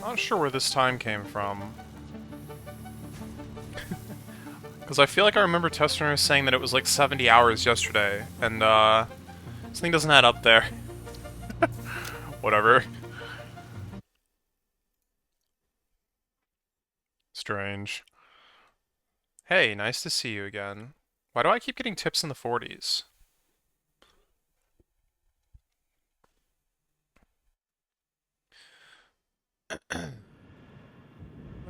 Not sure where this time came from. Because I feel like I remember Testrunner saying that it was like 70 hours yesterday, and something doesn't add up there. Whatever. Strange. Hey, nice to see you again. Why do I keep getting tips in the 40s?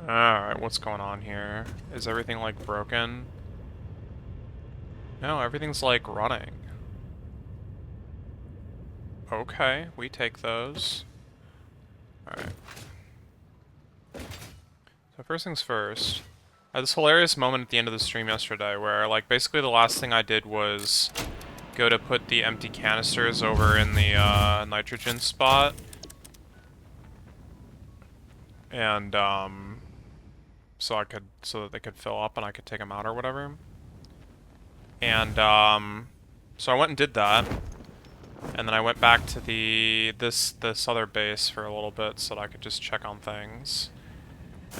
Alright, what's going on here? Is everything like broken? No, everything's like running. Okay, we take those. Alright. So first things first. I had this hilarious moment at the end of the stream yesterday where, like, basically the last thing I did was go to put the empty canisters over in the, nitrogen spot. And, so that they could fill up and I could take them out or whatever. And, so I went and did that. And then I went back to this other base for a little bit so that I could just check on things.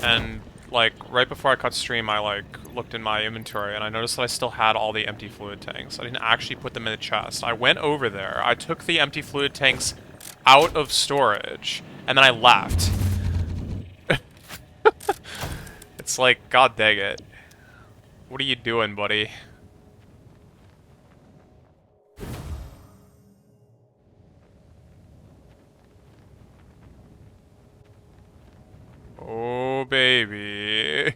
And, like, right before I cut stream, I, like, looked in my inventory, and I noticed that I still had all the empty fluid tanks. I didn't actually put them in the chest. I went over there, I took the empty fluid tanks out of storage, and then I left. It's like, god dang it. What are you doing, buddy? Oh, baby.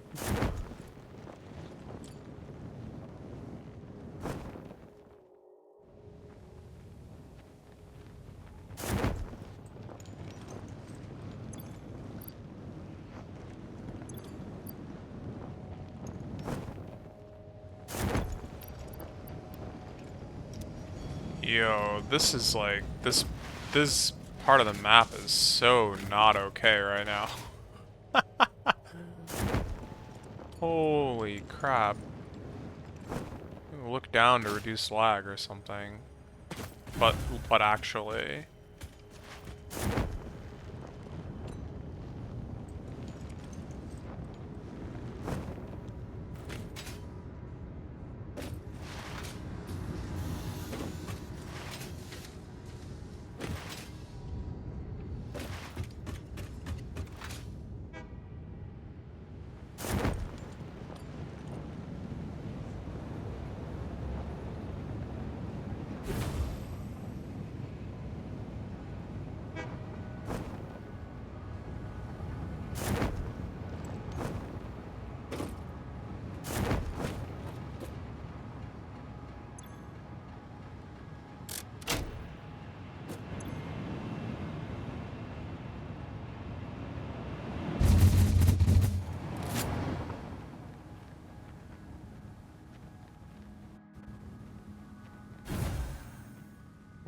Yo, this is like, this part of the map is so not okay right now. Holy crap. Look down to reduce lag or something. But actually.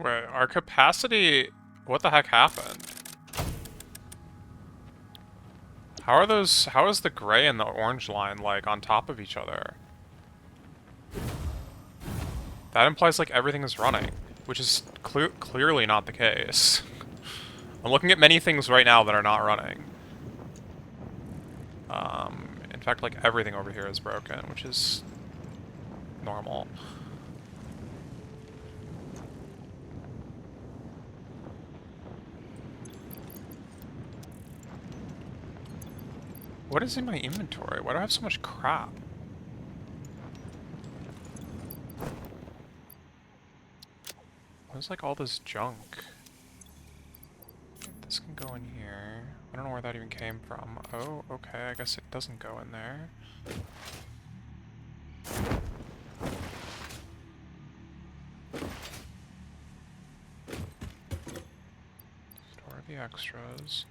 Wait, our capacity... What the heck happened? How is the gray and the orange line, like, on top of each other? That implies, like, everything is running, which is clearly not the case. I'm looking at many things right now that are not running. In fact, like, everything over here is broken, which is normal. What is in my inventory? Why do I have so much crap? Where's like all this junk? This can go in here. I don't know where that even came from. Oh, okay, I guess it doesn't go in there. Store the extras.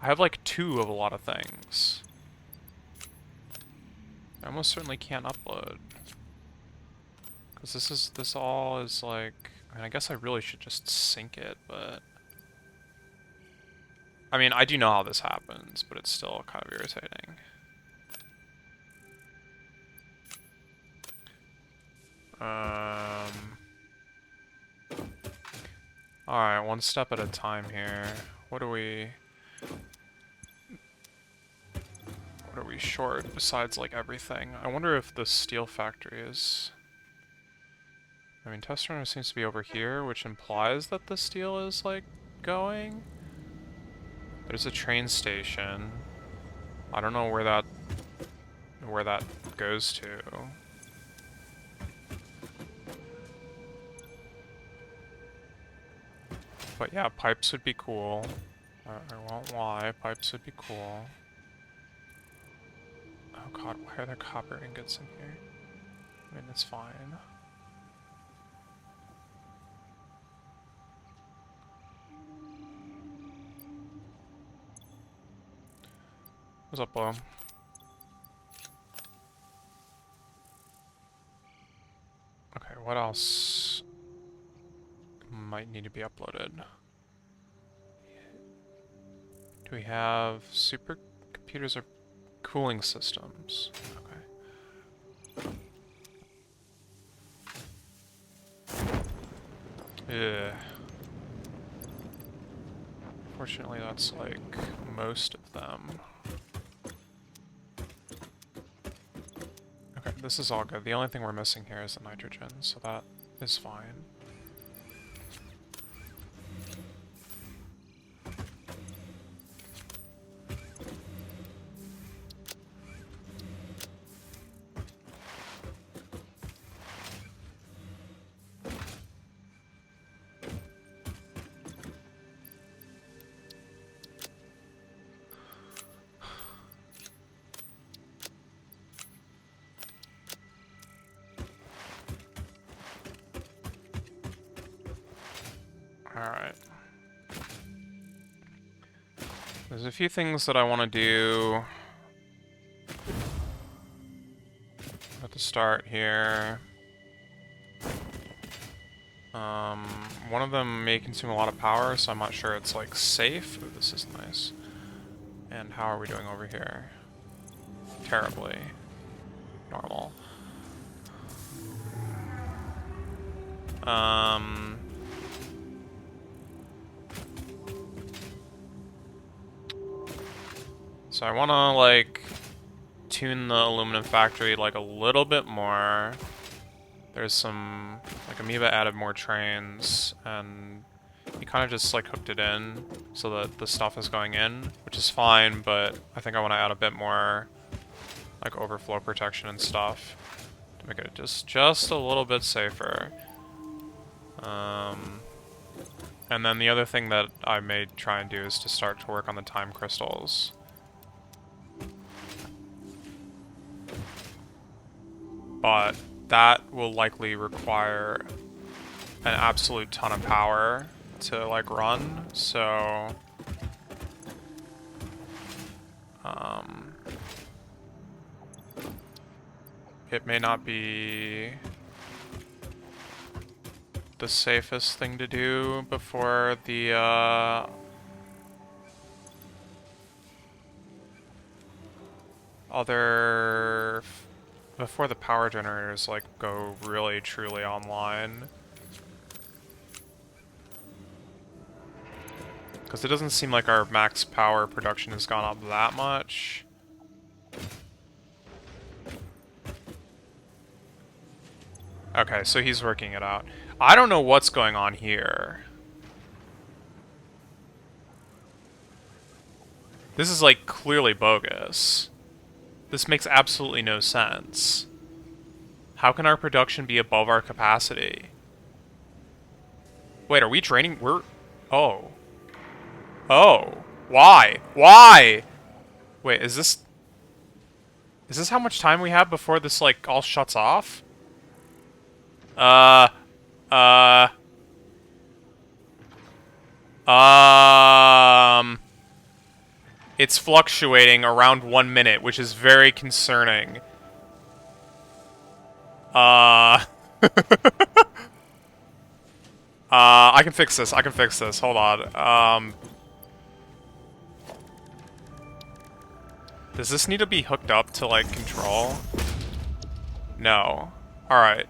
I have like 2 of a lot of things. I almost certainly can't upload. Because this all is like... I mean, I guess I really should just sync it, but... I mean, I do know how this happens, but it's still kind of irritating. Alright, one step at a time here. What do we... What are we short besides, like, everything? I wonder if the steel factory is... I mean, test runner seems to be over here, which implies that the steel is, like, going. There's a train station. I don't know where that goes to. But yeah, pipes would be cool. I won't lie, pipes would be cool. Oh god, why are there copper ingots in here? I mean, it's fine. What's up, Blow? Okay, what else might need to be uploaded? Do we have supercomputers or cooling systems? Okay. Ugh. Fortunately, that's like most of them. Okay, this is all good. The only thing we're missing here is the nitrogen, so that is fine. Alright. There's a few things that I want to do at the start here. One of them may consume a lot of power, so I'm not sure it's, like, safe. Ooh, this is nice. And how are we doing over here? Terribly. Normal. So I want to, like, tune the aluminum factory, like, a little bit more. There's some, like, Amoeba added more trains, and he kind of just, like, hooked it in so that the stuff is going in, which is fine, but I think I want to add a bit more, like, overflow protection and stuff to make it just a little bit safer. And then the other thing that I may try and do is to start to work on the time crystals. But that will likely require an absolute ton of power to, like, run, so... it may not be the safest thing to do before the, before the power generators, like, go really truly online. Because it doesn't seem like our max power production has gone up that much. Okay, so he's working it out. I don't know what's going on here. This is, like, clearly bogus. This makes absolutely no sense. How can our production be above our capacity? Wait, are we draining? Oh. Oh. Why? Why? Wait, is this how much time we have before this, like, all shuts off? It's fluctuating around 1 minute, which is very concerning. I can fix this. I can fix this. Hold on. Does this need to be hooked up to, like, control? No. Alright.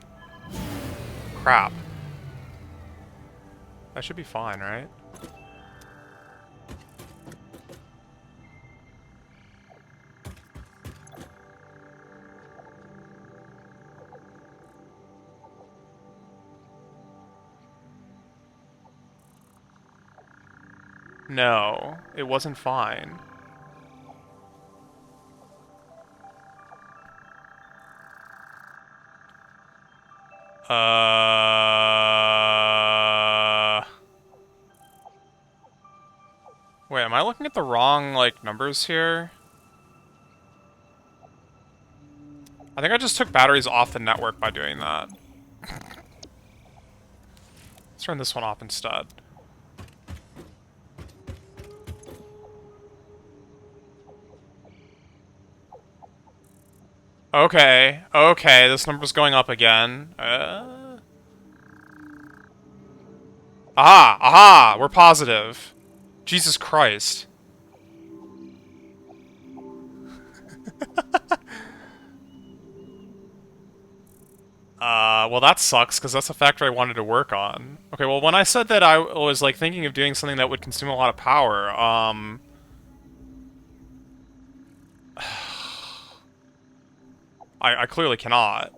Crap. That should be fine, right? No, it wasn't fine. Wait, am I looking at the wrong, like, numbers here? I think I just took batteries off the network by doing that. Let's turn this one off instead. Okay, okay, this number's going up again. Aha! Aha! We're positive. Jesus Christ. Well that sucks, because that's a factor I wanted to work on. Okay, well when I said that I was, like, thinking of doing something that would consume a lot of power, I clearly cannot.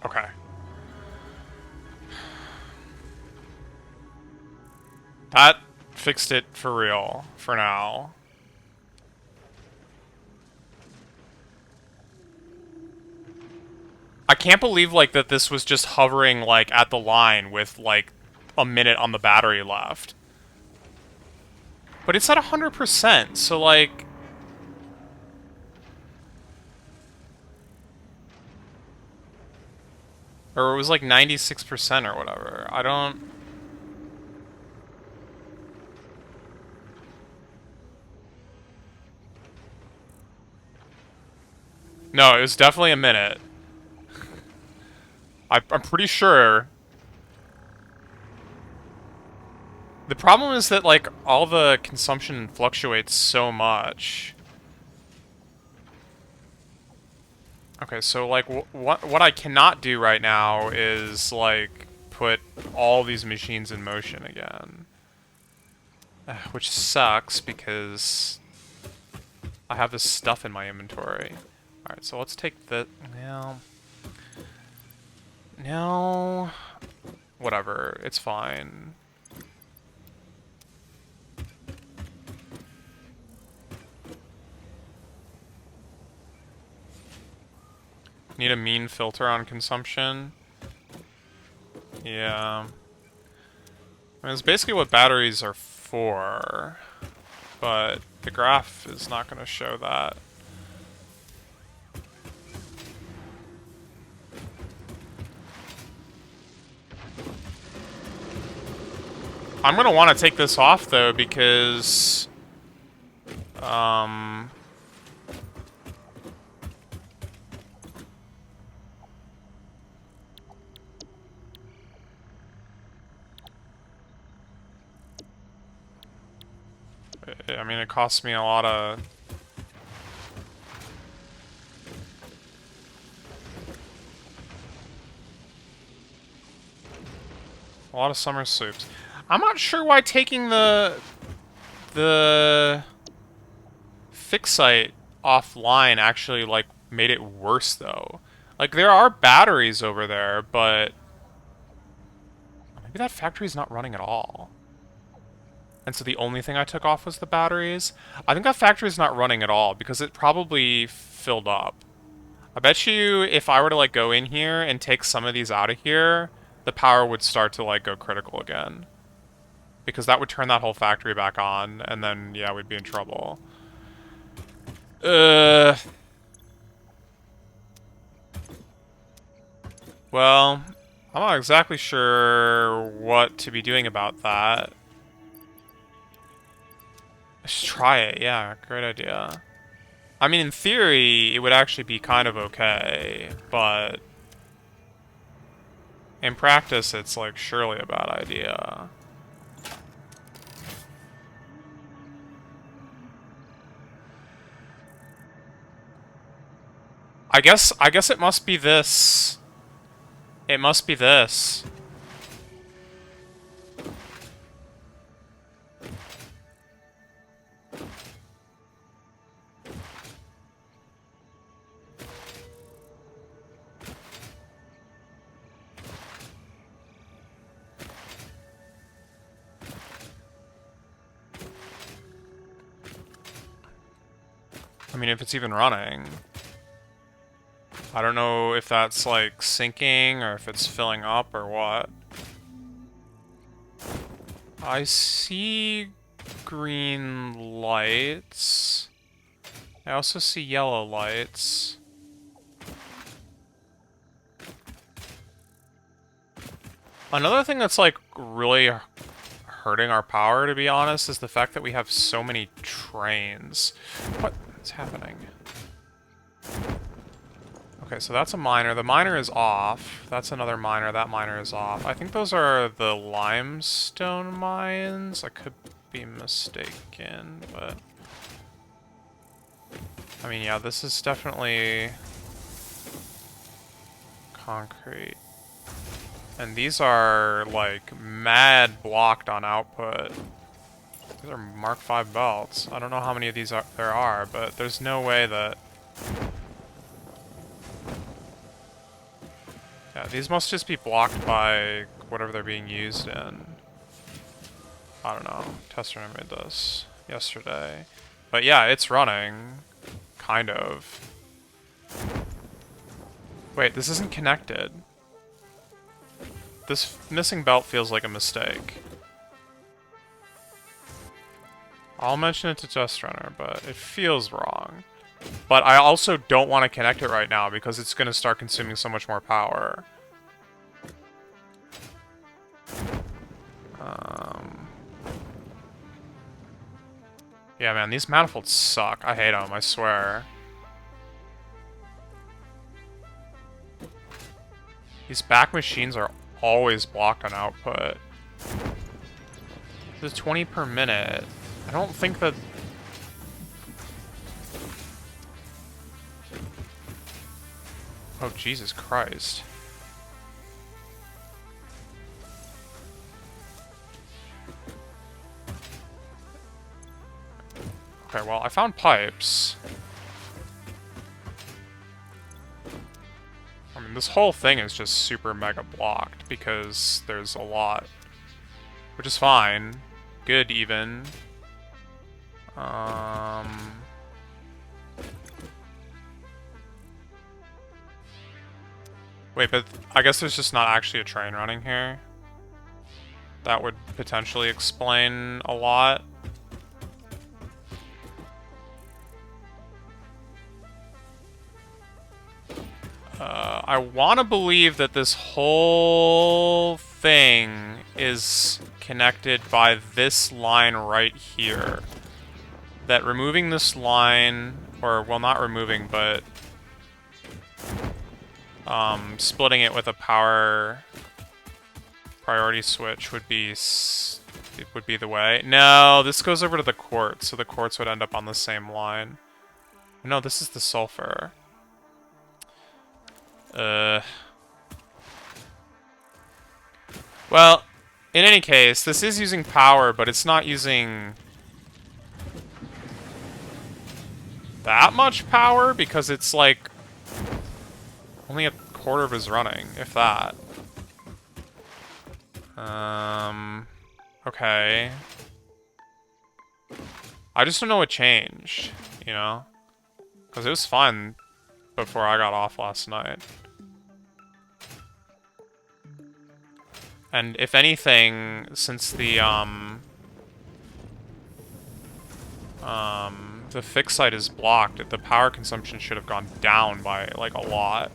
Okay. That fixed it for real, for now. I can't believe, like, that this was just hovering, like, at the line with, like, a minute on the battery left. But it's at 100%, so, like... Or it was, like, 96% or whatever. I don't... No, it was definitely a minute. I'm pretty sure. The problem is that, like, all the consumption fluctuates so much. Okay, so, like, what I cannot do right now is, like, put all these machines in motion again. Which sucks, because I have this stuff in my inventory. Alright, so let's take the... No. No. Whatever, it's fine. Need a mean filter on consumption. Yeah. I mean, it's basically what batteries are for, but the graph is not going to show that. I'm going to want to take this off, though, because... I mean, it costs me a lot of... A lot of summer soups. I'm not sure why taking the fixite offline actually, like, made it worse, though. Like, there are batteries over there, but maybe that factory's not running at all. And so the only thing I took off was the batteries. I think that factory's not running at all because it probably filled up. I bet you if I were to like go in here and take some of these out of here, the power would start to like go critical again. Because that would turn that whole factory back on, and then yeah, we'd be in trouble. Well, I'm not exactly sure what to be doing about that. Let's try it, yeah, great idea. I mean, in theory, it would actually be kind of okay, but in practice, it's like surely a bad idea. I guess it must be this. It must be this. I mean, if it's even running. I don't know if that's, like, sinking or if it's filling up or what. I see green lights. I also see yellow lights. Another thing that's, like, really hurting our power, to be honest, is the fact that we have so many trains. What's happening? Okay, so that's a miner. The miner is off. That's another miner. That miner is off. I think those are the limestone mines. I could be mistaken, but... I mean, yeah, this is definitely... concrete. And these are, like, mad blocked on output. These are Mark V belts. I don't know how many of these there are, but there's no way that... Yeah, these must just be blocked by whatever they're being used in. I don't know. Tester made this yesterday. But yeah, it's running. Kind of. Wait, this isn't connected. This missing belt feels like a mistake. I'll mention it to Test Runner, but it feels wrong. But I also don't want to connect it right now because it's going to start consuming so much more power. Yeah, man, these manifolds suck. I hate them, I swear. These back machines are always blocked on output. This is 20 per minute. I don't think that... Oh, Jesus Christ. Okay, well, I found pipes. I mean, this whole thing is just super mega blocked because there's a lot. Which is fine. Good, even. Wait, but I guess there's just not actually a train running here. That would potentially explain a lot. I want to believe that this whole thing is connected by this line right here. That removing this line, or, well, not removing, but splitting it with a power priority switch would be the way. No, this goes over to the quartz, so the quartz would end up on the same line. No, this is the sulfur. Well, in any case, this is using power, but it's not using that much power because it's like only a quarter of is running, if that. Okay. I just don't know what changed, you know? Because it was fine before I got off last night. And if anything, since the fix site is blocked, the power consumption should have gone down by, like, a lot.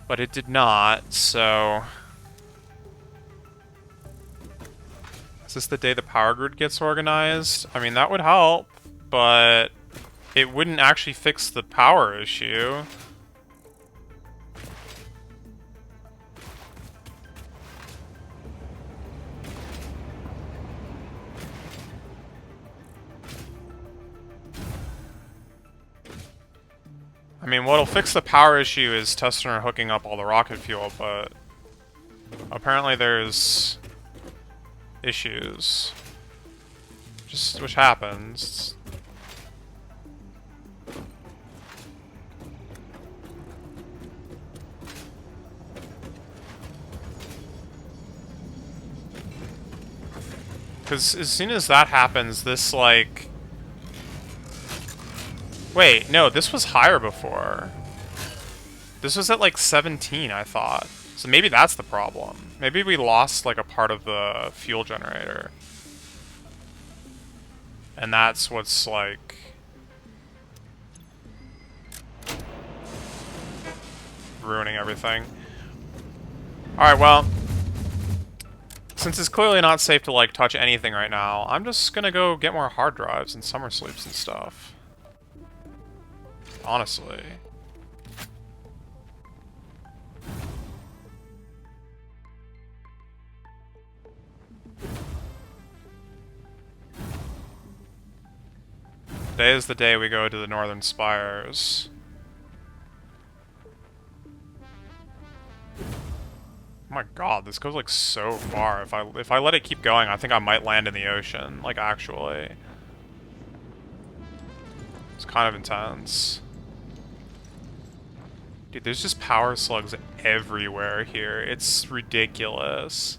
But it did not, so... Is this the day the power grid gets organized? I mean, that would help, but it wouldn't actually fix the power issue. I mean, what'll fix the power issue is Testner hooking up all the rocket fuel, but apparently there's issues. Just which happens. Because as soon as that happens, this, like... Wait, no, this was higher before. This was at, like, 17, I thought. So maybe that's the problem. Maybe we lost, like, a part of the fuel generator. And that's what's, like... ruining everything. Alright, well... Since it's clearly not safe to, like, touch anything right now, I'm just gonna go get more hard drives and summer sleeps and stuff. Honestly. Today is the day we go to the Northern Spires. Oh my god, this goes like so far. If I let it keep going, I think I might land in the ocean. Like, actually. It's kind of intense. Dude, there's just power slugs everywhere here. It's ridiculous.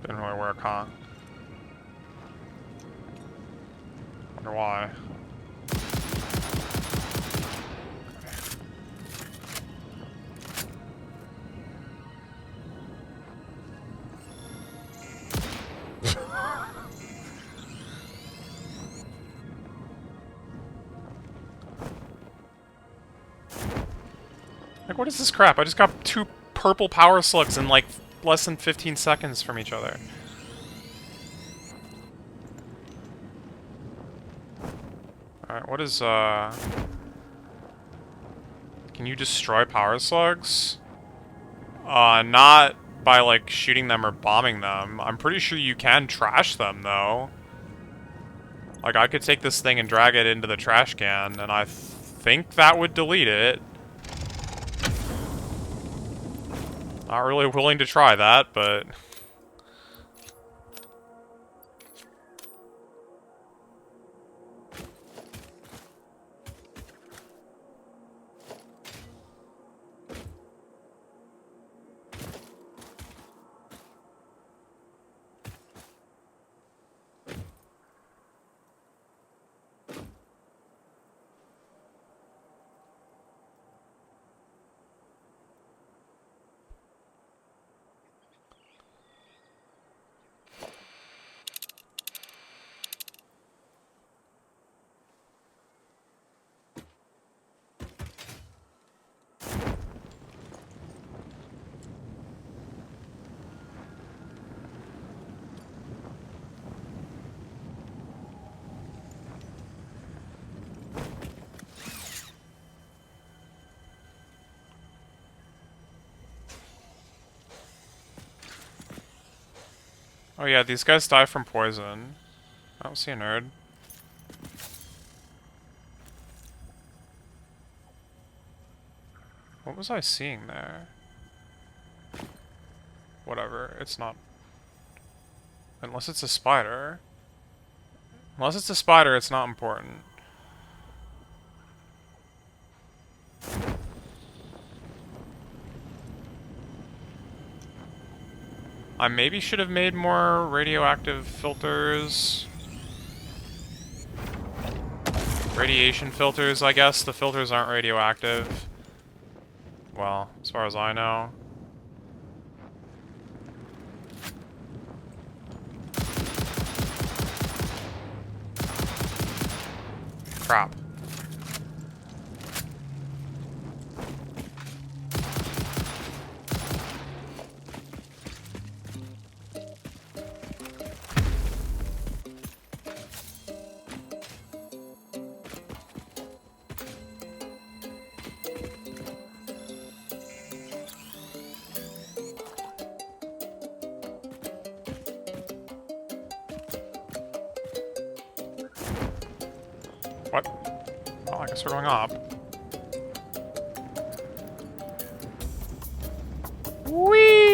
Didn't really work, huh? Wonder why. Like, what is this crap? I just got 2 purple power slugs in, like, less than 15 seconds from each other. Alright, what is, Can you destroy power slugs? Not by, like, shooting them or bombing them. I'm pretty sure you can trash them, though. Like, I could take this thing and drag it into the trash can, and I think that would delete it. Not really willing to try that, but... Oh yeah, these guys die from poison. I don't see a nerd. What was I seeing there? Whatever, it's not... Unless it's a spider. Unless it's a spider, it's not important. I maybe should have made more radioactive filters. Radiation filters, I guess. The filters aren't radioactive. Well, as far as I know. Crap. What? Well, I guess we're going up. Whee!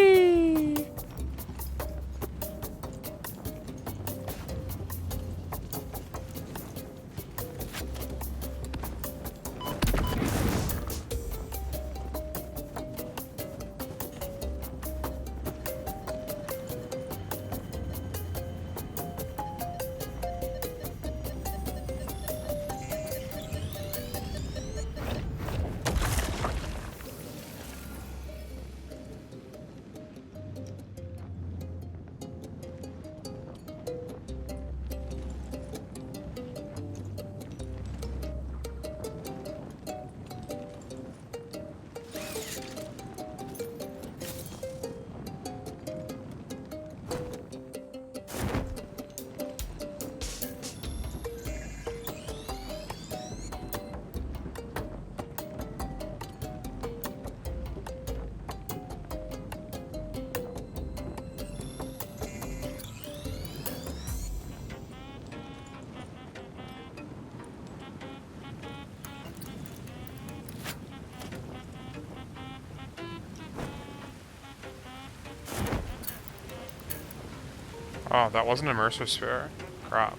Oh, that wasn't an immersive sphere. Crap.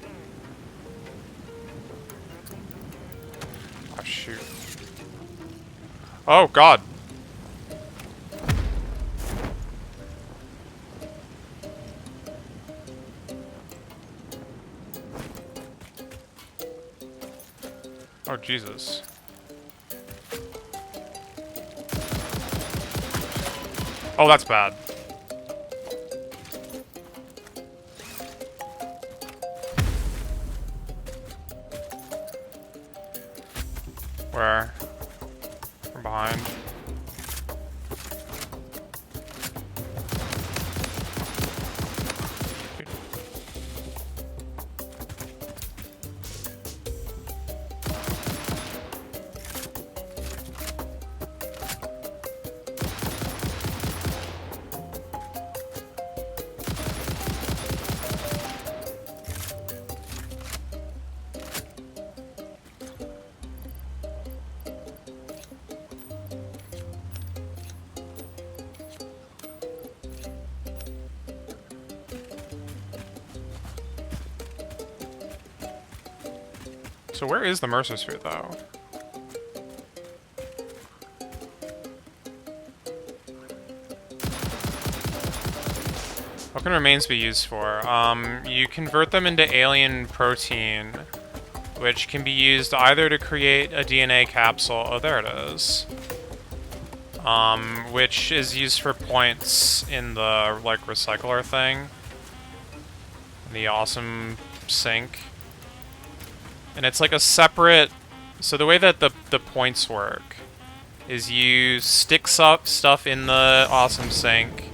Oh, shoot. Oh, God! Oh, Jesus. Oh, that's bad. Where? From behind. So where is the Mercer Sphere, though? What can remains be used for? You convert them into alien protein, which can be used either to create a DNA capsule. Oh, there it is. Which is used for points in the, like, recycler thing. The awesome sink. And it's like a separate... So the way that the points work is you stick stuff in the awesome sink,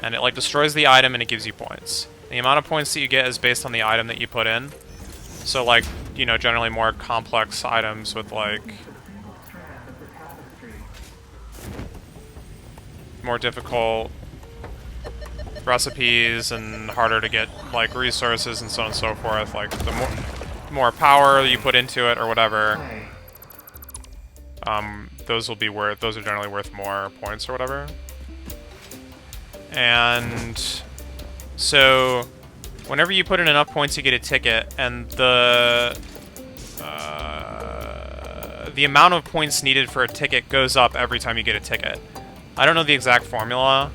and it like destroys the item and it gives you points. The amount of points that you get is based on the item that you put in. So like, you know, generally more complex items with like... more difficult recipes and harder to get, like, resources and so on and so forth. Like, the more power you put into it or whatever, those are generally worth more points or whatever. And so, whenever you put in enough points, you get a ticket, and the amount of points needed for a ticket goes up every time you get a ticket. I don't know the exact formula,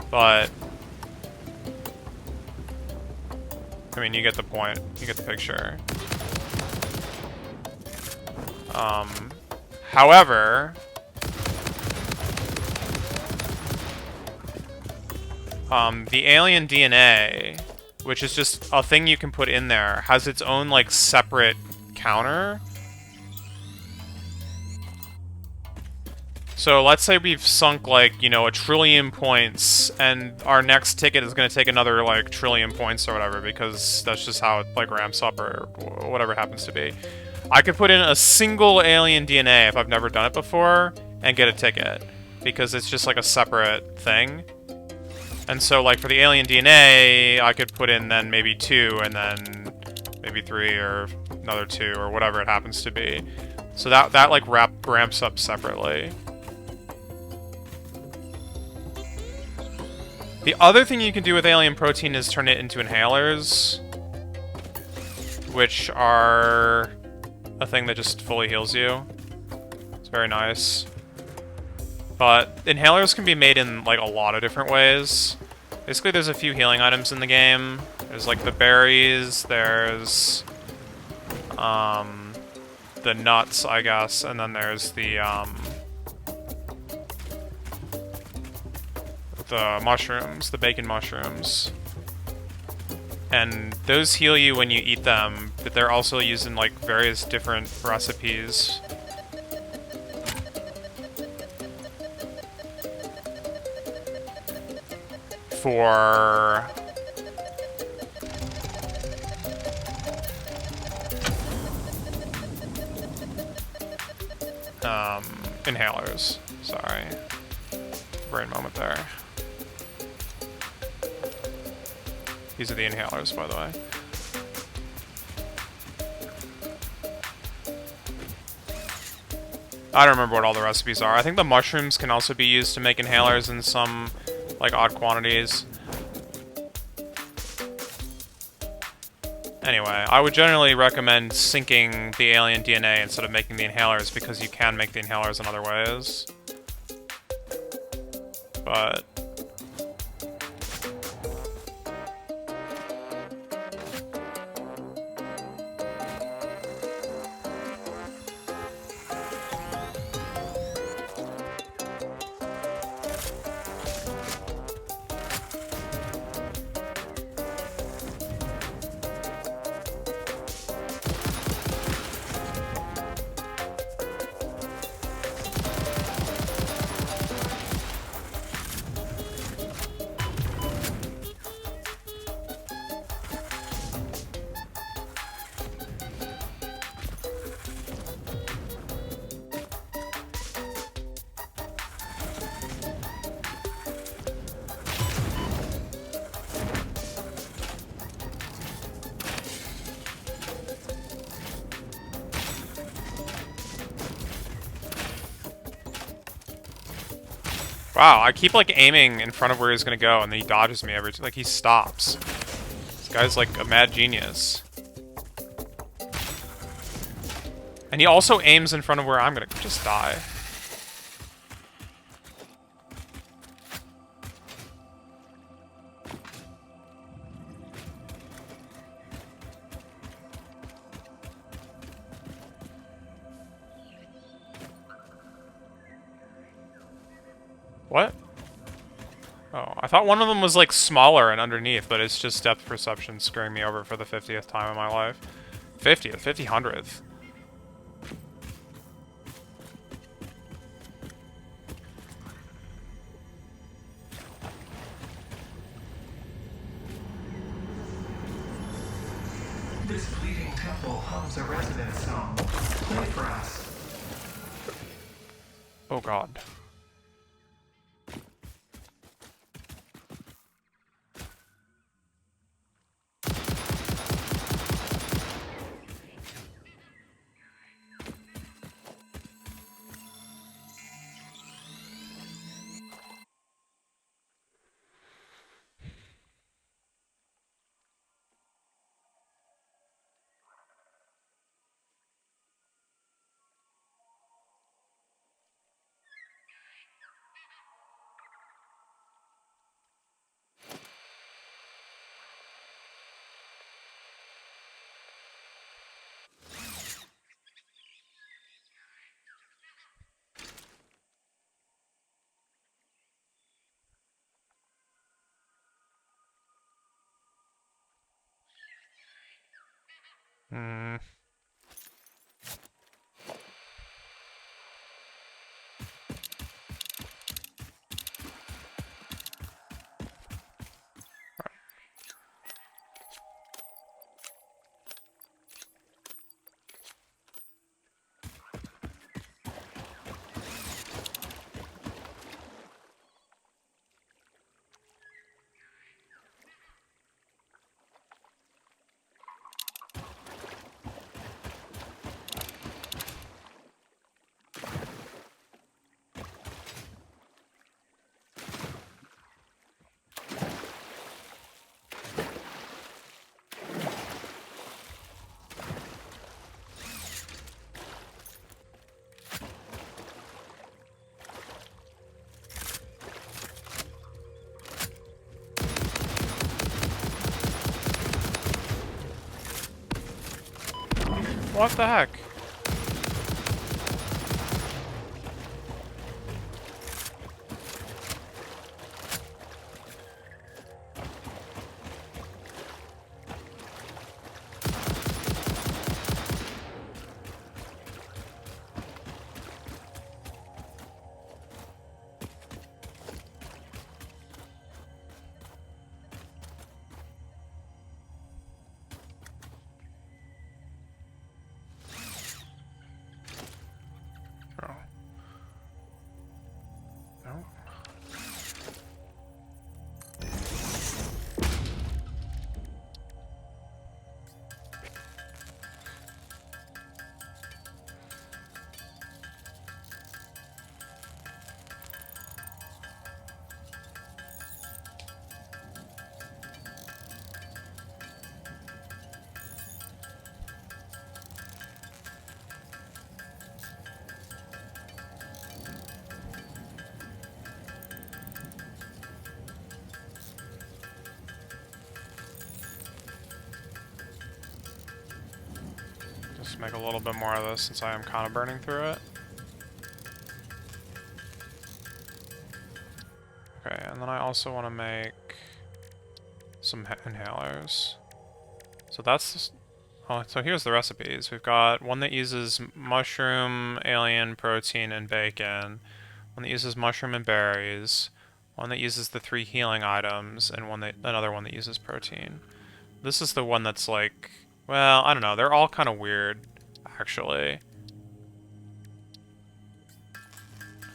but I mean, you get the point. You get the picture. However, the alien DNA, which is just a thing you can put in there, has its own, like, separate counter. So let's say we've sunk, like, you know, 1 trillion points, and our next ticket is going to take another, like, 1 trillion points or whatever, because that's just how it, like, ramps up or whatever it happens to be. I could put in a single alien DNA if I've never done it before and get a ticket, because it's just, like, a separate thing. And so, like, for the alien DNA, I could put in then maybe 2, and then maybe 3, or another 2, or whatever it happens to be. So that like, ramps up separately. The other thing you can do with alien protein is turn it into inhalers, which are a thing that just fully heals you. It's very nice. But inhalers can be made in, like, a lot of different ways. Basically, there's a few healing items in the game. There's, like, the berries, there's the nuts, I guess, and then there's the mushrooms, the bacon mushrooms. And those heal you when you eat them, but they're also used in, like, various different recipes. For inhalers. Sorry. Brain moment there. These are the inhalers, by the way. I don't remember what all the recipes are. I think the mushrooms can also be used to make inhalers in some, like, odd quantities. Anyway, I would generally recommend sinking the alien DNA instead of making the inhalers, because you can make the inhalers in other ways. But wow, I keep, like, aiming in front of where he's gonna go, and then he dodges me every time. Like, he stops. This guy's, like, a mad genius. And he also aims in front of where I'm gonna just die. What? Oh, I thought one of them was, like, smaller and underneath, but it's just depth perception screwing me over for the 50th time in my life. 50th, 50/100th. This bleeding temple hums a resident song. Play for us. Oh god. Hmm. What the heck? Oh. No. Just make a little bit more of this since I am kind of burning through it. Okay, and then I also want to make some inhalers. So that's... Oh, so here's the recipes. We've got one that uses mushroom, alien, protein, and bacon. One that uses mushroom and berries. One that uses the 3 healing items, and another one that uses protein. This is the one that's like... Well, I don't know. They're all kind of weird, actually.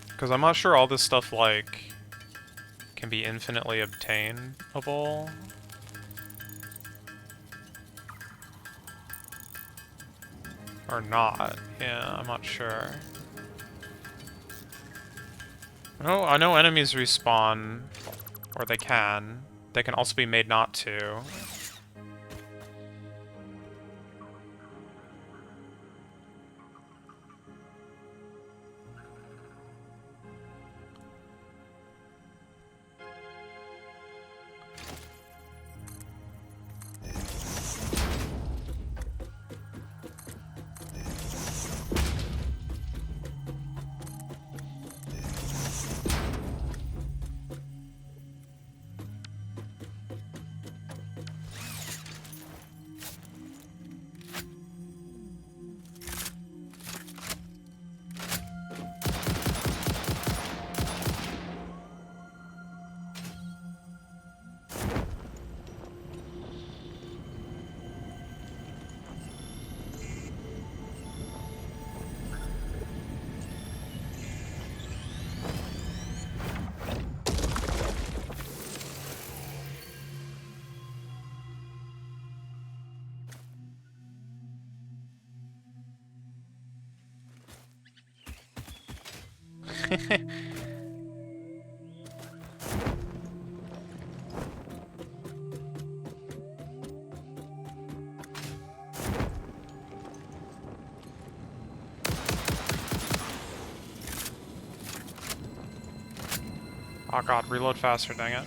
Because I'm not sure all this stuff, like, can be infinitely obtainable. Or not. Yeah, I'm not sure. Oh, I know enemies respawn. Or they can. They can also be made not to. Oh god, reload faster, dang it.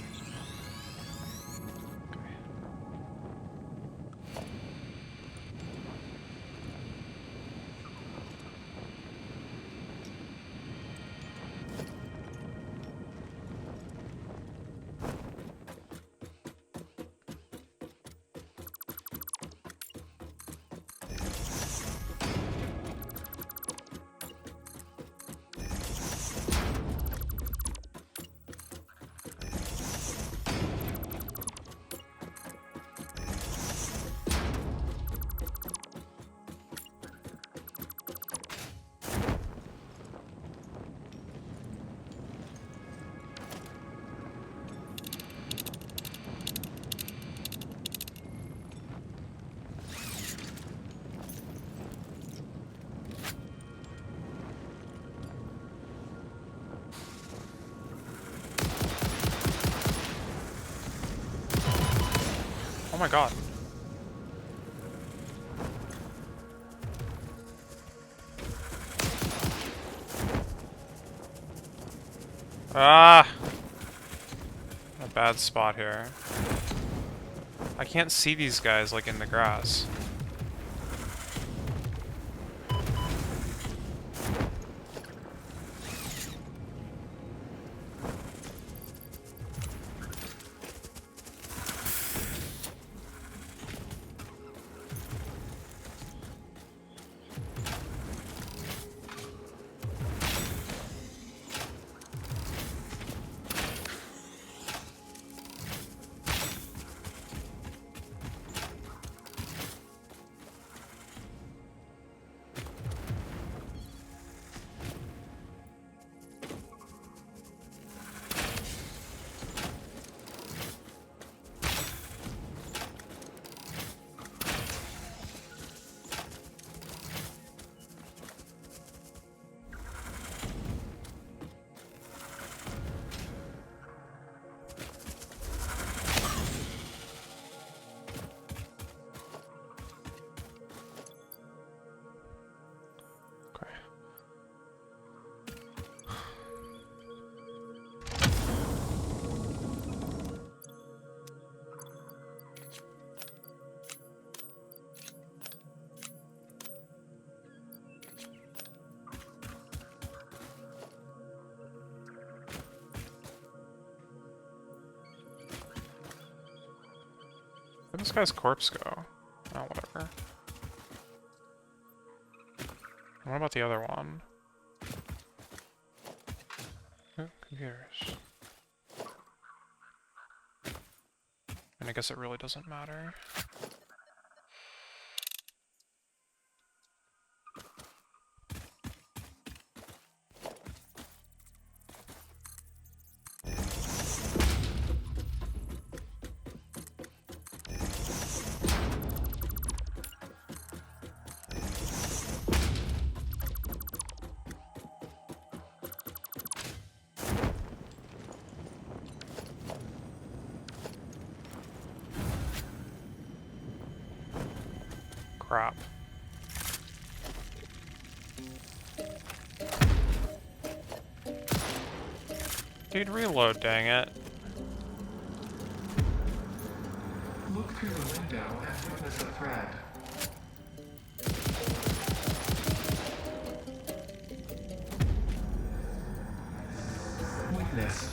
my god. Ah! A bad spot here. I can't see these guys, like, in the grass. Where'd this guy's corpse go? Oh, whatever. What about the other one? Oh, computers. And I guess it really doesn't matter. Crap. Dude, reload, dang it. Look through the window and witness a thread. Witness.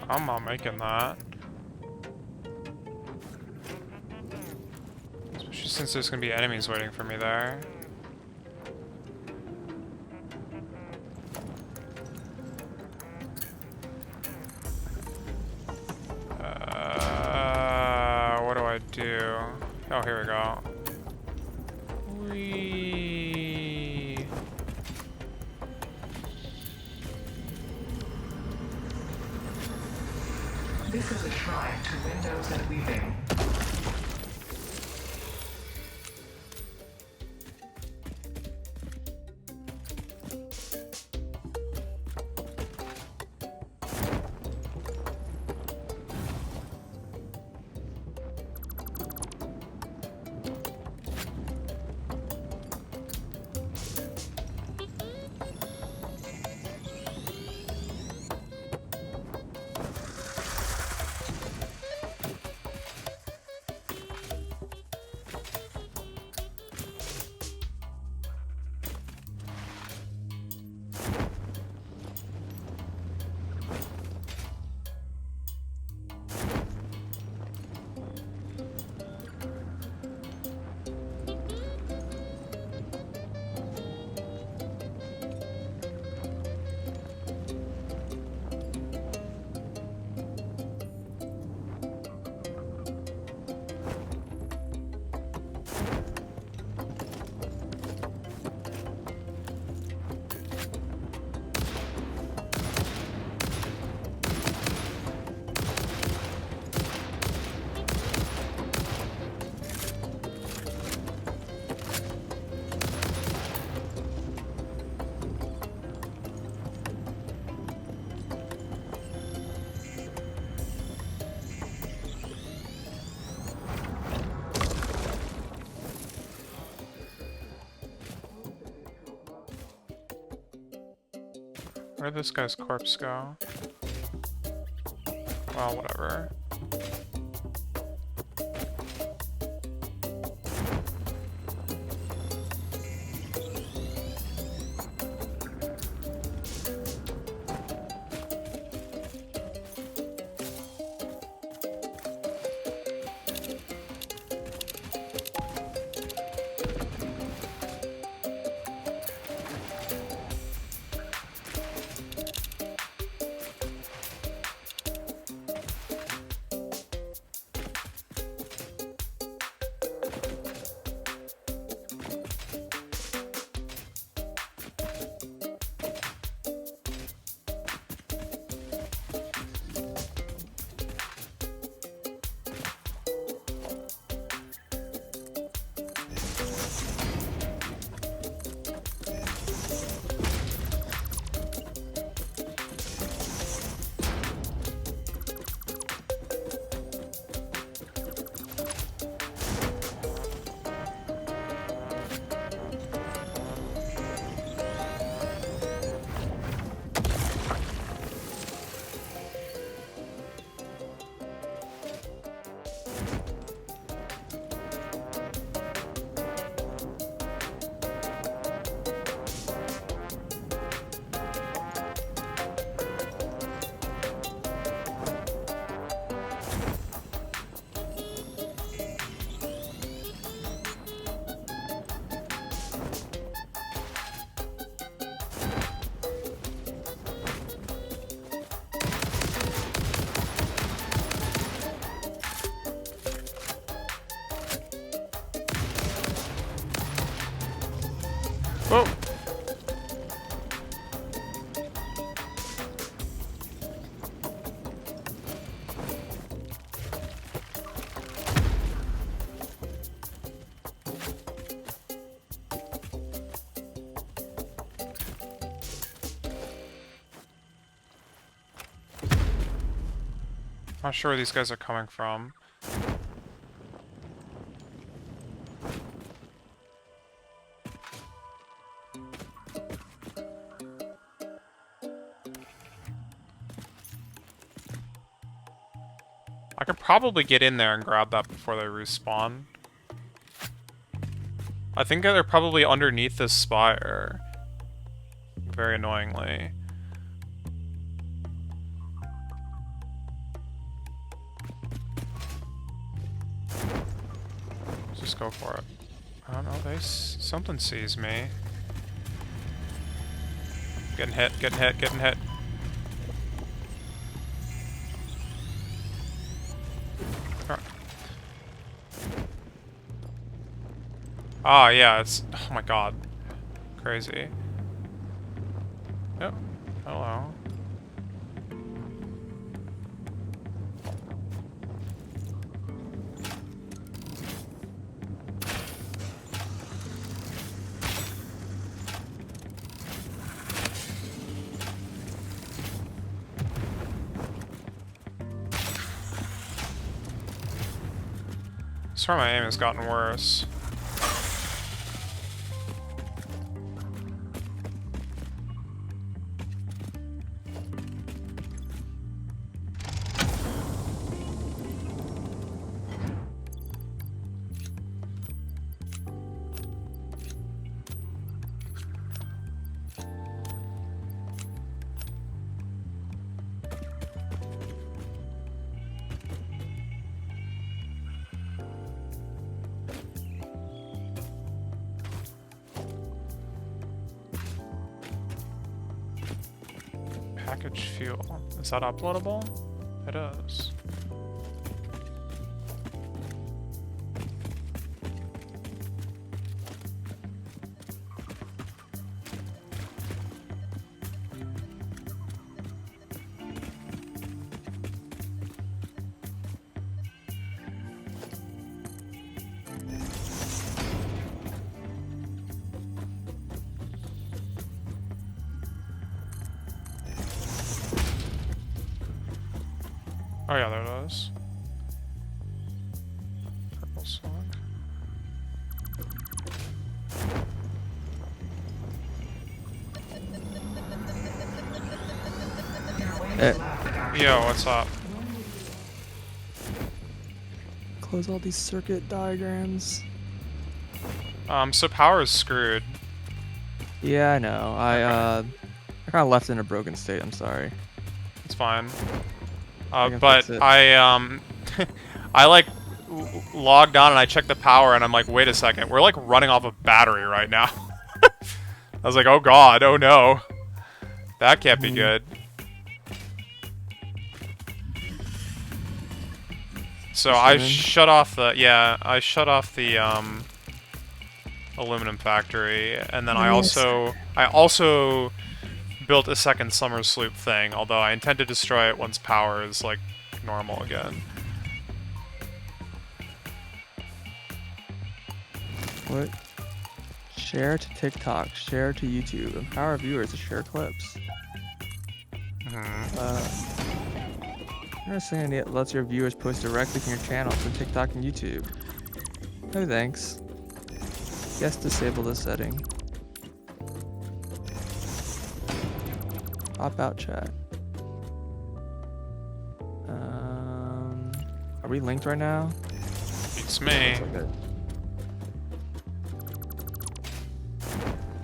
I'm not making that. Especially since there's gonna be enemies waiting for me there. What do I do? Oh, here we go. Whee. This is a shrine to windows and weaving. Where did this guy's corpse go? Well, whatever. Whoa! Not sure where these guys are coming from. I could probably get in there and grab that before they respawn. I think they're probably underneath this spire. Very annoyingly. Let's just go for it. I don't know, something sees me. Getting hit, getting hit, getting hit. Ah, yeah, it's... Oh my god. Crazy. Yep. Hello. I swear my aim has gotten worse. Package fuel. Is that uploadable? It is. Oh yeah, there it is. Purple sock. seconds left, Yo, actually. what's up? Close all these circuit diagrams. So power is screwed. Yeah, I know. Okay, I kind of left it in a broken state. I'm sorry. it's fine. I can But fix it. I like logged on and I checked the power and I'm like, wait a second, we're like running off a battery right now. I was like, oh god, oh no, that can't be Mhm. good. So Just I running. shut off the I shut off the aluminum factory, and then Yes. I also built a second summer sloop thing. Although I intend to destroy it once power is like normal again. What? Share to TikTok. Share to YouTube. Empower viewers to share clips. Hmm. Uh, Interesting. It lets your viewers post directly from your channel to TikTok and YouTube. No thanks. Yes, disable this setting. Pop out chat. Are we linked right now? Beats Yeah, me. looks like it.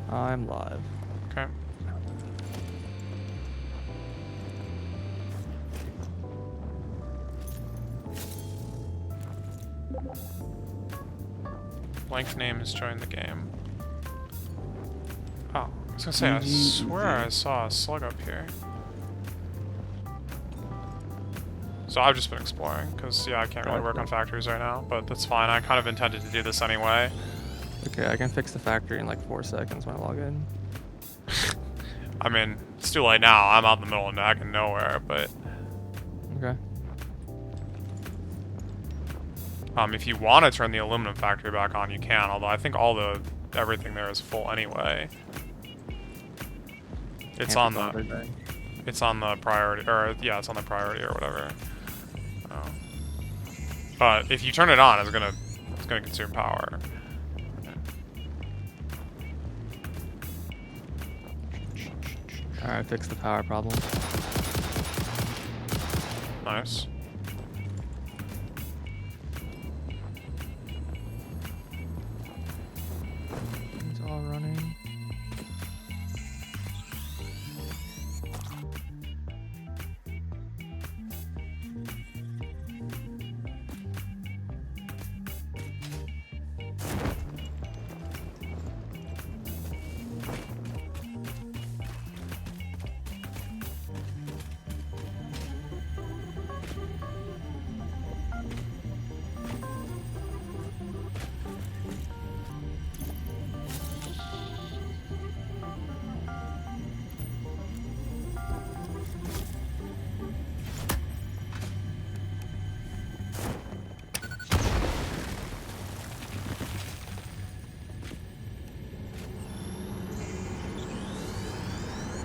I'm live. Okay. Blank name is joined the game. Oh, I was gonna say, I swear I saw a slug up here. So I've just been exploring, because, yeah, I can't really work on Gotcha. factories right now, but that's fine. I kind of intended to do this anyway. Okay, I can fix the factory in like 4 seconds when I log in. I mean, it's too late now. I'm out in the middle of nagging nowhere, but Okay. if you want to turn the aluminum factory back on, you can. Although I think everything there is full anyway. It's Can't be on the bothered then. it's on the priority, or yeah, it's on the priority or whatever. Oh. But if you turn it on, it's gonna consume power. Alright, fix the power problem. Nice. It's all running.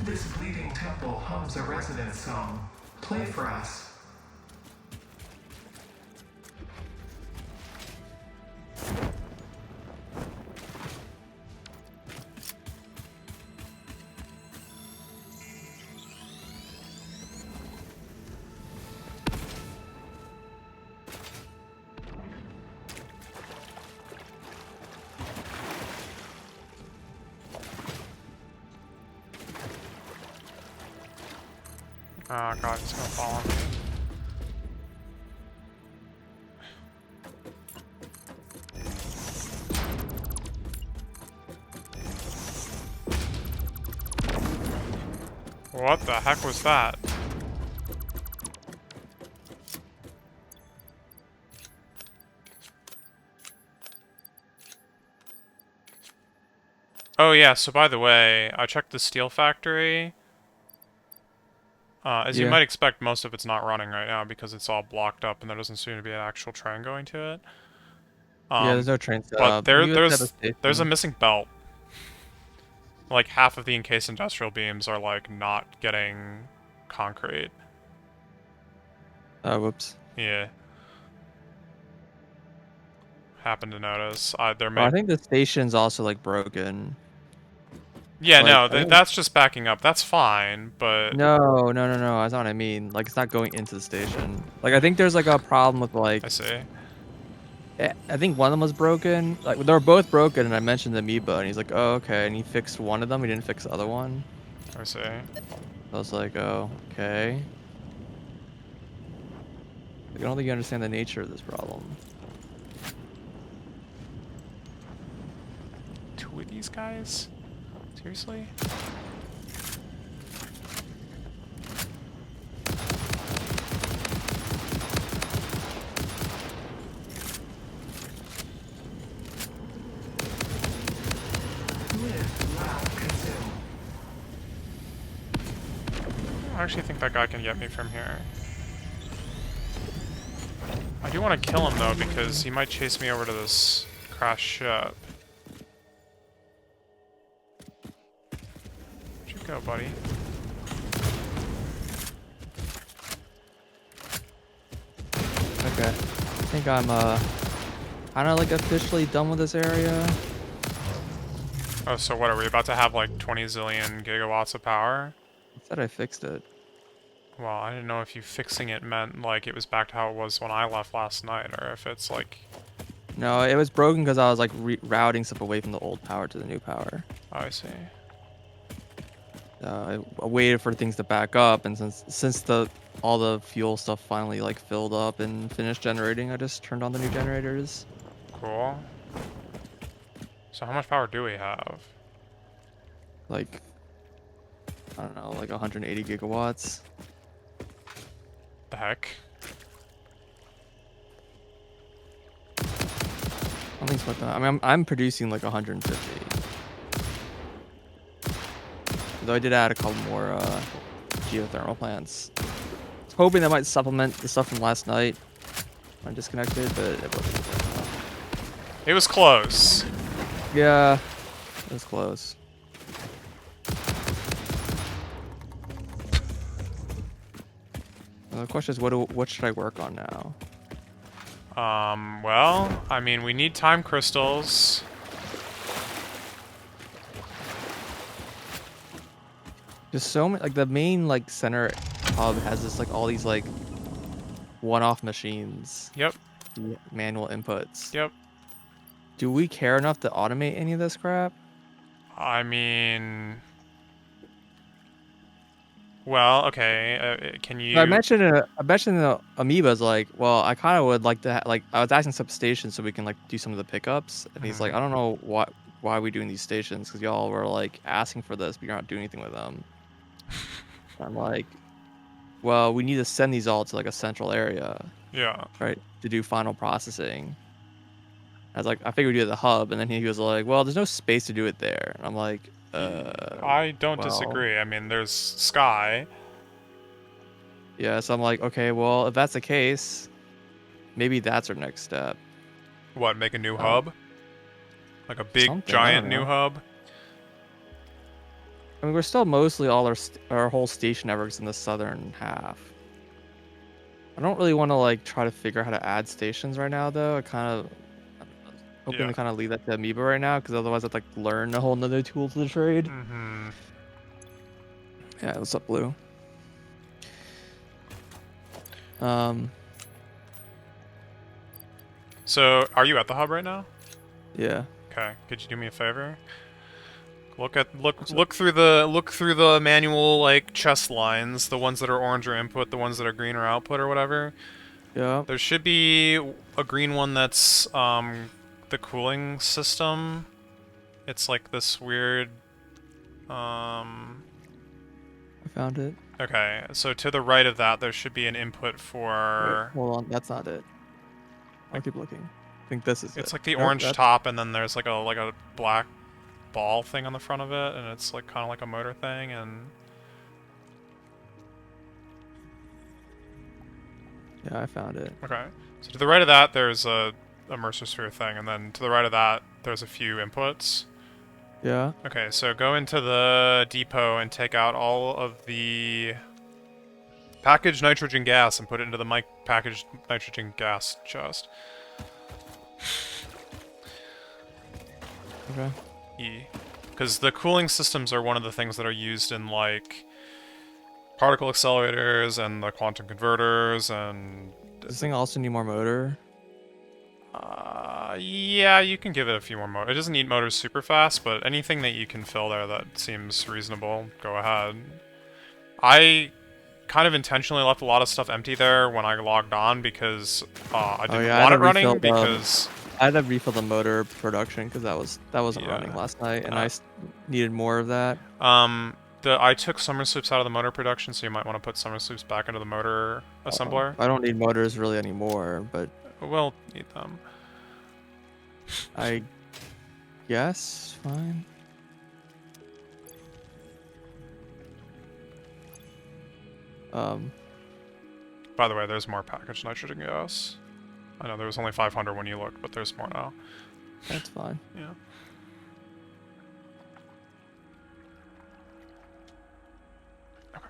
This bleeding temple hums a residence song. Play for us. Oh god, it's gonna fall on me. What the heck was that? Oh yeah, so by the way, I checked the steel factory. As you Yeah. might expect, most of it's not running right now because it's all blocked up and there doesn't seem to be an actual train going to it. Yeah, there's no train set But up. You would set a there's a station. missing belt. Like half of the encased industrial beams are like not getting concrete. Oh, whoops. Yeah, happened to notice. There Well, may I think the station's also like broken. Yeah, Like, no, I think that's just backing up. That's fine, but no. That's not what I mean. Like, it's not going into the station. Like, I think there's like a problem with I like, see. I think one of them was broken. Like, they were both broken, and I mentioned the amoeba, and he's like, "Oh, okay." And he fixed one of them. He didn't fix the other one. I see. I was like, "Oh, okay." Like, I don't think you understand the nature of this problem. Two of these guys? Seriously? Lift loud consume. I actually think that guy can get me from here. I do want to kill him though, because he might chase me over to this crashed ship. Where'd you go, buddy? Okay. I think I'm kind of like officially done with this area. Oh, so what, are we about to have like 20 zillion gigawatts of power? I said I fixed it. Well, I didn't know if you fixing it meant like it was back to how it was when I left last night, or if it's like... No, it was broken because I was like routing stuff away from the old power to the new power. Oh, I see. I waited for things to back up, and since all the fuel stuff finally like filled up and finished generating, I just turned on the new generators. Cool. So how much power do we have? Like, I don't know, like 180 gigawatts. The heck? I think it's about that. I mean, I'm producing like 150. Though I did add a couple more geothermal plants. I was hoping that might supplement the stuff from last night when I disconnected, but it wasn't enough. It was close. Yeah, it was close. The question is, what should I work on now? Well, I mean, we need time crystals. There's so many, like the main like center hub has this like all these like one-off machines, Yep, manual inputs. yep. Do we care enough to automate any of this crap? I mean... Well, okay, can I you... mentioned the amoebas like, well, I kind of would like to like I was asking substations so we can like do some of the pickups, and he's like, Mhm. I don't know why are we doing these stations because y'all were like asking for this, but you're not doing anything with them. I'm like, well, we need to send these all to like a central area, Yeah. right, to do final processing. I was like, I figured we'd do it at the hub, and then he was like, well, there's no space to do it there. And I'm like, I don't well, disagree. I mean, there's Sky. yeah. So I'm like, okay, well, if that's the case, maybe that's our next step. What, make a new Uh, hub? Like a big, Something, I giant don't new know. hub? I mean, we're still mostly all our whole station networks in the southern half. I don't really want to like try to figure out how to add stations right now, though. I'm hoping Yeah. to kind of leave that to Amoeba right now, because otherwise I'd like learn a whole nother tool to the trade. Mm-hmm. Yeah, what's up, Blue? Um, So, are you at the hub right now? yeah. Okay. Could you do me a favor? Look What's up? look through the manual like chest lines, the ones that are orange are input, the ones that are green are output or whatever. Yeah, There should be a green one that's the cooling system. It's like this weird I found it. okay, so to the right of that there should be an input Wait, for hold on. That's not it. I'll like keep looking. I think this is it's it. like the Nope, orange that's top and then there's like a black ball thing on the front of it and it's like kind of like a motor thing and yeah, I found it. okay. So to the right of that, there's a immersive sphere thing, and then to the right of that, there's a few inputs. Yeah. Okay, so go into the depot and take out all of the packaged nitrogen gas and put it into the packaged nitrogen gas chest. Okay. E. Because the cooling systems are one of the things that are used in, like, particle accelerators and the quantum converters and... Does this thing also need more motor? Yeah, you can give it a few more motors. It doesn't need motors super fast, but anything that you can fill there that seems reasonable, go ahead. I kind of intentionally left a lot of stuff empty there when I logged on because I didn't want it running because... I had to refill the motor production because that wasn't running last night, and I needed more of that. I took summer swoops out of the motor production, so you might want to put summer swoops back into the motor assembler. I don't need motors really anymore, but we'll need them. I guess fine. By the way, there's more packaged nitrogen gas. I know there was only 500 when you looked, but there's more now. That's fine. Yeah. Okay.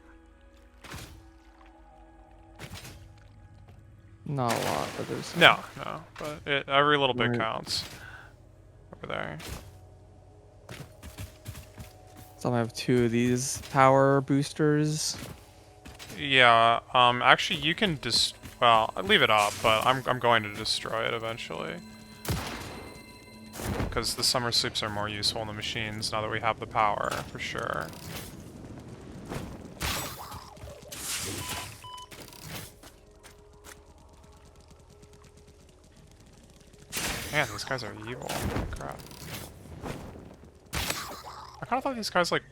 Not a lot, but there's... No, but every little bit counts. Over there. So I have 2 of these power boosters. Yeah, actually you can well, leave it up, but I'm going to destroy it eventually. Because the summer soups are more useful in the machines now that we have the power, for sure. Man, these guys are evil. Holy crap. I kinda thought these guys, like,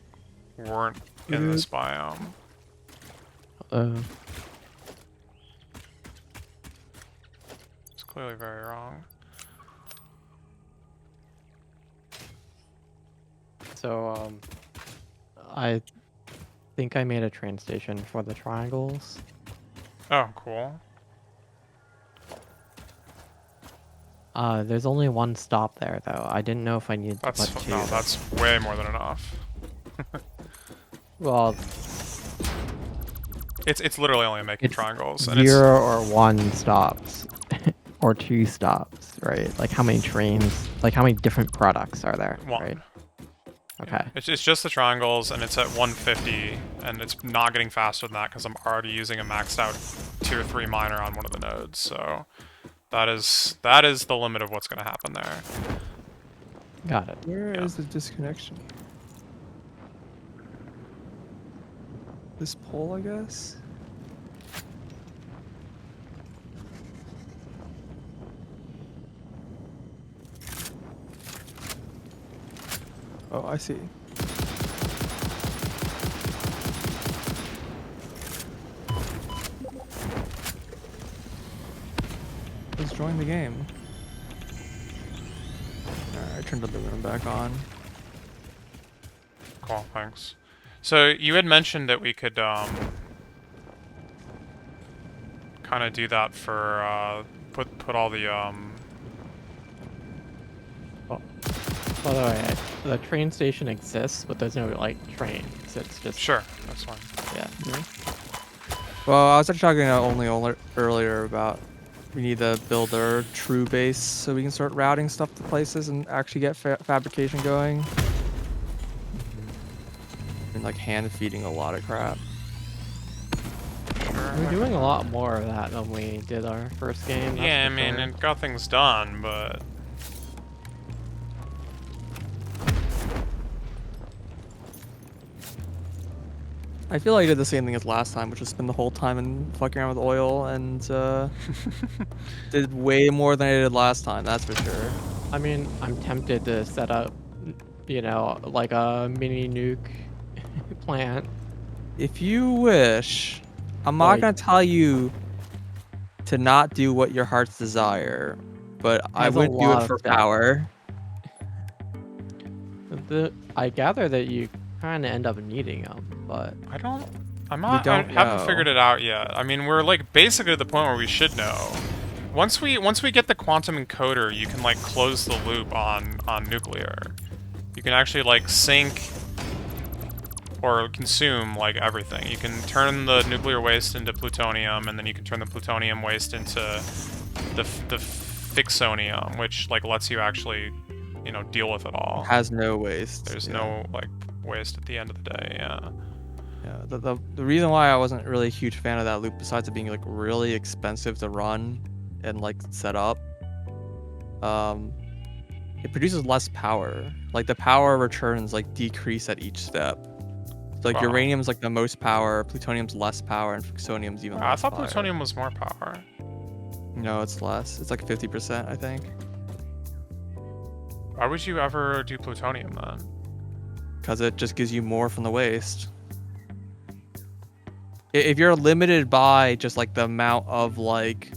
weren't in this biome. It's clearly very wrong. So, I think I made a train station for the triangles. Oh, cool. There's only 1 stop there, though. I didn't know if I needed to put 2. No, that's way more than enough. Well, it's literally only making triangles. And 0 or 1 stops. Or 2 stops, right? Like, how many trains, like, how many different products are there, 1. right? Okay. Yeah. It's just the triangles, and it's at 150, and it's not getting faster than that because I'm already using a maxed out tier 3 miner on one of the nodes, so that is the limit of what's going to happen there. Got it. Where is the disconnection? This pole, I guess? Oh, I see. Let's join the game. Alright, I turned the room back on. Cool, thanks. So you had mentioned that we could kind of do that for put all the Well, by the way, the train station exists, but there's no like trains. It's just Sure, that's fine. Yeah. Well, I was actually talking earlier about we need to build our true base so we can start routing stuff to places and actually get fabrication going. And like hand feeding a lot of crap. We're doing a lot more of that than we did our first game. Yeah, I mean, it got things done, but... I feel like I did the same thing as last time, which was spend the whole time and fucking around with oil, and did way more than I did last time, that's for sure. I mean, I'm tempted to set up, you know, like a mini nuke plant. If you wish, I'm not gonna tell you to not do what your heart's desire, but I would do it for power. I gather that you kind of end up needing them, but I haven't figured it out yet. I mean, we're like basically at the point where we should know. Once we get the quantum encoder, you can like close the loop on nuclear. You can actually like sync or consume like everything. You can turn the nuclear waste into plutonium, and then you can turn the plutonium waste into the fixonium, which like lets you actually you know, deal with it all. Has no waste. There's yeah. no like waste at the end of the day. Yeah. Yeah, the reason why I wasn't really a huge fan of that loop, besides it being like really expensive to run and like set up, it produces less power. Like the power returns like decrease at each step. So, like Wow. uranium's like the most power, plutonium's less power, and fixonium's even I less thought power. plutonium was more power. No, it's less. It's like 50%, I think. Why would you ever do plutonium then? Because it just gives you more from the waste. If you're limited by just like the amount of like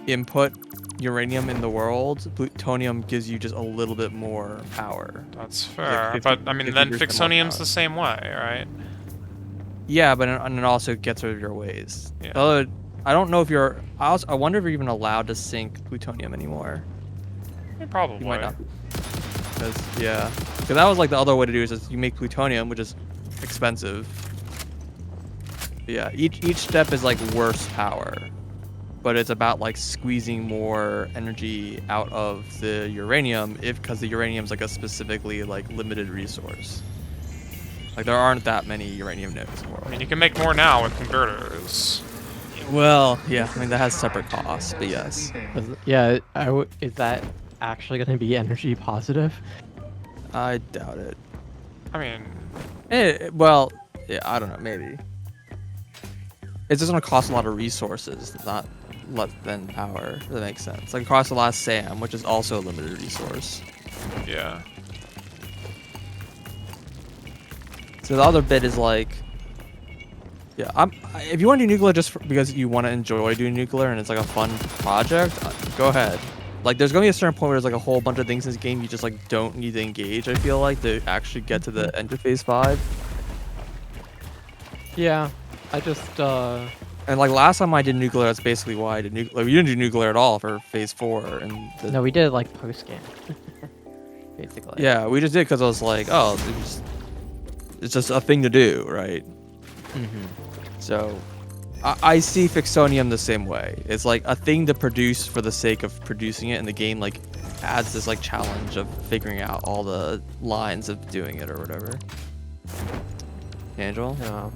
input uranium in the world, plutonium gives you just a little bit more power. That's Like fair. 50 But I mean, then 50% more fixonium's power. the same way, right? Yeah, but and it also gets rid of your waste. Yeah. I don't know if you're. I wonder if you're even allowed to sink plutonium anymore. Probably. You might not. Because yeah, because that was like the other way to do it is you make plutonium, which is expensive. But yeah, each step is like worse power, but it's about like squeezing more energy out of the uranium because the uranium's like a specifically like limited resource. Like there aren't that many uranium nodes in the world. I mean, you can make more now with converters. Well, yeah, I mean that has separate costs, but yes. Yeah, is that actually going to be energy positive? I doubt it. I mean, Well, yeah, I don't know, maybe. It's just gonna cost a lot of resources, not less than power. If that makes sense. Like it costs a lot of SAM, which is also a limited resource. yeah. So the other bit is like, yeah, if you want to do nuclear just because you want to enjoy doing nuclear and it's like a fun project, go ahead. Like there's gonna be a certain point where there's like a whole bunch of things in this game you just like don't need to engage. I feel like to actually get to the end of phase 5. Yeah, I just And like last time I did nuclear, that's basically why I did nuclear. Like, we didn't do nuclear at all for phase 4, and no, we did it like post game, basically. yeah, we just did because I was like, oh, it's just a thing to do, right? Mm-hmm. So I see Fixonium the same way. It's like a thing to produce for the sake of producing it, and the game like adds this like challenge of figuring out all the lines of doing it or whatever. Angel? Yeah.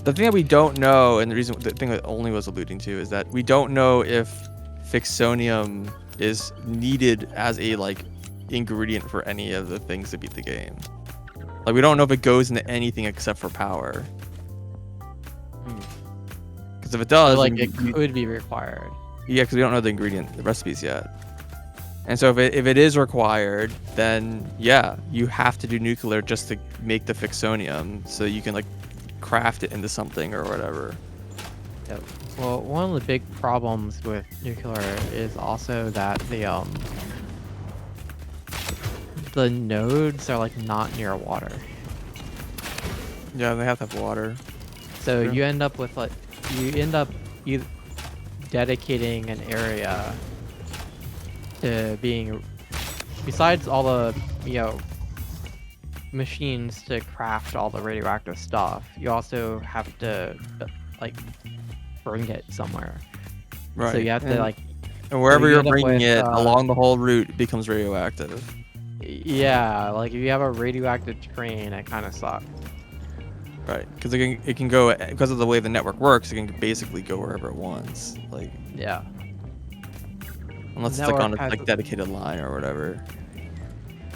The thing that we don't know, and the thing that Only was alluding to, is that we don't know if Fixonium is needed as a like ingredient for any of the things to beat the game. Like we don't know if it goes into anything except for power. Because if it does, like then it could be required. yeah, because we don't know the recipes yet. And so if it is required, then yeah, you have to do nuclear just to make the Fixonium, so you can like craft it into something or whatever. Yep. Well, one of the big problems with nuclear is also that the nodes are like not near water. Yeah, they have to have water. So True. you end up with like you dedicating an area to being, besides all the machines to craft all the radioactive stuff, you also have to like bring it somewhere. Right. So you have to like, and wherever you you're end up bringing with, it along the whole route, it becomes radioactive. yeah, like if you have a radioactive train, it kind of sucks. Right, because it can go, because of the way the network works, it can basically go wherever it wants. Like Yeah. unless it's like on a Network has- like dedicated line or whatever.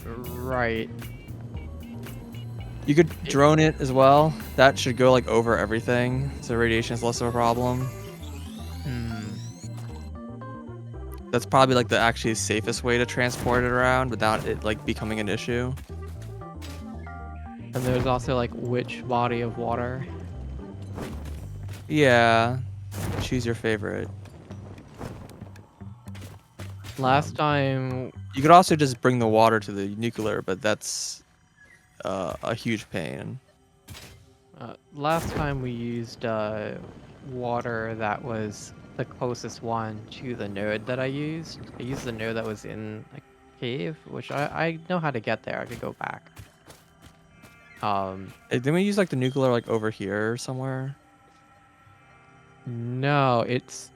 Right. You could drone it as well. That should go like over everything, so radiation is less of a problem. That's probably like the actually safest way to transport it around without it like becoming an issue. And there's also like which body of water. Yeah, choose your favorite. Last time, You could also just bring the water to the nuclear, but that's a huge pain. last time we used water that was the closest one to the node that I used. I used the node that was in a cave, which I know how to get there. I could go back. Hey, didn't we use like the nuclear like over here somewhere? No, it's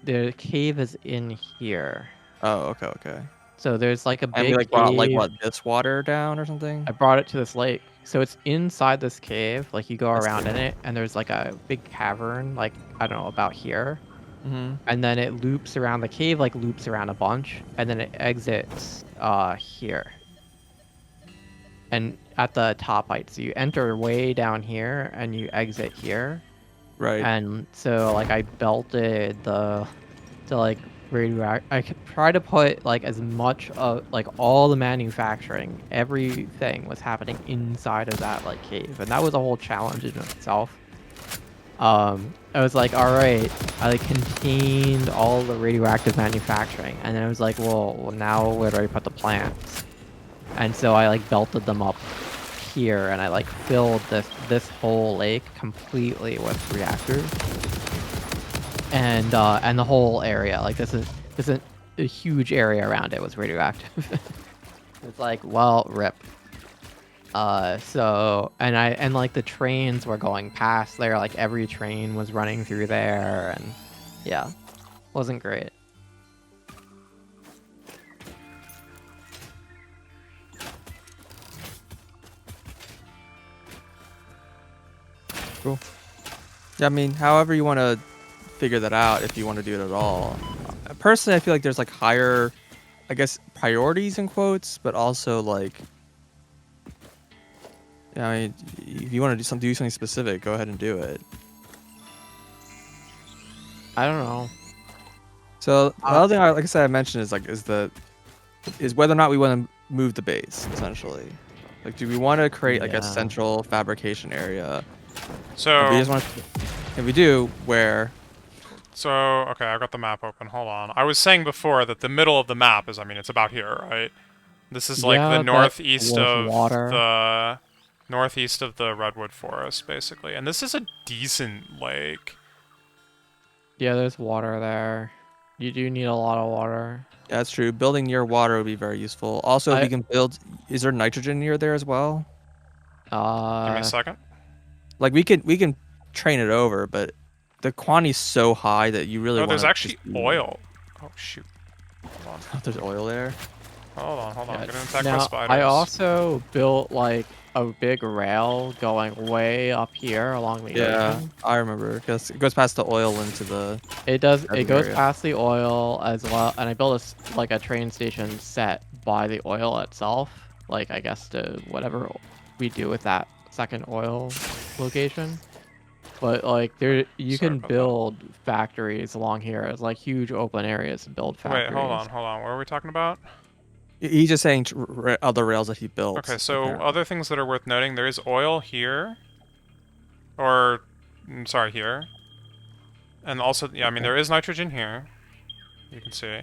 the cave is in here. Oh, okay, okay. So there's like a And we big like brought like cave. what, this water down or something? I brought it to this lake. So it's inside this cave. Like you go I around see. in it, and there's like a big cavern, like I don't know about here, Mm-hmm. and then it loops around the cave, like loops around a bunch, and then it exits here. And at the top height, so you enter way down here and you exit here. Right. And so like I belted the to like radioact. I could try to put like as much of like all the manufacturing, everything was happening inside of that like cave, and that was a whole challenge in itself. I was like, all right, I like contained all the radioactive manufacturing, and then I was like, well now where do I put the plants? And so I like belted them up here, and I like filled this whole lake completely with reactors, and the whole area, like this is a huge area around it was radioactive. It's like, well, rip. So and like the trains were going past there, like every train was running through there, and yeah, wasn't great. Cool. Yeah, I mean, however you want to figure that out, if you want to do it at all. Personally, I feel like there's like higher, I guess, priorities in quotes, but also like, yeah, I mean, if you want to do something specific, go ahead and do it. I don't know. So the other thing, like I said, I mentioned is whether or not we want to move the base, essentially. Like, do we want to create like a Yeah. central fabrication area? So, If we do, where? so okay, I've got the map open. Hold on. I was saying before that the middle of the map is, I mean, it's about here, right? This is like the Yeah, but northeast with of water. the redwood forest, basically. And this is a decent lake. Yeah, there's water there. You do need a lot of water. Yeah, that's true. Building near water would be very useful. Also, if we can build, is there nitrogen near there as well? Give me a Uh, second. Like we can train it over, but the quantity's so high that you really No, want there's to actually oil. Oh shoot. Hold on. There's oil there. Hold on. yeah. I'm getting attacked by Now, spiders. I also built like a big rail going way up here along the Yeah, ocean. I remember because it goes past the oil into the It does. other It goes area. past the oil as well, and I built like a train station set by the oil itself. Like I guess to whatever we do with that second oil location. But like there, you Sorry can about that. build factories along here. It's like huge open areas to build factories. Wait, hold on. What are we talking about? He's just saying other rails that he built. Okay, so apparently. other things that are worth noting, there is oil here. Or, sorry, here. And also, yeah, I mean, there is nitrogen here. You can see.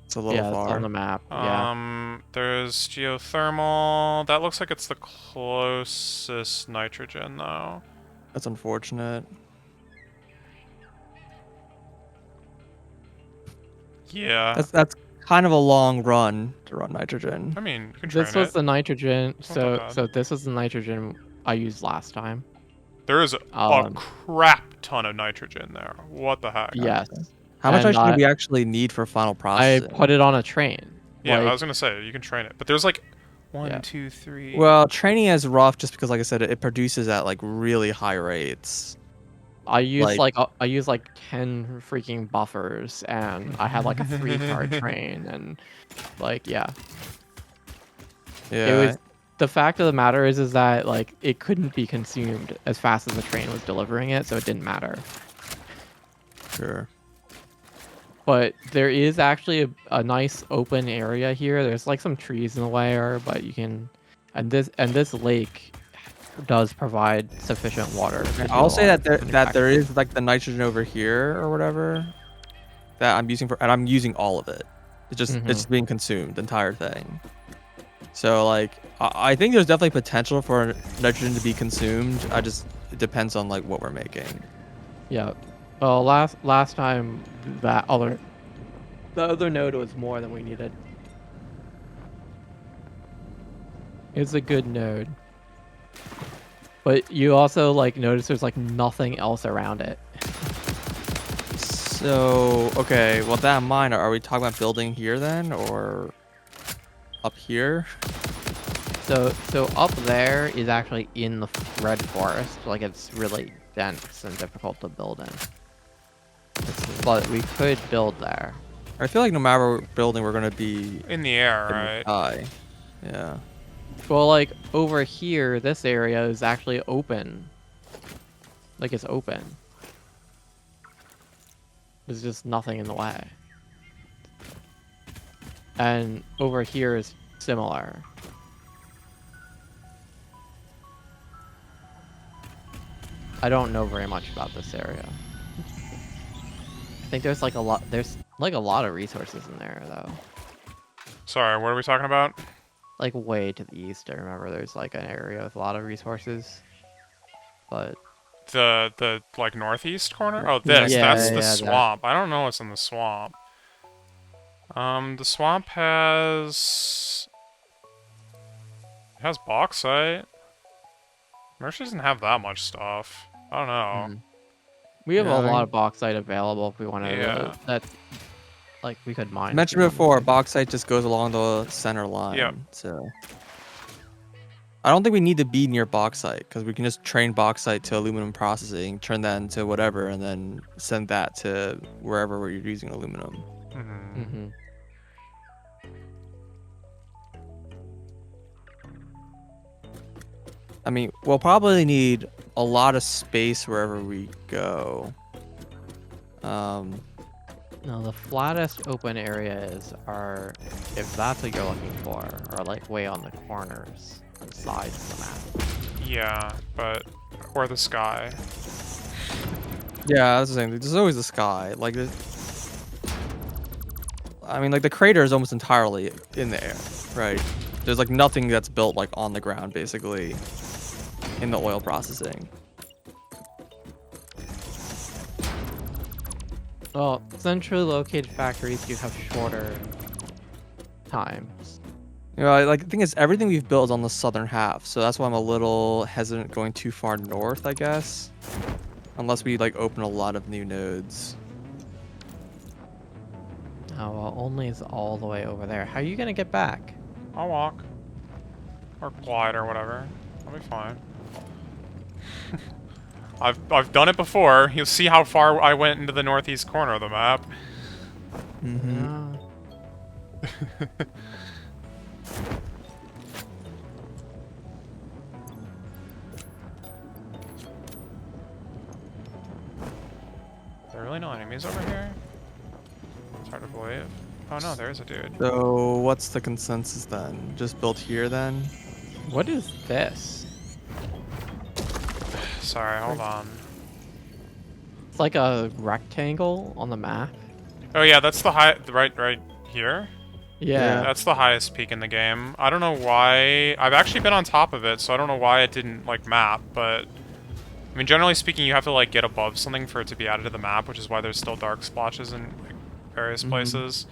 It's a little Yeah, it's far. on the map. Yeah. There's geothermal. That looks like it's the closest nitrogen, though. That's unfortunate. Yeah. That's kind of a long run to run nitrogen. I mean, you can train This was it. the nitrogen. It's not that So bad. this is the nitrogen I used last time. There is a Um, crap ton of nitrogen there. What the heck? yes. How much And nitrogen do we actually need for final I processing? put it on a train. Yeah, I Like, was gonna say, you can train it. But there's like one, Yeah. two, three. Well, training is rough just because, like I said, it produces at like really high rates. I used like- I used like 10 freaking buffers, and I had like a 3-car train, and like yeah. Yeah. It was the fact of the matter is that like it couldn't be consumed as fast as the train was delivering it, so it didn't matter. Sure. But there is actually a nice open area here. There's like some trees in the way, but you can, and this lake does provide sufficient water. To do I'll a say lot that of there is like the nitrogen over here or whatever that I'm using and I'm using all of it. It's just being consumed, the entire thing. So like I think there's definitely potential for nitrogen to be consumed. It depends on like what we're making. Yeah. Well, last time the other node was more than we needed. It's a good node. But you also like notice there's like nothing else around it. So, okay, with that in mind, are we talking about building here then, or up here? So up there is actually in the red forest. Like it's really dense and difficult to build in. But we could build there. I feel like no matter what building, we're gonna be In the air, in the right? sky. Yeah. Well, like over here, this area is actually open. Like it's open. There's just nothing in the way. And over here is similar. I don't know very much about this area. I think there's like a lot. There's like a lot of resources in there though. Sorry, what are we talking about? Like way to the east, I remember there's like an area with a lot of resources. But The like northeast corner? Oh, this. yeah, That's the yeah, that. swamp. I don't know what's in the swamp. The swamp has... It has bauxite. Mercy doesn't have that much stuff. I don't know. Mhm. We have Yeah, a I lot mean- of bauxite available if we wanted Yeah. to. That like we could mine. if we Mentioned wanted before, to. bauxite just goes along the center line. Yep. So I don't think we need to be near bauxite because we can just train bauxite to aluminum processing, turn that into whatever, and then send that to wherever we're using aluminum. Hmm. Mm-hmm. I mean, we'll probably need a lot of space wherever we go. No, the flattest open areas are, if that's what you're looking for, are like way on the corners and sides of the map. Yeah, but... Or the sky. Yeah, that's the thing. There's always the sky. Like, I mean, like the crater is almost entirely in the air, right? There's like nothing that's built like on the ground, basically, in the oil processing. Well, centrally located factories do have shorter times. You know, like the thing is, everything we've built is on the southern half, so that's why I'm a little hesitant going too far north, I guess, unless we like open a lot of new nodes. Oh, well, only is all the way over there. How are you gonna get back? I'll walk. Or glide or whatever. I'll be fine. I've done it before. You'll see how far I went into the northeast corner of the map. Mm-hmm. There are really no enemies over here? It's hard to believe. Oh no, there is a dude. So what's the consensus then? Just build here then? What is this? Sorry, hold on. It's like a rectangle on the map. Oh yeah, that's the high... right here? Yeah. That's the highest peak in the game. I don't know why... I've actually been on top of it, so I don't know why it didn't, like, map, but... I mean, generally speaking, you have to, like, get above something for it to be added to the map, which is why there's still dark splotches in like, various places.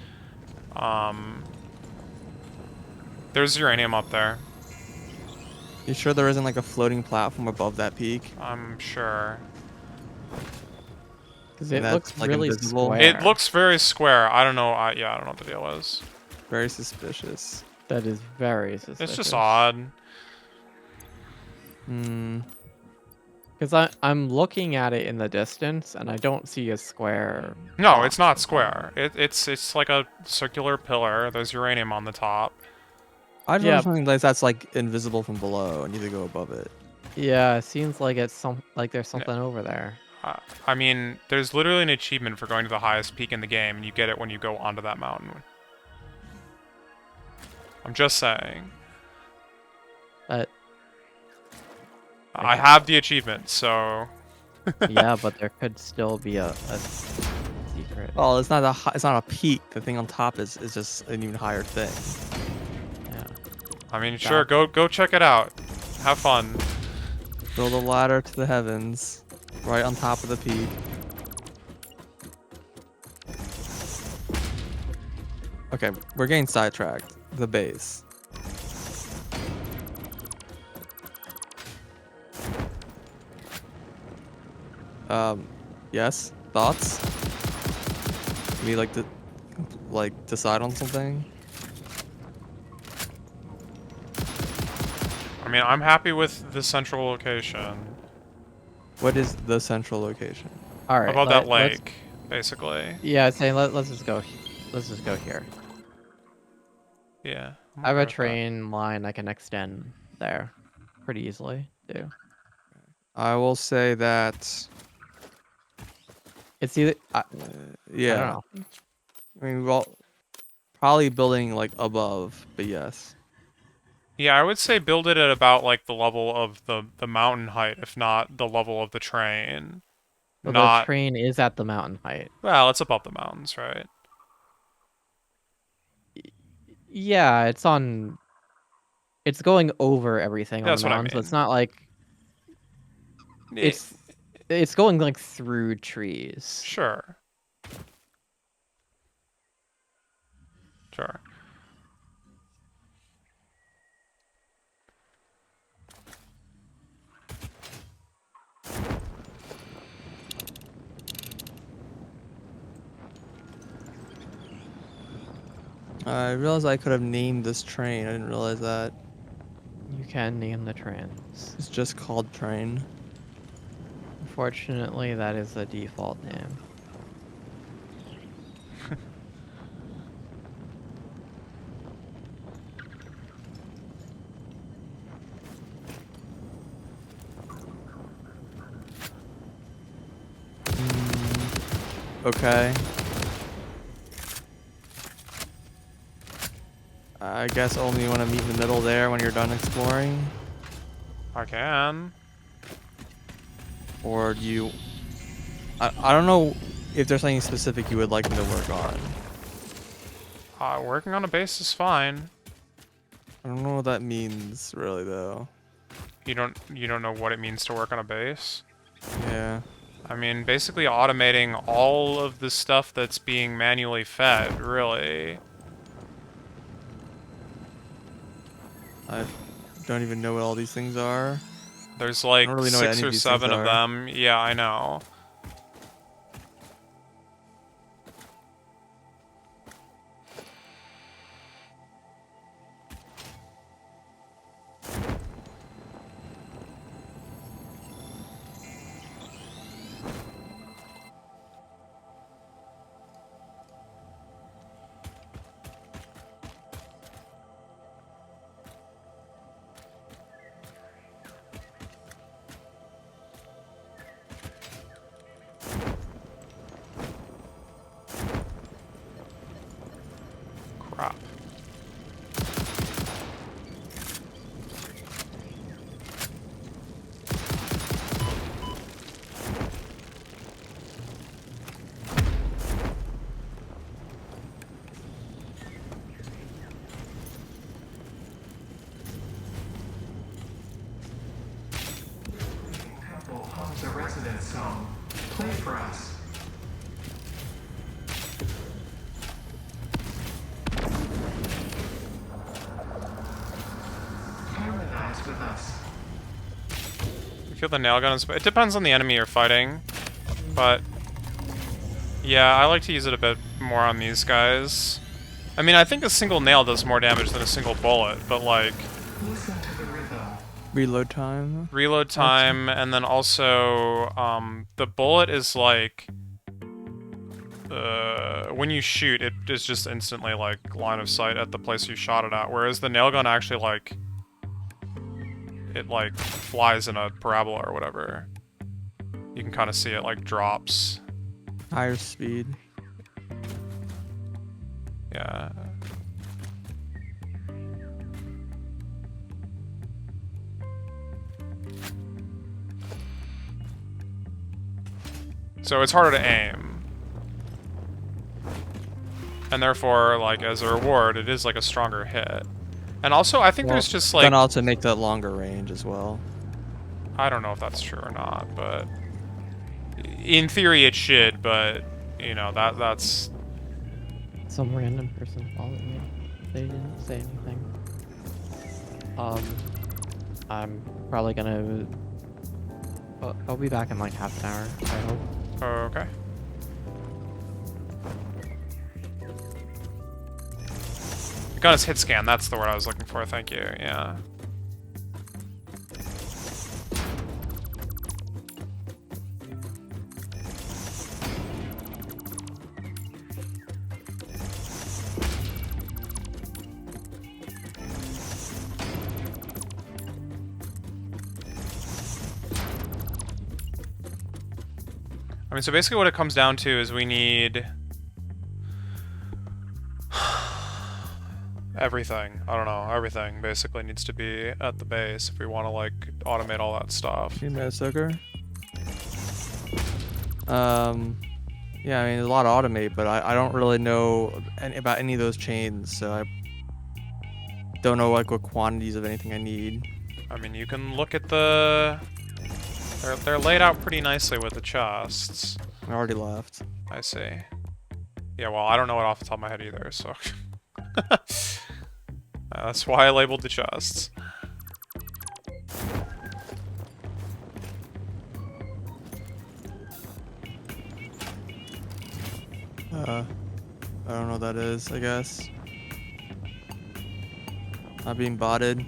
There's uranium up there. You sure there isn't like a floating platform above that peak? I'm sure. Because it that's, looks like, really invisible? square. It looks very square. I don't know. Yeah, I don't know what the deal is. Very suspicious. That is very suspicious. It's just odd. Hmm. Because I'm looking at it in the distance, and I don't see a square. No, box it's not on top. square. It's like a circular pillar. There's uranium on the top. I just Yeah. want something that's like invisible from below and you to go above it. Yeah, it seems like it's there's something over there. I mean, there's literally an achievement for going to the highest peak in the game, and you get it when you go onto that mountain. I'm just saying. But I have the achievement, so... yeah, but there could still be a secret. Well, it's not it's not a peak. The thing on top is just an even higher thing. Yeah. I mean, sure, go check it out. Have fun. Build a ladder to the heavens, right on top of the peak. Okay, we're getting sidetracked. The base. Yes? Thoughts? Can we like decide on something? I mean, I'm happy with the central location. What is the central location? All right, Above that let's. lake, basically. Yeah, I'd say let's just go. Let's just go here. Yeah. I'm I have okay a with that. train line I can extend there, pretty easily too. I will say that. It's either I don't Yeah. know. I mean, well, probably building like above, but yes. Yeah, I would say build it at about like the level of the mountain height, if not the level of the train. But the Not train is at the mountain height. well, it's above the mountains, right? Yeah, it's on. It's going over everything Yeah, on the that's what I mountain, so it's mean. not like Eh, it's. It's going like through trees. sure. Sure. I realized I could have named this train. I didn't realize that. You can name the trains. It's just called train. Unfortunately, that is the default name. Okay. I guess only you want to meet in the middle there when you're done exploring? I can. Or do you... I don't know if there's something specific you would like me to work on. Working on a base is fine. I don't know what that means, really, though. You don't know what it means to work on a base? Yeah. I mean, basically automating all of the stuff that's being manually fed, really. I don't even know what all these things are. There's I don't like really know what 6 any of or these things 7 of are. them. Yeah, I know. Crap. Temple hums a residence song. Play for us. Harmonize with us. You feel the nail gun is... It depends on the enemy you're fighting, but... Yeah, I like to use it a bit more on these guys. I mean, I think a single nail does more damage than a single bullet, but like... Listen to the rhythm. Reload time? Reload time, and then also, the bullet is like... when you shoot, it is just instantly, like, line of sight at the place you shot it at, whereas the nail gun actually, like... It, like, flies in a parabola or whatever. You can kind of see it, like, drops. Higher speed. Yeah. So it's harder to aim. And therefore, like, as a reward, it is, like, a stronger hit. And also, I think there's just, like... Then also make that longer range as well. I don't know if that's true or not, but... In theory, it should, but, you know, that's... Some random person followed me. They didn't say anything. I'm probably gonna. I'll be back in like half an hour. I hope. Okay. Gun is hit scan, that's the word I was looking for, thank you, yeah. I mean, so basically what it comes down to is we need everything. I don't know, everything basically needs to be at the base if we want to, like, automate all that stuff. You met a sucker? Yeah, I mean, there's a lot of automate, but I don't really know about any of those chains, so I don't know, like, what quantities of anything I need. I mean, you can look at the... They're laid out pretty nicely with the chests. I already left. I see. Yeah, well, I don't know it off the top of my head either, so... That's why I labeled the chests. I don't know what that is, I guess. Not being botted.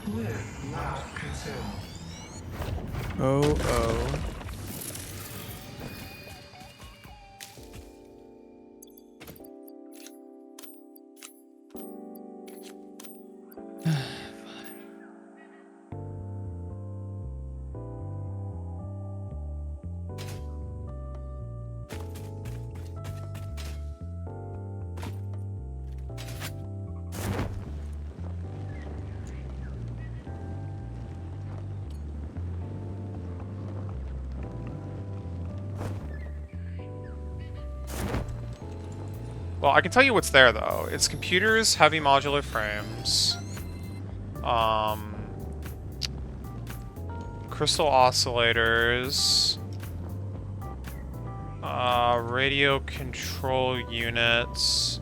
Live, laugh, consume. Oh, oh. Well, I can tell you what's there, though. It's computers, heavy modular frames, crystal oscillators, radio control units,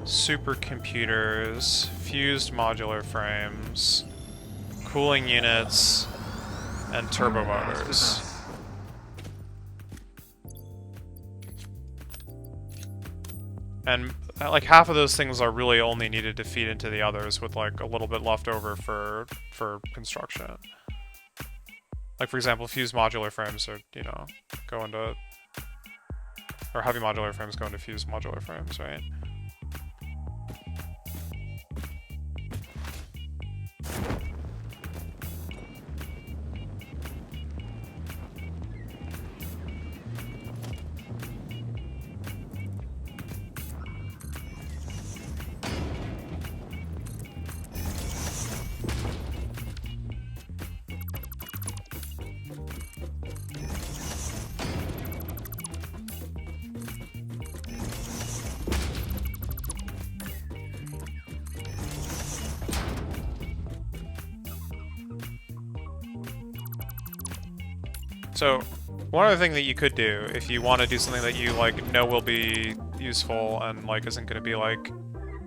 supercomputers, fused modular frames, cooling units, and turbo motors. And like half of those things are really only needed to feed into the others, with like a little bit left over for construction. Like for example, fused modular frames are, you know, go into, or heavy modular frames go into fused modular frames, right? So, one other thing that you could do, if you want to do something that you, like, know will be useful and, like, isn't going to be, like,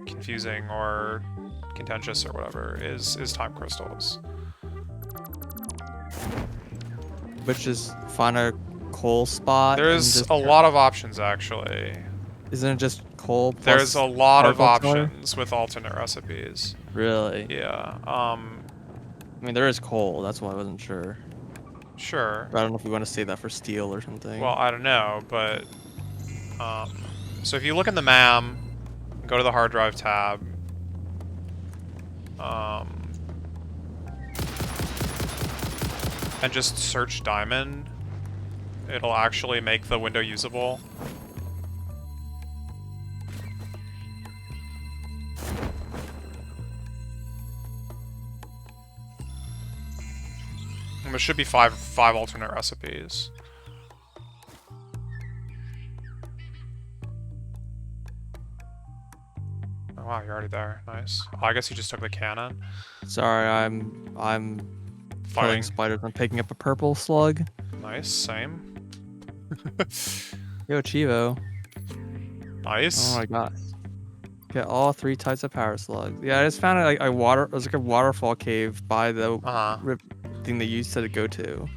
confusing or contentious or whatever, is time crystals. Which is find a coal spot. There's a lot of options, actually. Isn't it just coal plus There's a lot of particle color? options with alternate recipes. Really? Yeah, I mean, there is coal, that's why I wasn't sure. sure. But I don't know if we want to save that for steel or something. Well, I don't know, but... so if you look in the MAM, go to the hard drive tab, and just search diamond, it'll actually make the window usable. And there should be five alternate recipes. Oh wow, you're already there. Nice. Oh, I guess you just took the cannon. Sorry, I'm killing Fighting. spiders. I'm picking up a purple slug. Nice, same. Yo, Chivo. Nice. Oh my god. Get all 3 types of power slugs. Yeah, I just found like a water. It was like a waterfall cave by the rip thing that you said to go to.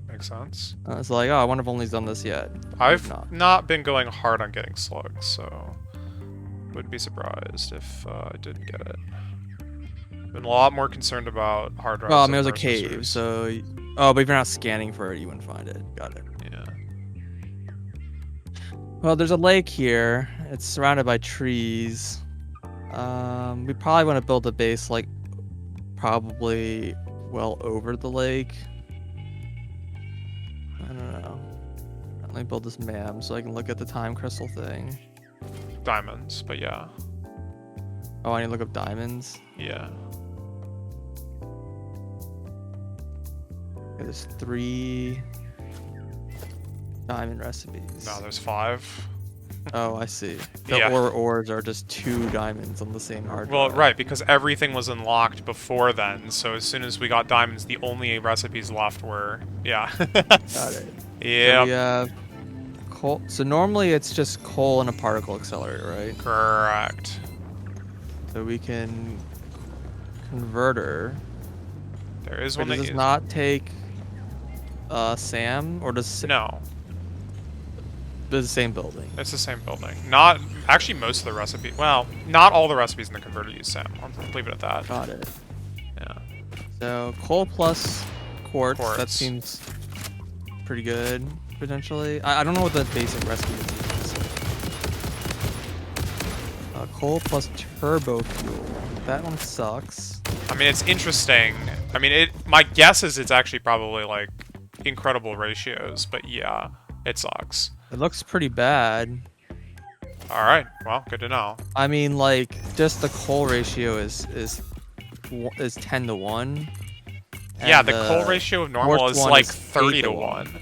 Makes sense. It's like, oh, I wonder if only's done this yet. I've not. not been going hard on getting slugs, so would be surprised if I didn't get it. Been a lot more concerned about hard drives. Well, I mean, it was and a cave, processors. so. Oh, but if you're not scanning for it, you wouldn't find it. Got it. Yeah. Well, there's a lake here. It's surrounded by trees. We probably want to build a base like probably well over the lake. I don't know. Let me build this MAM so I can look at the time crystal thing. Diamonds, but yeah. Oh, I need to look up diamonds. Yeah. Okay, there's 3 diamond recipes. No, there's 5. Oh, I see. The Yeah. ores are just 2 diamonds on the same hard drive. Well, right, because everything was unlocked before then, so as soon as we got diamonds, the only recipes left were... Yeah. Got it. Yeah. So we have coal. So normally it's just coal and a particle accelerator, right? Correct. So we can converter. There is Or one does that this is... not take SAM, or does No, the same building? it's the same building. Not... Actually, most of the recipes... Well, not all the recipes in the converter use SAM. I'll leave it at that. Got it. Yeah. So coal plus quartz. That Quartz. seems pretty good potentially. I don't know what the basic recipe is. Coal plus turbo fuel. That one sucks. I mean, it's interesting. I mean, my guess is it's actually probably, like, incredible ratios, but yeah, it sucks. It looks pretty bad. Alright, well, good to know. I mean, like, just the coal ratio is 10 to 1. Yeah, and the coal ratio of normal quartz is one like is 30 8 to to 1.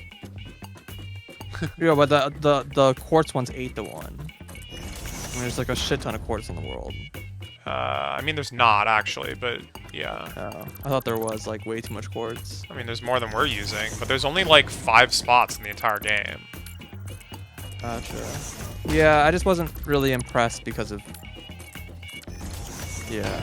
Yeah, but the quartz one's 8 to 1. I mean, there's like a shit ton of quartz in the world. I mean, there's not, actually, but yeah. Oh, I thought there was like way too much quartz. I mean, there's more than we're using, but there's only like 5 spots in the entire game. Gotcha. Yeah, I just wasn't really impressed because of... Yeah.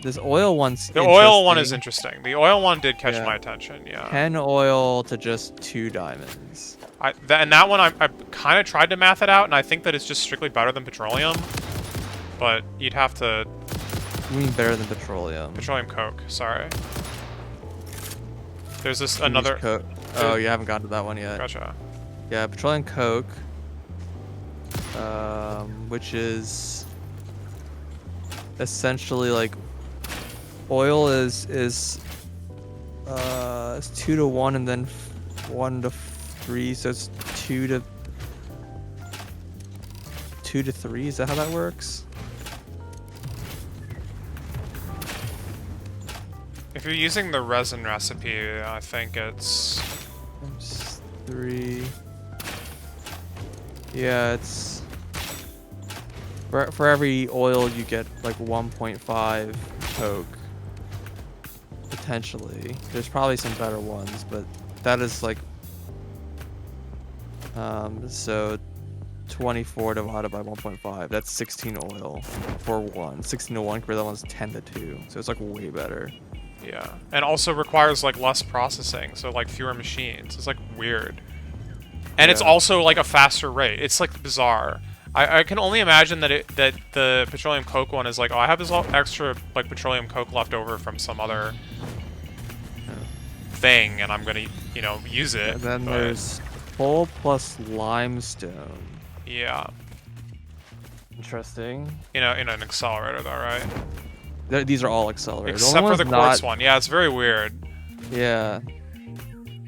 This oil one's The oil one is interesting. The oil one did catch Yeah. my attention, yeah. 10 oil to just 2 diamonds. And that one, I kind of tried to math it out, and I think that it's just strictly better than petroleum. But you'd have to... You mean better than petroleum? Petroleum coke, sorry. There's this You use another... coke. Oh, you haven't gotten to that one yet. Gotcha. Yeah, petroleum coke. Which is... essentially like... Oil is 2 to 1 and then 1 to 3, so it's 2 to 3. Is that how that works? If you're using the resin recipe, I think it's... Times 3. Yeah, it's... For every oil, you get like 1.5 coke. Potentially. There's probably some better ones, but that is like... so 24 divided by 1.5. That's 16 oil for 1. 16 to 1, because that one's 10 to 2. So it's like way better. Yeah. And also requires, like, less processing, so, like, fewer machines. It's, like, weird. And it's Yeah. also, like, a faster rate. It's, like, bizarre. I can only imagine that that the petroleum coke one is like, oh, I have this extra, like, petroleum coke left over from some other thing, and I'm gonna, you know, use it. And then but- there's coal plus limestone. Yeah. Interesting. You know, in an accelerator, though, right? These are all accelerators. Except for the one's quartz not- one. Yeah, it's very weird. Yeah.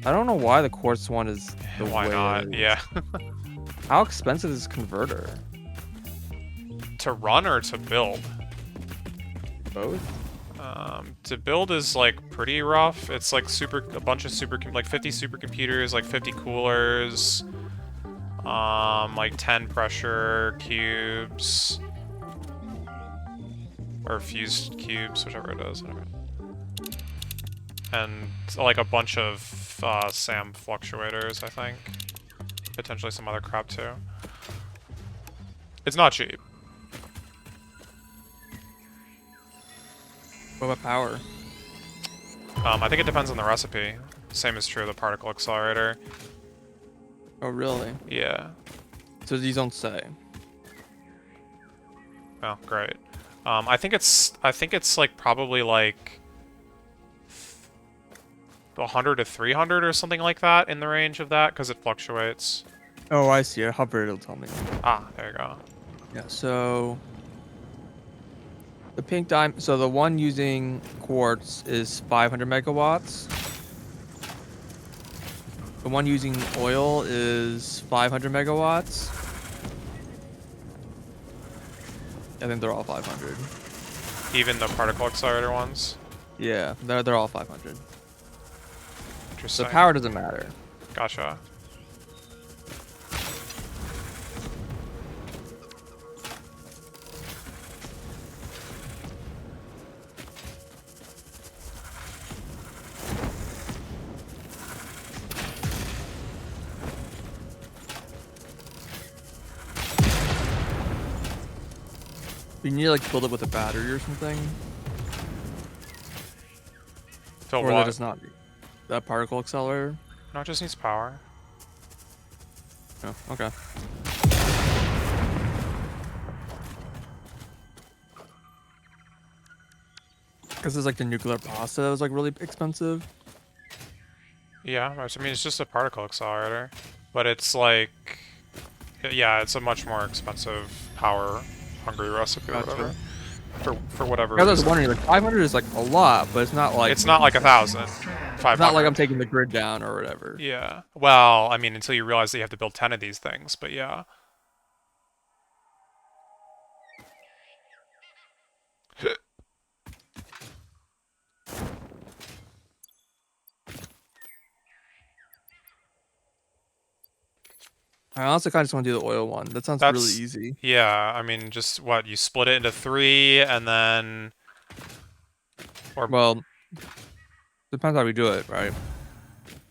I don't know why the quartz one is the Why way not? it is. Yeah. How expensive is this converter? To run or to build? Both? To build is like pretty rough. It's like a bunch of like 50 supercomputers, like 50 coolers, like 10 pressure cubes, or fused cubes, whichever it is. Whatever. And like a bunch of SAM fluctuators, I think. Potentially some other crap too. It's not cheap. What about power? I think it depends on the recipe. Same is true of the particle accelerator. Oh, really? Yeah. So these don't say. Oh, great. I think it's like probably like 100 to 300 or something like that in the range of that because it fluctuates. Oh, I see. I hover, it'll tell me. Ah, there you go. Yeah, so the pink diamond, so the one using quartz is 500 megawatts. The one using oil is 500 megawatts. I think they're all 500. Even the particle accelerator ones. Yeah, they're all 500. So Interesting. power doesn't matter. Gotcha. You need to like build it with a battery or something, Fill or that what? does not. That particle accelerator. No, it just needs power. Oh, okay. Because it's like the nuclear pasta that was like really expensive. Yeah, I mean, it's just a particle accelerator. But it's like... Yeah, it's a much more expensive power-hungry recipe or Gotcha. whatever. For whatever I was reason. wondering, like 500 is like a lot, but it's not like It's not like 1,000. it's 500. not like I'm taking the grid down or whatever. Yeah. Well, I mean, until you realize that you have to build 10 of these things, but yeah. I honestly kind of just want to do the oil one. That sounds really That's... easy. Yeah, I mean, just what? You split it into 3, and then... Or... Well, depends how we do it, right?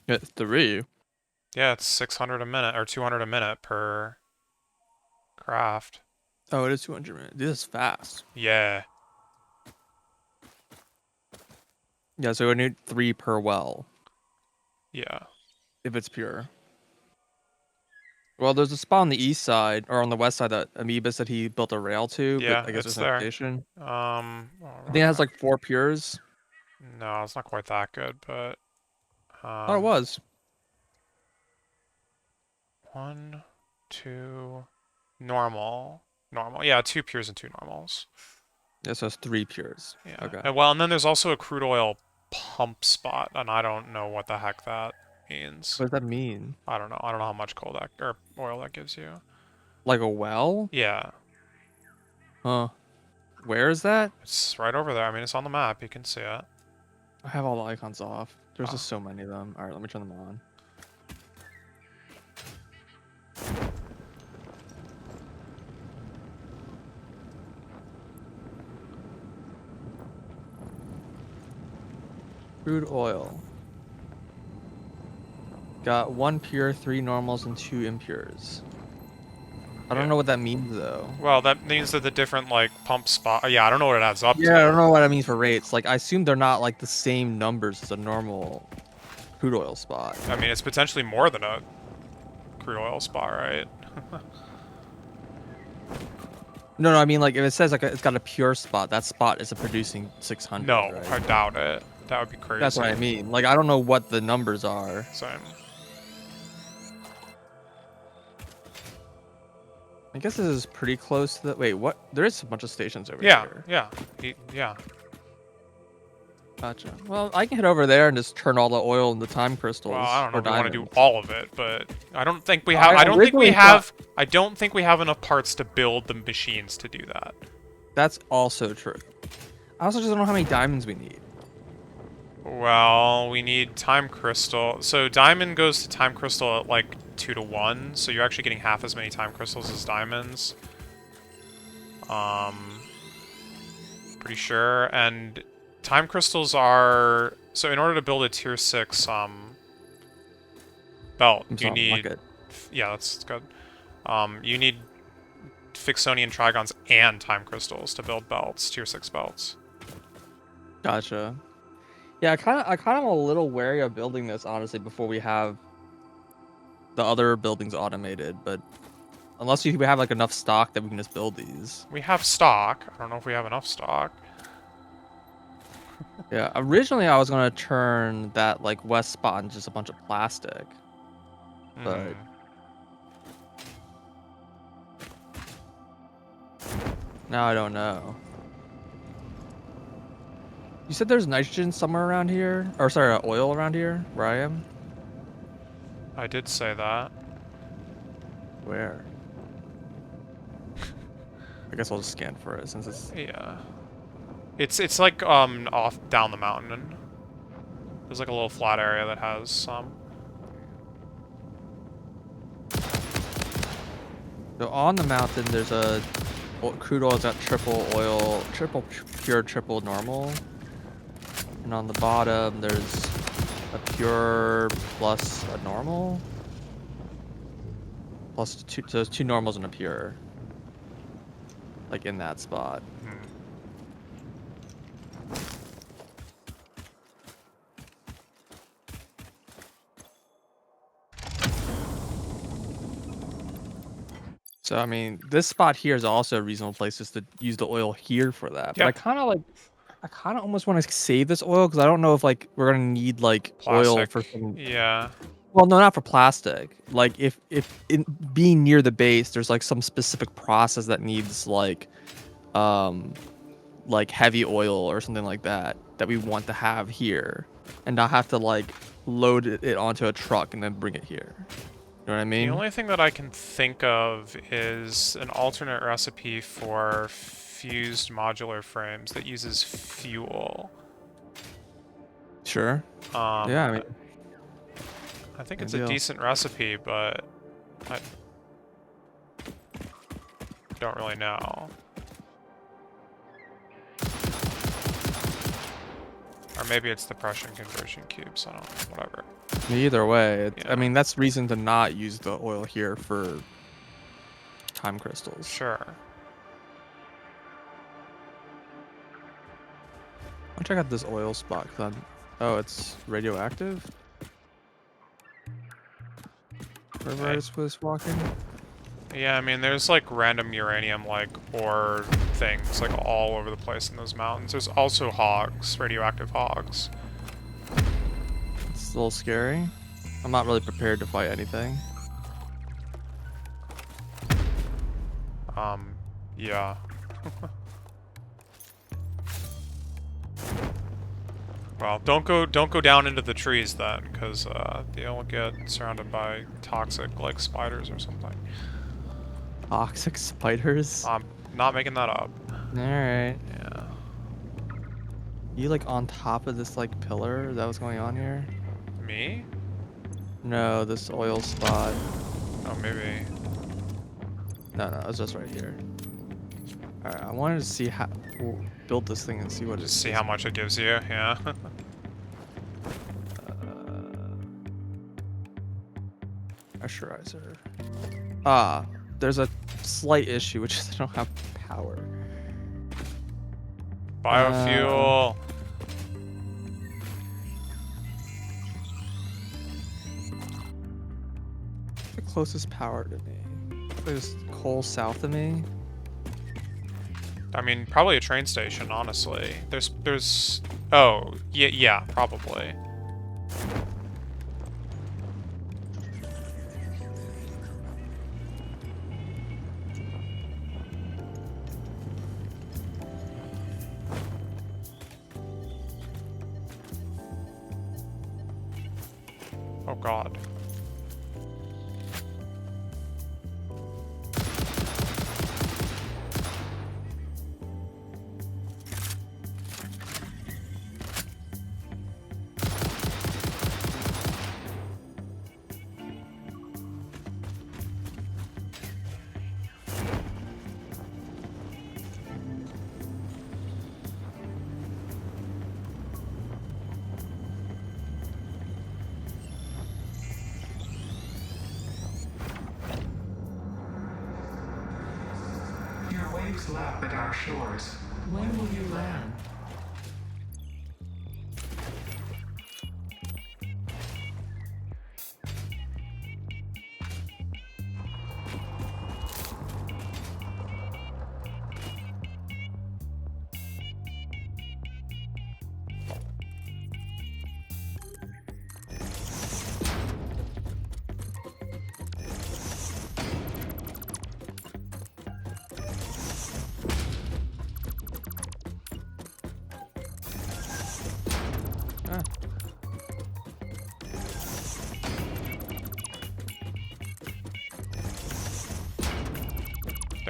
At 3. Yeah, it's 600 a minute, or 200 a minute per craft. Oh, it is 200 minutes. This is fast. Yeah. Yeah, so we need 3 per well Yeah. if it's pure. Well, there's a spot on the east side or on the west side that Amoeba said he built a rail to, but Yeah, I guess it's there's no there. station. Oh, I think it has like 4 pures. no, it's not quite that good, but... Oh, it was. 1, 2... Normal. Normal. Yeah, 2 pures and 2 normals. Yeah, so it's 3 pures. Yeah. Okay. Well, and then there's also a crude oil pump spot, and I don't know what the heck that means. What does that mean? I don't know. I don't know how much coal that or oil that gives you. Like a well? Yeah, Huh. Where is that? it's right over there. I mean, it's on the map. You can see it. I have all the icons off. There's Oh. just so many of them. All right, let me turn them on. Crude oil. Got 1 pure, 3 normals, and 2 impures. I don't Yeah. know what that means though. Well, that means that the different like pump spot. Yeah, I don't know what it adds up Yeah, I don't to. know what that means for rates. Like, I assume they're not like the same numbers as a normal crude oil spot. I mean, it's potentially more than a crude oil spot, right? No, I mean like if it says like it's got a pure spot, that spot is a producing 600. No, right? I doubt it. That would be crazy. That's what I mean. Like, I don't know what the numbers are. Same. I guess this is pretty close to the. Wait, what? There is a bunch of stations over Yeah, here. yeah, yeah. Gotcha. Well, I can head over there and just turn all the oil into time crystals. Well, I don't know or if we want to do diamonds. all of it, but I don't think we have. I I don't think we originally have. I don't think we have enough parts to build the machines to do that. That's also true. I also just don't know how many diamonds we need. Well, we need time crystal. So diamond goes to time crystal at like 2 to 1. So you're actually getting half as many time crystals as diamonds. Pretty sure. And time crystals are... So in order to build a tier 6 belt, you need... Yeah, that's good. You need Fixonian trigons and time crystals to build belts, tier 6 belts. Gotcha. Yeah, I kind of am a little wary of building this honestly before we have the other buildings automated, but unless we have like enough stock that we can just build these. We have stock. I don't know if we have enough stock. Yeah, originally I was gonna turn that like west spot into just a bunch of plastic, but Hmm. now I don't know. You said there's nitrogen somewhere around here, or sorry, oil around here where I am. I did say that. Where? I guess I'll just scan for it since it's. Yeah. It's like off down the mountain, and there's like a little flat area that has some. So on the mountain, there's a crude oil's got triple oil, triple pure, triple normal, and on the bottom there's a pure plus a normal, plus two. So there's two normals and a pure, like in that spot. Hmm. So I mean, this spot here is also a reasonable place just to use the oil here for that. But Yeah. I kind of almost want to save this oil because I don't know if like we're gonna need like oil Plastic. for some. Yeah. Well, no, not for plastic. Like if in being near the base, there's like some specific process that needs um, like heavy oil or something like that that we want to have here, and not have to like load it onto a truck and then bring it here. You know what I The mean? only thing that I can think of is an alternate recipe for fused modular frames that uses fuel. Sure. Um, Yeah, I mean, I think good it's a deal. decent recipe, but I don't really know. Or maybe it's the Prussian conversion cubes. I don't know. Whatever. Either way, I Yeah. mean, that's reason to not use the oil here for time crystals. Sure. I'll check out this oil spot. Oh, it's radioactive? Wherever I Hey. was walking? Yeah, I mean, there's like random uranium like ore things like all over the place in those mountains. There's also hogs, radioactive hogs. It's a little scary. I'm not really prepared to fight anything. Yeah. Well, don't go down into the trees then, because you'll get surrounded by toxic like spiders or something. Toxic spiders? I'm not making that up. Alright. Yeah. You like on top of this like pillar? Is that what's going on here? Me? No, this oil spot. Oh, maybe. No, it's just right here. Alright, I wanted to see how build this thing and see what it Just see is. how much it gives you. Yeah. Pressurizer. Ah, there's a slight issue, which is I don't have power. Biofuel. The closest power to me. There's coal south of me. I mean, probably a train station, honestly. There's. Oh, yeah, probably. Oh God. Your waves lap at our shores. When will you land?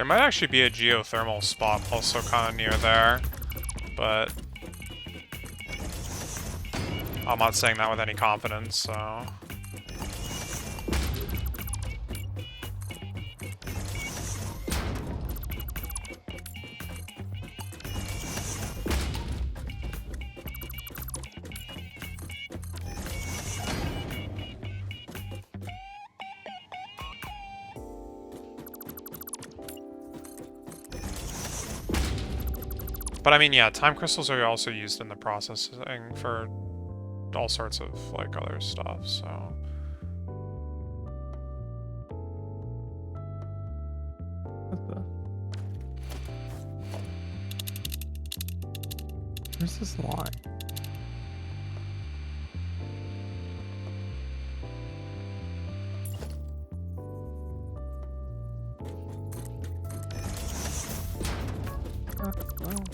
There might actually be a geothermal spot also kind of near there, but I'm not saying that with any confidence, so... But I mean, yeah, time crystals are also used in the processing for all sorts of, like, other stuff, so... Where's this line? Well. Well.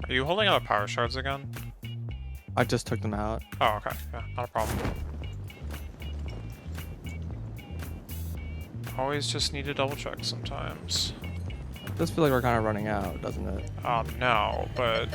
Are you holding out power shards again? I just took them out. Oh, okay. Yeah, not a problem. Always just need to double check sometimes. It does feel like we're kind of running out, doesn't it? No, but...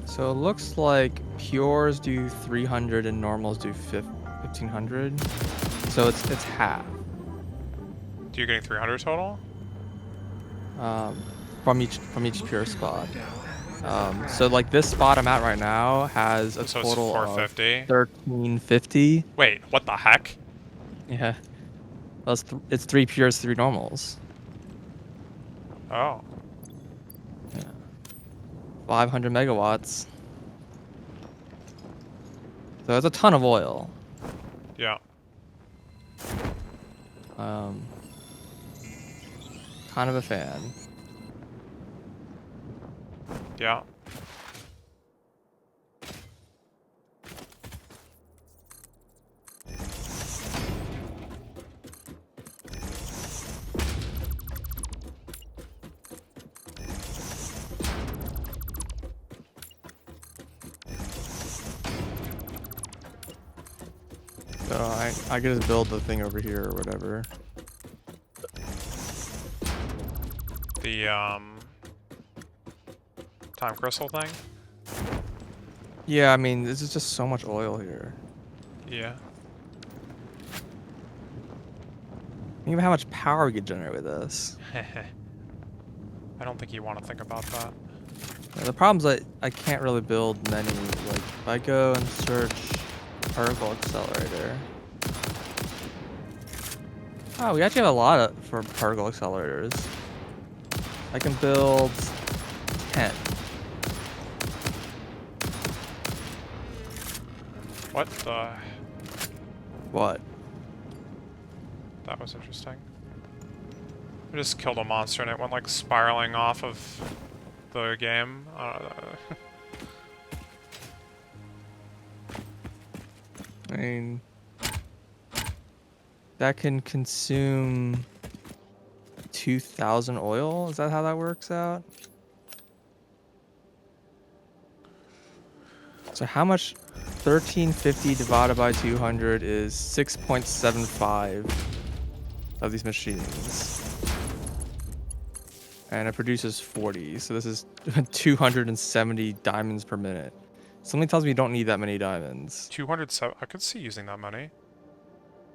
So it looks like pures do 300 and normals do 1500. So it's half. Do you getting 300 total? From each pure spot. So like this spot I'm at right now has a So total it's of 450? 1350. Wait, what the heck? Yeah. Well, it's 3 pures, 3 normals. Oh. Yeah. 500 megawatts. So that's a ton of oil. Yeah. Kind of a fan. Yeah. So I can just build the thing over here or whatever. The, time crystal thing? Yeah, I mean, this is just so much oil here. Yeah. Think about how much power we could generate with this. I don't think you want to think about that. Yeah, the problem is that I can't really build many. Like, if I go and search particle accelerator. Oh, we actually have a lot for particle accelerators. I can build 10. What the... What? That was interesting. I just killed a monster and it went like spiraling off of the game. I mean, that can consume 2,000 oil? Is that how that works out? So how much 1350 divided by 200 is 6.75 of these machines. and it produces 40. So this is 270 diamonds per minute. Something tells me you don't need that many diamonds. 207. I could see using that money.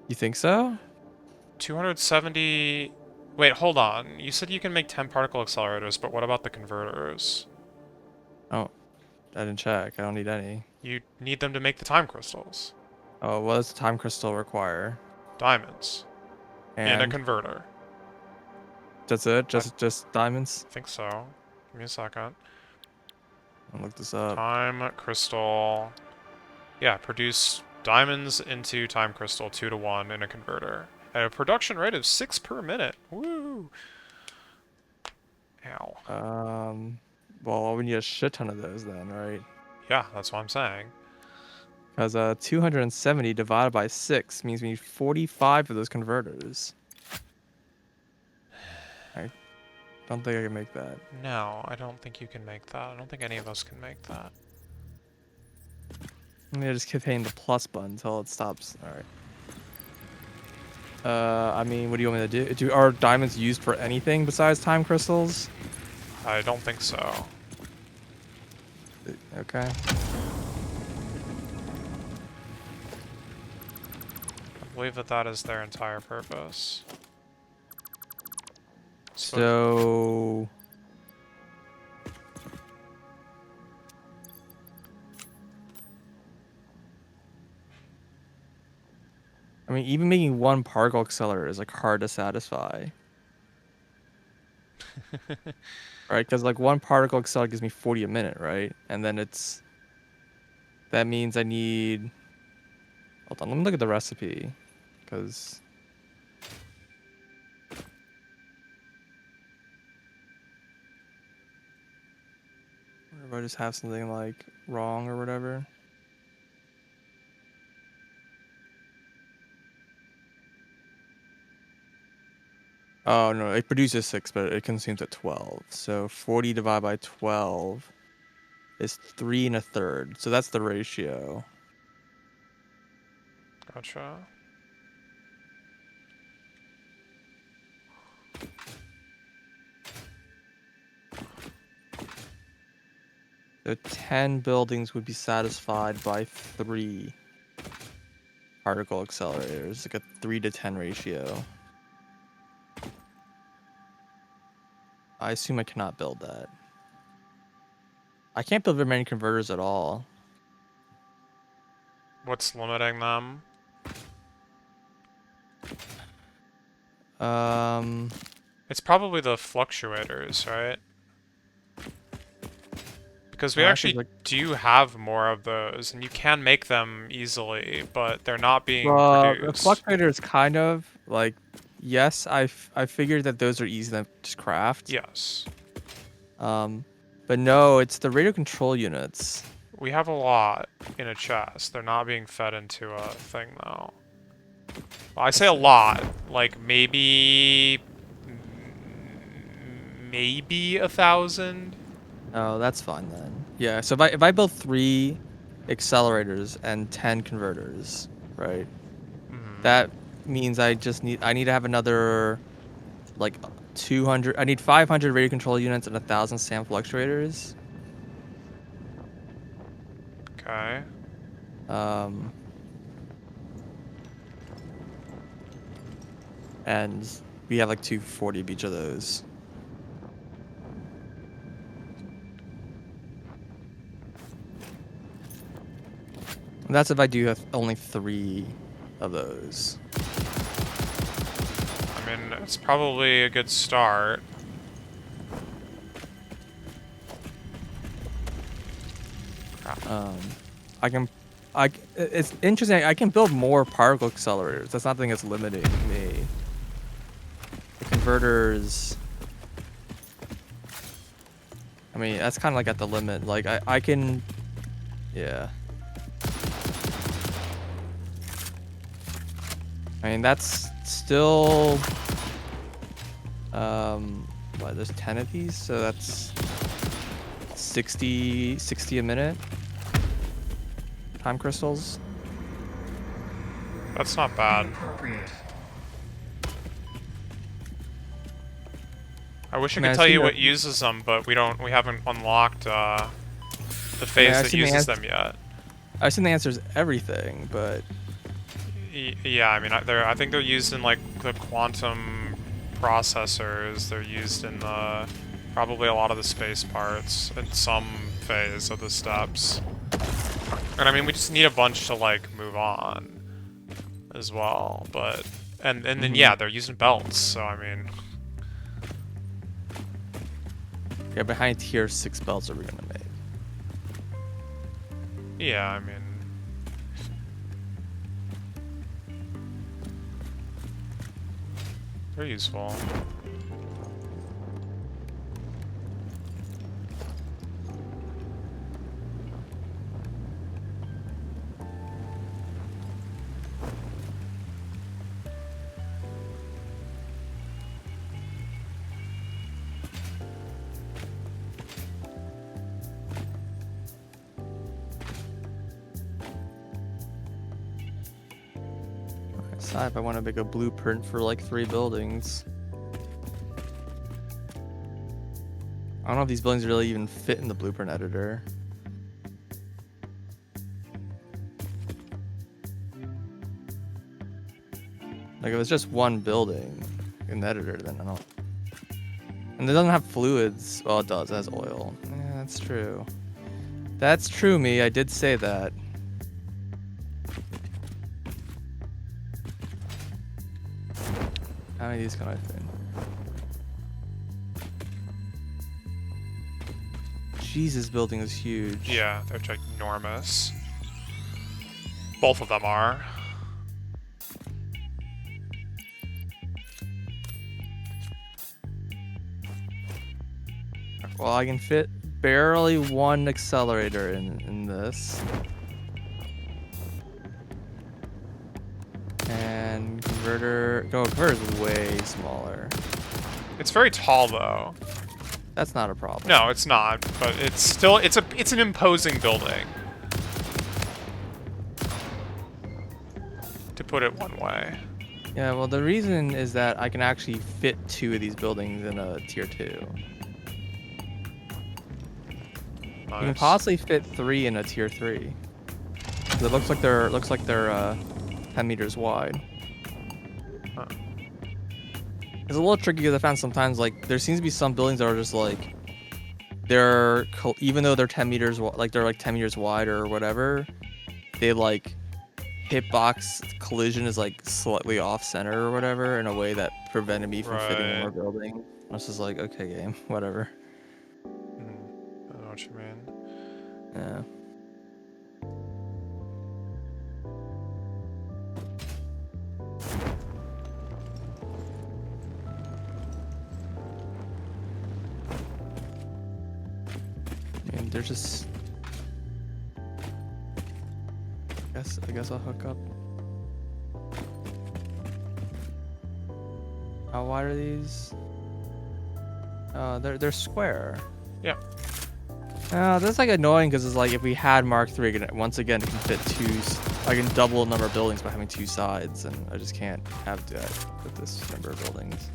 You think so? 270. Wait, hold on. You said you can make 10 particle accelerators, but what about the converters? Oh, I didn't check. I don't need any. You need them to make the time crystals. Oh, what does the time crystal require? Diamonds. In a And converter. that's it? I Just diamonds? think so. Give me a second. I'll look this up. Time crystal. Yeah, produce diamonds into time crystal 2 to 1 in a converter. At a production rate of 6 per minute. Woo! Ow. Well, we need a shit ton of those then, right? Yeah, that's what I'm saying. Because 270 divided by 6 means we need 45 of those converters. I don't think I can make that. No, I don't think you can make that. I don't think any of us can make that. I'm gonna just keep hitting the plus button until it stops. Alright. I mean, what do you want me to do? Are diamonds used for anything besides time crystals? I don't think so. Okay. I believe that that is their entire purpose. So... I mean, even making one particle accelerator is like hard to satisfy. Right? Because like one particle accelerator gives me 40 a minute, right? And then it's... That means I need... Hold on, let me look at the recipe. Because... If I just have something like wrong or whatever. Oh no, it produces 6, but it consumes at 12. So 40 divided by 12 is 3 1/3. So that's the ratio. Gotcha. So 10 buildings would be satisfied by 3 particle accelerators, like a 3 to 10 ratio. I assume I cannot build that. I can't build very many converters at all. What's limiting them? It's probably the fluctuators, right? Because we Actually, actually like, do have more of those, and you can make them easily, but they're not being the produced. fluctuators kind of like, yes, I figured that those are easy to just craft. Yes. But no, it's the radio control units. We have a lot in a chest. They're not being fed into a thing, though. Well, I say a lot. Like, maybe 1,000? Oh, that's fine then. Yeah, so if I build 3 accelerators and 10 converters, right? Mhm. That means I need to have another like 200. I need 500 radio control units and 1,000 SAM fluctuators. Okay. And we have like 240 of each of those. And that's if I do have only 3 of those. I mean, it's probably a good start. It's interesting. I can build more particle accelerators. That's not the thing that's limiting me. The converters. I mean, that's kind of like at the limit. Like I can, yeah. I mean, that's still, what, there's 10 of these, so that's 60 a minute. Time crystals. That's not bad. Appropriate. I wish I mean, could I've tell seen you the- what uses them, but we haven't unlocked the phase Yeah, I've that seen the uses ans- them yet. I assume the answer is everything, but Yeah, I mean, I think they're used in like the quantum processors. They're used in probably a lot of the space parts in some phase of the steps. And I mean, we just need a bunch to like move on as well. But and then yeah, they're using belts. So I mean, yeah, behind tier 6 belts are we gonna make? yeah, I mean. They're useful. Decide if I want to make a blueprint for like 3 buildings. I don't know if these buildings really even fit in the blueprint editor. Like if it's just one building in the editor, then I don't. And it doesn't have fluids. Well, it does. It has oil. Yeah, that's true. That's true, me. I did say that. How many of these can I fit in? Jesus, building is huge. Yeah, they're ginormous. Both of them are. Well, I can fit barely one accelerator in this. And converter... No, converter's way smaller. It's very tall though. That's not a problem. No, it's not, but it's still it's an imposing building. To put it one way. Yeah, well, the reason is that I can actually fit 2 of these buildings in a tier 2. You can Nice. possibly fit 3 in a tier 3. 'Cause it looks like they're 10 meters wide. Huh. It's a little tricky because I found sometimes like there seems to be some buildings that are just like even though they're 10 meters like they're like 10 meters wide or whatever, they like hitbox collision is like slightly off center or whatever in a way that prevented me from fitting in Right. more building. I was just like, okay, game, whatever. I know what you mean. Yeah. I mean, there's just. I guess I'll hook up. How wide are these? They're square. Yeah. That's like annoying because it's like if we had Mark III, once again it can fit 2. I can double the number of buildings by having 2 sides, and I just can't have that with this number of buildings.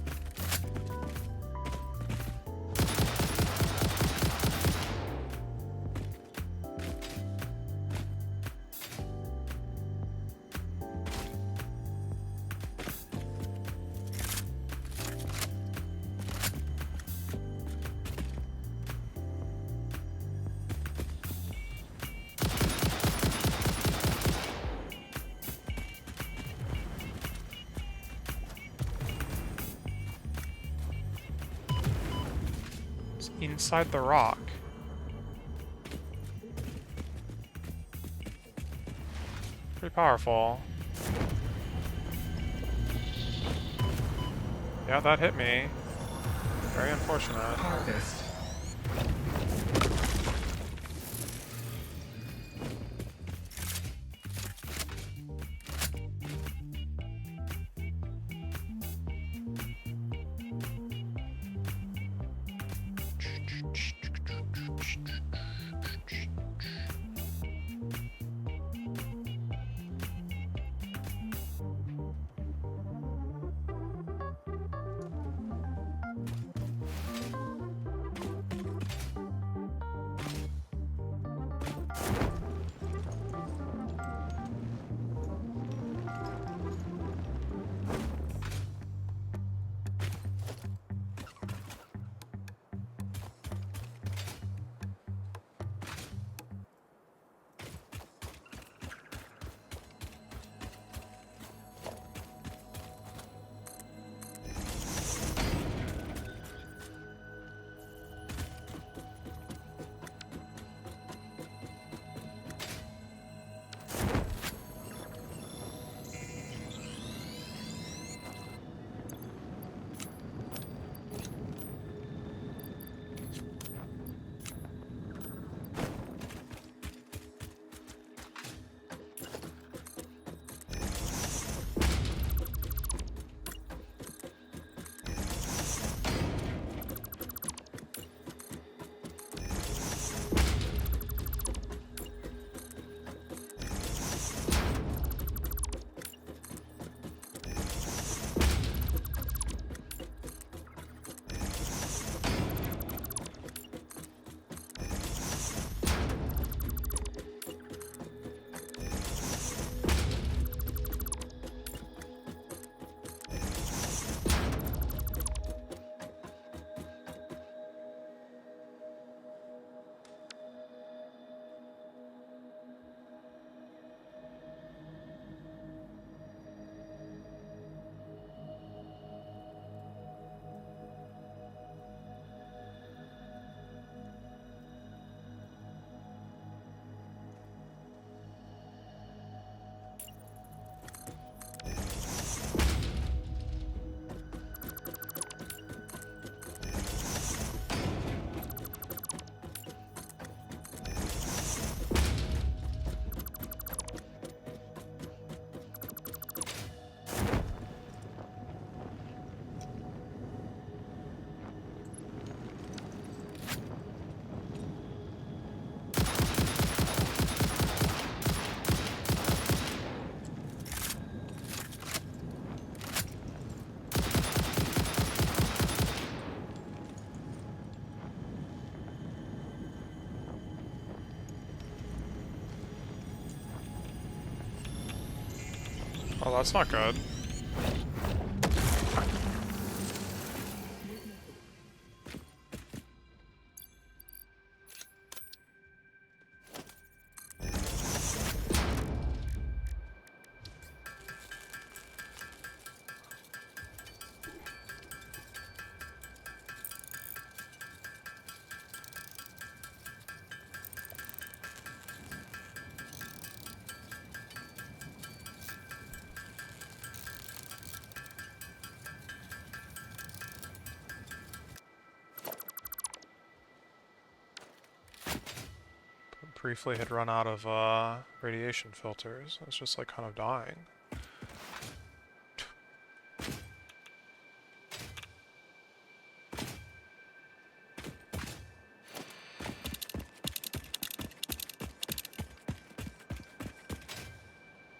It's inside the rock. Pretty powerful. Yeah, that hit me. Very unfortunate. Harvest. Oh, that's not good. Briefly had run out of radiation filters. It's just like kind of dying.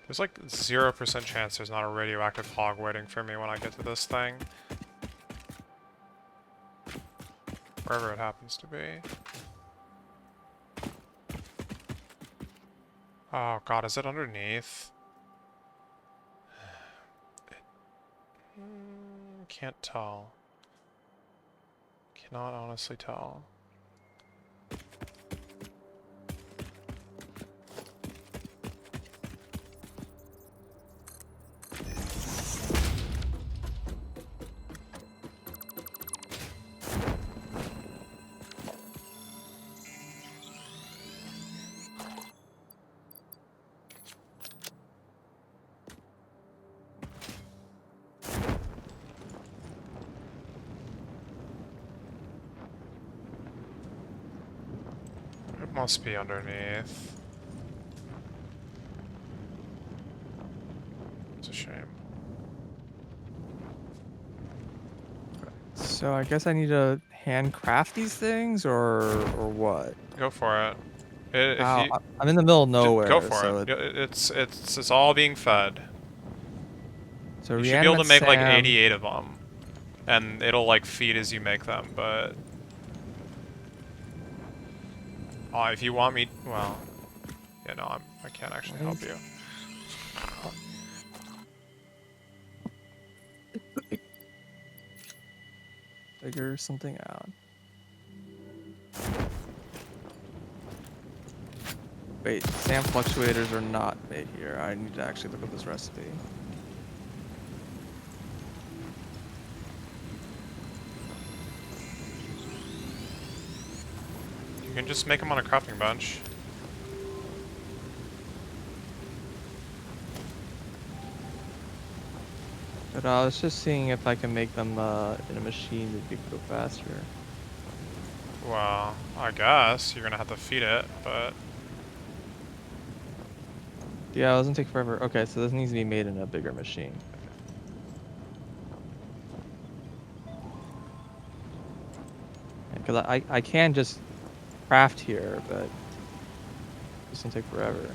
There's like 0% chance there's not a radioactive hog waiting for me when I get to this thing. Wherever it happens to be. Oh god, is it underneath? Can't tell. Cannot honestly tell. It must be underneath. It's a shame. So I guess I need to handcraft these things, or what? Go for it. If How? you I'm in the middle of go nowhere, for so it. It's all being fed. so You should be able to reanimate make like Sam. 88 of them, and it'll like feed as you make them. But if you want me, well, yeah, no, I can't actually help you. Figure something out. Wait, SAM fluctuators are not made here. I need to actually look up this recipe. You can just make them on a crafting bench. But I was just seeing if I can make them in a machine that could go faster. Well, I guess you're gonna have to feed it, but Yeah, it doesn't take forever. Okay, so this needs to be made in a bigger machine. Because I can just craft here, but it doesn't take forever.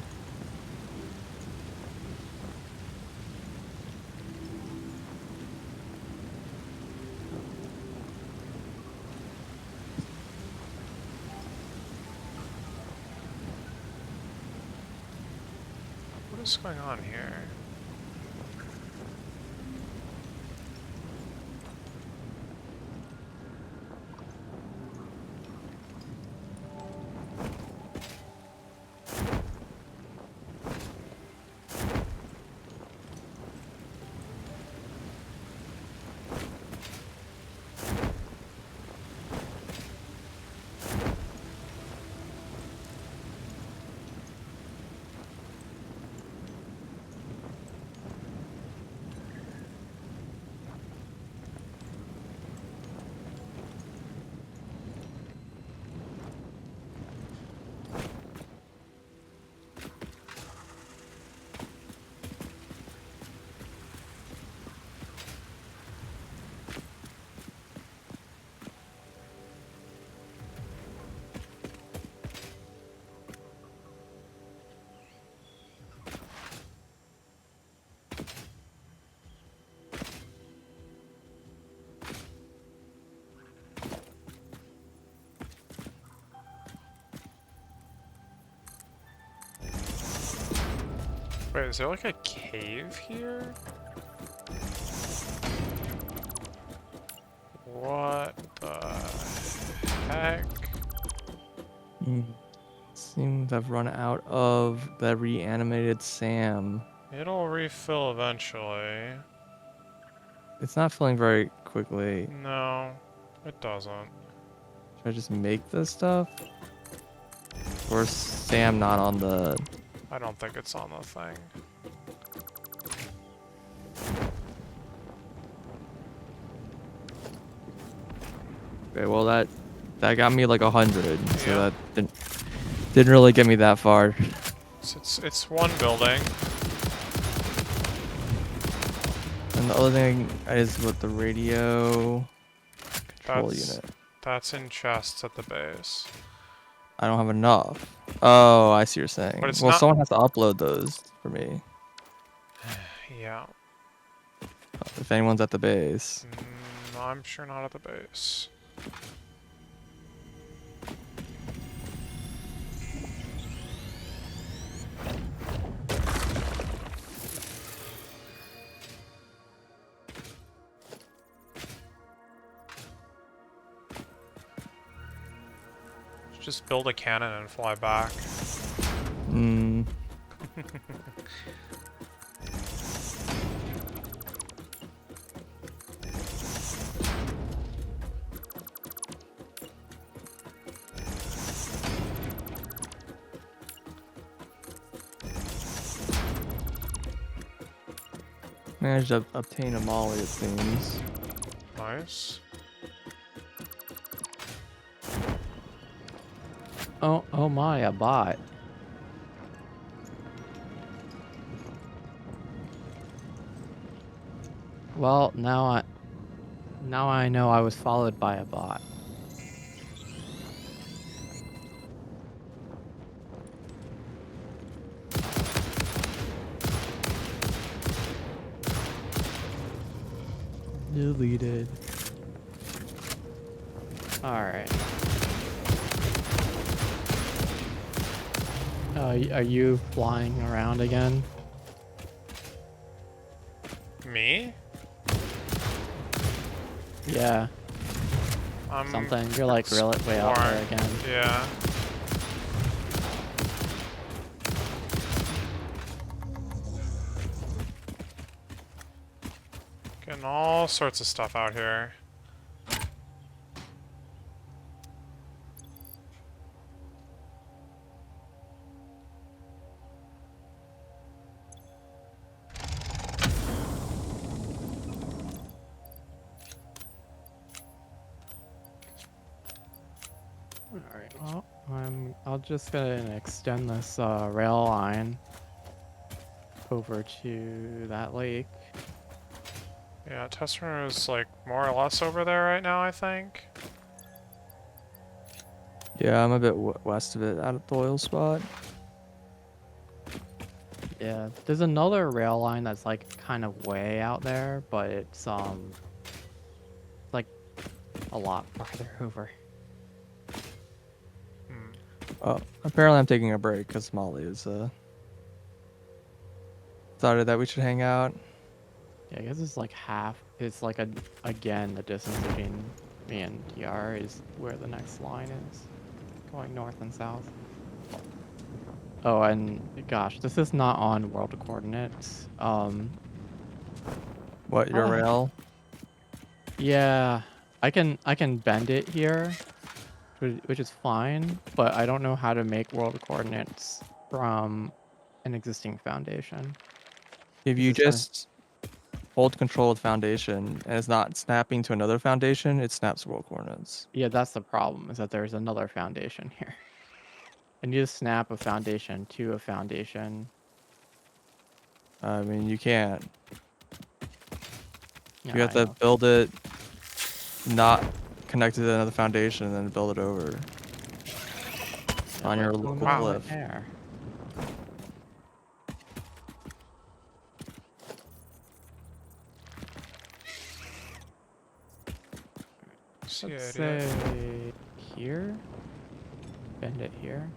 what is going on here? Wait, is there like a cave here? What the heck? Seems I've run out of the reanimated Sam. It'll refill eventually. It's not filling very quickly. No, it doesn't. Should I just make this stuff? Or is Sam not on the... I don't think it's on the thing. Okay, well that got me like 100, so Yeah. that didn't really get me that far. It's one building. And the other thing is with the radio control unit. That's in chests at the base. I don't have enough. Oh, I see what you're saying. But it's Well, not- someone has to upload those for me. Yeah. If anyone's at the base. I'm sure not at the base. Just build a cannon and fly back. Hmm. Managed to obtain a molly, it seems. Nice. Oh my, a bot. Well, now I know I was followed by a bot. Deleted. Alright. Are you flying around again? Me? Yeah, I'm something. You're like really way out there exploring. again. Yeah. Getting all sorts of stuff out here. Alright, well, I'll just gonna extend this rail line over to that lake. Yeah, Tessera is like more or less over there right now, I think. Yeah, I'm a bit west of it, out of the oil spot. Yeah, there's another rail line that's like kind of way out there, but it's like a lot farther over. Oh, apparently I'm taking a break because Molly is decided that we should hang out. Yeah, I guess it's like half. It's like again the distance between me and DR is where the next line is, going north and south. Oh, and gosh, this is not on world coordinates. What, your rail? Yeah, I can bend it here, which is fine, but I don't know how to make world coordinates from an existing foundation. If you Is this just hold control of the foundation and it's not snapping to another foundation, it snaps world coordinates. Yeah, that's the problem, is that there's another foundation here. I need to snap a foundation to a foundation. I mean, you can't. Yeah, You have I to know. build it not connected to another foundation and then build it over Yeah, on your but local Wow. cliff. there. See Let's idea. say here. Bend it here.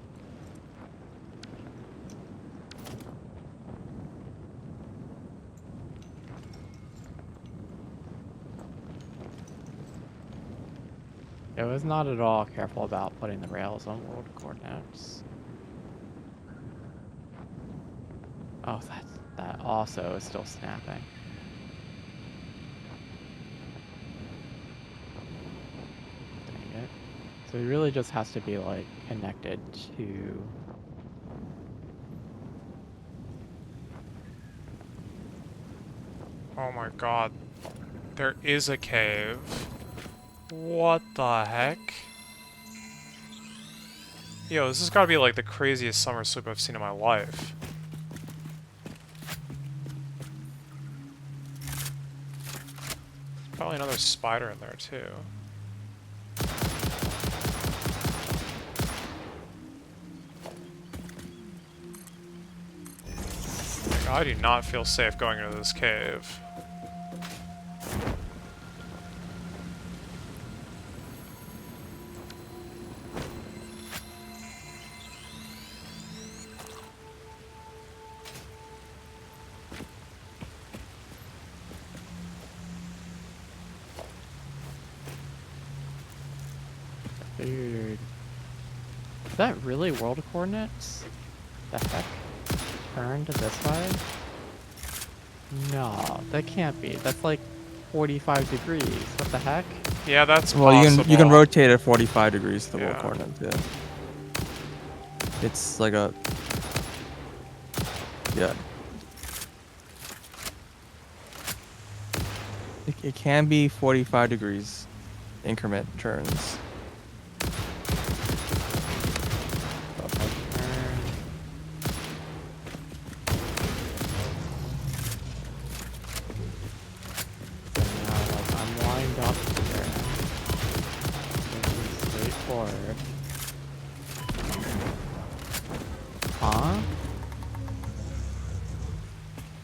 I was not at all careful about putting the rails on world coordinates. Oh, that also is still snapping. Dang it. So it really just has to be like connected to. Oh my god. There is a cave. What the heck? Yo, this has gotta be like the craziest summer sleep I've seen in my life. Probably another spider in there too. I do not feel safe going into this cave. Dude. Is that really world coordinates? The heck? Turned this way? No, that can't be. That's like 45 degrees. What the heck? Yeah, that's Well, possible. you can rotate it 45 degrees to the world Yeah. coordinates. Yeah. It's like a yeah. It can be 45 degrees increment turns. So if I turn... So now, like, I'm lined up here. This is straightforward. Huh?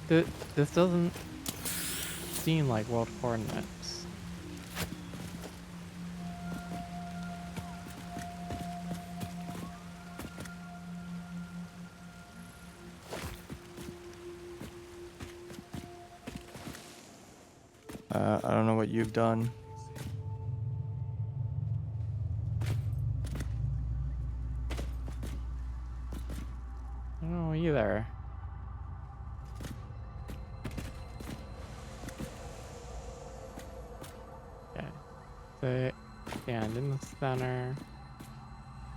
This doesn't seem like world coordinates. I don't know what you've done. I don't know either. Okay. So, stand in the center.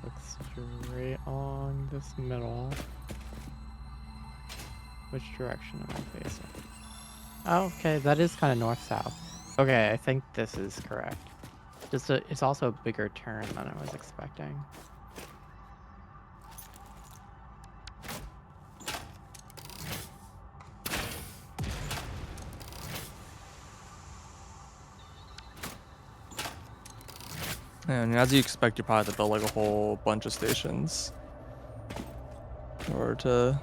Look straight along this middle. Which direction am I facing? Oh, okay, that is kind of north-south. Okay, I think this is correct. It's also a bigger turn than I was expecting. And as you expect, you probably have to build like a whole bunch of stations in order to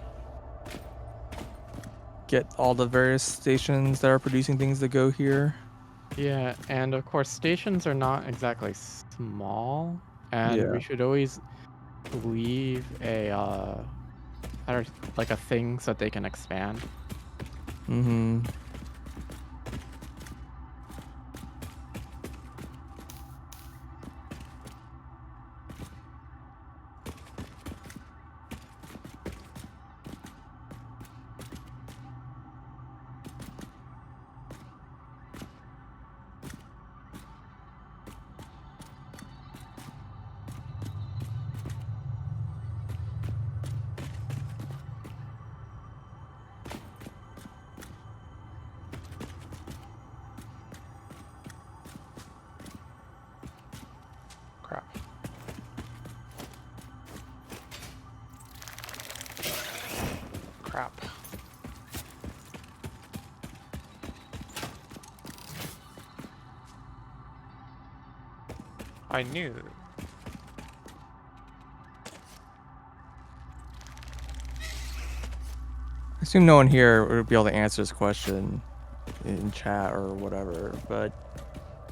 get all the various stations that are producing things to go here. Yeah, and of course stations are not exactly small, and Yeah. we should always leave a I don't like a thing so that they can expand. Mm-hmm. Crap. Crap. I knew. I assume no one here would be able to answer this question in chat or whatever, but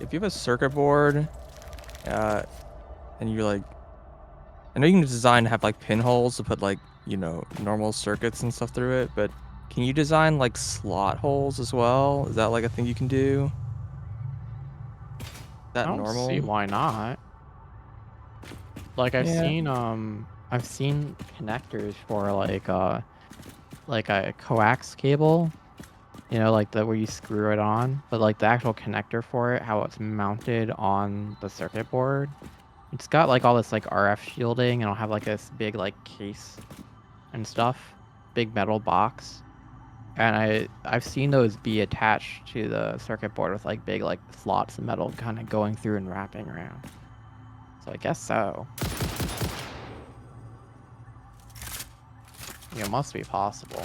if you have a circuit board, and you like, I know you can design to have like pinholes to put like, you know, normal circuits and stuff through it, but can you design like slot holes as well? Is that like a thing you can do? Is I that don't see normal? why not. Like Yeah. I've seen connectors for like a coax cable, you know, like the where you screw it on, but like the actual connector for it, how it's mounted on the circuit board, it's got like all this like RF shielding, and it'll have like this big like case and stuff, big metal box. And I've seen those be attached to the circuit board with like big like slots of metal kind of going through and wrapping around. So I guess so. It must be possible.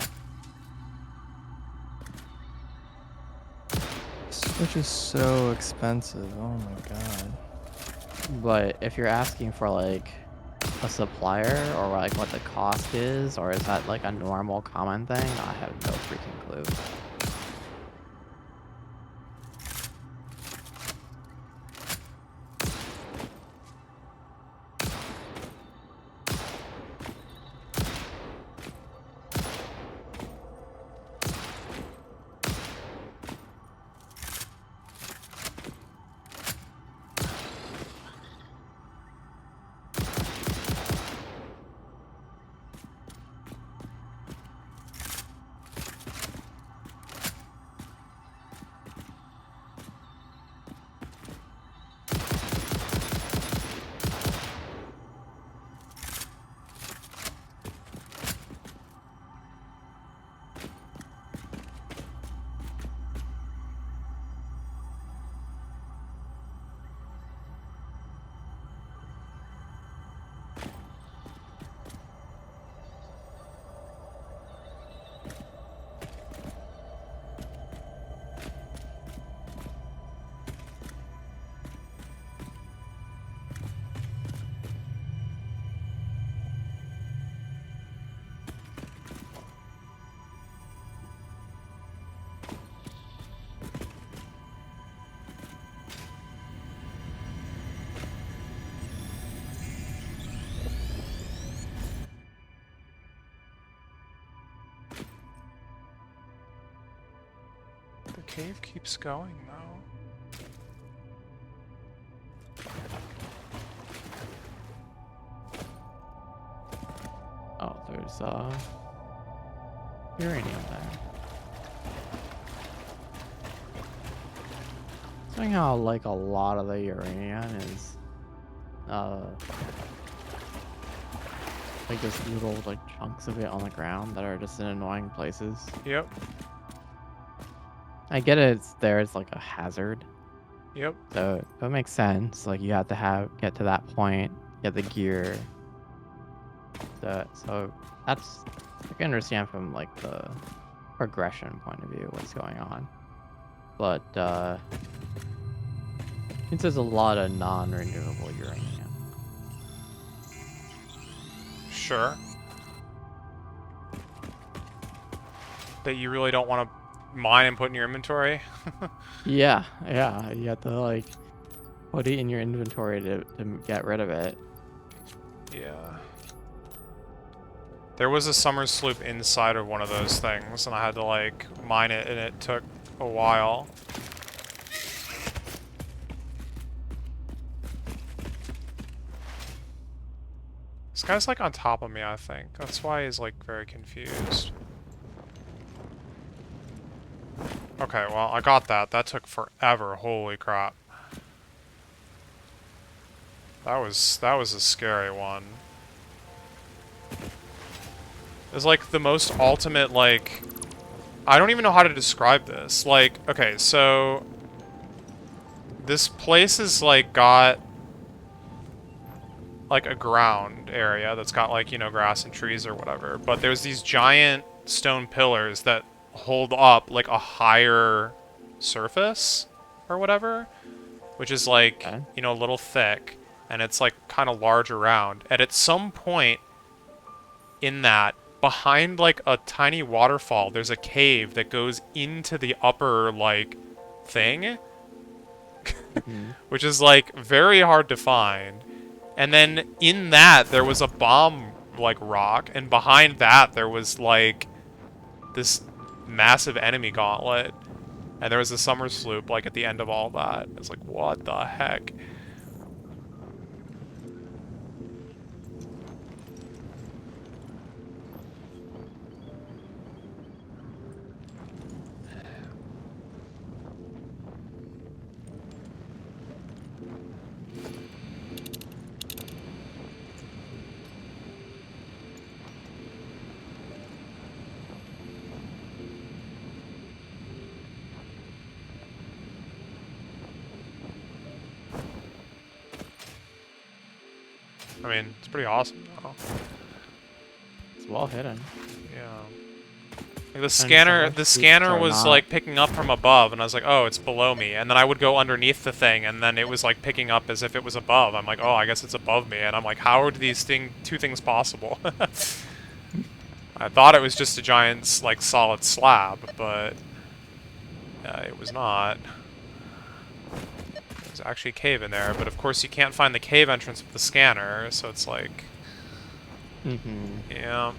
Switch is so expensive. Oh my god. But if you're asking for like a supplier or like what the cost is, or is that like a normal common thing, I have no freaking clue. The cave keeps going, though. Oh, there's uranium there. Somehow like a lot of the uranium is like just little like chunks of it on the ground that are just in annoying places. Yep. I get it, it's there as like a hazard. Yep. So it makes sense. Like you have to get to that point, get the gear. So that's I can understand from like the progression point of view what's going on. But since there's a lot of non-renewable uranium. Sure. That you really don't want to mine and put in your inventory. Yeah, yeah, you have to like put it in your inventory to get rid of it. Yeah. There was a summer sloop inside of one of those things, and I had to, like, mine it, and it took a while. This guy's, like, on top of me, I think. That's why he's, like, very confused. Okay, well, I got that. That took forever. Holy crap. That was a scary one. It's like the most ultimate, like... I don't even know how to describe this. Like, okay, so... This place is, like, got... like, a ground area that's got, like, you know, grass and trees or whatever. But there's these giant stone pillars that hold up, like, a higher surface or whatever. Which is, like, Okay. you know, a little thick. And it's, like, kind of large around. And at some point in that, behind, like, a tiny waterfall, there's a cave that goes into the upper, like, thing. Mhm. Which is, like, very hard to find. And then in that, there was a bomb, like, rock. And behind that, there was, like, this massive enemy gauntlet. And there was a summer sloop, like, at the end of all that. It's like, what the heck? I mean, it's pretty awesome though. It's well hidden. Yeah. Like some the streets scanner are was not. like picking up from above, and I was like, oh, it's below me. And then I would go underneath the thing, and then it was like picking up as if it was above. I'm like, oh, I guess it's above me. And I'm like, how are these two things possible? I thought it was just a giant, like, solid slab, but it was not. There's actually a cave in there, but of course you can't find the cave entrance with the scanner, so it's like, Mm-hmm. yeah.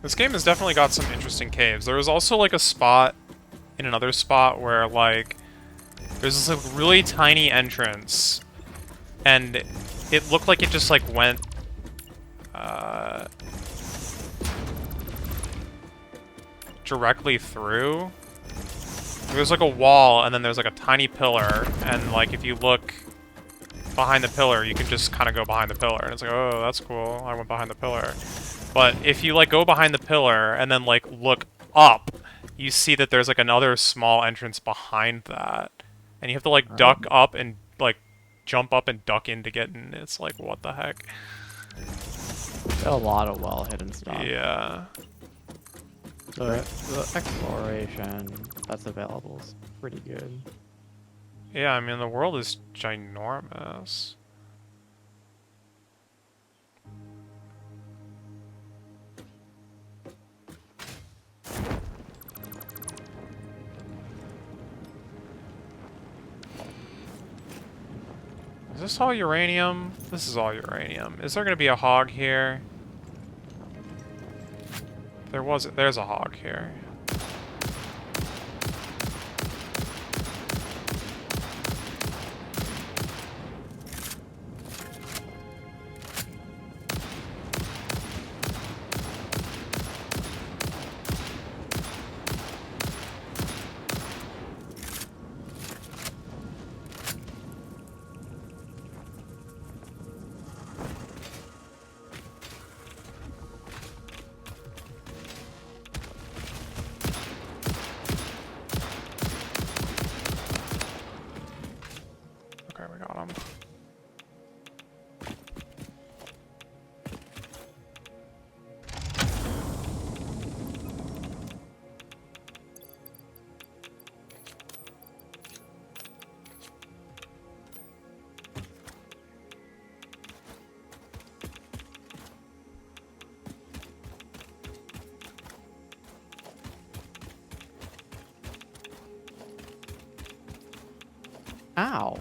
This game has definitely got some interesting caves. There was also like a spot in another spot where like there's this like really tiny entrance, and it looked like it just like went directly through. There's like a wall, and then there's like a tiny pillar, and like if you look behind the pillar, you can just kind of go behind the pillar, and it's like, oh, that's cool. I went behind the pillar. But if you like go behind the pillar and then like look up, you see that there's like another small entrance behind that, and you have to like duck up and like jump up and duck in to get in. It's like, what the heck? A lot of well hidden stuff. Yeah. The exploration that's available is pretty good. Yeah, I mean, the world is ginormous. Is this all uranium? This is all uranium. Is there gonna be a hog here? There's a hog here. Okay, we got him. Ow!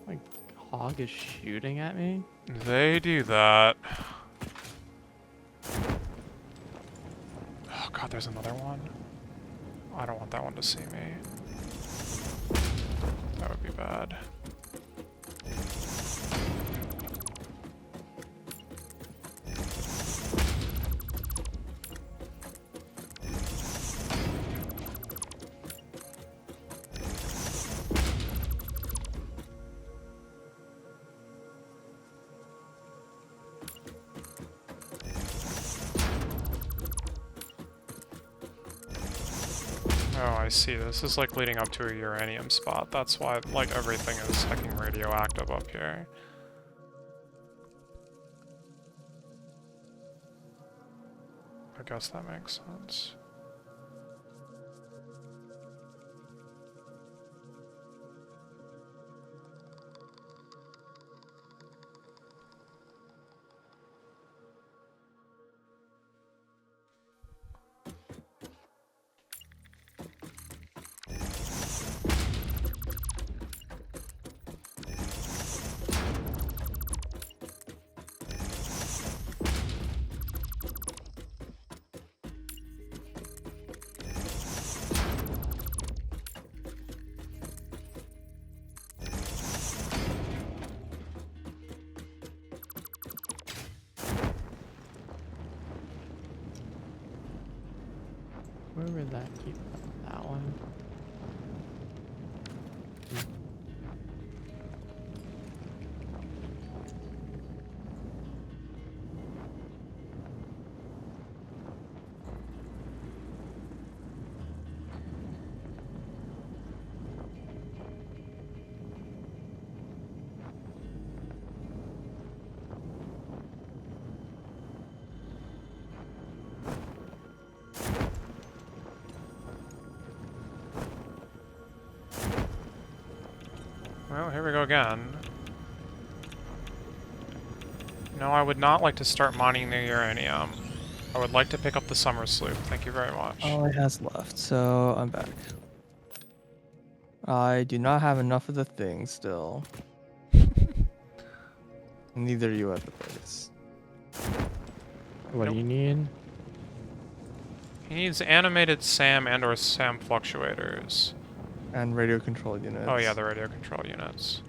My hog is shooting at me? They do that. Oh god, there's another one. I don't want that one to see me. That would be bad. Oh, I see. This is like leading up to a uranium spot. That's why like everything is fucking radioactive up here. I guess that makes sense. Where would that keep that one? Well, here we go again. No, I would not like to start mining the uranium. I would like to pick up the summer sloop. Thank you very much. All it has left, so I'm back. I do not have enough of the thing still. Neither do you at the base. What Nope. do you need? He needs animated SAM and or SAM fluctuators. And radio control units. Oh yeah, the radio control units.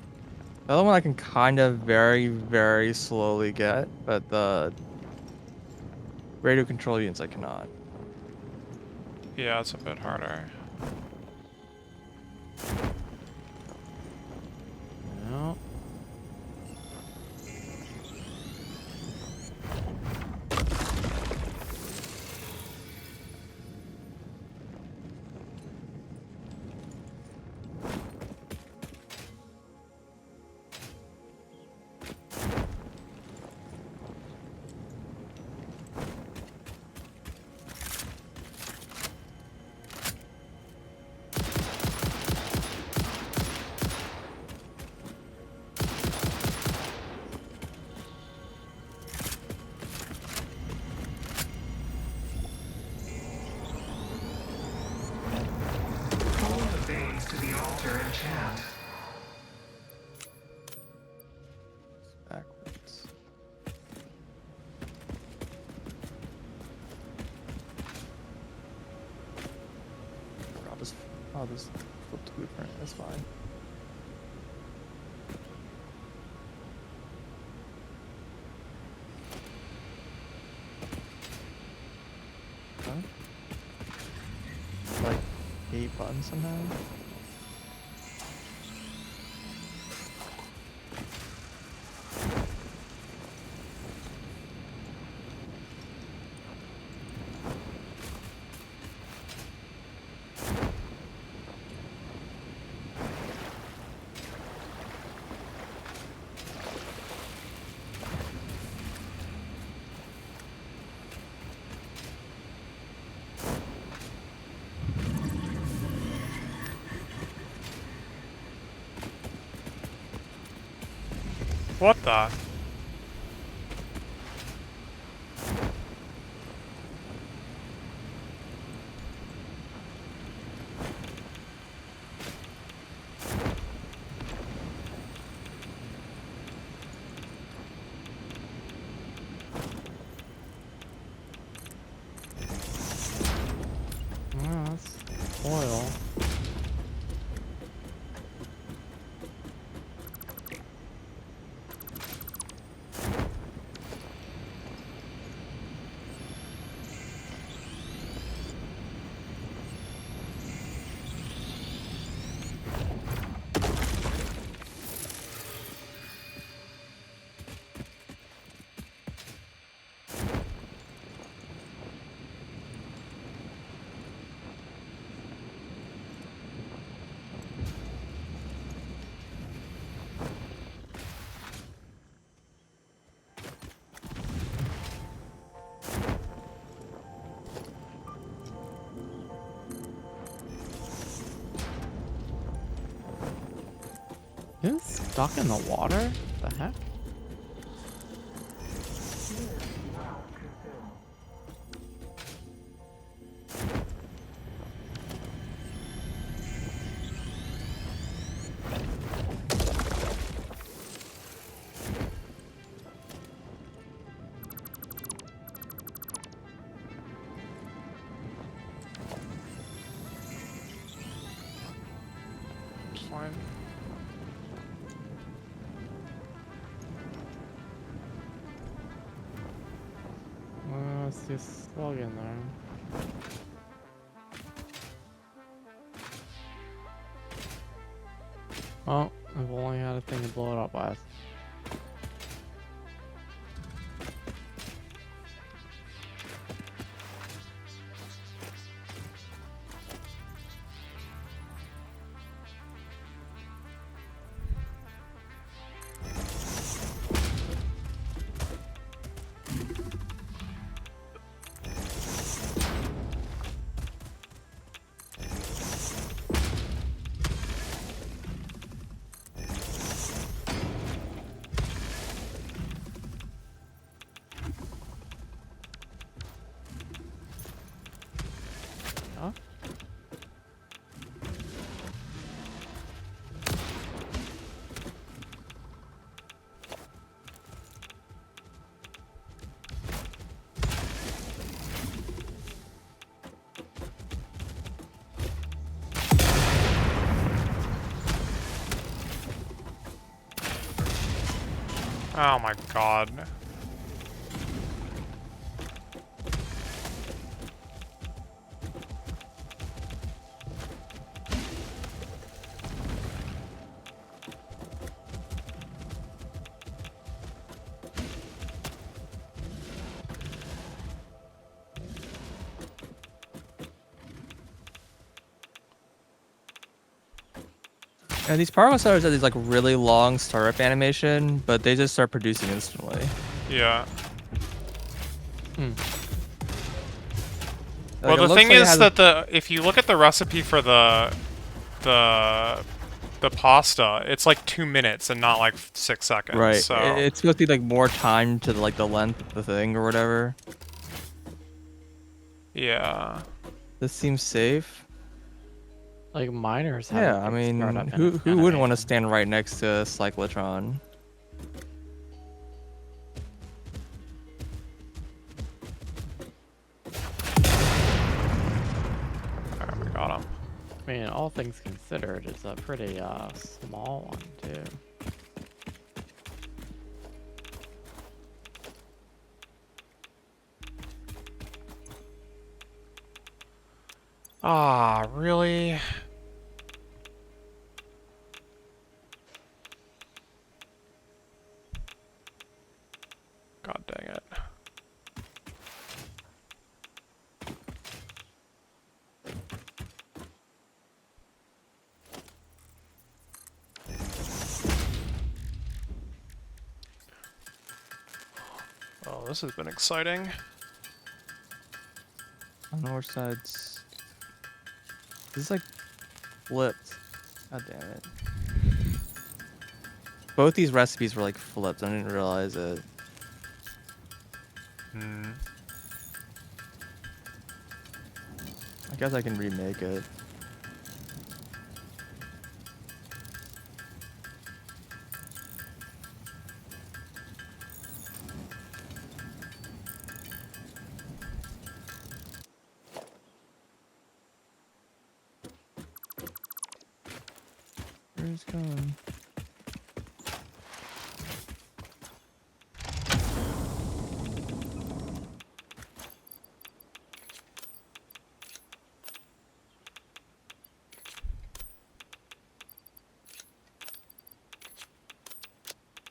The other one I can kind of very, very slowly get, but the radio control units I cannot. Yeah, it's a bit harder. No. Follow the veins to the altar and chant. Backwards. I'll just flip the blueprint. That's fine. Huh? Like 8 buttons somehow. What the? Oh, that's oil. It's stuck in the water? The heck? It's fine. It's just slug in there. Well, I've only had a thing to blow it up with. Huh? Oh my god. And these power starters have these like really long startup animation, but they just start producing instantly. Yeah. Hmm. Well, Like, it the looks thing like it is has that if you look at the recipe for the the pasta, it's like 2 minutes and not like 6 seconds. right. So It's supposed to be like more time to like the length of the thing or whatever. yeah. This seems safe. Like miners have Yeah, a I big mean, startup who wouldn't want to animation. stand right next to a cyclotron? Alright, we got him. I mean, all things considered, it's a pretty small one too. Ah, really? God dang it. Oh, this has been exciting. I don't know which side's. This is like flipped. God damn it. Both these recipes were like flipped. I didn't realize it. Hmm. I guess I can remake it. Where's it going?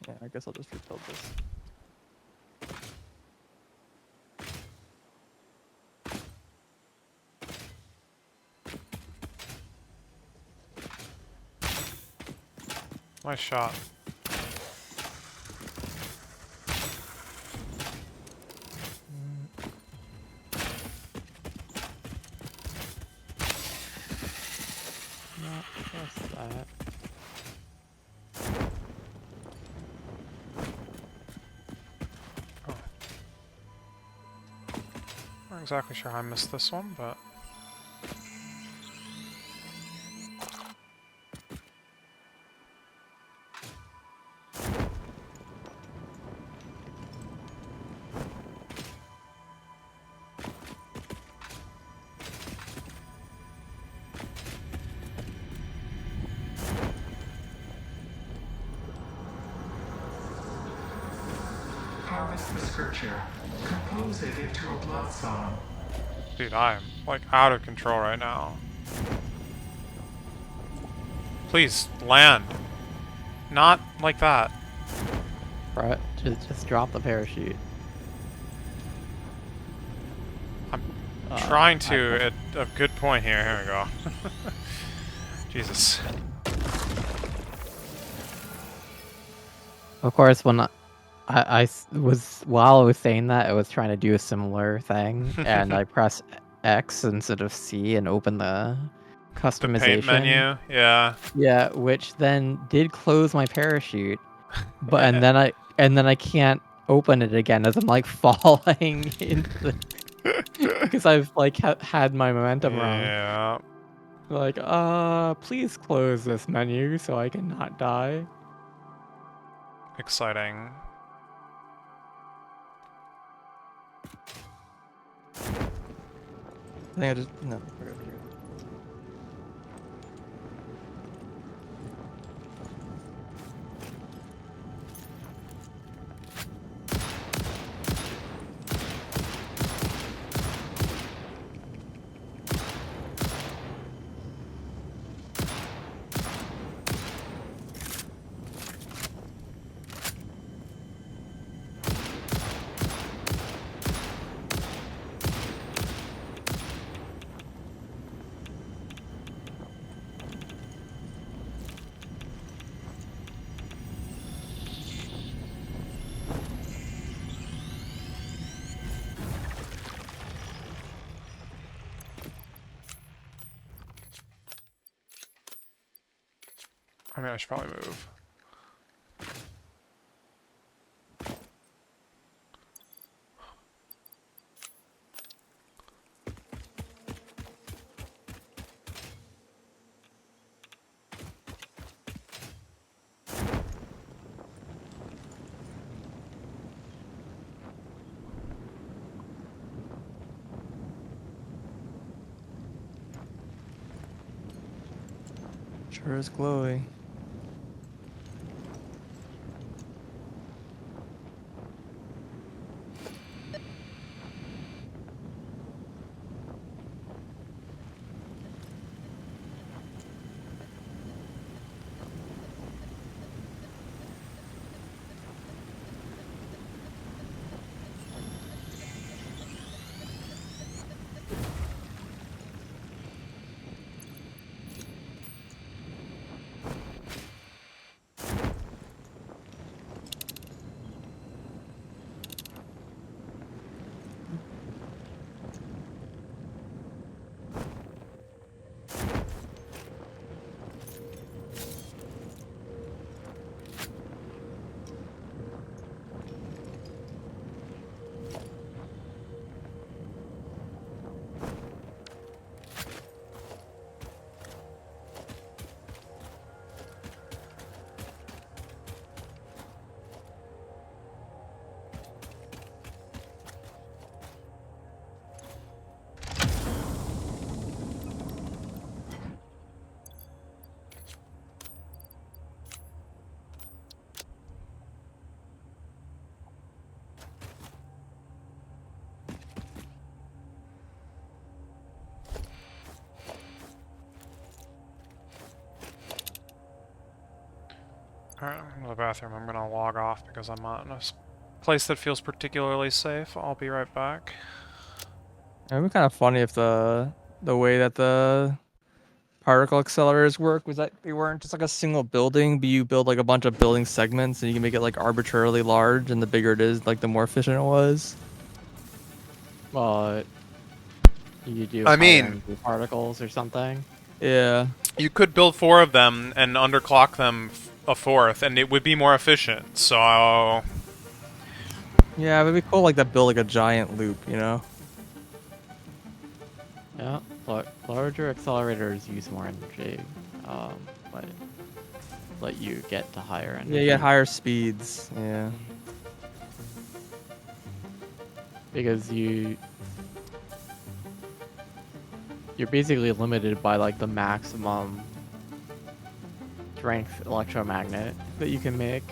Yeah, I guess I'll just rebuild this. Nice shot. Not just that. Oh. Not exactly sure how I missed this one, but... Harvest the scripture. Compose it into a blood song. Dude, I am, like, out of control right now. Please, land. Not like that. Right? Just drop the parachute. I'm Uh, trying I- to at a good point here. Here we go. Jesus. Of course, when was while I was saying that, I was trying to do a similar thing, and I press X instead of C and open the The paint customization. menu, yeah. Yeah, which then did close my parachute, but Eh. and then I can't open it again as I'm like falling into the because I've like had my momentum wrong. Yeah. Like, please close this menu so I can not die. Exciting. I think I just no. We're good. I mean, I should probably move. Sure is glowy. Alright, I'm going to the bathroom. I'm gonna log off because I'm not in a place that feels particularly safe. I'll be right back. It'd be kind of funny if the way that the particle accelerators work was that they weren't just like a single building, but you build like a bunch of building segments and you can make it like arbitrarily large, and the bigger it is, like the more efficient it was. Well, you do I higher mean, energy particles or something. Yeah. you could build 4 of them and underclock them a fourth, and it would be more efficient, so... Yeah, it'd be cool like that build like a giant loop, you know? Yeah, larger accelerators use more energy, but let you get to higher energy. Yeah, you get higher speeds. Yeah. Because you're basically limited by like the maximum strength electromagnet that you can make.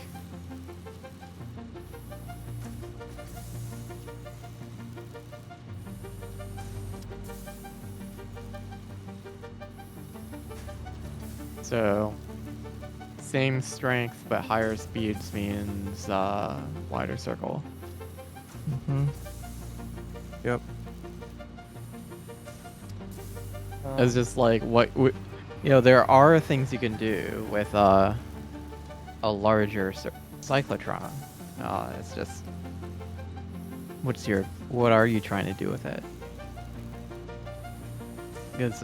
So same strength but higher speeds means wider circle. Mm-hmm. Yep. It's just like there are things you can do with a larger cyclotron. It's just what are you trying to do with it? Because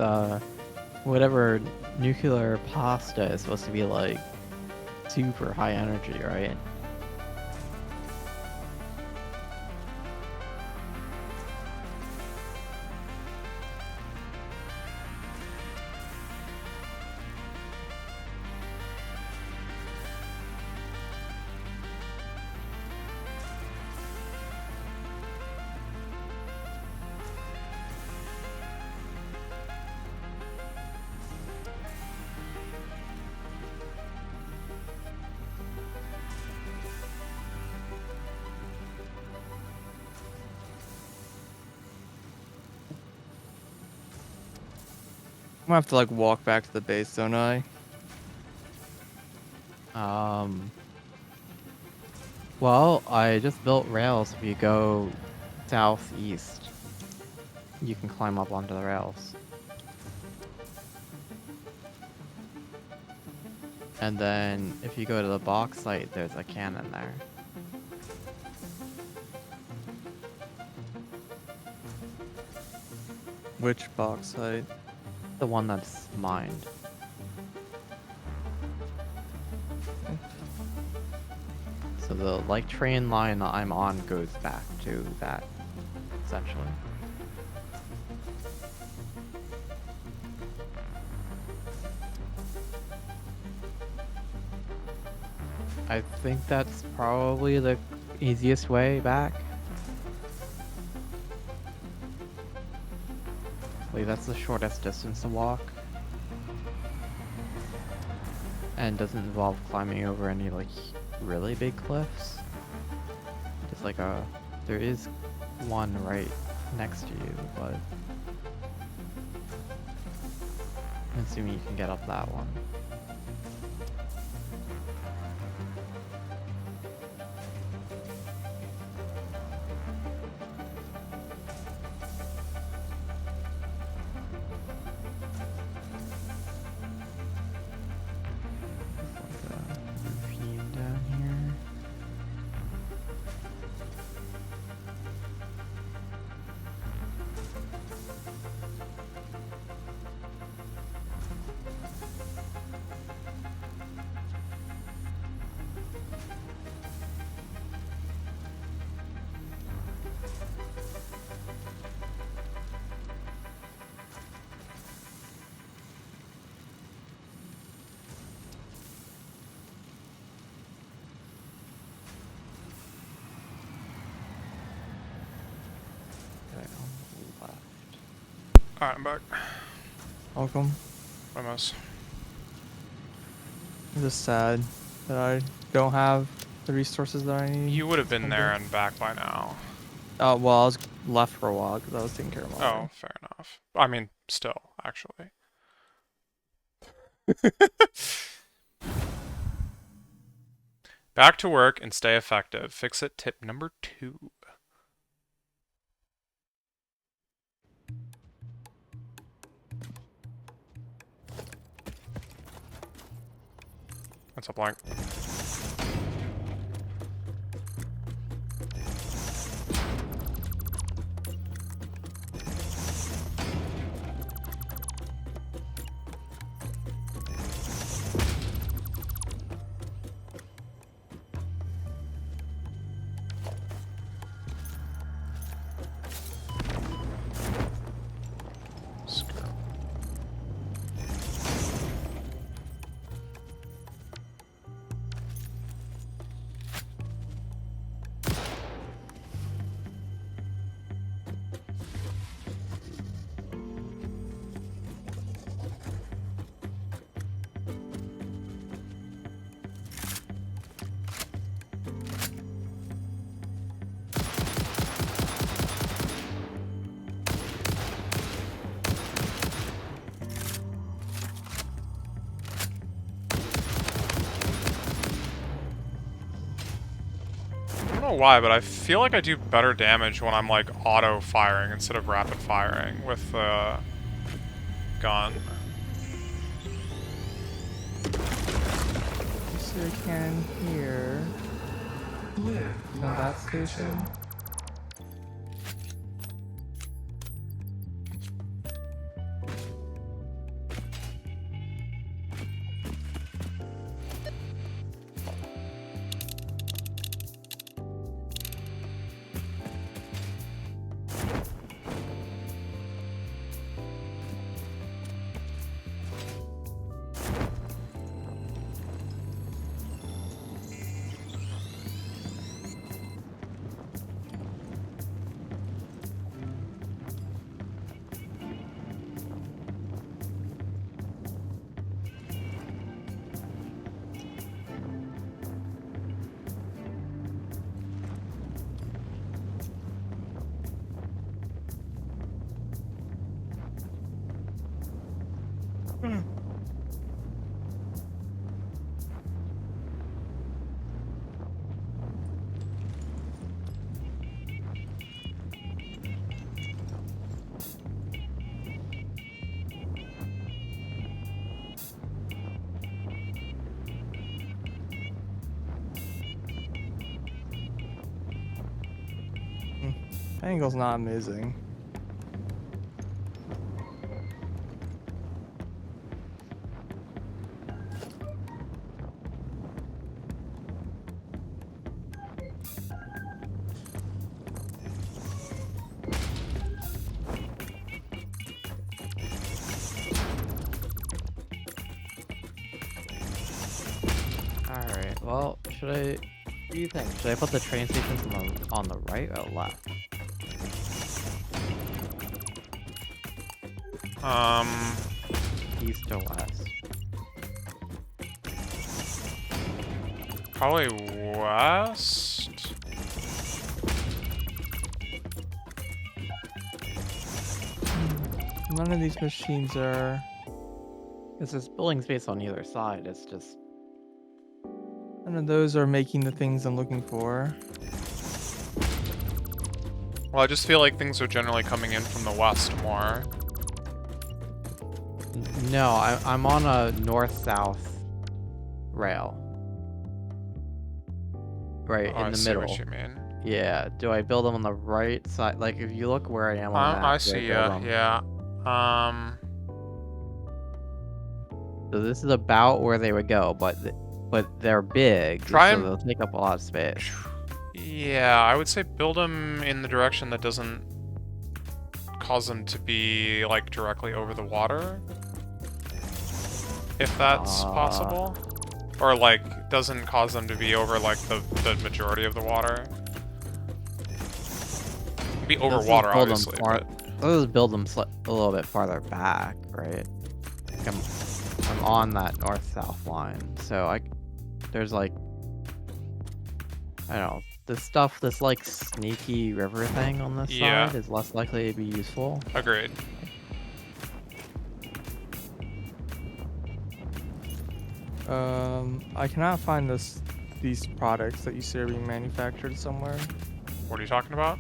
whatever nuclear pasta is supposed to be like super high energy, right? I'm gonna have to like walk back to the base, don't I? Well, I just built rails. If you go southeast, you can climb up onto the rails. And then if you go to the box site, there's a cannon there. Which box site? The one that's mined. So the like train line that I'm on goes back to that, essentially. I think that's probably the easiest way back. Like that's the shortest distance to walk. And doesn't involve climbing over any like really big cliffs. Just like there is one right next to you, but I'm assuming you can get up that one. Down here. Okay, on the left. Alright, I'm back. Welcome. What am I miss? I'm just sad that I don't have the resources that I need. You would have been Okay. there and back by now. Well, I was left for a while because I was taking care of my Oh, fair enough. I mean, still, actually. Back to work and stay effective. Fix it tip number 2. What's up, Blank? why, but I feel like I do better damage when I'm like auto firing instead of rapid firing with the gun. Is there a cannon here? Live On that laugh station? consume. Angle's not amazing. Alright, well, should I... What do you think? Should I put the train stations on the right or left? East or west? Probably west. None of these machines are... Because there's building space on either side, it's just... None of those are making the things I'm looking for. Well, I just feel like things are generally coming in from the west more. No, I'm on a north-south rail. Right, Oh, in I the see middle. what you mean. Yeah, do I build them on the right side? Like, if you look where I am on the map, I do see, build them- yeah. So this is about where they would go, but they're big, Try so 'em- they'll take up a lot of space. Yeah, I would say build them in the direction that doesn't cause them to be, like, directly over the water. If that's possible. Or, like, doesn't cause them to be over, like, the majority of the water. It'd be over Let's just water, build 'em obviously, far- but... Let's just build them a little bit farther back, right? Like I'm on that north-south line, so there's like, I don't know, this like sneaky river thing on this Yeah. side is less likely to be useful. Agreed. I cannot find these products that you see are being manufactured somewhere. What are you talking about?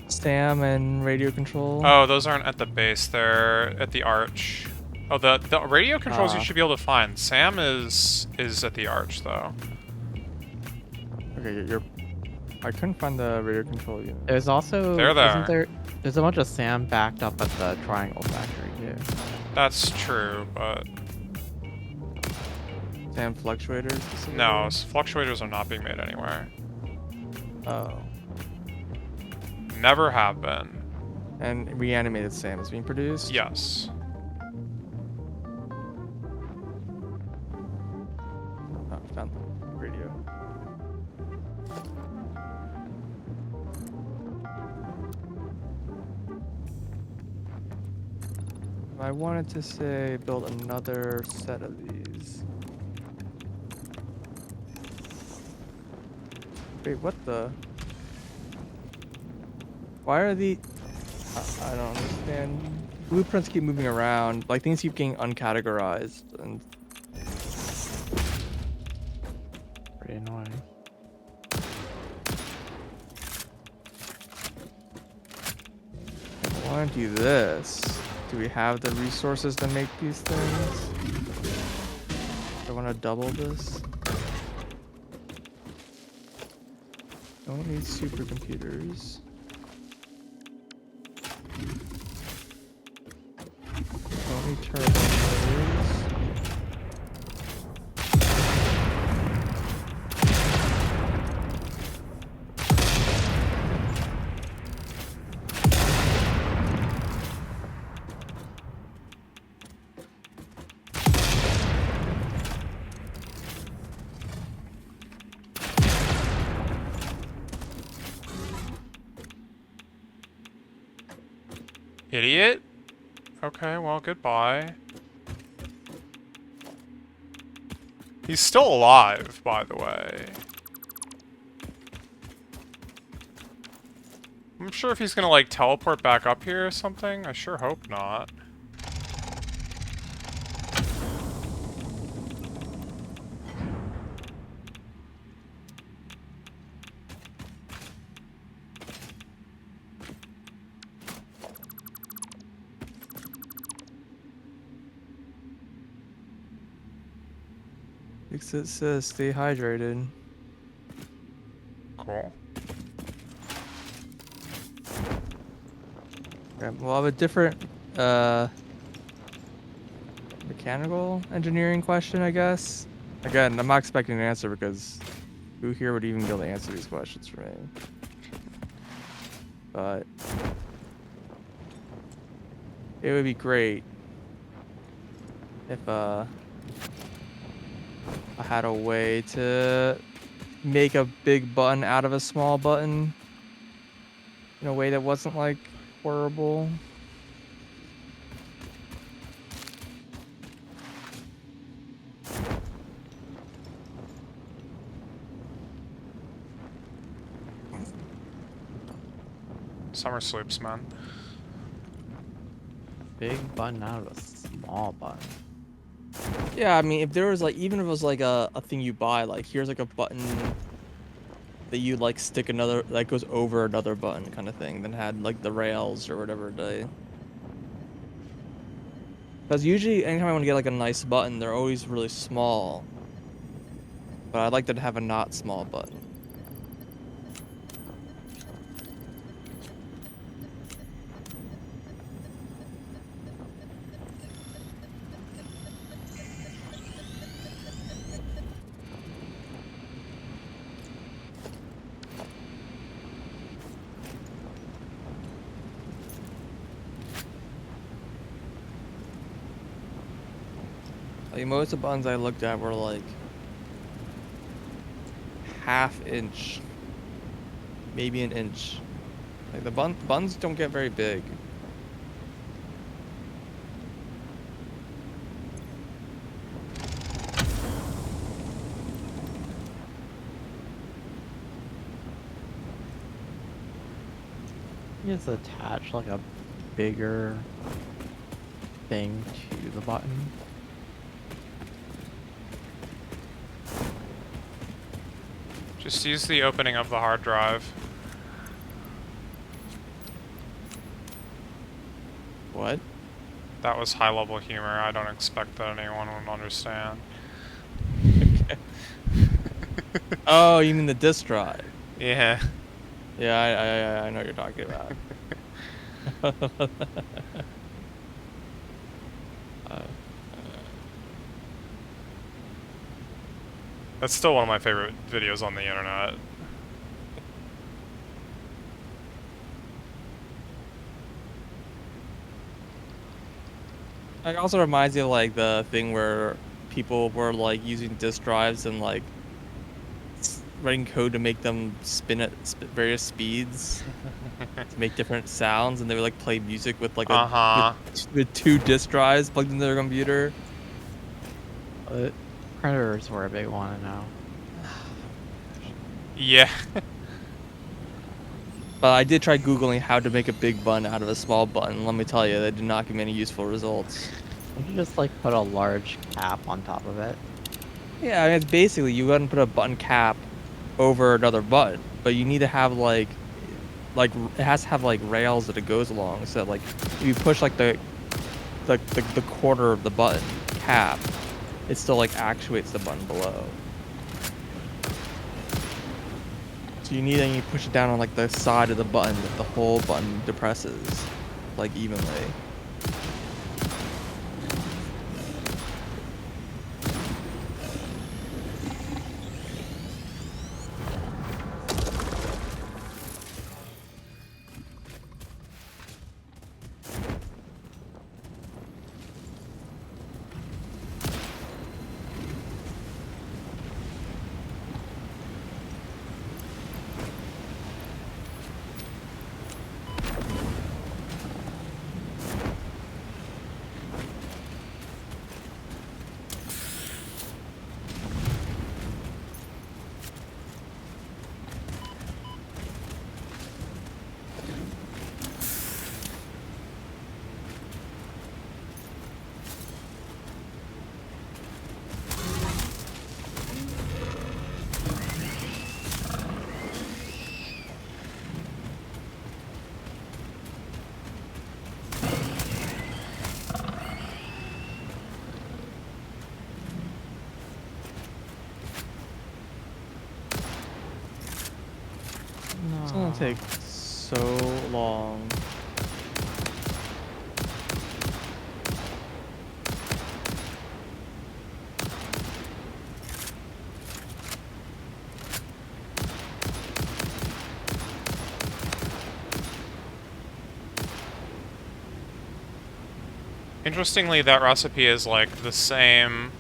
SAM and radio control. Oh, those aren't at the base. They're at the arch. Oh, the radio controls you should be able to find. Sam is at the arch, though. Okay, I couldn't find the radio control unit. There's also They're there. There's a bunch of sand backed up at the triangle factory too. That's true, but SAM fluctuators. specifically? no, fluctuators are not being made anywhere. Oh. Never have been. And reanimated SAM is being produced? Yes. Oh, found the radio. I wanted to say build another set of these. Wait, what the? Why are the... I don't understand. Blueprints keep moving around. Like, things keep getting uncategorized. And pretty annoying. I want to do this. Do we have the resources to make these things? I want to double this. Don't need supercomputers. Don't need turbo motors. Idiot? Okay, well, goodbye. He's still alive, by the way. I'm sure if he's gonna, like, teleport back up here or something. I sure hope not. It says stay hydrated. Cool. Okay, we'll have a different mechanical engineering question, I guess. Again, I'm not expecting an answer because who here would even be able to answer these questions for me? But it would be great if I had a way to make a big button out of a small button in a way that wasn't like horrible. Summer sleeps, man. Big button out of a small button. Yeah, I mean, if there was like, even if it was like a thing you buy, like here's like a button that you like stick another, that goes over another button kind of thing, then had like the rails or whatever they. Because usually, anytime I want to get like a nice button, they're always really small. But I'd like to have a not small button. Like most of the buttons I looked at were like half inch, maybe an inch. Like the buttons don't get very big. You just attach like a bigger thing to the button. Just use the opening of the hard drive. What? That was high-level humor. I don't expect that anyone would understand. Oh, you mean the disk drive? Yeah. Yeah, I know what you're talking about. That's still one of my favorite videos on the internet. It also reminds me of like the thing where people were like using disk drives and like writing code to make them spin at various speeds to make different sounds, and they would like play music with like with two disk drives plugged into their computer. Predators were a big one, I know. Yeah. But I did try Googling how to make a big button out of a small button. Let me tell you, that did not give me any useful results. You just like put a large cap on top of it. Yeah, I mean, it's basically you go ahead and put a button cap over another button, but you need to have like it has to have like rails that it goes along. So like if you push like the corner of the button cap, it still like actuates the button below. So you need then you push it down on like the side of the button that the whole button depresses like evenly. It's gonna take so long. Interestingly, that recipe is like the same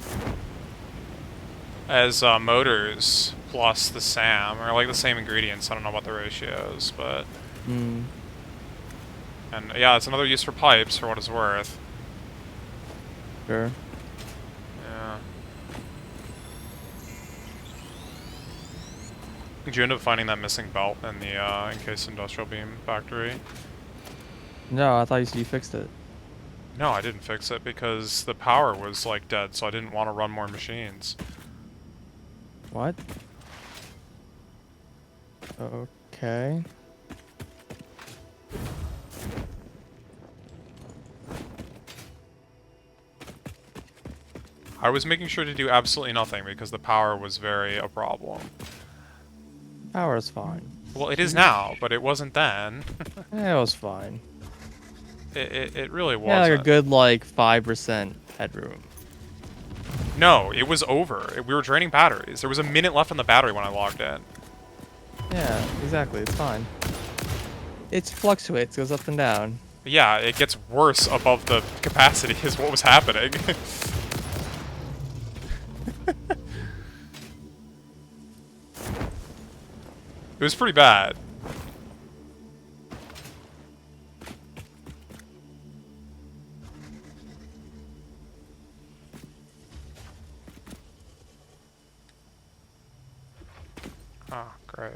as motors plus the SAM, or like the same ingredients. I don't know what the ratio is, but... Hmm. And yeah, it's another use for pipes, for what it's worth. Sure. Yeah. Did you end up finding that missing belt in the encased industrial beam factory? No, I thought you said you fixed it. No, I didn't fix it because the power was like dead, so I didn't want to run more machines. What? Okay. I was making sure to do absolutely nothing because the power was very a problem. Power is fine. Well, it is now, but it wasn't then. It was fine. It really Yeah, like a wasn't. good like 5% headroom. No, it was over. We were draining batteries. There was a minute left on the battery when I logged in. Yeah, exactly. It's fine. It fluctuates, goes up and down. Yeah, it gets worse above the capacity is what was happening. It was pretty bad. Oh, great.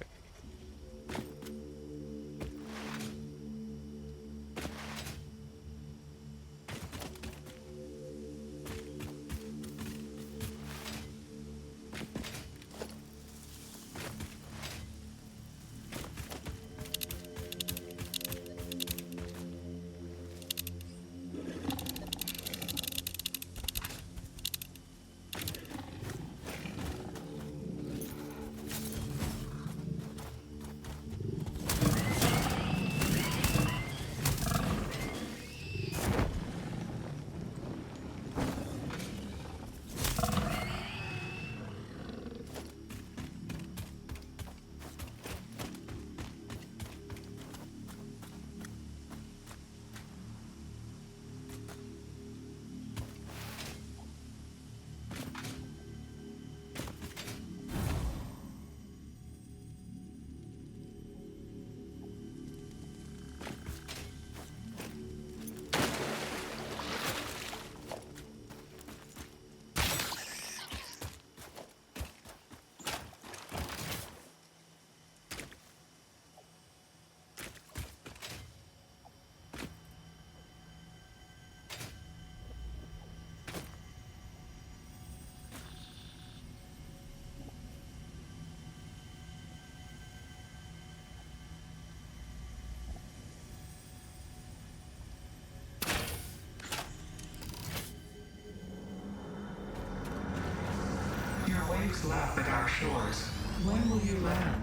first lap at our shores. When will you land?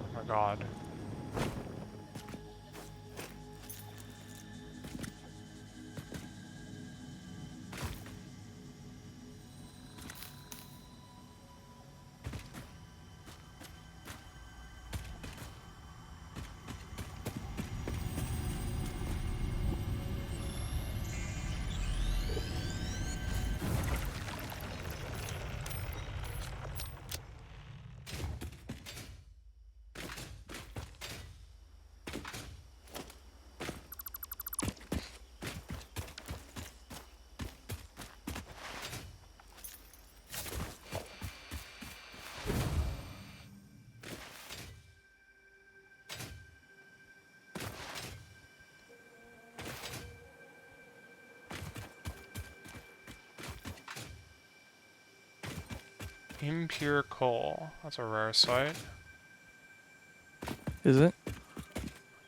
Oh my god. Impure coal. That's a rare site. Is it? I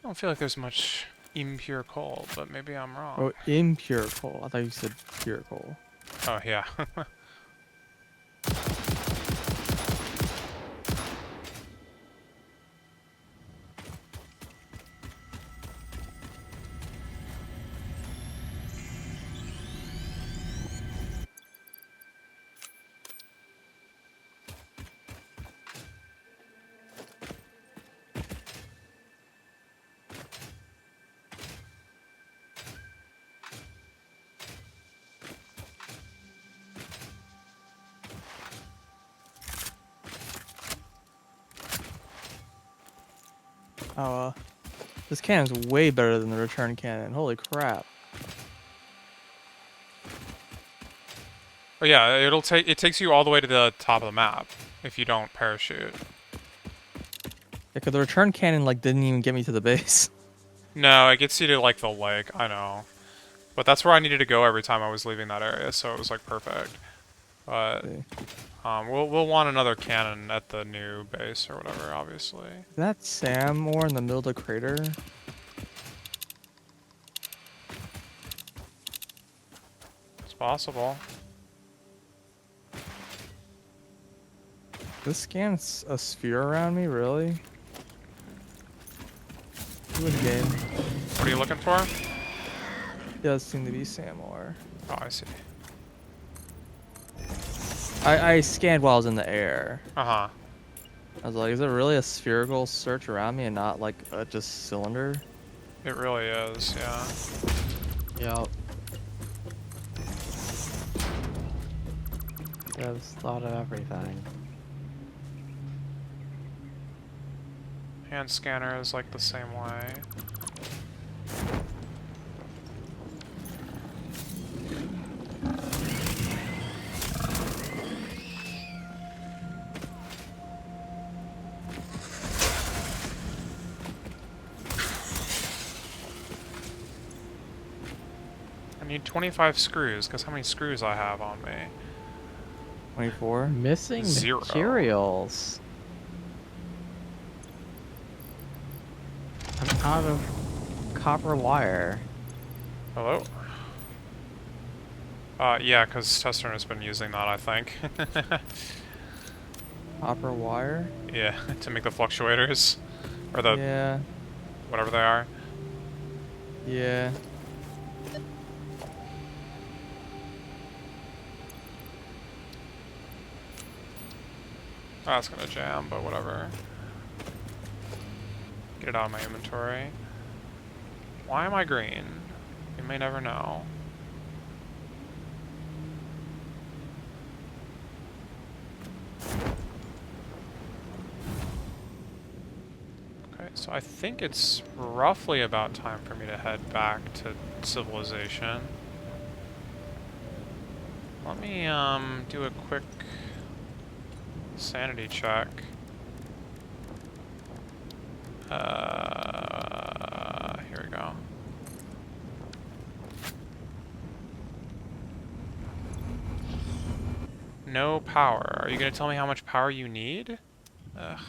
don't feel like there's much impure coal, but maybe I'm wrong. Oh, impure coal. I thought you said pure coal. Oh, yeah. Oh, this cannon's way better than the return cannon. Holy crap. Oh yeah, it takes you all the way to the top of the map if you don't parachute. Yeah, 'cause the return cannon, like, didn't even get me to the base. No, it gets you to like the lake, I know. But that's where I needed to go every time I was leaving that area, so it was like perfect. But See. we'll want another cannon at the new base or whatever, obviously. Is that Sam ore in the middle of the crater? It's possible. This scan's a sphere around me, really? Good game. What are you looking for? Does seem to be Sam ore. Oh, I see. I scanned while I was in the air. Uh-huh. I was like, is it really a spherical search around me and not like a just cylinder? It really is, yeah. Yep. Devs thought of everything. Hand scanner is like the same way. need 25 screws. Guess how many screws I have on me? 24. Missing 0. materials. I'm out of copper wire. Hello? Yeah, because Tester has been using that, I think. Copper wire. Yeah, to make the fluctuators. Or the... Yeah. whatever they are. Yeah. Oh, that's gonna jam, but whatever. Get it out of my inventory. Why am I green? You may never know. Okay, so I think it's roughly about time for me to head back to civilization. Let me, do a quick sanity check. Here we go. No power. Are you gonna tell me how much power you need? Ugh.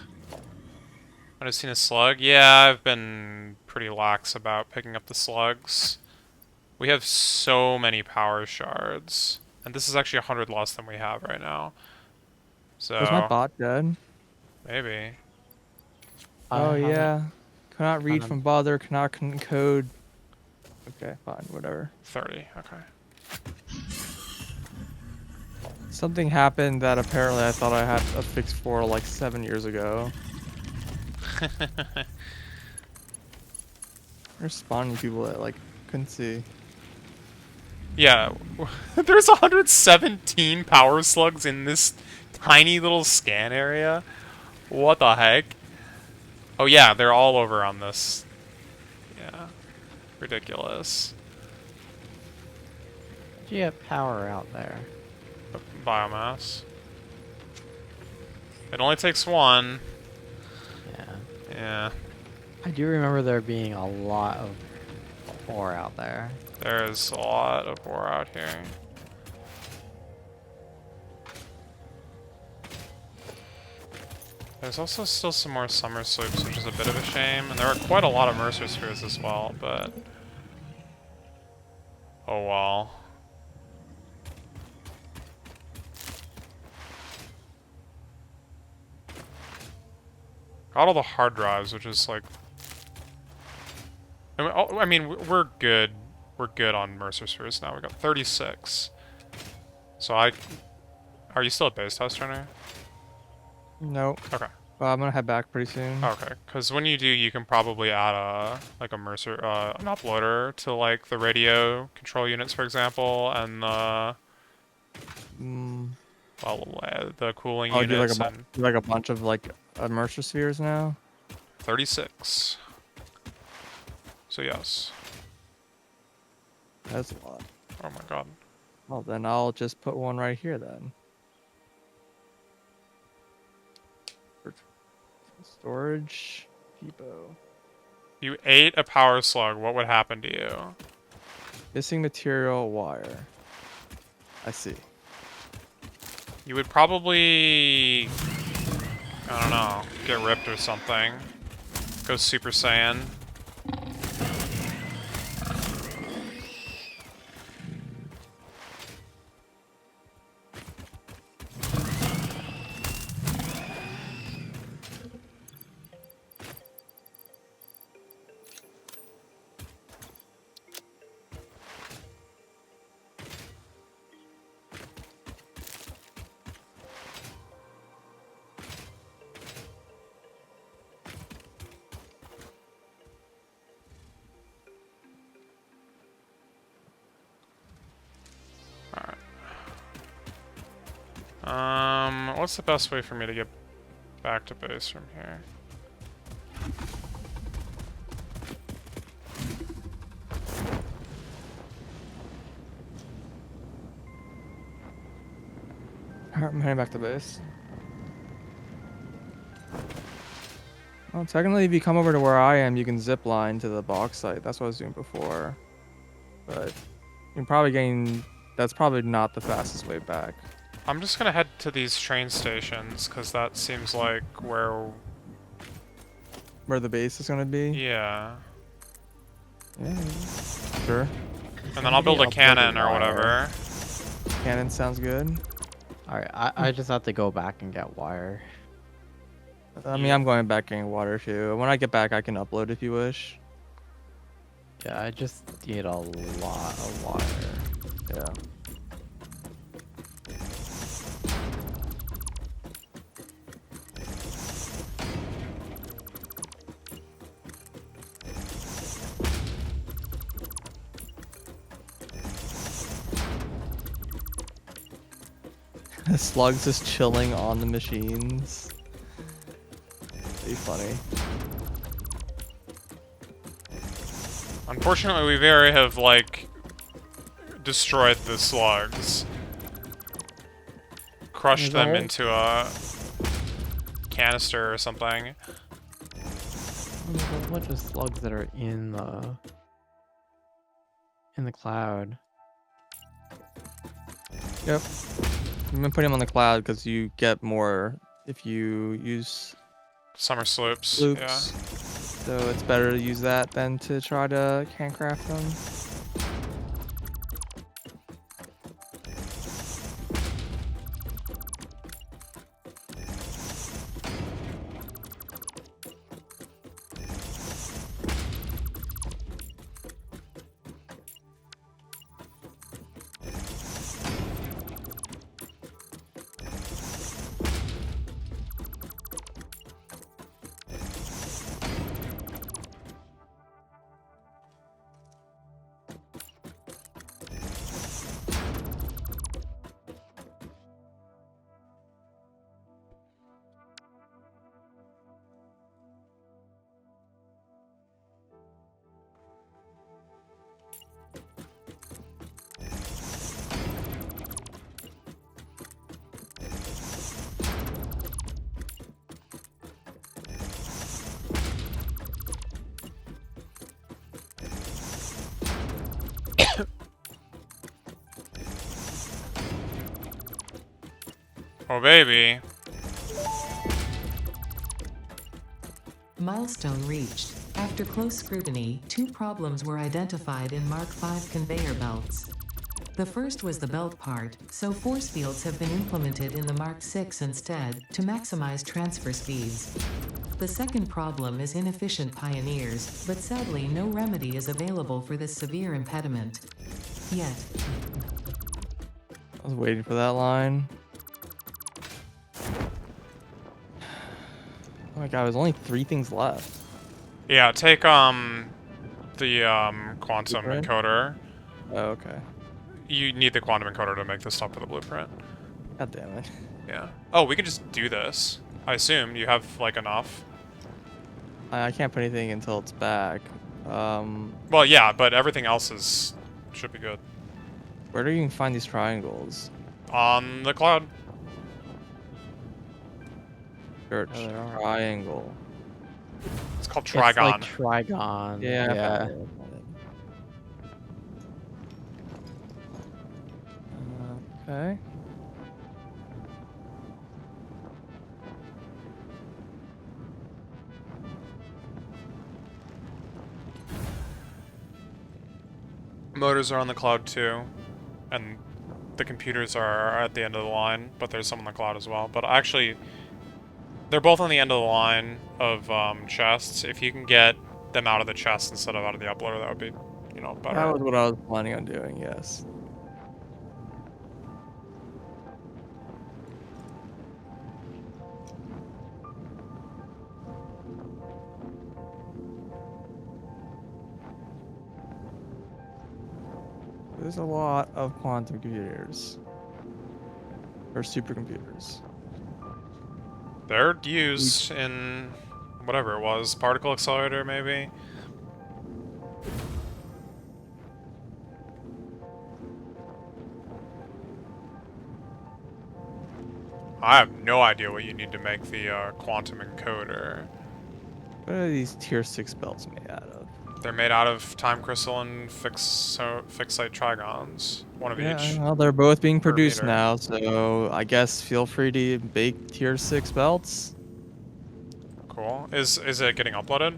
I've just seen a slug. Yeah, I've been pretty lax about picking up the slugs. We have so many power shards. And this is actually 100 less than we have right now. Was my So, bot dead? maybe. I Oh haven't yeah. Cannot read found- from bother. Cannot code. Okay, fine, whatever. 30, okay. Something happened that apparently I thought I had a fix for like 7 years ago. There's spawning people that like couldn't see. Yeah, there's 117 power slugs in this tiny little scan area. What the heck? Oh yeah, they're all over on this. Yeah, ridiculous. Do you have power out there? Biomass. It only takes one. Yeah. Yeah, I do remember there being a lot of ore out there. there's a lot of ore out here. There's also still some more summer sloops, which is a bit of a shame, and there are quite a lot of Mercer spheres as well, but... oh well. Got all the hard drives, which is like... I mean, we're good. We're good on Mercer spheres now. We got 36. So are you still at base test, Turner? Nope. Okay. Well, I'm gonna head back pretty soon. Okay, because when you do, you can probably add like a Mercer, an uploader to like the radio control units, for example, and Mm. well, the cooling Oh, do units, like and do like a bunch of like immersive spheres now. 36. So yes. That's a lot. Oh my god. Well, then I'll just put one right here then. Storage depot. You ate a power slug. What would happen to you? Missing material wire. I see. You would probably, I don't know, get ripped or something. Go Super Saiyan. What's the best way for me to get back to base from here? Alright, I'm heading back to base. Well, technically, if you come over to where I am, you can zip line to the box site. That's what I was doing before. But You're probably getting. That's probably not the fastest way back. I'm just gonna head to these train stations, because that seems like where... Where the base is gonna be. Yeah. Yeah. Sure. And then I'll build a Somebody uploaded cannon or wire. whatever. Cannon sounds good. Alright, I just have to go back and get wire. I mean, I'm going back getting water too. When I get back, I can upload if you wish. Yeah, I just need a lot of wire. Yeah. The slugs just chilling on the machines. Be funny. Unfortunately, we very have, like, destroyed the slugs. Crushed them into a canister or something. There's a bunch of slugs that are in the cloud. Yep. I'm gonna put him on the cloud because you get more if you use Summer sloops. loops. Yeah. So it's better to use that than to try to handcraft them. Oh, baby. Milestone reached. After close scrutiny, 2 problems were identified in Mark V conveyor belts. The first was the belt part, so force fields have been implemented in the Mark VI instead, to maximize transfer speeds. The second problem is inefficient pioneers, but sadly no remedy is available for this severe impediment. Yet. I was waiting for that line. Oh my god, there's only 3 things left. Yeah, take, the, quantum Blueprint? encoder. Oh, okay. You need the quantum encoder to make this stuff for the blueprint. God damn it. Yeah. Oh, we can just do this. I assume you have, like, enough. I can't put anything until it's back. Well, yeah, but everything else is... should be good. Where do you even find these triangles? On the cloud. Search Oh, there are. triangle. It's called It's Trigon. like Trigon. Yeah. I Yeah. found it. Okay. Motors are on the cloud too, and the computers are at the end of the line, but there's some on the cloud as well. But actually, they're both on the end of the line of chests. If you can get them out of the chest instead of out of the uploader, that would be, you know, better. That was what I was planning on doing, yes. There's a lot of quantum computers. Or supercomputers. They're used in whatever it was, particle accelerator maybe. I have no idea what you need to make the quantum encoder. What are these tier 6 belts made out of? They're made out of time crystal and fixite trigons. One of Yeah, each well, they're both being per produced meter. now, so I guess feel free to bake tier 6 belts. Cool. Is it getting uploaded?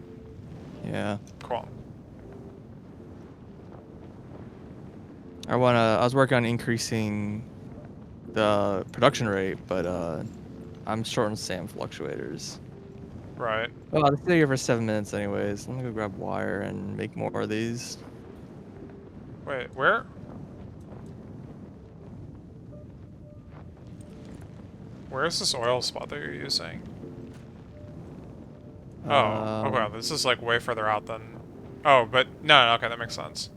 Yeah. Cool. I was working on increasing the production rate, but I'm short on SAM fluctuators. Right. Well, I'll stay here for 7 minutes anyways. Let me go grab wire and make more of these. Wait, where? Where's this oil spot that you're using? Oh, okay. Um, This is like way further out than. Oh, but no, okay, that makes sense.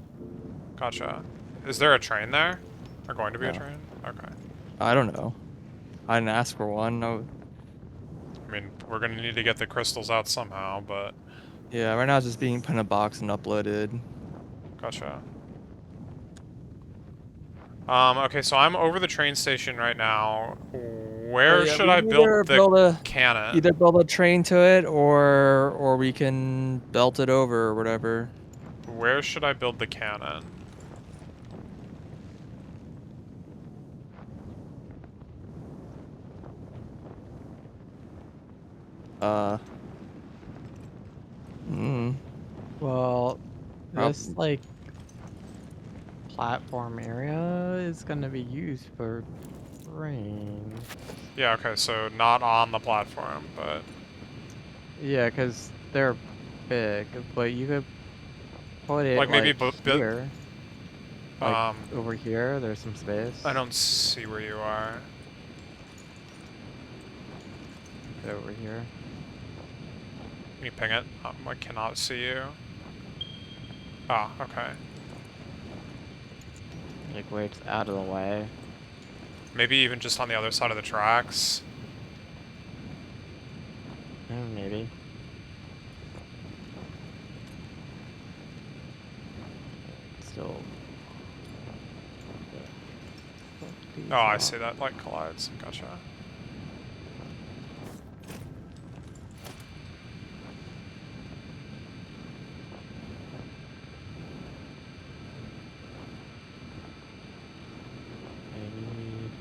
Gotcha. Is there a train there? Or going to be a no, train? Okay. I don't know. I didn't ask for one. No. I mean, we're gonna need to get the crystals out somehow, but Yeah, right now it's just being put in a box and uploaded. gotcha. Okay, so I'm over the train station right now. Oh Where yeah, should we I can build the cannon? either build a train to it or we can belt it over or whatever. Where should I build the cannon? Uh, mm, Well, prob this like platform area is gonna be used for trains. Yeah, okay, so not on the platform, but Yeah, because they're big, but you could put it like maybe like here, like over here. There's some I space don't see where you are. over here. Can you ping it? I cannot see you. Ah, okay. Like where it's out of the way. Maybe even just on the other side of the tracks. Maybe. Still. Oh, I see that, like, collides. Gotcha. Maybe.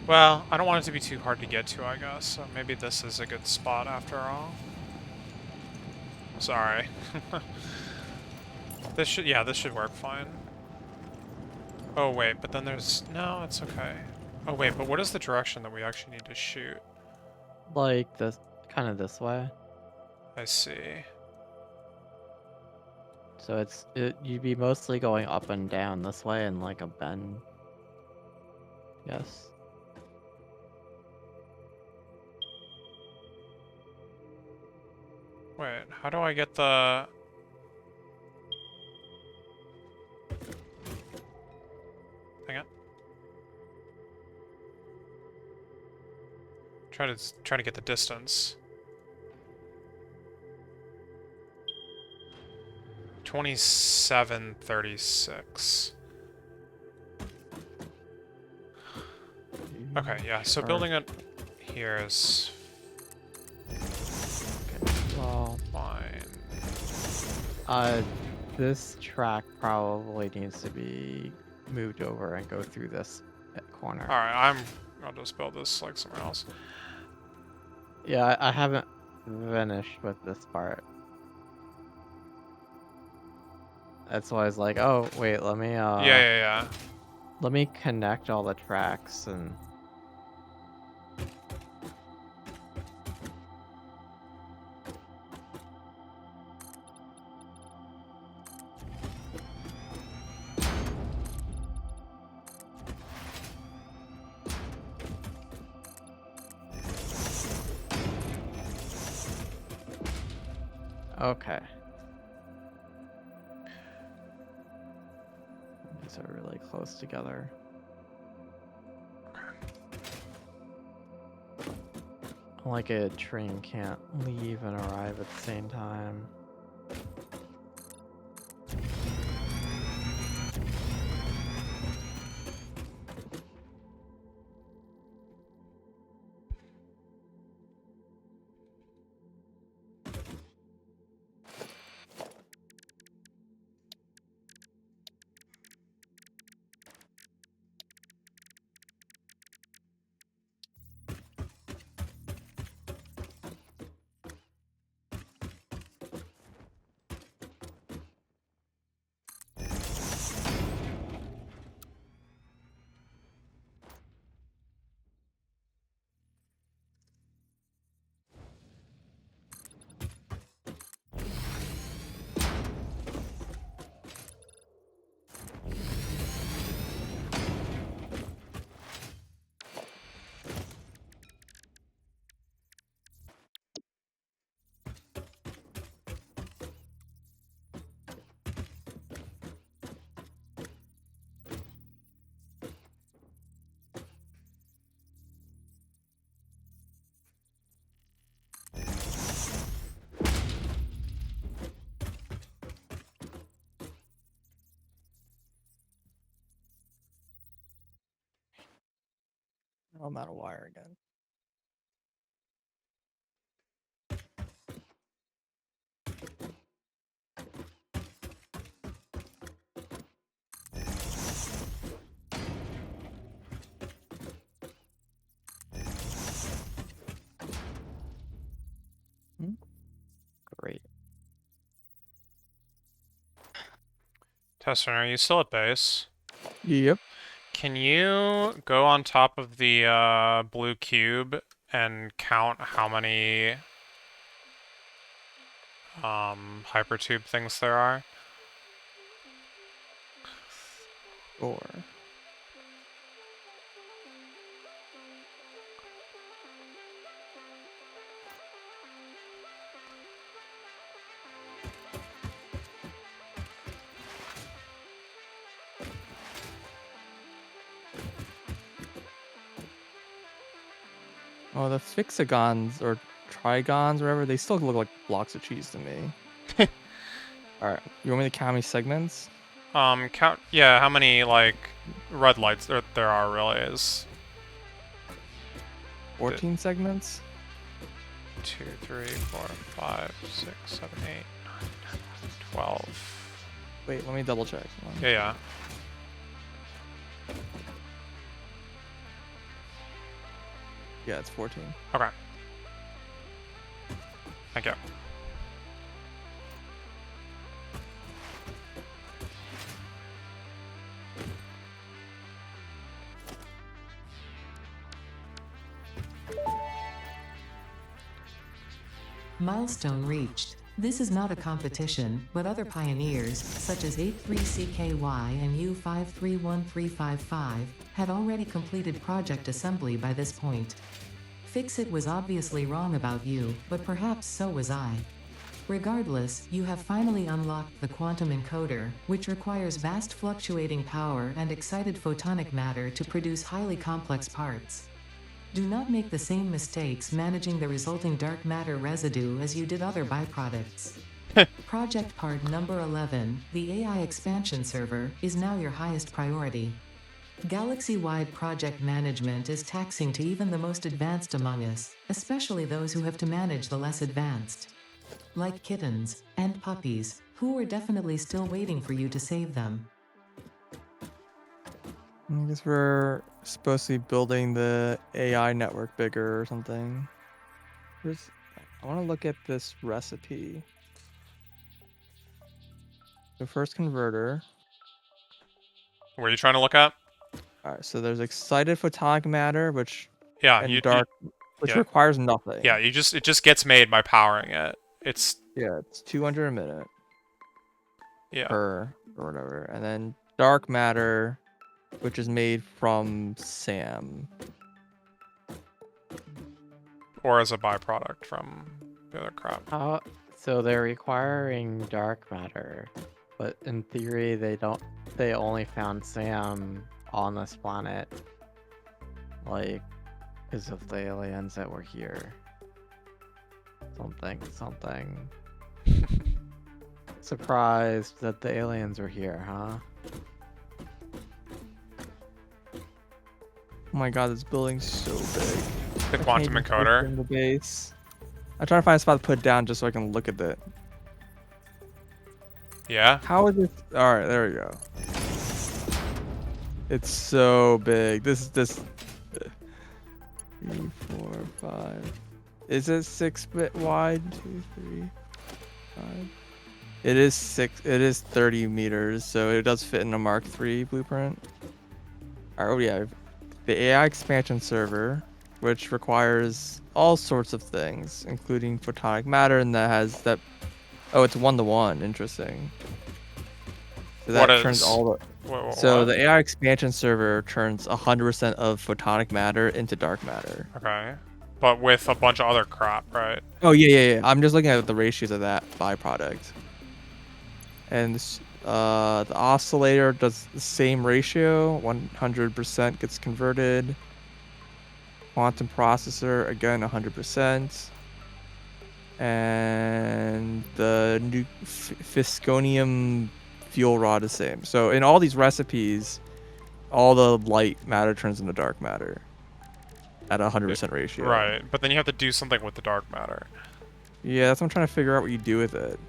Well, I don't want it to be too hard to get to, I guess, so maybe this is a good spot after all. Sorry. This should work fine. Oh, wait, but then there's... No, it's okay. Oh, wait, but what is the direction that we actually need to shoot? Like this, kind of this way. I see. So you'd be mostly going up and down this way and like a bend. Yes. Wait, how do I get the... Hang on. Try to get the distance. 2736. Okay, yeah, so building it here is Well, fine. this track probably needs to be moved over and go through this corner. Alright, I'll just build this like somewhere else. Yeah, I haven't finished with this part. That's why I was like, oh wait, let me Yeah. let me connect all the tracks and okay. These are really close together. Like a train can't leave and arrive at the same time. Oh, I'm out of wire again. Great. Tesson, are you still at base? Yep. Can you go on top of the blue cube and count how many hypertube things there are? Or oh, the fixagons or trigons, or whatever, they still look like blocks of cheese to me. All right, you want me to count how many segments? Count, yeah, how many, like, red lights there are really is 14 segments. 2, 3, 4, 5, 6, 7, 8, 9, 10, 12. Wait, let me double check. Hold on. Yeah, yeah. Yeah, it's 14. Okay. Thank you. Milestone reached. This is not a competition, but other pioneers, such as 83CKY and U531355, had already completed project assembly by this point. Fixit was obviously wrong about you, but perhaps so was I. Regardless, you have finally unlocked the quantum encoder, which requires vast fluctuating power and excited photonic matter to produce highly complex parts. Do not make the same mistakes managing the resulting dark matter residue as you did other byproducts. Project part number 11, the AI expansion server, is now your highest priority. Galaxy-wide project management is taxing to even the most advanced among us, especially those who have to manage the less advanced. Like kittens and puppies, who are definitely still waiting for you to save them. I guess we're supposed to be building the AI network bigger or something. I want to look at this recipe. The first converter. What are you trying to look at? All right, so there's excited photonic matter, which Yeah, and dark, which yeah. requires nothing. Yeah, it just gets made by powering it. It's Yeah, it's 200 a minute yeah. per or whatever, and then dark matter, which is made from SAM. Or as a byproduct from the other crap. So they're requiring dark matter, but in theory they only found Sam on this planet, like, because of the aliens that were here. Something. Surprised that the aliens were here, huh? Oh my god, this building's so big. The I quantum can't even encoder. fit in the base. I'm trying to find a spot to put it down just so I can look at it. Yeah? How is this? All right, there we go. It's so big. This 3, 4, 5. Is it 6-bit wide? 2, 3, 5. It is 6. It is 30 meters, so it does fit in a Mark III blueprint. All right, oh yeah, the AI expansion server, which requires all sorts of things, including photonic matter, and that has that. Oh, it's 1-to-1. Interesting. So that What turns is- all the. So What? the AI expansion server turns 100% of photonic matter into dark matter. Okay. But with a bunch of other crap, right? Oh yeah. I'm just looking at the ratios of that byproduct. And the oscillator does the same ratio. 100% gets converted. Quantum processor again 100%. And the new Fisconium fuel rod is the same. So in all these recipes, all the light matter turns into dark matter. at 100% ratio. Right, but then you have to do something with the dark matter. Yeah, that's what I'm trying to figure out what you do with it.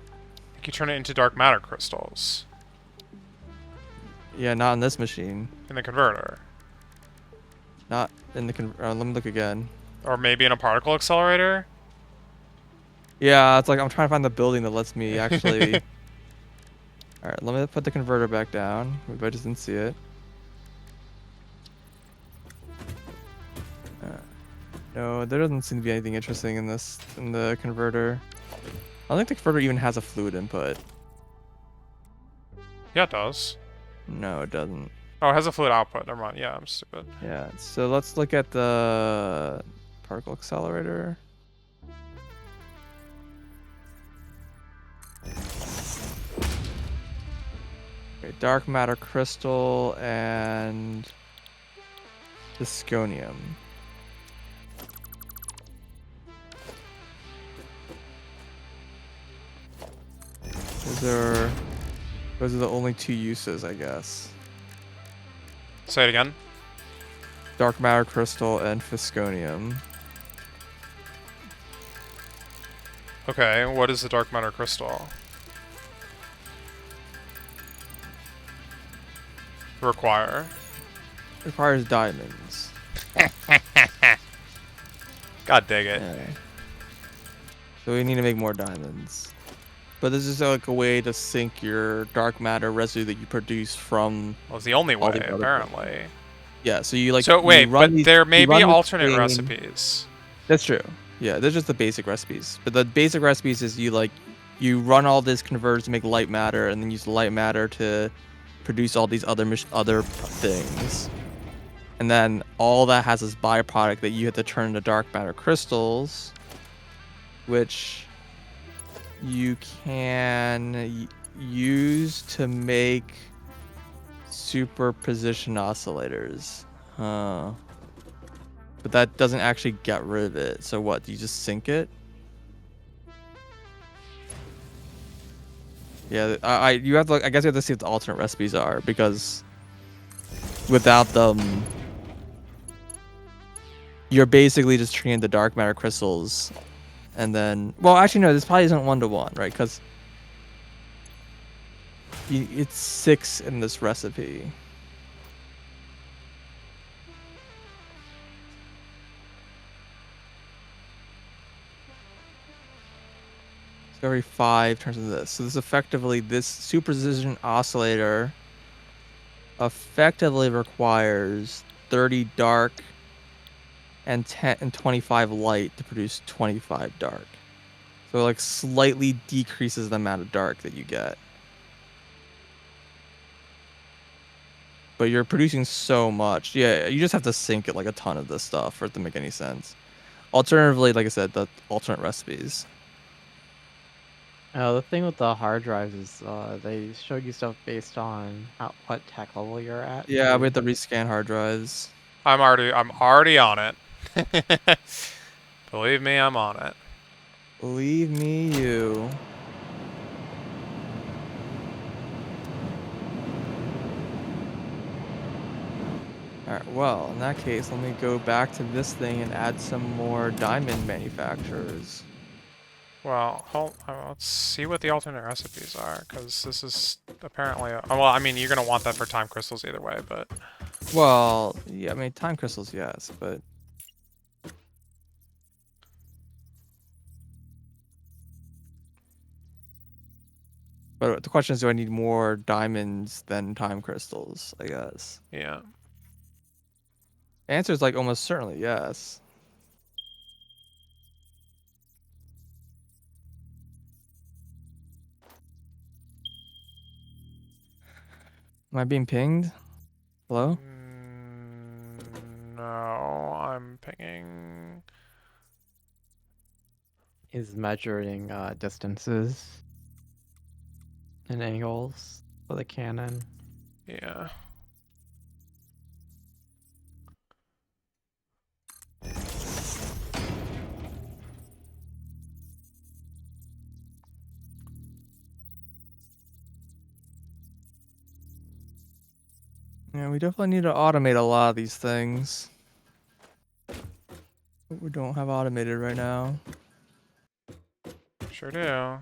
You turn it into dark matter crystals Yeah, not in this machine. in the converter. Not in the let me look again. Or maybe in a particle accelerator? Yeah, it's like I'm trying to find the building that lets me actually... Alright, let me put the converter back down. Maybe I just didn't see it. No, there doesn't seem to be anything interesting in the converter. I don't think the converter even has a fluid input. Yeah, it does. No, it doesn't. Oh, it has a fluid output. Never mind. Yeah, I'm stupid. Yeah, so let's look at the particle accelerator. Okay, dark matter crystal and disconium. Those are the only two uses, I guess. Say it again. Dark matter crystal and fisconium. Okay, what is the dark matter crystal? Require. Requires diamonds. God dig it. Okay. So we need to make more diamonds. But this is like a way to sync your dark matter residue that you produce from... Well, it's the only all way, the other apparently. Yeah, so you like... So you wait, run but these- there may you be run this alternate thing- recipes. That's true. Yeah, they're just the basic recipes. But the basic recipes is you run all this converters to make light matter, and then use the light matter to produce all these other things. And then all that has this byproduct that you have to turn into dark matter crystals, which you can use to make superposition oscillators. Huh. But that doesn't actually get rid of it. So what? Do you just sync it? Yeah, you have to. I guess you have to see what the alternate recipes are, because without them, you're basically just treating the dark matter crystals, and then. Well, actually, no. This probably isn't 1-to-1, right? Because it's 6 in this recipe. Discovery 5 turns into this. So this effectively, this superposition oscillator effectively requires 30 dark and 25 light to produce 25 dark. So it like slightly decreases the amount of dark that you get. But you're producing so much. Yeah, you just have to sync it like a ton of this stuff for it to make any sense. Alternatively, like I said, the alternate recipes. The thing with the hard drives is they show you stuff based on what tech level you're at. Yeah, too. we have to rescan hard drives. I'm already on it. Believe me, I'm on it. Believe me, you. Alright, well, in that case, let me go back to this thing and add some more diamond manufacturers. Well, let's see what the alternate recipes are, because this is apparently... well, I mean, you're going to want that for time crystals either way, but... Well, yeah, I mean, time crystals, yes, but... But the question is, do I need more diamonds than time crystals, I guess? Yeah. The answer is, like, almost certainly yes. Am I being pinged? Hello? No, I'm pinging... Is measuring distances and angles for the cannon. Yeah. Yeah, we definitely need to automate a lot of these things. We don't have automated right now. Sure do.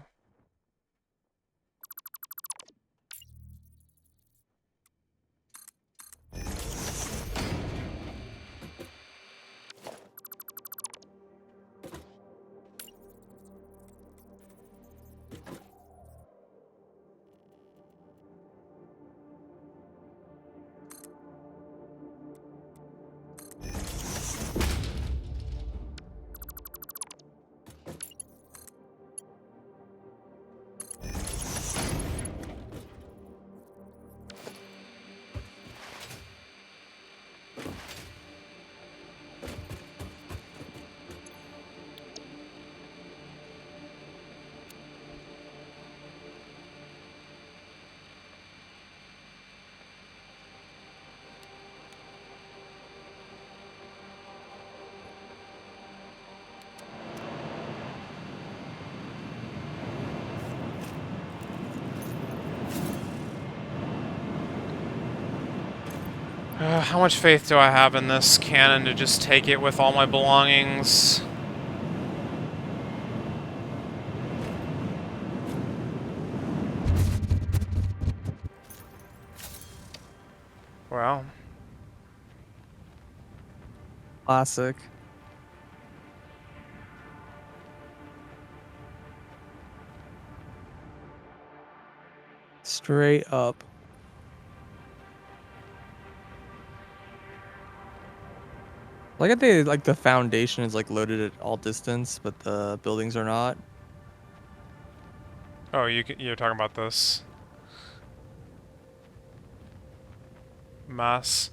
How much faith do I have in this cannon to just take it with all my belongings? Well, Classic. Straight up. Like I think like the foundation is like loaded at all distance, but the buildings are not. oh, you're talking about this mass.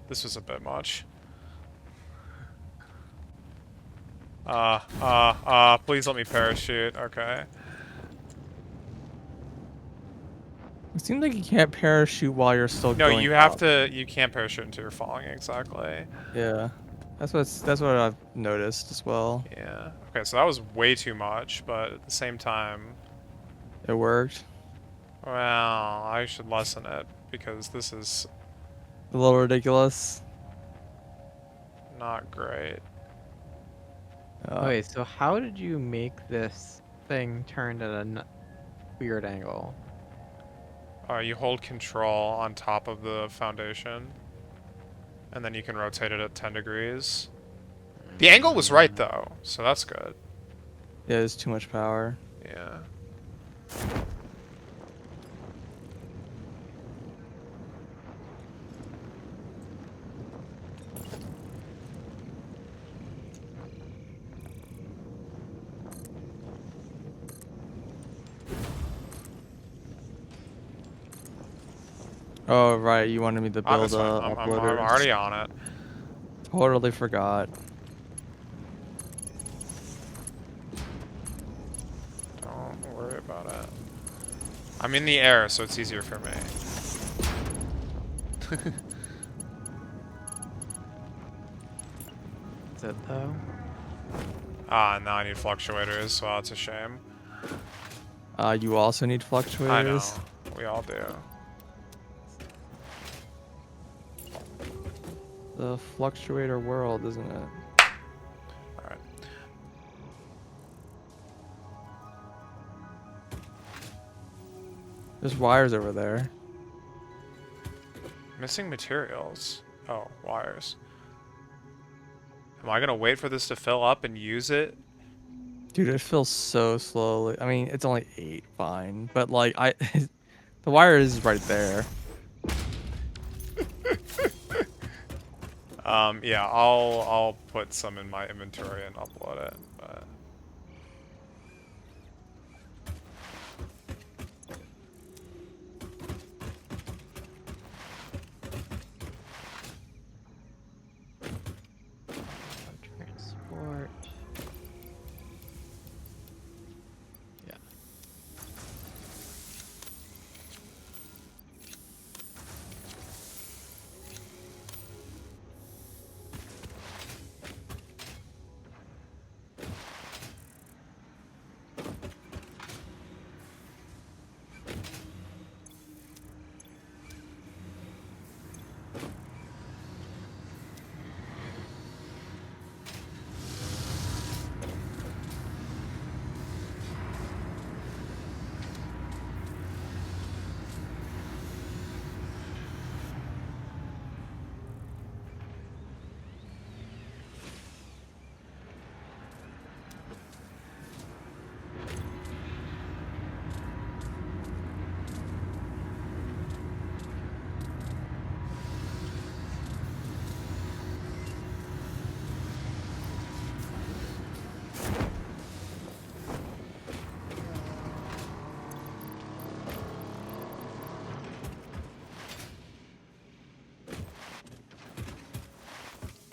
This was a bit much. Please let me parachute. Okay. It seems like you can't parachute while you're still No, going you have up. to. You can't parachute until you're falling. Exactly. Yeah. That's what I've noticed as well. Yeah. Okay, so that was way too much, but at the same time, It worked. well, I should lessen it because this is A little ridiculous. not great. Okay, so how did you make this thing turn at a weird angle? You hold control on top of the foundation, and then you can rotate it at 10 degrees. The angle was right, though, so that's good. Yeah, there's too much power. Yeah. Oh right, you wanted me to build That's fine. I'm uploaders. already on it. Totally forgot. Don't worry about it. I'm in the air, so it's easier for me. Is it though? Now I need fluctuators, so that's a shame. You also need I know. fluctuators. We all do. The fluctuator world, isn't it? Alright. There's wires over there. Missing materials. Oh, wires. Am I gonna wait for this to fill up and use it? Dude, it fills so slowly. I mean, it's only 8, fine. But like the wire is right there. Yeah, I'll put some in my inventory and upload it, but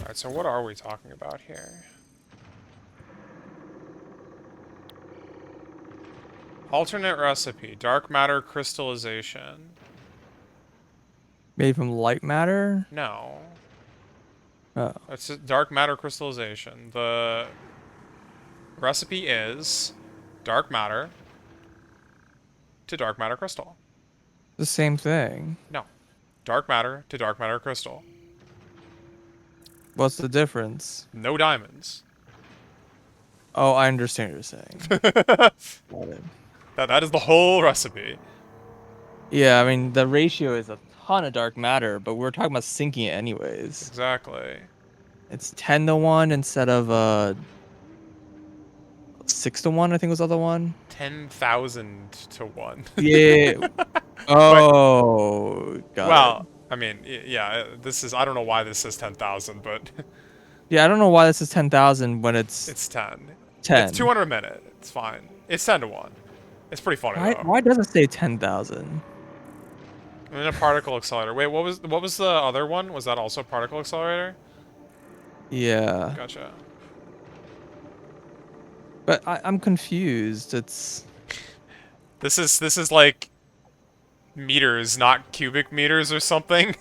Alright, so what are we talking about here? Alternate recipe. Dark matter crystallization. Made from light matter? No. Oh. It's dark matter crystallization. The recipe is dark matter to dark matter crystal. The same thing. No. Dark matter to dark matter crystal. What's the difference? No diamonds. Oh, I understand what you're saying. that Got it. that is the whole recipe. Yeah, I mean, the ratio is a ton of dark matter, but we're talking about sinking it anyways. Exactly. It's 10 to 1 instead of 6 to 1, I think was the other one. 10,000 to 1. Yeah. But, Oh, got it. well, I mean, yeah, this is, I don't know why this says 10,000, but Yeah, I don't know why this is 10,000 when it's it's 10. It's 10. 200 a minute. It's fine. It's 10 to 1. It's pretty funny, Why, though. why does it say 10,000? And then a particle accelerator. Wait, what was the other one? Was that also particle accelerator? Yeah. Gotcha. But I'm confused. It's This is like meters, not cubic meters or something.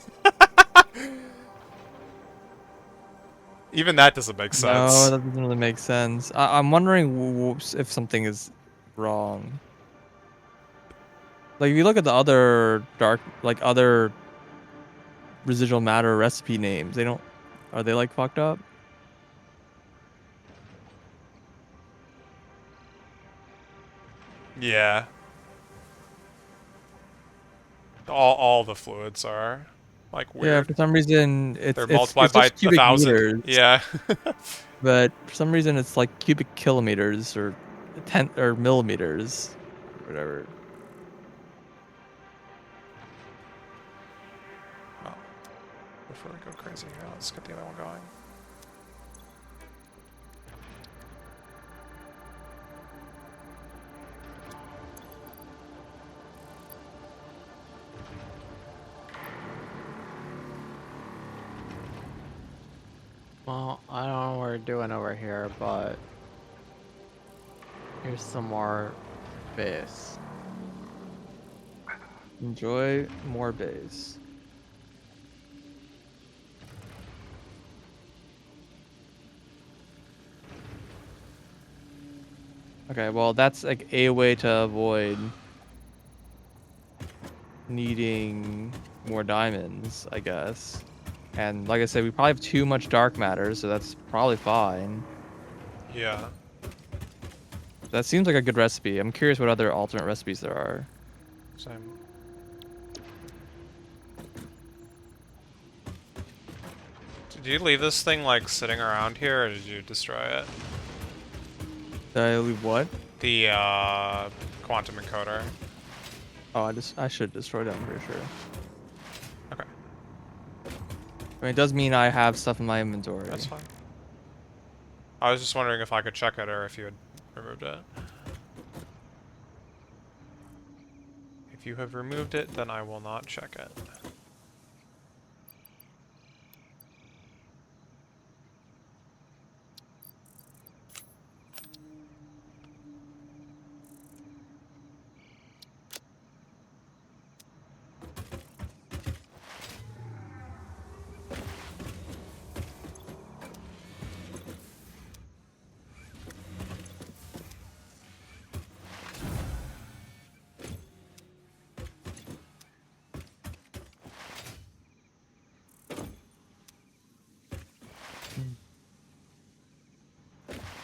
Even that doesn't make no, sense. that doesn't really make sense. I'm wondering if something is wrong. Like if you look at the other other residual matter recipe names, they don't. Are they like fucked up? Yeah. All the fluids are like Yeah, weird. for some reason They're it's multiplied by just cubic 1,000. meters. Yeah. But for some reason it's like cubic kilometers or millimeters, whatever. Well, before we go crazy here, let's get the other one going. Well, I don't know what we're doing over here, but here's some more base. Enjoy more base. Okay, well that's like a way to avoid needing more diamonds, I guess. And like I said, we probably have too much dark matter, so that's probably fine. Yeah. That seems like a good recipe. I'm curious what other alternate recipes there are. Same. Did you leave this thing like sitting around here, or did you destroy it? Did I leave what? The quantum encoder. Oh, I should destroy them, I'm pretty sure. Okay, I mean, it does mean I have stuff in my inventory. that's fine. I was just wondering if I could check it or if you had removed it. If you have removed it, then I will not check it.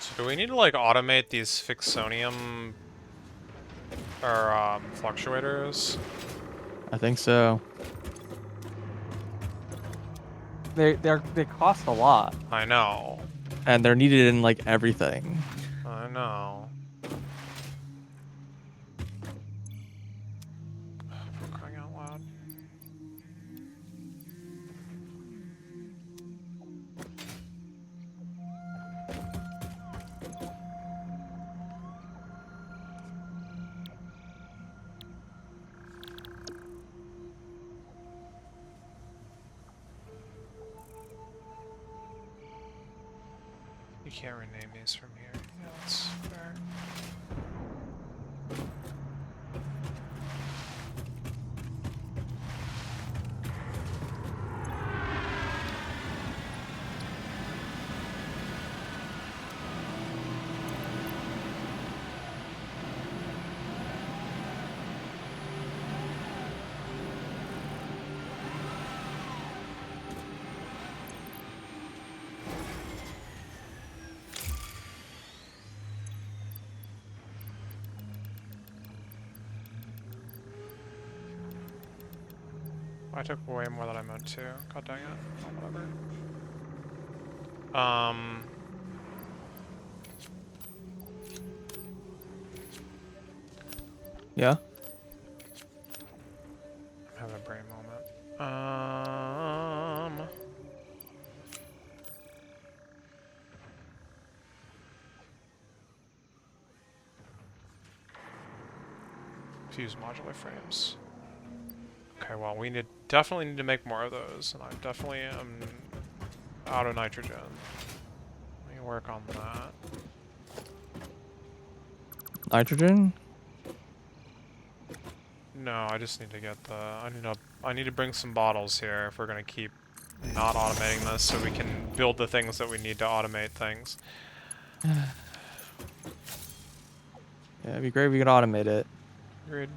So do we need to like automate these fixonium or fluctuators? I think so. They cost a lot, I know. and they're needed in like everything. I know. For crying out loud. You can't rename these from here. Yeah, that's fair. I took way more than I meant to. God dang it. Oh, whatever. Yeah. I'm having a brain moment. Fuse modular frames. Okay, well, definitely need to make more of those, and I definitely am out of nitrogen. Let me work on that. Nitrogen? No, I just need to get the. I need to bring some bottles here if we're gonna keep not automating this, so we can build the things that we need to automate things. Yeah, it'd be great if we could automate it. Agreed.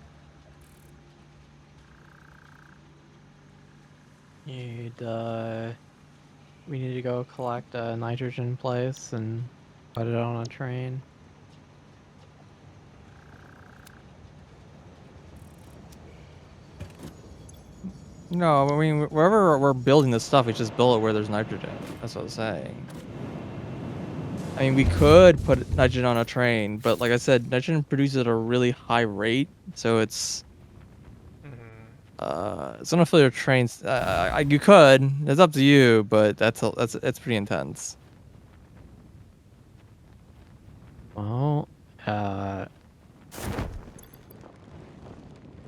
We need to go collect a nitrogen place and put it on a train. No, I mean, wherever we're building this stuff, we just build it where there's nitrogen. That's what I'm saying. I mean, we could put nitrogen on a train, but like I said, nitrogen produces at a really high rate, so it's gonna fill your trains. You could. It's up to you, but it's pretty intense. Well, I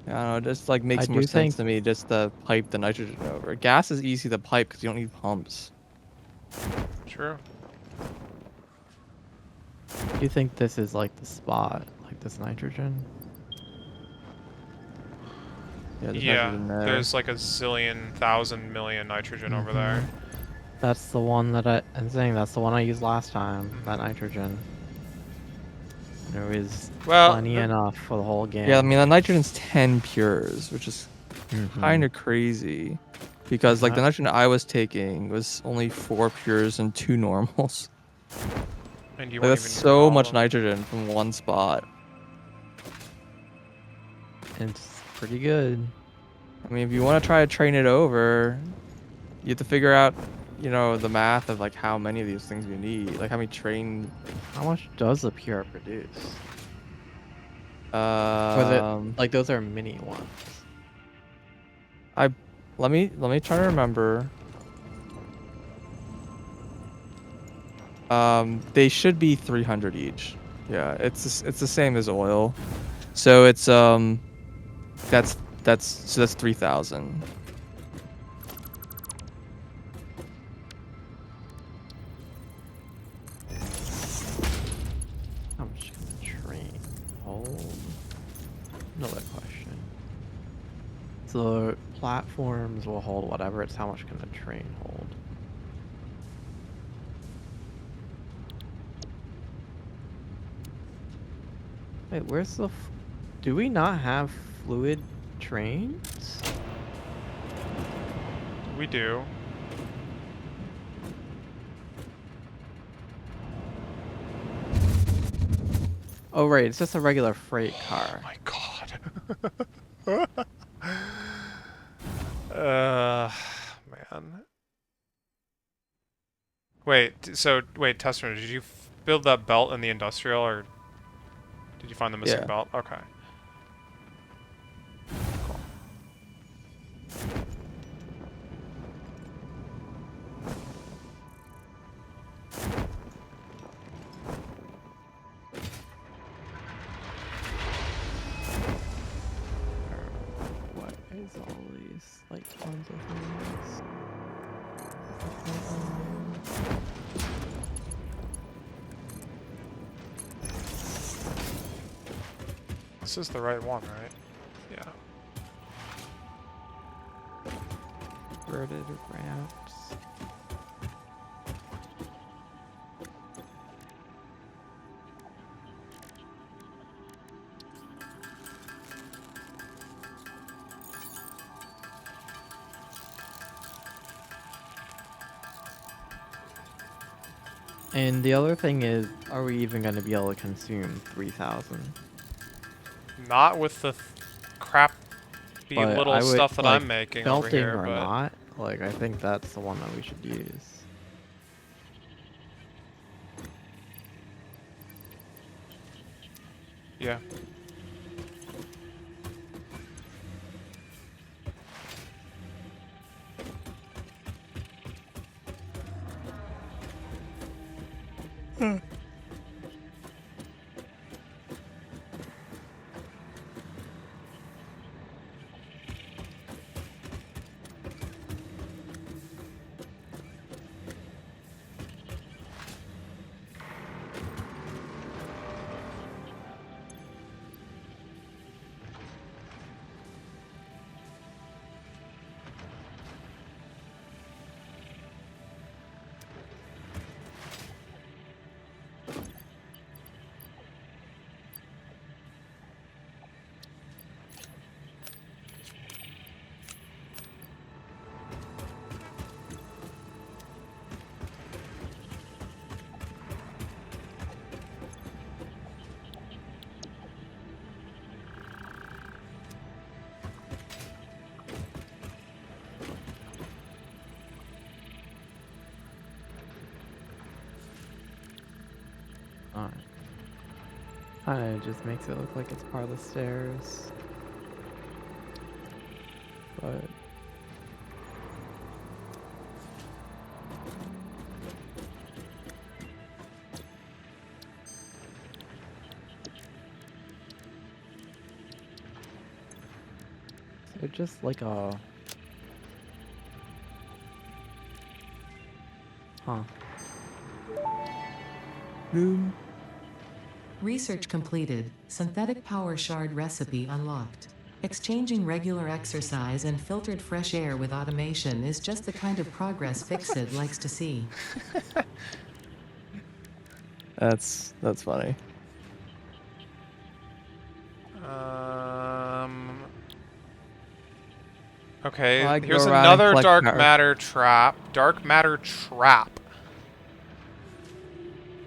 don't know. It just like makes I more do sense think to me just to pipe the nitrogen over. Gas is easy to pipe because you don't need pumps. True. Do you think this is like the spot, like this nitrogen? Yeah, there's Yeah, nitrogen there. there's like a zillion, thousand million nitrogen over there. That's the one that I'm saying. That's the one I used last time. That nitrogen. There was plenty enough for the whole game. Yeah, I mean, the nitrogen's 10 pures, which is kind of crazy. Because, like, the nitrogen I was taking was only 4 pures and 2 normals. And you Like, won't that's even use so all much of them. nitrogen from one spot. It's pretty good. I mean, if you want to try to train it over, you have to figure out, you know, the math of, like, how many of these things you need. Like, how many train... How much does a pure produce? Um... Like, those are mini ones. Let me try to remember. They should be 300 each. Yeah, it's the same as oil. So it's that's 3,000. How much can the train hold? Another question. So platforms will hold whatever. It's how much can the train hold? Wait, where's the? Do we not have fluid trains? We do. Oh right, it's just a regular freight car. Oh my god. Man. Wait, Tester, did you build that belt in the industrial, or did you find the missing belt? Okay. Cool. What is all these like tons of things? This is the right one, right? Yeah. Inverted ramps. And the other thing is, are we even going to be able to consume 3,000? Not with the crappy But little I would, stuff that like, I'm making over belting here, or but... not, like, I think that's the one that we should use. Yeah. Alright. Kinda just makes it look like it's part of the stairs. But... So just like a... Huh. Boom. Research completed. Synthetic power shard recipe unlocked. Exchanging regular exercise and filtered fresh air with automation is just the kind of progress Fixit likes to see. That's funny. Okay, I go here's around and another collect dark power. matter trap. Dark matter trap.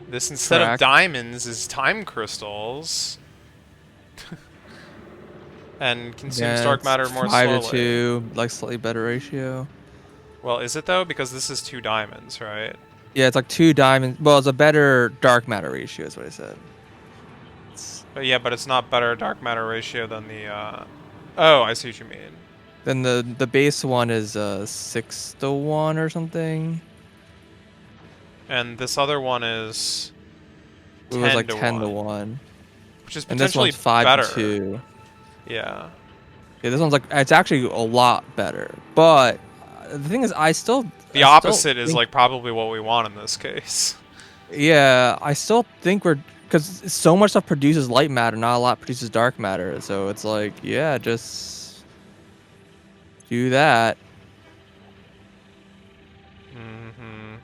This, instead of Correct. diamonds, is time crystals. And consumes Yeah, dark it's matter more 5 slowly. to 2, like slightly better ratio. Well, is it though? Because this is 2 diamonds, right? Yeah, it's like 2 diamonds. Well, it's a better dark matter ratio, is what I said. But yeah, but it's not better dark matter ratio than the, Oh, I see what you mean. Then the base one is 6 to 1 or something. And this other one is It was 10 like to 10 1. to 1. Which is And this potentially one's 5 better. to 2. Yeah. Yeah, this one's like, it's actually a lot better. But the thing is, I still The I still opposite is think, like probably what we want in this case. yeah, I still think we're, because so much stuff produces light matter, not a lot produces dark matter. So it's like, yeah, just do that. Mm-hmm.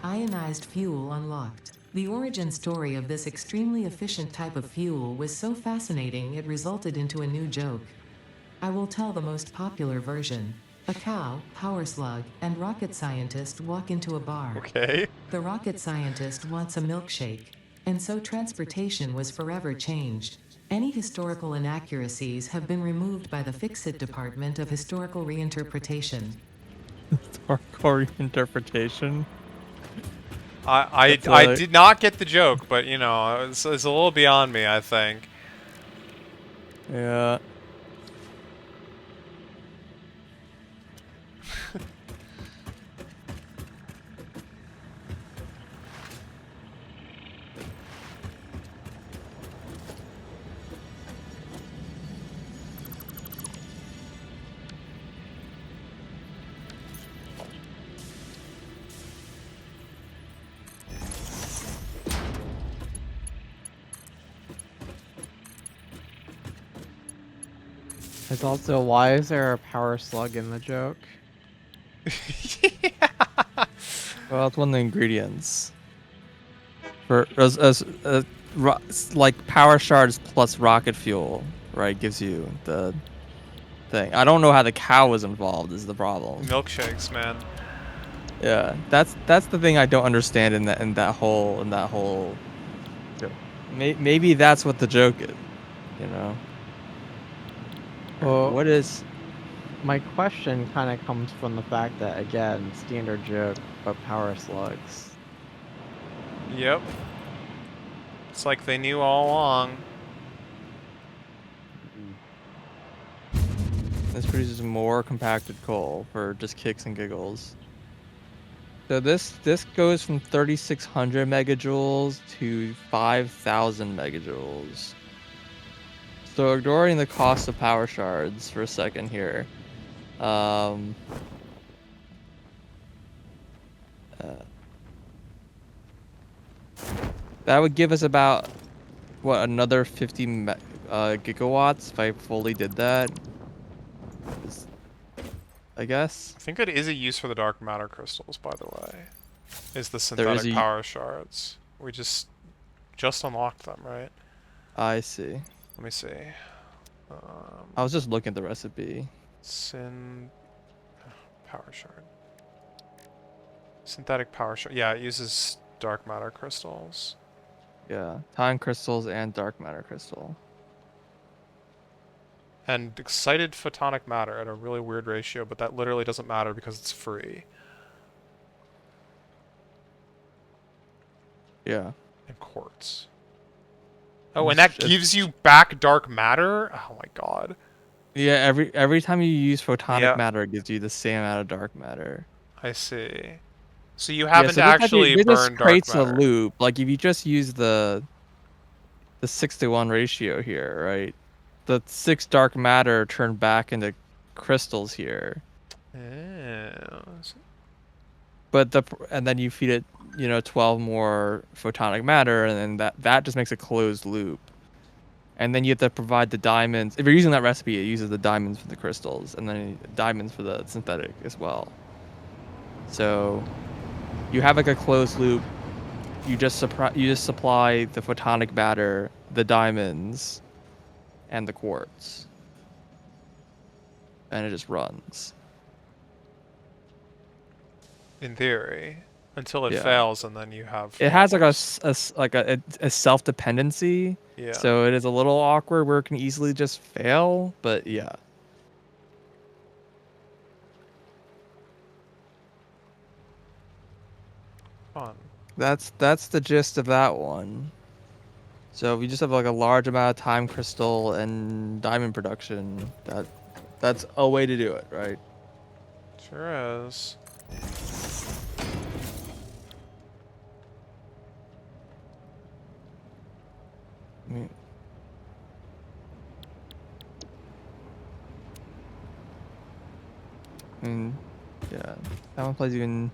Ionized fuel unlocked. The origin story of this extremely efficient type of fuel was so fascinating it resulted into a new joke. I will tell the most popular version. A cow, power slug, and rocket scientist walk into a bar. Okay. The rocket scientist wants a milkshake, and so transportation was forever changed. Any historical inaccuracies have been removed by the Fixit Department of Historical Reinterpretation. Hardcore interpretation. I That's, did not get the joke, but you know, it's a little beyond me, I think. Yeah. There's also, why is there a power slug in the joke? Well, it's one of the ingredients for like power shards plus rocket fuel, right? Gives you the thing. I don't know how the cow was involved. Is the problem? Milkshakes, man. Yeah, that's the thing I don't understand in that whole joke. Maybe that's what the joke is, you know? Well, What is? my question kind of comes from the fact that, again, standard joke, but power slugs. Yep. It's like they knew all along. This produces more compacted coal for just kicks and giggles. So this goes from 3,600 megajoules to 5,000 megajoules. So ignoring the cost of power shards for a second here, um, uh, that would give us about what, another 50 gigawatts if I fully did that. Is- I guess I think it is a use for the dark matter crystals, by the way. Is the there is synthetic a. power shards. We just unlocked them, right? I see. Let me see. I was just looking at the recipe. Syn power shard. Synthetic power shard. Yeah, it uses dark matter crystals. Yeah, time crystals and dark matter crystal. And excited photonic matter at a really weird ratio, but that literally doesn't matter because it's free. Yeah. And quartz. Oh, and It's, that gives it's you back dark matter? Oh my god. Yeah, every time you use photonic Yeah, matter, it gives you the same amount of dark matter. I see. So you Yeah, haven't so this actually actually this just burned dark creates a matter. loop. Like if you just use the 6-to-1 ratio here, right? The 6 dark matter turn back into crystals here. Oh. And then you feed it, 12 more photonic matter, and then that just makes a closed loop. And then you have to provide the diamonds. If you're using that recipe, it uses the diamonds for the crystals, and then diamonds for the synthetic as well. So you have like a closed loop. You just supply the photonic matter, the diamonds, and the quartz, and it just runs. In theory. Until it Yeah. fails and then you have It has like problems. a self dependency, Yeah. so it is a little awkward where it can easily just fail. But yeah, Fun. that's the gist of that one. So if you just have like a large amount of time crystal and diamond production, that's a way to do it, right? Sure is. I mean, yeah, that one plays even.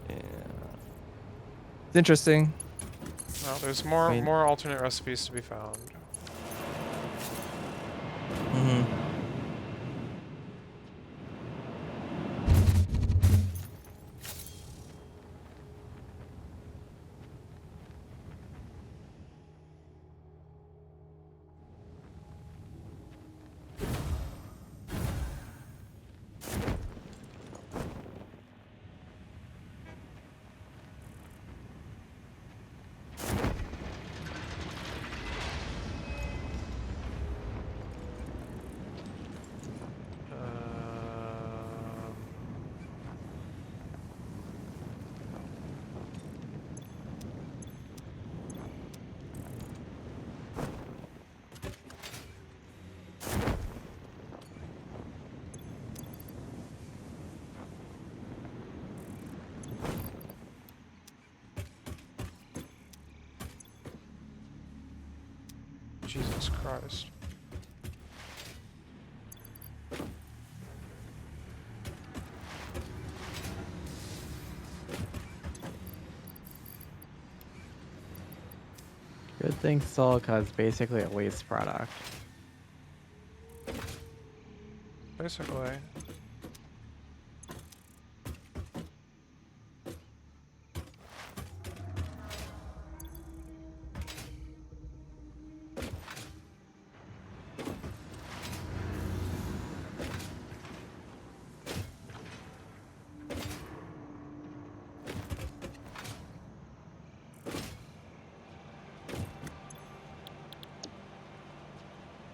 Yeah, it's interesting. Well, there's I more mean, more alternate recipes to be found. hmm Um, Jesus Christ. Good thing silica is basically a waste product. Basically.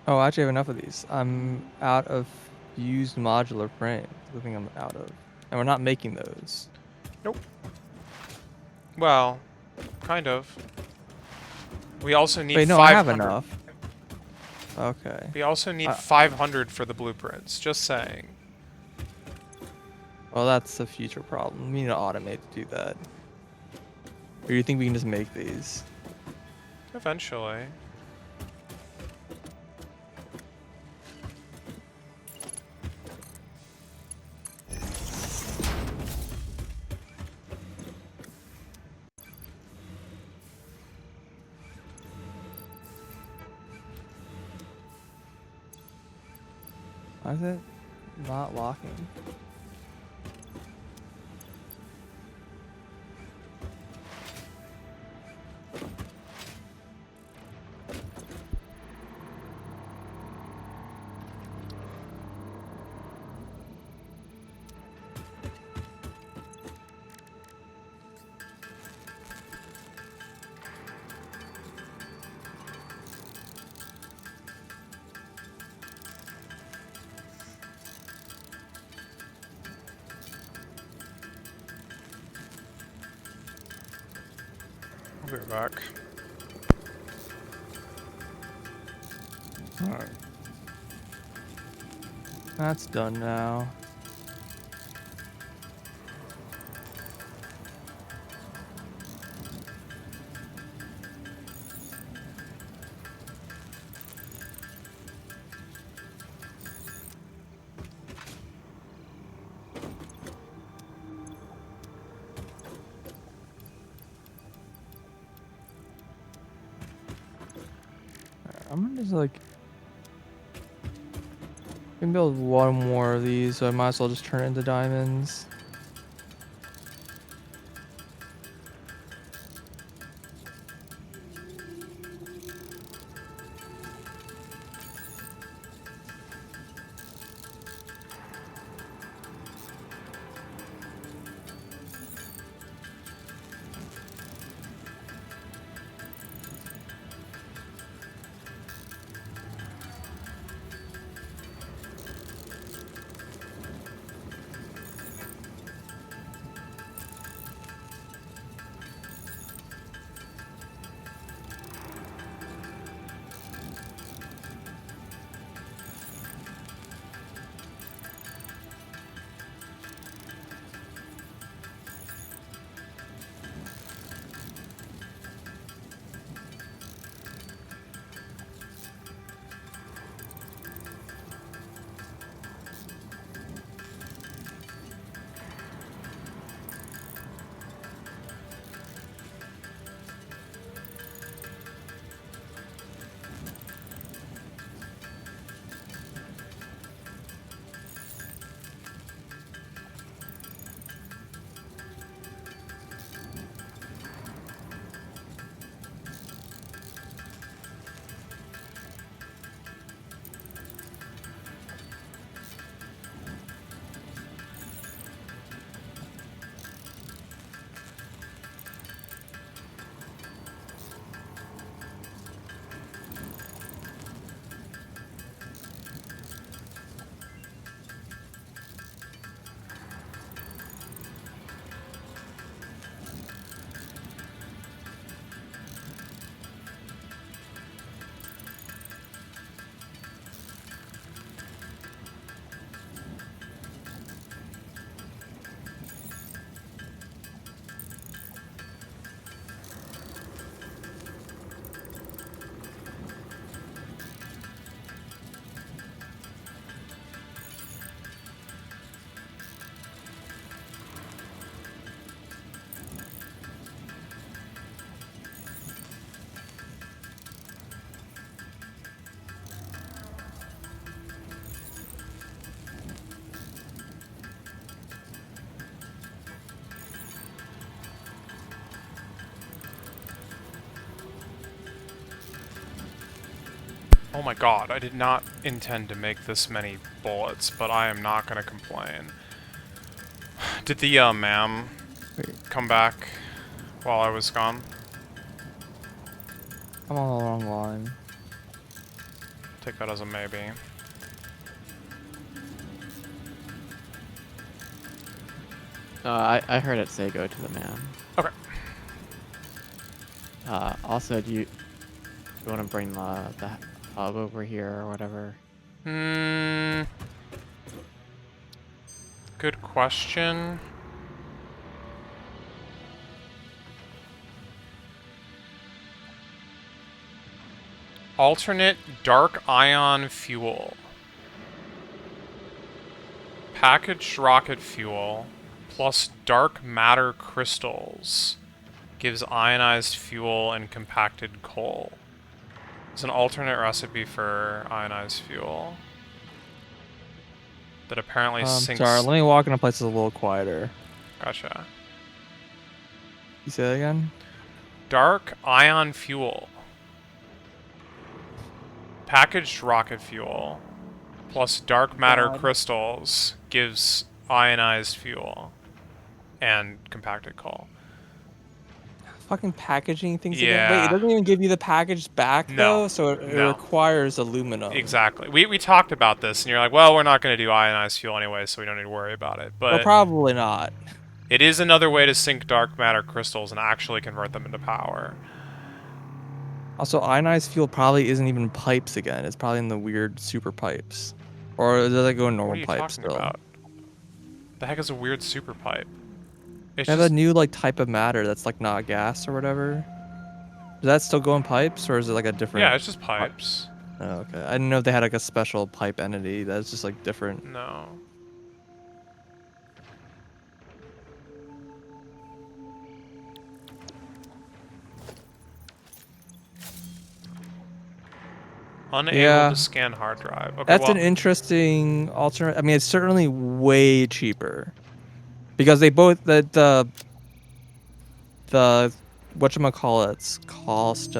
Oh, I actually have enough of these. I'm out of fused modular frames. The thing I'm out of. And we're not making those. Nope. Well, kind of. We also need Wait, no, I have 500. enough. Okay. We also need Uh, 500 for the blueprints. Just saying. Well, that's a future problem. We need to automate to do that. Or do you think we can just make these? Eventually. Why is it not locking? I'll be right back. Alright. That's done now. I'm gonna just like can build one more of these, so I might as well just turn it into diamonds. Oh my god, I did not intend to make this many bullets, but I am not gonna complain. Did the, ma'am Wait, come back while I was gone? I'm on the wrong line. Take that as a maybe. I heard it say go to the man. Okay. Also, do you want to bring the hub over here or whatever? Hmm. Good question. Alternate dark ion fuel. Packaged rocket fuel plus dark matter crystals gives ionized fuel and compacted coal. It's an alternate recipe for ionized fuel that apparently sinks. Sorry, let me walk in a place that's a little quieter. Gotcha. You say that again? Dark ion fuel. Packaged rocket fuel plus dark matter God. crystals gives ionized fuel and compacted coal. Fucking packaging things again. Wait, it Yeah. doesn't even give you the package back No. though, so it No. requires aluminum. Exactly. We talked about this, and you're like, well, we're not going to do ionized fuel anyway, so we don't need to worry about it. Well, But probably not. it is another way to sink dark matter crystals and actually convert them into power. Also, ionized fuel probably isn't even pipes again. It's probably in the weird super pipes. Or does it go in What are normal you pipes talking still? about? The heck is a weird super pipe? It's They have just a new like type of matter that's like not gas or whatever. Does that still go in pipes or is it like a yeah, different? it's just pipes. Oh, okay. I didn't know if they had like a special pipe entity that's just like different. No. Unable Yeah. to scan hard drive. Okay, That's well, an interesting alternate. I mean, it's certainly way cheaper because they both the whatchamacallits cost the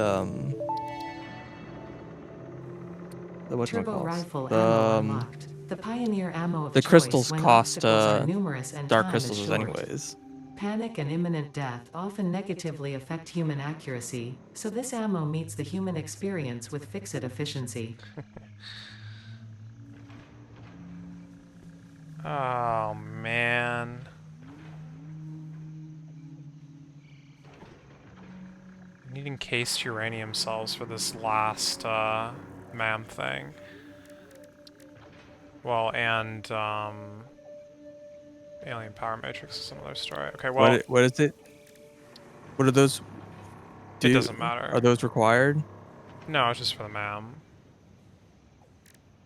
Turbo whatchamacallits rifle the ammo unlocked. The Pioneer ammo of the choice crystals when cost obstacles are numerous and dark time is crystals short. anyways. Panic and imminent death often negatively affect human accuracy, so this ammo meets the human experience with fix-it efficiency. oh man. I need encased uranium cells for this last MAM thing. Well, and alien power matrix is another story. Okay, well, What is it? What do those it do? doesn't matter. Are those required? No, it's just for the MAM.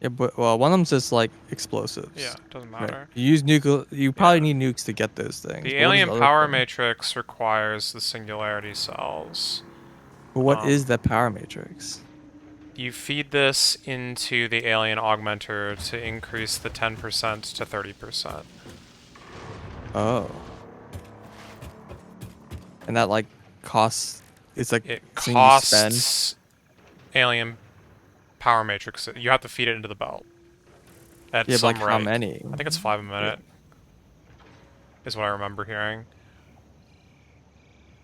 Yeah, but well, one of them's just like explosives. Yeah, it doesn't Right. matter. You use nuclear. You probably Yeah. need nukes to get those things. The But what is alien the other power thing? matrix requires the singularity cells. But what is Um, that power matrix? You feed this into the alien augmenter to increase the 10% to 30%. Oh. And that like costs. It's like It something you spend. costs alien power matrix. You have to feed it into the belt at Yeah, but some like rate. how many? I think it's 5 a minute. Is what I remember hearing.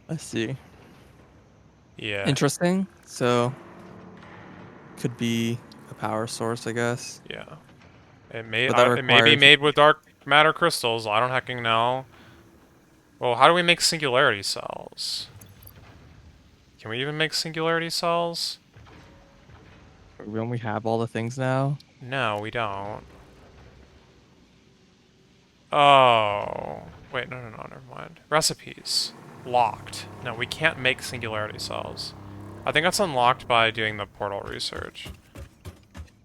I see. Yeah. Interesting. So could be a power source, I guess. Yeah. It may But that it may be requires. made with dark matter crystals. I don't hecking know. Well, how do we make singularity cells? Can we even make singularity cells? Don't we have all the things now? No, we don't. Oh. Wait, no, never mind. Recipes. Locked. No, we can't make singularity cells. I think that's unlocked by doing the portal research.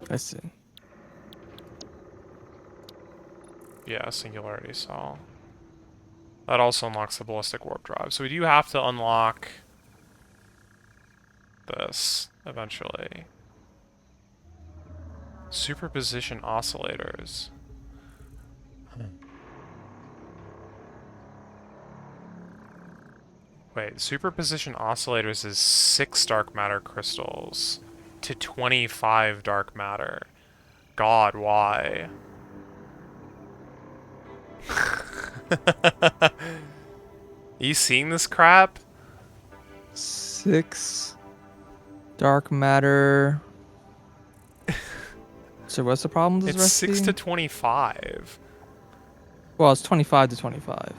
I see. Yeah, singularity cell. That also unlocks the ballistic warp drive. So we do have to unlock this eventually. Superposition oscillators. Wait, superposition oscillators is 6 dark matter crystals. to 25 dark matter. God, why? Are you seeing this crap? 6 dark matter. So what's the problem with this It's 6 to recipe? 25. Well, it's 25 to 25.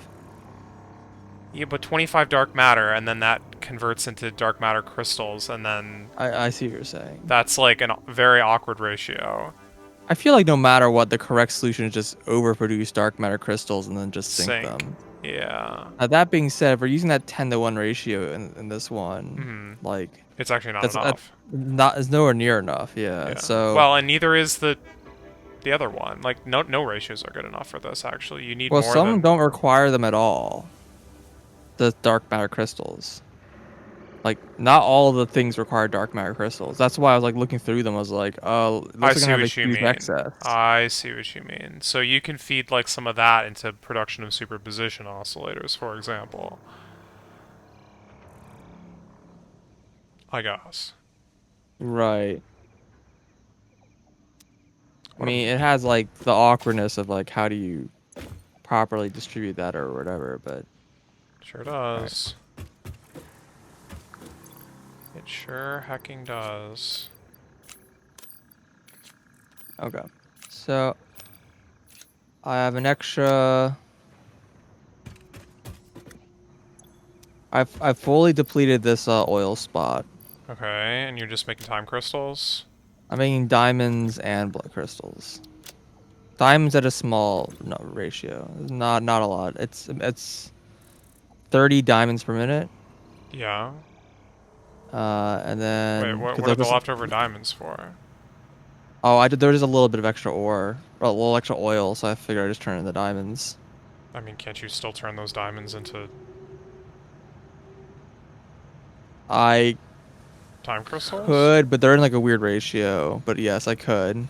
Yeah, but 25 dark matter, and then that converts into dark matter crystals, and then I see what you're saying. that's like a very awkward ratio. I feel like no matter what, the correct solution is just overproduce dark matter crystals and then just sink Sync. them. Yeah. That being said, if we're using that 10-to-1 ratio in this one, Hmm. like It's actually not that's enough. not is nowhere near enough. Yeah. Yeah. So Well, and neither is the other one. Like no ratios are good enough for this. Actually, you need well, more some than. don't require them at all. The dark matter crystals. Like not all the things require dark matter crystals. That's why I was like looking through them. I was like, oh, it I looks like see I have a what you huge mean. excess. I see what you mean. So you can feed like some of that into production of superposition oscillators, for example. I guess. Right. I What a mean, it has like the awkwardness of like how do you properly distribute that or whatever, but Sure alright. does. It sure hecking does. Okay. So I have an extra. I've fully depleted this oil spot. Okay, and you're just making time crystals? I'm making diamonds and blood crystals. Diamonds at a small ratio, not a lot. It's 30 diamonds per minute. Yeah. And Wait, then what because are the leftover diamonds for? I did there is a little bit of extra ore, or a little extra oil, so I figured I just turn it into diamonds. I mean, can't you still turn those diamonds into I time crystals? could, but they're in like a weird ratio. But yes, I could.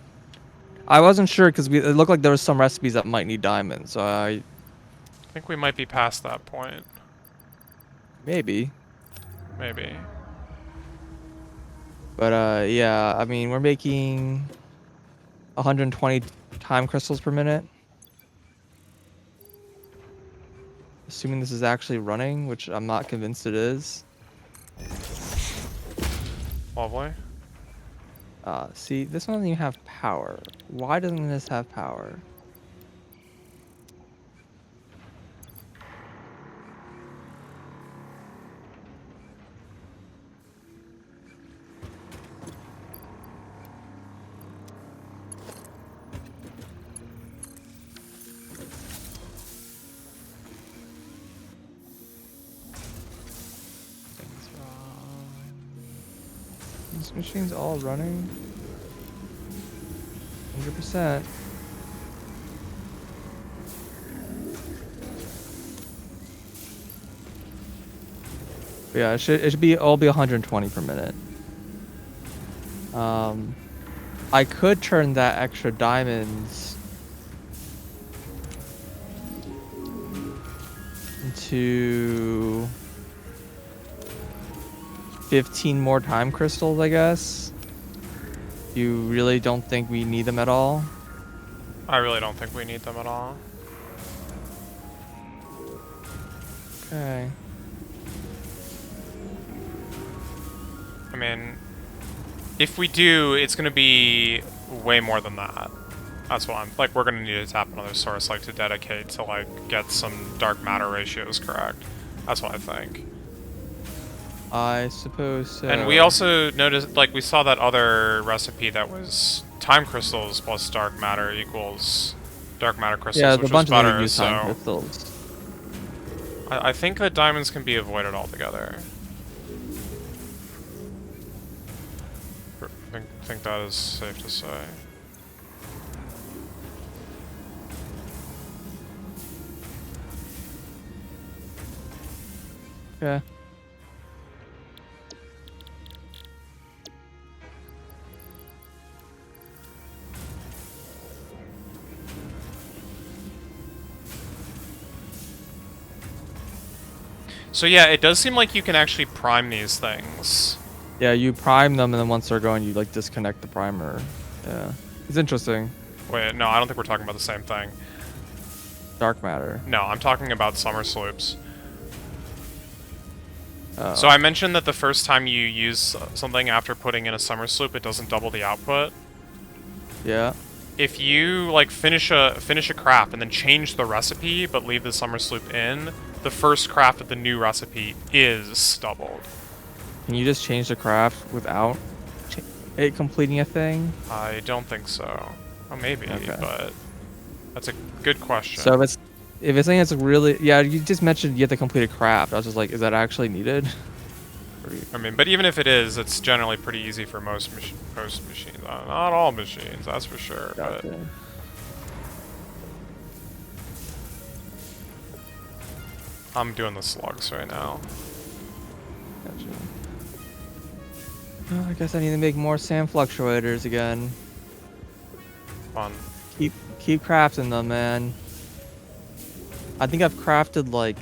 I wasn't sure because it looked like there was some recipes that might need diamonds, so I I think we might be past that point. maybe. Maybe. But yeah, I mean we're making 120 time crystals per minute. Assuming this is actually running, which I'm not convinced it is. Lovely. See, this one doesn't even have power. Why doesn't this have power? Things wrong. This machine's all running. 100%. Yeah, it should be all be 120 per minute. I could turn that extra diamonds into 15 more time crystals, I guess. You really don't think we need them at all? I really don't think we need them at all. Okay. I mean, if we do, it's gonna be way more than that. That's what I'm like. We're gonna need to tap another source, like to dedicate to like get some dark matter ratios correct. That's what I think. I suppose so. And we also noticed, like, we saw that other recipe that was time crystals plus dark matter equals dark matter crystals, yeah, which the was bunch of them better. use time So crystals. I think that diamonds can be avoided altogether. I think that is safe to say. Okay. So yeah, it does seem like you can actually prime these things. Yeah, you prime them, and then once they're going, you like disconnect the primer. Yeah, it's interesting. Wait, no, I don't think we're talking about the same thing. Dark matter. No, I'm talking about summer sloops. Oh. So I mentioned that the first time you use something after putting in a summer sloop, it doesn't double the output. Yeah. If you like finish a craft and then change the recipe but leave the summer sloop in, the first craft of the new recipe is doubled. Can you just change the craft without it completing a thing? I don't think so. Oh, maybe, Okay. but that's a good question. So if it's saying it's really, yeah, you just mentioned you have to complete a craft. I was just like, is that actually needed? I mean, but even if it is, it's generally pretty easy for most machines. Not all machines, that's for sure. But Gotcha. I'm doing the slugs right now. Gotcha. Oh, I guess I need to make more sand fluctuators again. Fun. Keep crafting them, man. I think I've crafted like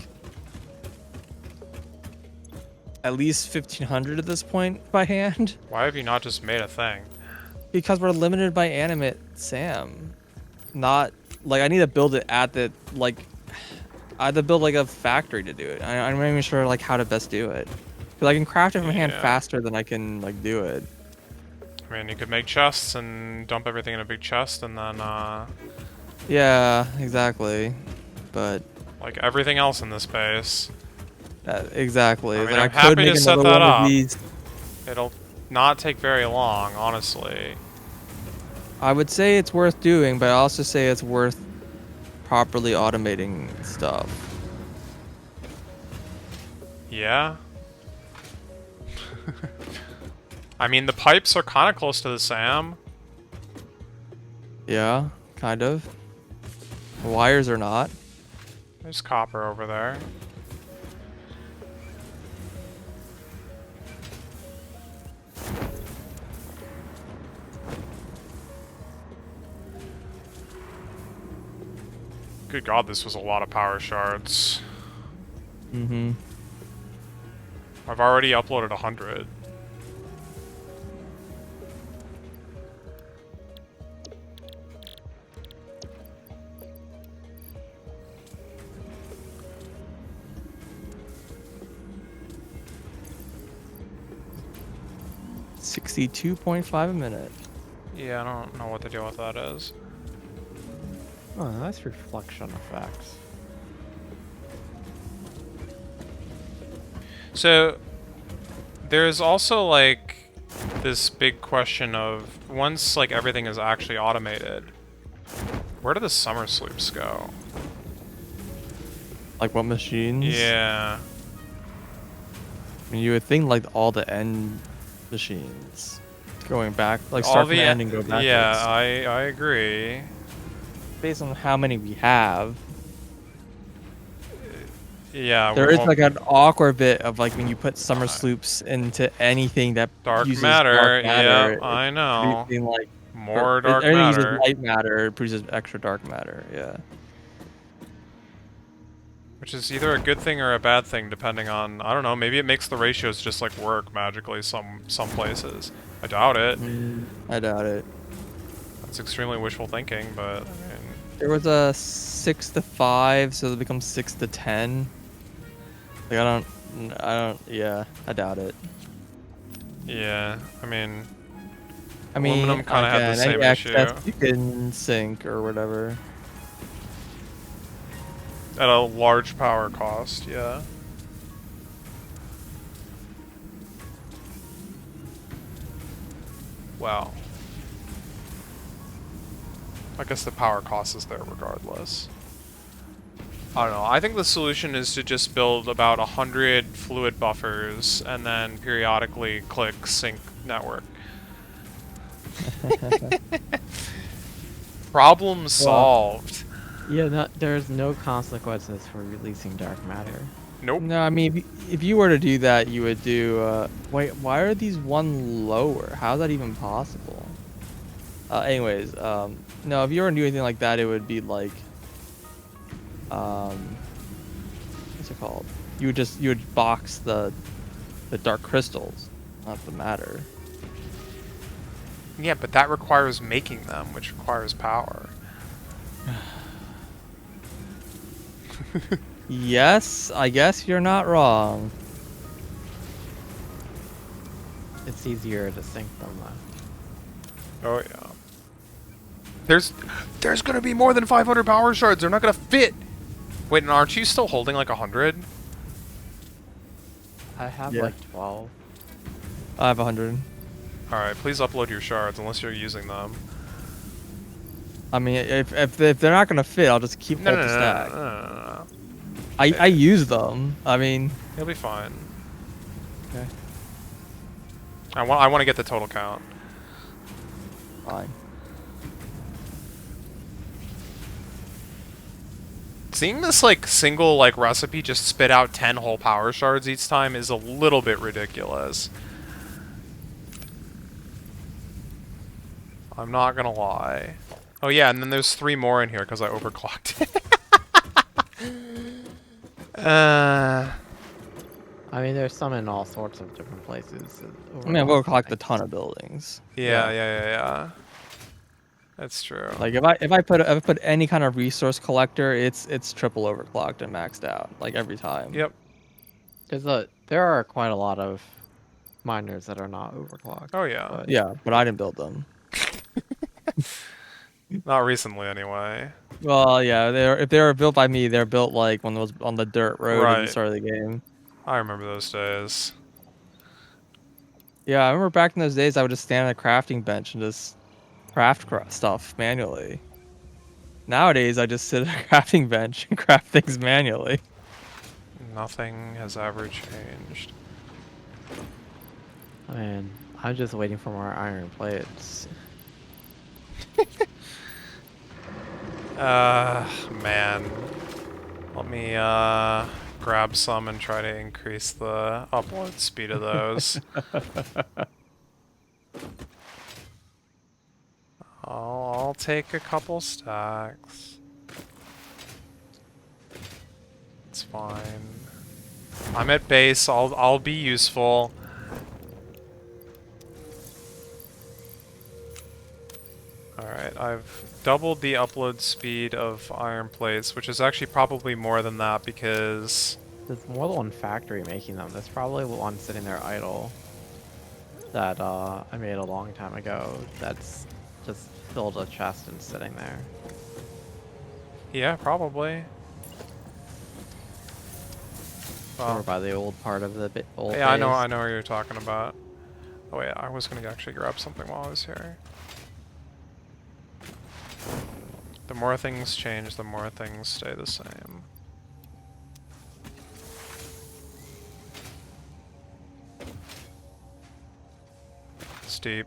at least 1,500 at this point by hand. Why have you not just made a thing? Because we're limited by animate Sam. Not like I need to build it at the like I have to build like a factory to do it. I'm not even sure like how to best do it. Cause I can craft it from hand Yeah. faster than I can like do it. I mean, you could make chests and dump everything in a big chest, and then Yeah, exactly. But like everything else in this base, exactly. I It's mean, like I'm I could happy to make set another that one up. of these. it'll not take very long, honestly. I would say it's worth doing, but I also say it's worth properly automating stuff. Yeah. I mean, the pipes are kind of close to the SAM. Yeah, kind of. The wires are not. There's copper over there. Good God, this was a lot of power shards. Mm-hmm. I've already uploaded 100. $62.5 a minute. Yeah, I don't know what the deal with that is. Oh, nice reflection effects. So, there's also, like, this big question of, once, like, everything is actually automated, where do the summer sloops go? Like what machines? Yeah. I mean, you would think like all the end machines going back, like All start from the the end and go backwards. Yeah, I agree. Based on how many we have, Yeah, there we is won't- like an awkward bit of like when you put summer sloops into anything that dark uses matter. dark matter. Yeah, I know. Producing, like More dark everything matter. uses light matter, it produces extra dark matter. Yeah. Which is either a good thing or a bad thing, depending on, I don't know, maybe it makes the ratios just like work magically some places. I doubt it. I doubt it. That's extremely wishful thinking, but I mean, There was a 6 to 5, so it becomes 6 to 10. Like yeah, I doubt it. yeah, I mean, I mean, Aluminum kinda had the again, same any excess issue. you can sink or whatever. at a large power cost, yeah. Well, I guess the power cost is there regardless. I don't know. I think the solution is to just build about 100 fluid buffers and then periodically click sync network. Problem solved. Yeah, no, there's no consequences for releasing dark matter. Nope. No, I mean, if you were to do that, you would do. Wait, why are these one lower? How is that even possible? Anyways, no, if you were to do anything like that, it would be like, what's it called? You would box the dark crystals. not the matter. Yeah, but that requires making them, which requires power. Yes, I guess you're not wrong. It's easier to sync them though. Oh yeah. There's gonna be more than 500 power shards. They're not gonna fit. Wait, and aren't you still holding like 100? I have Yeah. like 12. I have 100. All right, please upload your shards unless you're using them. I mean, if they're not gonna fit, I'll just keep No, hold no, the no, no, stack. no, no, no, no. I use them. I mean, You'll be fine. okay, I want to get the total count. fine. Seeing this like single like recipe just spit out 10 whole power shards each time is a little bit ridiculous. I'm not gonna lie. Oh yeah, and then there's 3 more in here because I overclocked it. I mean, there's some in all sorts of different places. I mean, I will overall. collect a ton of buildings. Yeah. That's true. Like if I put any kind of resource collector, it's triple overclocked and maxed out like every time. Yep. There are quite a lot of miners that are not overclocked. Oh yeah. But Yeah, but I didn't build them. Not recently anyway. Well, yeah, if they were built by me, they're built like when it was on the dirt road at the Right. start of the game. I remember those days. Yeah, I remember back in those days, I would just stand on a crafting bench and just craft stuff manually. Nowadays, I just sit at a crafting bench and craft things manually. Nothing has ever changed. I mean, I'm just waiting for more iron plates. Man. Let me, grab some and try to increase the upload speed of those. I'll take a couple stacks. It's fine. I'm at base. I'll be useful. Alright, I've doubled the upload speed of iron plates, which is actually probably more than that because... There's more than one factory making them. There's probably one sitting there idle that I made a long time ago that's just filled a chest and sitting there. Yeah, probably. Over by the old part of the old Yeah, base. I know what you're talking about. Oh wait, I was gonna actually grab something while I was here. The more things change, the more things stay the same. Steep.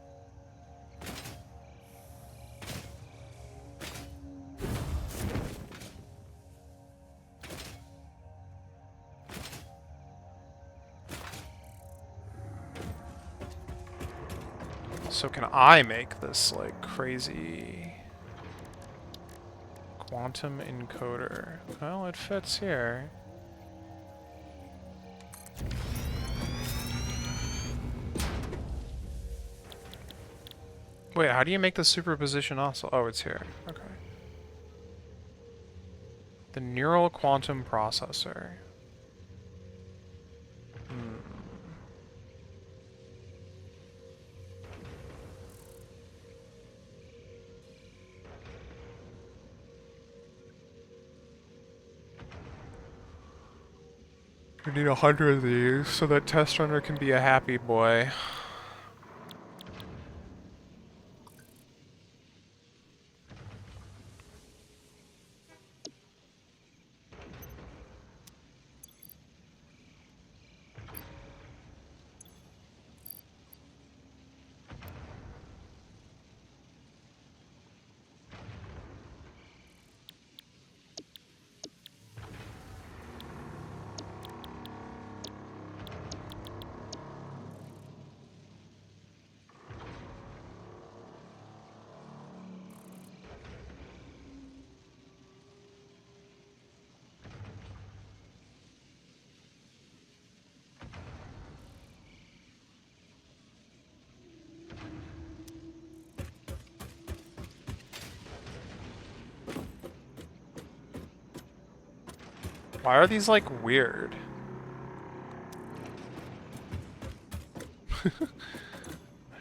So can I make this, like, crazy quantum encoder? Well, it fits here. Wait, how do you make the superposition also? Oh, it's here. Okay. The neural quantum processor. We need 100 of these so that Test Runner can be a happy boy. Why are these, like, weird? I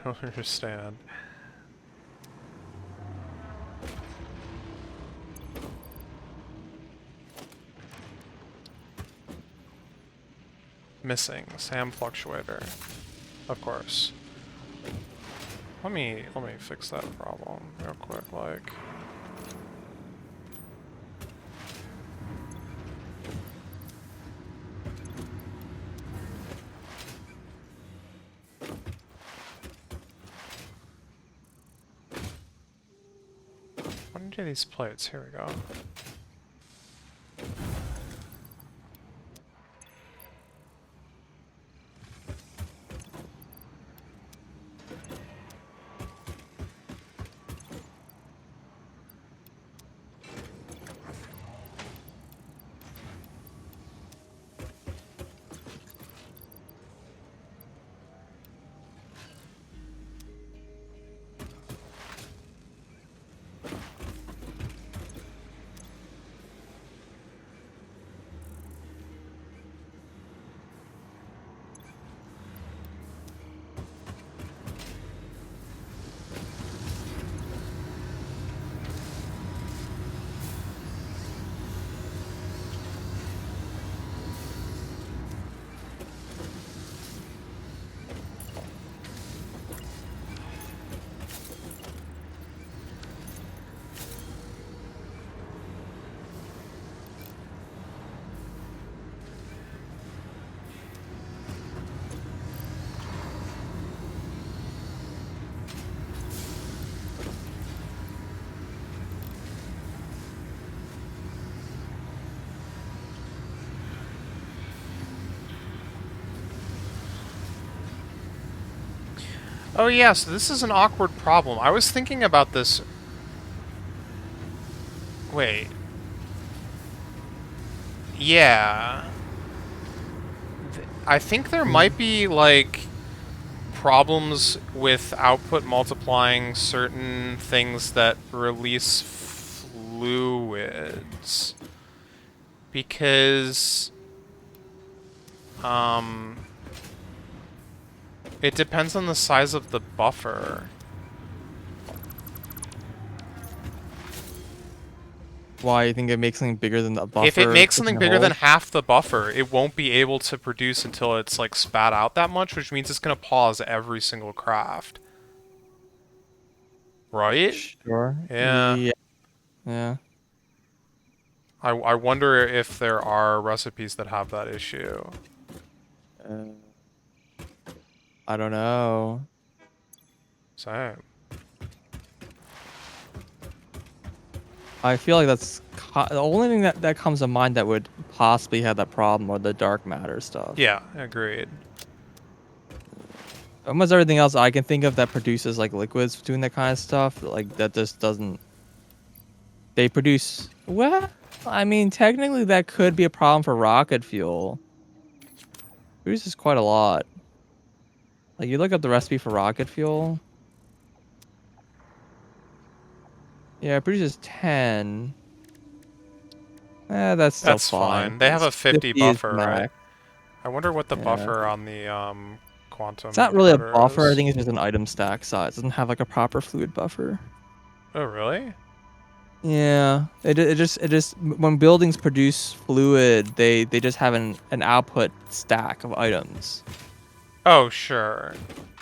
don't understand. Missing SAM fluctuator. Of course. Let me fix that problem real quick, like. What do these plates? Here we go. Oh yeah, so this is an awkward problem. I was thinking about this... Wait. Yeah. I think there might be, like, problems with output multiplying certain things that release fluids. Because... it depends on the size of the buffer. Why you think it makes something bigger than the buffer? If it makes pushing something a bigger than hole? half the buffer, it won't be able to produce until it's like spat out that much, which means it's gonna pause every single craft. Right? Sure. Yeah. Yeah. I wonder if there are recipes that have that issue. Uh, I don't know. Same. I feel like that's the only thing that comes to mind that would possibly have that problem, or the dark matter stuff. Yeah, agreed. Almost everything else I can think of that produces like liquids doing that kind of stuff, like that just doesn't. They produce, well, I mean, technically that could be a problem for rocket fuel. It produces quite a lot. Like you look up the recipe for rocket fuel. Yeah, it produces 10. That's still That's fine. fine. They have a 50 50 is buffer, right? max. I wonder what the Yeah. buffer on the It's quantum not really a inverter buffer. I is. think it's just an item stack size. It doesn't have like a proper fluid buffer. Oh, really? Yeah. It just when buildings produce fluid, they just have an output stack of items, Oh, sure.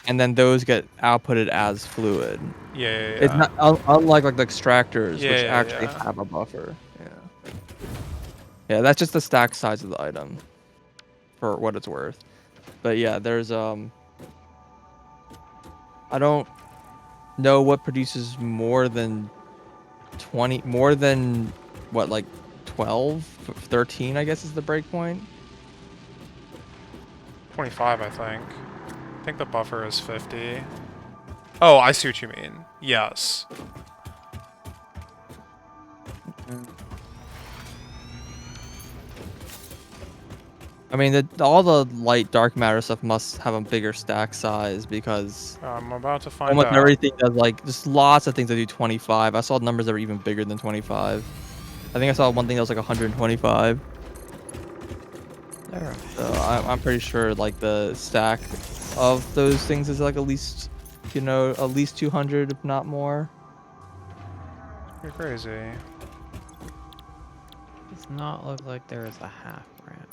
and then those get outputted as fluid. Yeah, yeah, It's yeah. not unlike like the extractors, Yeah, which yeah, actually yeah. have a buffer. Yeah. Yeah, that's just the stack size of the item, for what it's worth. But yeah, there's I don't know what produces more than 20, more than what, like 12, 13, I guess is the breakpoint. 25, I think. I think the buffer is 50. Oh, I see what you mean. Yes. I mean, all the light dark matter stuff must have a bigger stack size, because I'm about to find almost out. everything does, like, just lots of things that do 25. I saw numbers that were even bigger than 25. I think I saw one thing that was like 125. There. So I'm pretty sure like the stack of those things is like at least, you know, at least 200, if not more. You're crazy. Does not look like there is a half ramp.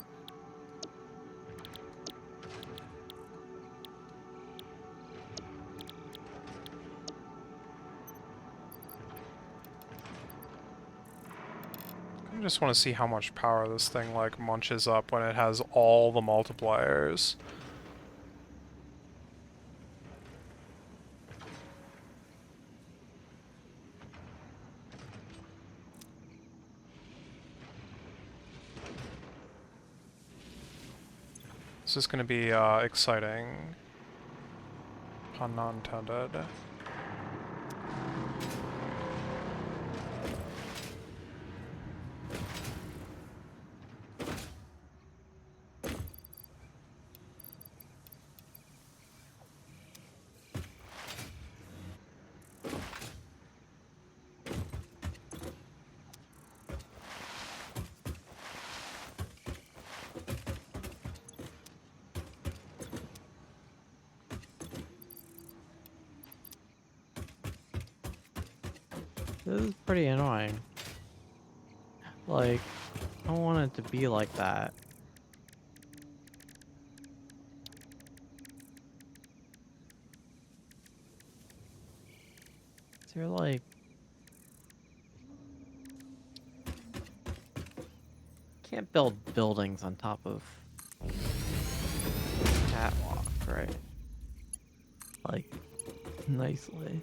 I just want to see how much power this thing like munches up when it has all the multipliers. This is going to be exciting. Pun not intended. This is pretty annoying. Like, I don't want it to be like that. So you're like... Can't build buildings on top of catwalk, right? Like, nicely.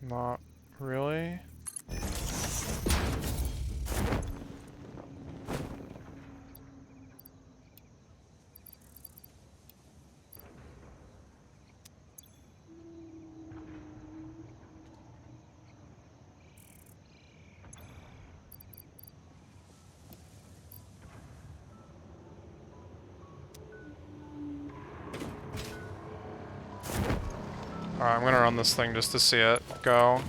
Not really. Alright, I'm gonna run this thing just to see it go.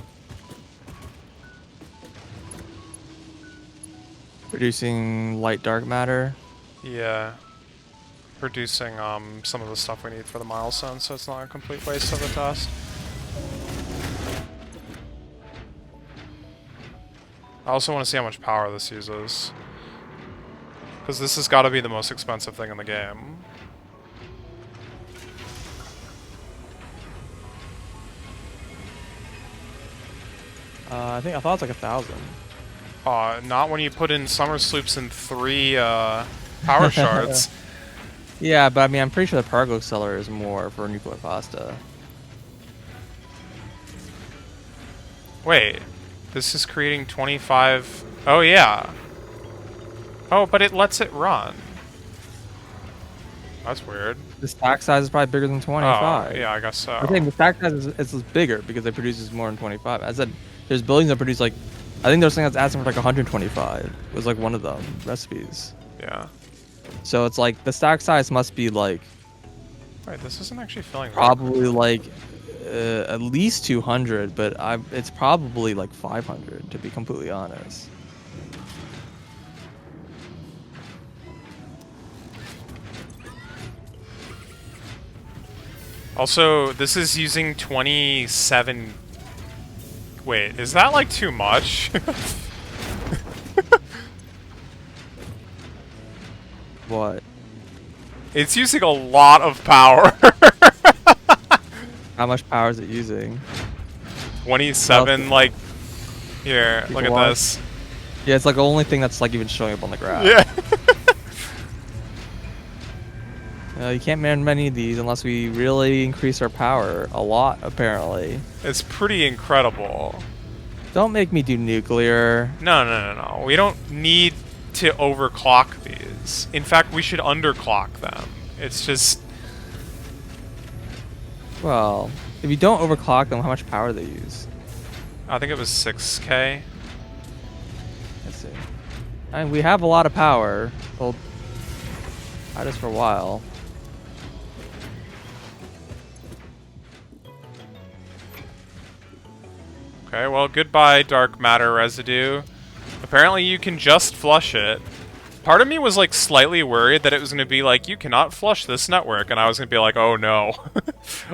Producing light dark matter. Yeah. Producing some of the stuff we need for the milestone, so it's not a complete waste of a test. I also want to see how much power this uses. Because this has got to be the most expensive thing in the game. I thought it was like 1,000. Not when you put in summer sloops and 3 power shards. Yeah, but I mean, I'm pretty sure the Pargo Accelerator is more for nuclear pasta. Wait, this is creating 25... Oh, yeah. Oh, but it lets it run. That's weird. The stack size is probably bigger than 25. Oh, yeah, I guess so. I think the stack size is bigger because it produces more than 25. I said there's buildings that produce like, I think there's something that's asking for like 125. It was like one of them recipes. Yeah. So it's like the stack size must be like Wait, this isn't actually filling. probably like at least 200, but it's probably like 500 to be completely honest. Also, this is using 27... Wait, is that like too much? What? It's using a lot of power. How much power is it using? 27, like... Here, look at Gigawatt. this. Yeah, it's like the only thing that's like even showing up on the graph. Yeah. You can't man many of these unless we really increase our power a lot, apparently. It's pretty incredible. Don't make me do nuclear. No, no, no, no. We don't need to overclock these. In fact, we should underclock them. It's just... Well, if you don't overclock them, how much power do they use? I think it was 6K. Let's see. And we have a lot of power. Well, had us for a while. Okay, well, goodbye, dark matter residue. Apparently you can just flush it. Part of me was like slightly worried that it was going to be like, you cannot flush this network, and I was going to be like, oh no.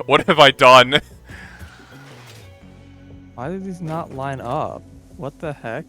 What have I done? Why do these not line up? What the heck?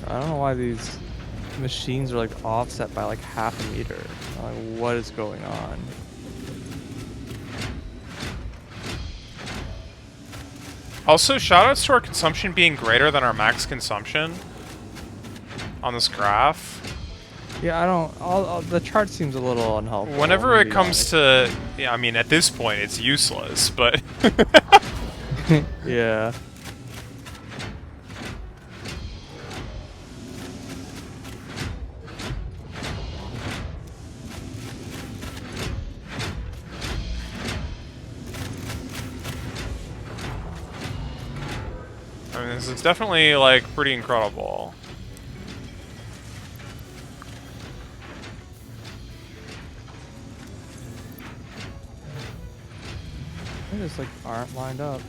I don't know why these machines are like offset by like half a meter. Like, what is going on? Also, shoutouts to our consumption being greater than our max consumption on this graph. Yeah, I don't. The chart seems a little unhelpful. Whenever to it be comes honest. to, yeah, I mean, at this point it's useless, but Yeah. I mean, this is definitely like pretty incredible. They just like aren't lined up.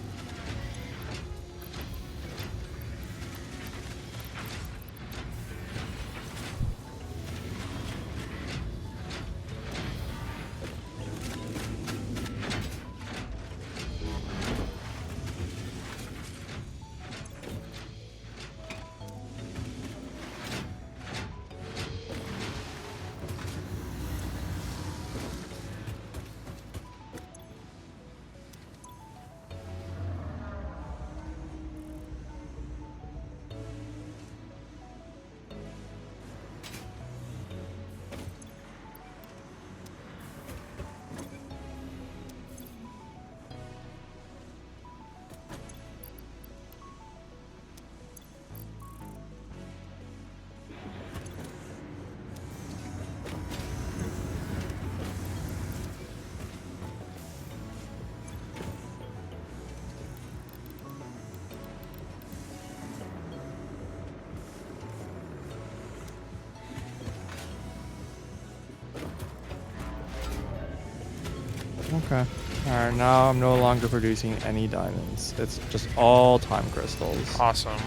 Okay. Alright, now I'm no longer producing any diamonds. It's just all time crystals. Awesome.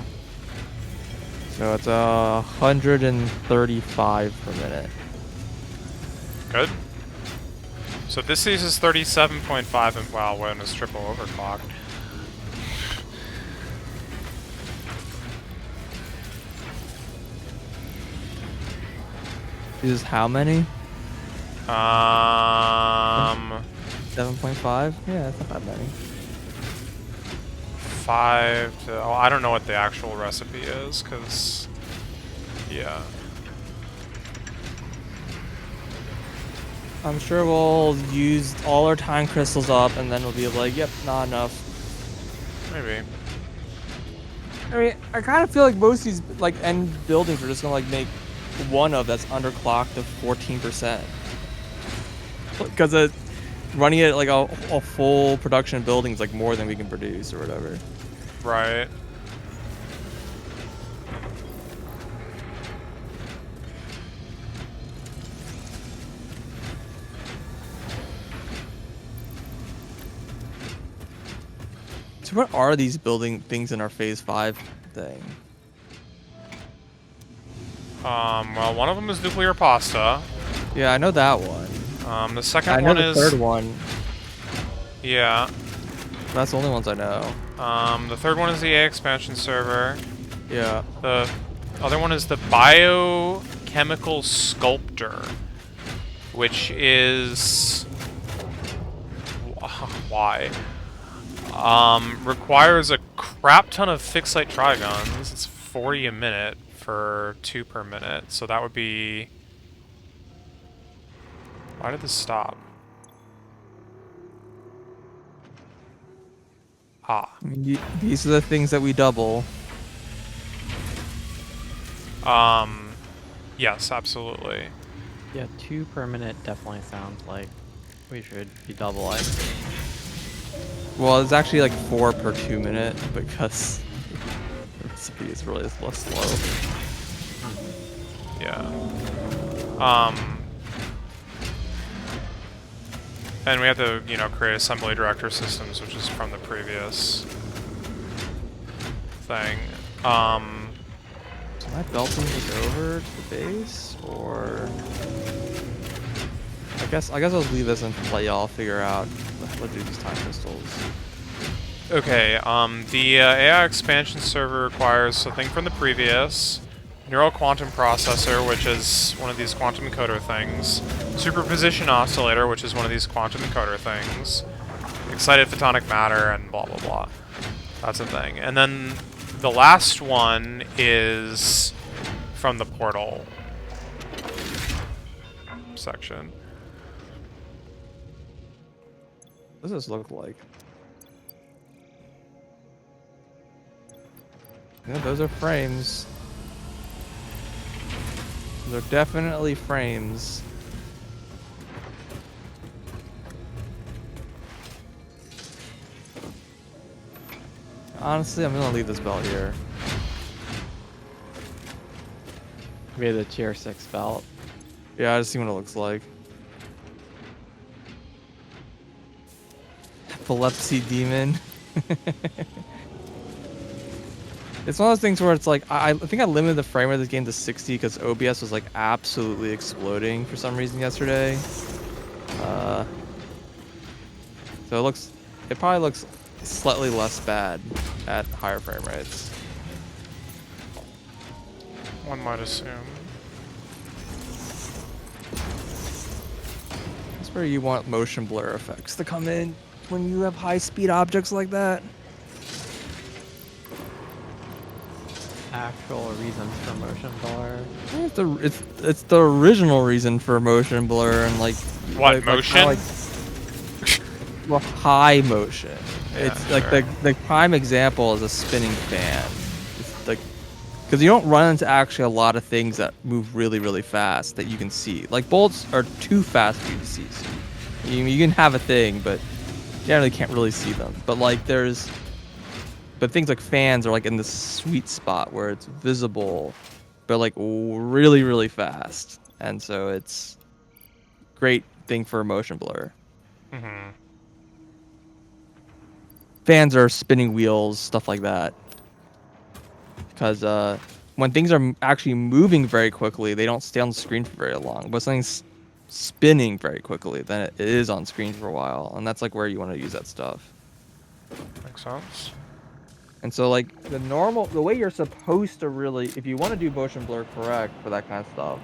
So it's 135 per minute. Good. So this uses 37.5 and wow, when it's triple overclocked. This is how many? 7.5? Yeah, that's not that many. 5 to, oh, I don't know what the actual recipe is, because, yeah. I'm sure we'll use all our time crystals up and then we'll be like, yep, not enough. Maybe. I mean, I kind of feel like most of these like end buildings are just gonna like make one of that's underclocked to 14%. Because running it like a full production building is like more than we can produce or whatever. Right. So what are these building things in our phase 5 thing? Well, one of them is nuclear pasta. Yeah, I know that one. The second I know one the is... third one. Yeah. That's the only ones I know. The third one is the A expansion server. Yeah. The other one is the biochemical sculptor, which is... Why? Requires a crap ton of fixed site trigons. It's 40 a minute for 2 per minute, so that would be... Why did this stop? Ah. I mean, these are the things that we double. Yes, absolutely. Yeah, 2 per minute definitely sounds like we should be doubling. Well, it's actually like 4 per 2 minute because the recipe is really less slow. Yeah. And we have to, you know, create assembly director systems, which is from the previous thing. So am I belting this over to the base, or I guess I'll leave this and let y'all figure out how to do these time crystals. Okay, the AI expansion server requires something from the previous. Neural quantum processor, which is one of these quantum encoder things. Superposition oscillator, which is one of these quantum encoder things. Excited photonic matter, and blah blah blah. That's a thing. And then the last one is from the portal section. What does this look like? Yeah, those are frames. They're definitely frames. Honestly, I'm gonna leave this belt here. Maybe the tier 6 belt. Yeah, I just see what it looks like. Epilepsy demon. It's one of those things where it's like, I think I limited the frame rate of this game to 60 because OBS was like absolutely exploding for some reason yesterday. So it probably looks slightly less bad at higher frame rates. One might assume. That's where you want motion blur effects to come in when you have high speed objects like that. Actual reasons for motion blur. It's the original reason for motion blur and like What, motion? Well, high motion. Yeah, It's like sure. the prime example is a spinning fan. It's like because you don't run into actually a lot of things that move really really fast that you can see. Like bolts are too fast for you to see. So you can have a thing, but you generally can't really see them. But things like fans are like in the sweet spot where it's visible, but like really really fast, and so it's great thing for motion blur. Mm-hmm. Fans are spinning wheels, stuff like that. Because when things are actually moving very quickly, they don't stay on the screen for very long. But something's spinning very quickly, then it is on screen for a while, and that's like where you want to use that stuff. Makes sense. And so like the way you're supposed to really, if you want to do motion blur correct for that kind of stuff,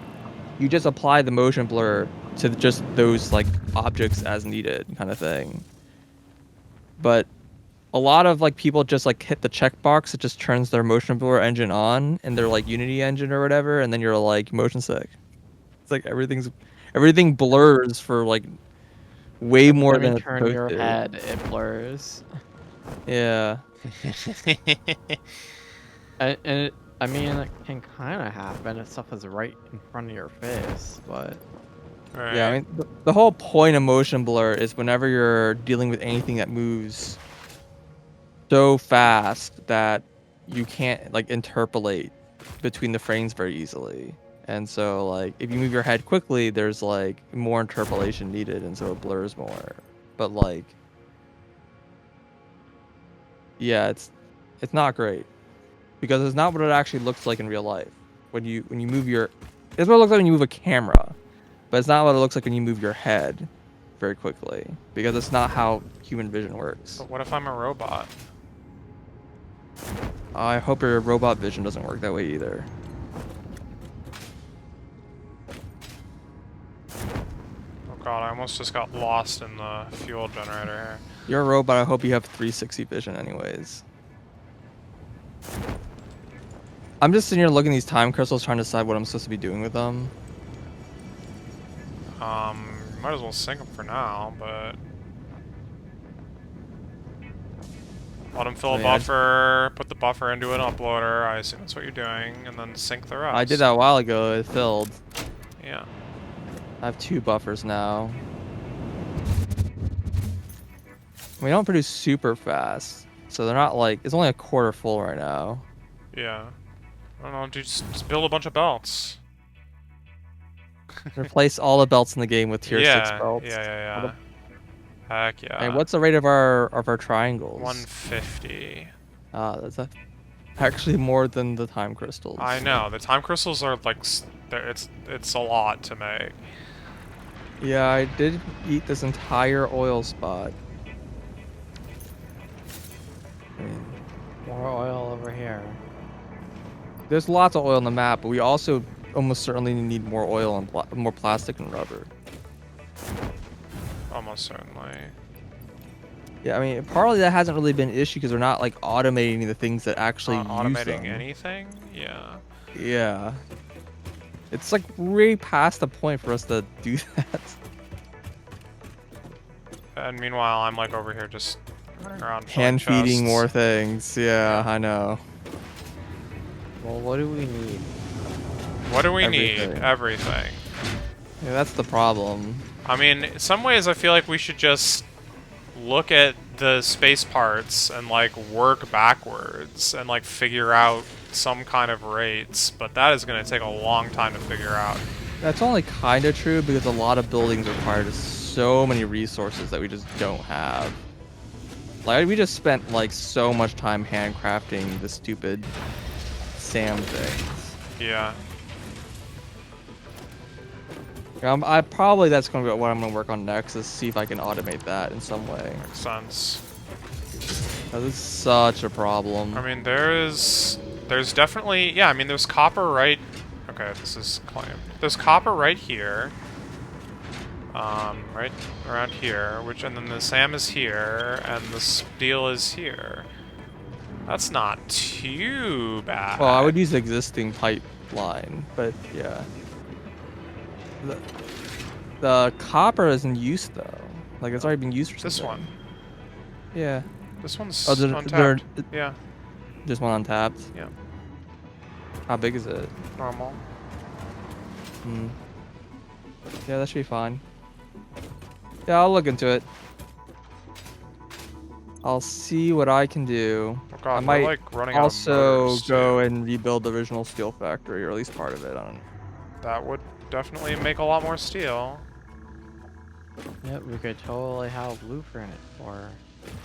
you just apply the motion blur to just those like objects as needed kind of thing. But a lot of like people just like hit the checkbox. It just turns their motion blur engine on in their like Unity engine or whatever, and then you're like motion sick. It's like everything blurs for like way Every more time you than it's turn supposed your to. head, it blurs. Yeah. I mean, it can kind of happen if stuff is right in front of your face, but Right. Yeah, I mean the whole point of motion blur is whenever you're dealing with anything that moves so fast that you can't like interpolate between the frames very easily. And so like if you move your head quickly, there's like more interpolation needed, and so it blurs more. But like yeah, it's not great because it's not what it actually looks like in real life. When you move your it's what it looks like when you move a camera, but it's not what it looks like when you move your head very quickly because it's not how human vision works. But what if I'm a robot? I hope your robot vision doesn't work that way either. Oh god, I almost just got lost in the fuel generator here. You're a robot, I hope you have 360 vision anyways. I'm just sitting here looking at these time crystals trying to decide what I'm supposed to be doing with them. Might as well sink them for now, but... Let them fill I a mean, I buffer, put the buffer into an uploader, I assume that's what you're doing, and then sync the rest. I did that a while ago. It filled. Yeah. I have 2 buffers now. We don't produce super fast, so they're not like, it's only a quarter full right now. Yeah. I don't know, dude, just build a bunch of belts. Replace all the belts in the game with tier 6 Yeah, belts. yeah, yeah, What the- yeah. Heck And yeah. what's the rate of our triangles? 150. That's actually more than the time I crystals. know, the time crystals are like, it's a lot to make. Yeah, I did eat this entire oil spot. I mean, More oil over here. there's lots of oil on the map, but we also almost certainly need more oil and more plastic and rubber. Almost certainly. Yeah, I mean, partly that hasn't really been an issue because we're not like automating the things that actually Not use automating them. anything? Yeah. Yeah. It's like way past the point for us to do that. And meanwhile, I'm like over here just running around filling Hand feeding chests. more things. Yeah, Yeah. I know. Well, what do we need? What do we need? Everything. Everything. Yeah, that's the problem. I mean, in some ways I feel like we should just look at the space parts and like work backwards and like figure out some kind of rates, but that is going to take a long time to figure out. That's only kind of true because a lot of buildings require so many resources that we just don't have. Like, we just spent like so much time handcrafting the stupid SAM things. Yeah. I probably that's going to be what I'm going to work on next is see if I can automate that in some way. Makes sense. This is such a problem. I mean, there's definitely, yeah, I mean, there's copper right, okay, this is claimed. There's copper right here, right around here, and then the SAM is here, and the steel is here. That's not too bad. Well, I would use existing pipeline, but yeah. The copper is in use though. Like it's already been used for something. This one. Yeah. This one's Oh, untapped. Yeah, just one untapped. yeah, How big is it? normal. Hmm. Yeah, that should be fine. Yeah, I'll look into it. I'll see what I can do. Oh god, I we're might like running out of also motors, go too. and rebuild the original steel factory, or at least part of it. I don't know. That would definitely make a lot more steel. Yep, we could totally have a blueprint for.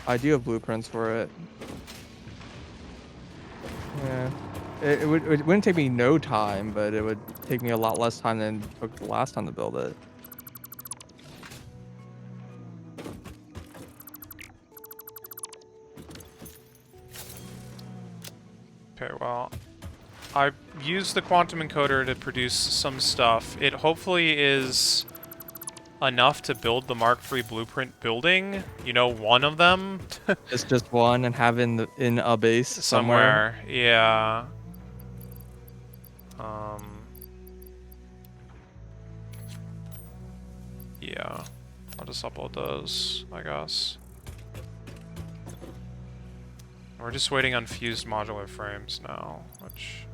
I do have blueprints for it. Yeah. It wouldn't take me no time, but it would take me a lot less time than it took the last time to build it. Okay, well, I used the quantum encoder to produce some stuff. It hopefully is enough to build the Mark III blueprint building. You know, one of them. It's just one and have in a base somewhere. Yeah. Yeah. I'll just upload those, I guess. We're just waiting on fused modular frames now, which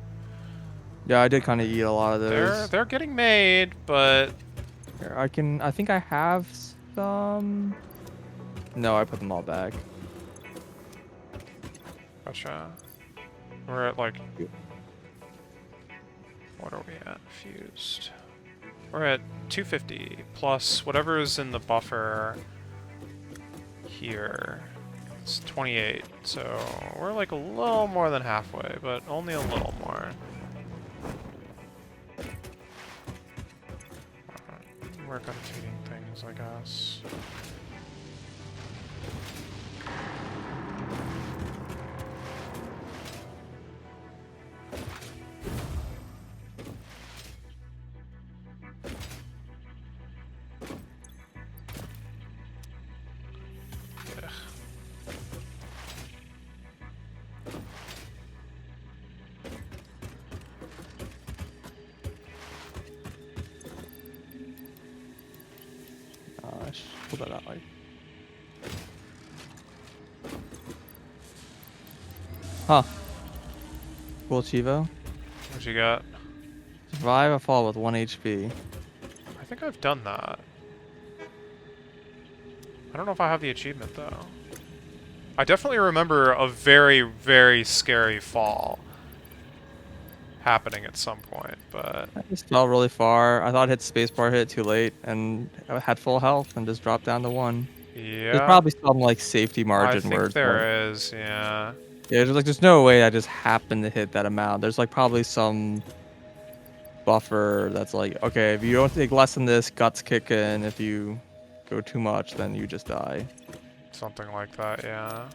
Yeah, I did kind of eat a lot of those. they're getting made, but Here, I think I have some. No, I put them all back. gotcha. We're at like, what are we at? Fused. We're at 250 plus whatever is in the buffer here. It's 28, so we're like a little more than halfway, but only a little more. Work on feeding things, I guess. Ugh. I should pull that out. Like, Huh. Cool Chivo. What you got? Survive a fall with 1 HP. I think I've done that. I don't know if I have the achievement, though. I definitely remember a very, very scary fall happening at some point, but... I just fell really far. I thought I hit spacebar, hit it too late, and I had full health and just dropped down to 1. There's Yeah, probably some like safety I margin where think it's like, there is, yeah. yeah, there's no way I just happened to hit that amount. There's like probably some buffer that's like, okay, if you don't take less than this, guts kick in. If you go too much, then you just die. Something like that, yeah.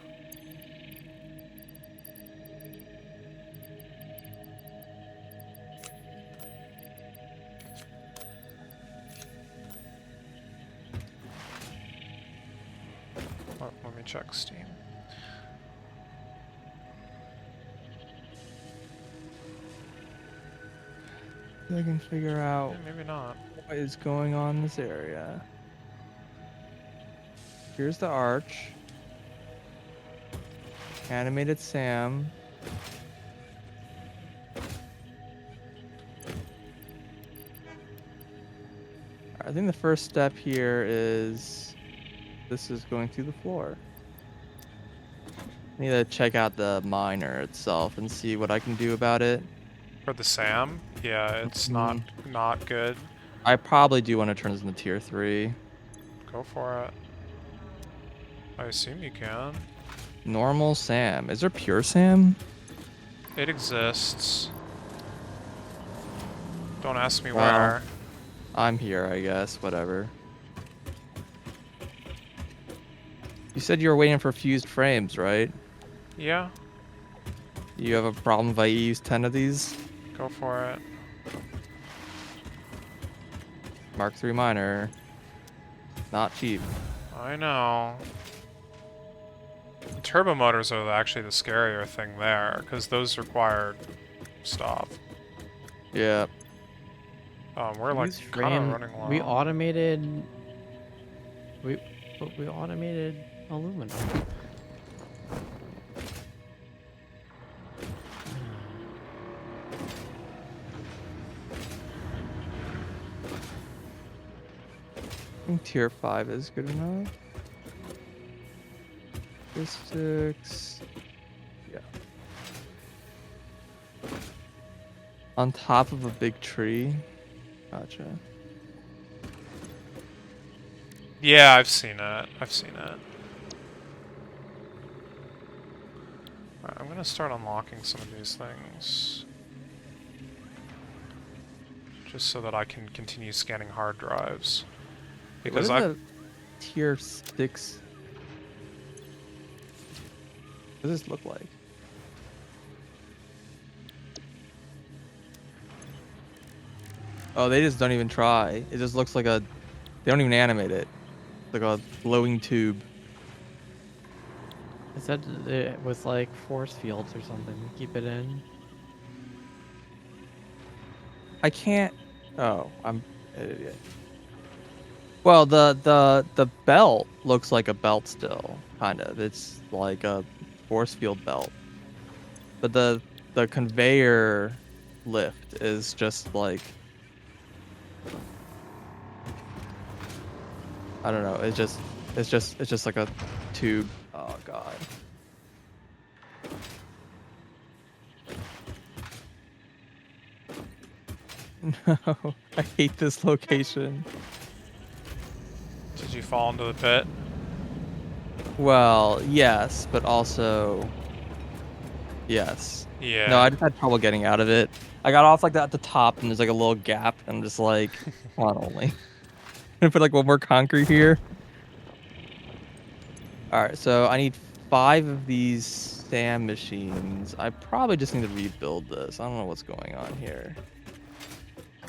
Let me check Steam. I can figure out Yeah, maybe not. what is going on in this area. Here's the arch. Animated Sam. I think the first step here is this is going through the floor. I need to check out the miner itself and see what I can do about it. For the Sam, yeah, it's not Mhm. not good. I probably do want to turn this into tier 3. Go for it. I assume you can. Normal Sam. Is there pure Sam? It exists. Don't ask me Well, where. I'm here, I guess. Whatever. You said you were waiting for fused frames, right? Yeah, You have a problem if I use 10 of these? go for it. Mark 3 miner. Not cheap. I know. The turbo motors are actually the scarier thing there, because those require stuff. Yeah. We're like Fuse kind of frame. running low. We automated. We we automated aluminum. I think tier 5 is good enough. Logistics. Yeah. On top of a big tree. Gotcha. Yeah, I've seen it. I've seen it. Alright, I'm gonna start unlocking some of these things. Just so that I can continue scanning hard drives. Because what I... is a tier 6? What does this look like? Oh, they just don't even try. It just looks like a... They don't even animate it. Like a glowing tube. I said it was like force fields or something. Keep it in. I can't... Oh, I'm an idiot. Well, the belt looks like a belt still, kind of. It's like a force field belt. But the conveyor lift is just like... I don't know. It's just like a tube. Oh god. No, I hate this location. Did you fall into the pit? Well, yes, but also yes. Yeah. No, I just had trouble getting out of it. I got off like that at the top, and there's like a little gap, and I'm just like, come on, only. Gonna put like one more concrete here. All right, so I need 5 of these SAM machines. I probably just need to rebuild this. I don't know what's going on here.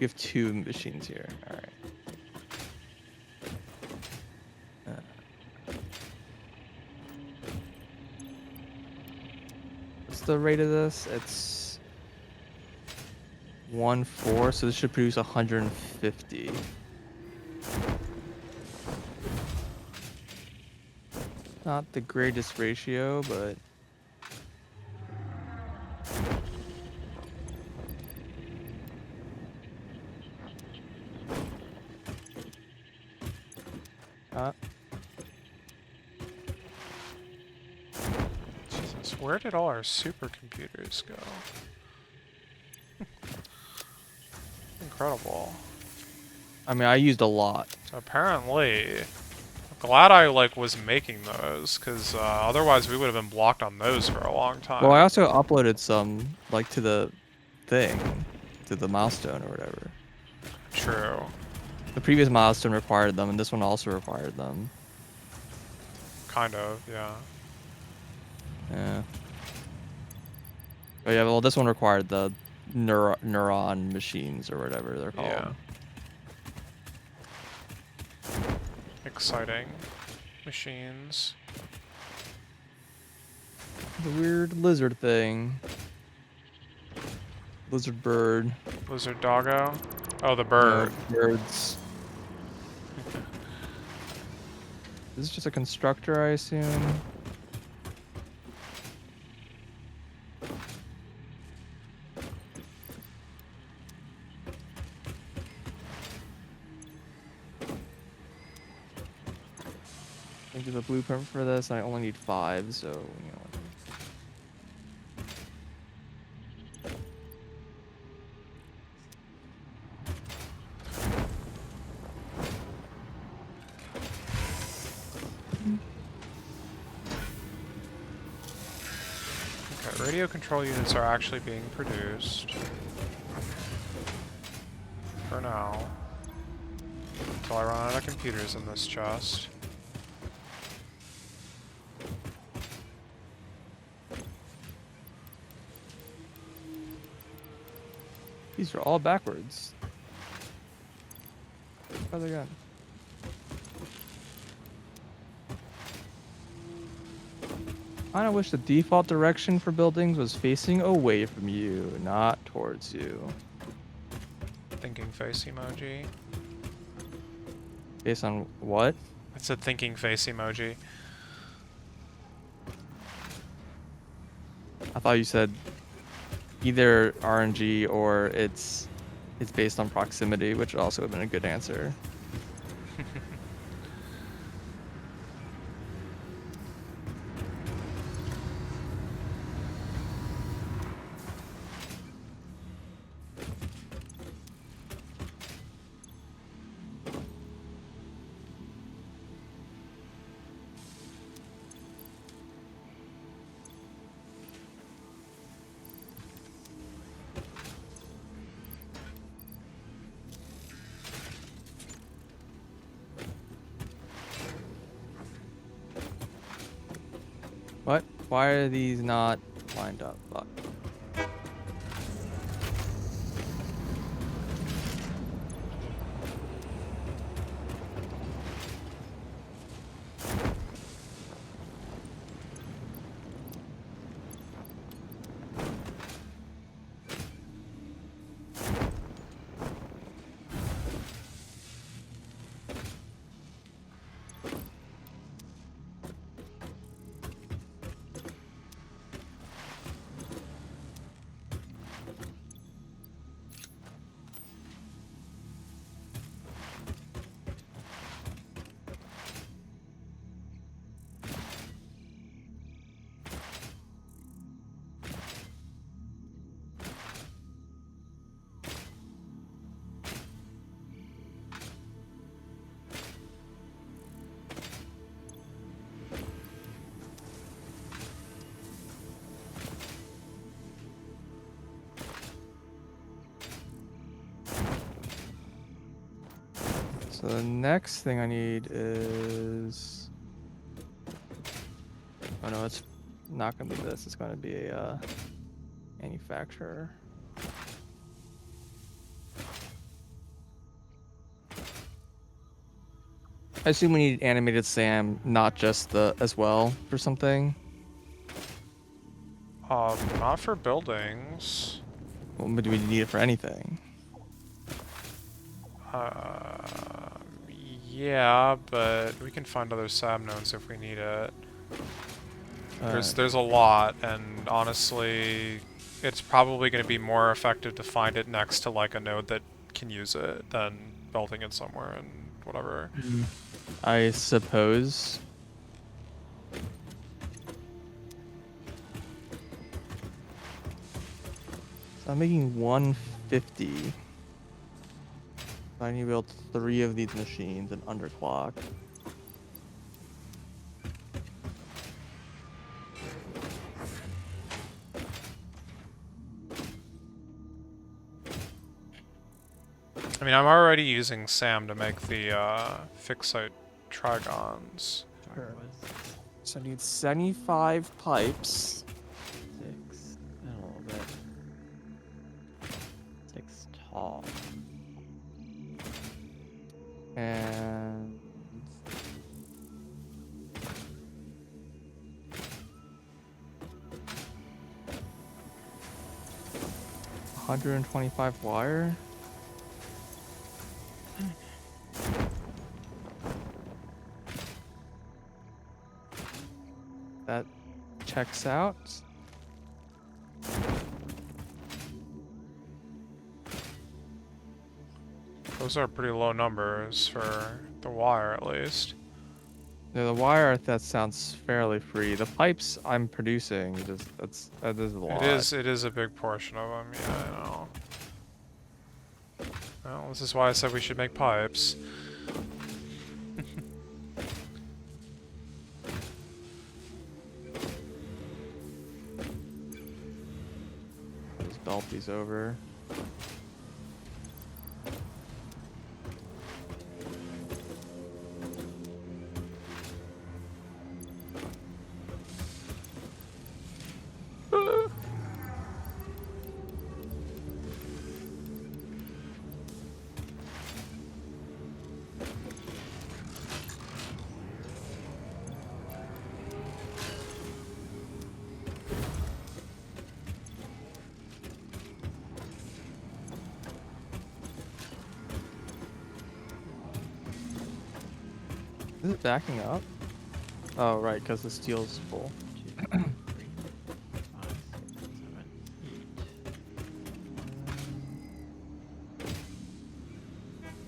We have 2 machines here. All right. What's the rate of this? It's 1.4, so this should produce 150. Not the greatest ratio, but Uh, Jesus, where did all our supercomputers go? Incredible. I mean, I used a lot. So apparently, I'm glad I like was making those, because otherwise we would have been blocked on those for a long Well, I time. also uploaded some, like, to the thing, to the milestone or whatever. True. The previous milestone required them, and this one also required them. Kind of, yeah. Yeah. Oh yeah, well, this one required the neuron machines or whatever they're Yeah. called. Exciting. Machines. The weird lizard thing. Lizard bird. Lizard doggo. Oh, the No, bird. birds. This is just a constructor, I assume. I think there's a blueprint for this, and I only need 5, so, you know. Okay, radio control units are actually being produced. For now. Until I run out of computers in this chest. These are all backwards. How's it going? I kinda wish the default direction for buildings was facing away from you, not towards you. Thinking face emoji. Based on what? It's a thinking face emoji. I thought you said either RNG or it's based on proximity, which would also have been a good answer. What? Why are these not lined up? Fuck. So the next thing I need is... Oh no, it's not going to be this. It's going to be a manufacturer. I assume we need animated SAM, not just the as well for something. Not for buildings. Well, but do we need it for anything? Yeah, but we can find other sab nodes if we need it. Alright. There's a lot, and honestly, it's probably going to be more effective to find it next to like a node that can use it than building it somewhere and whatever. I suppose. So I'm making 150. I need to build 3 of these machines and underclock. I mean, I'm already using Sam to make the fixite trigons. Sure. Was So I need 75 pipes. 6 and a little bit. 6 tall. And 125 wire. That checks out. Those are pretty low numbers for the wire, at least. Yeah, the wire, that sounds fairly free. The pipes I'm producing, that is a lot. It is a big portion of them, yeah, I know. Well, this is why I said we should make pipes. Just belt these over. Is it backing up? Oh, right, because the steel's full. 2, 3, 4, 5, 6, 7,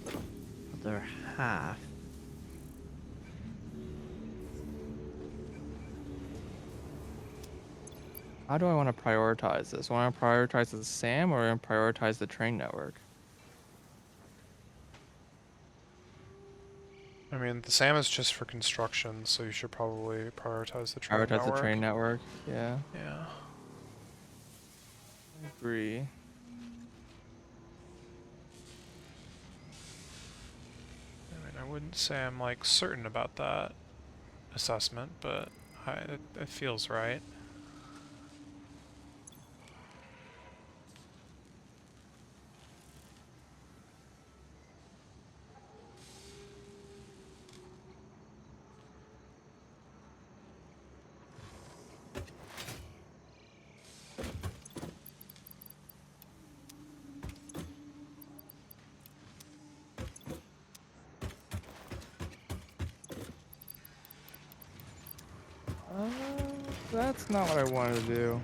8. Other half. How do I want to prioritize this? Want to prioritize the SAM or want to prioritize the train network? I mean, the SAM is just for construction, so you should probably prioritize the train Prioritize network. the train network, yeah. Yeah. I agree. I mean, I wouldn't say I'm, like, certain about that assessment, but it feels right. That's not what I wanted to do.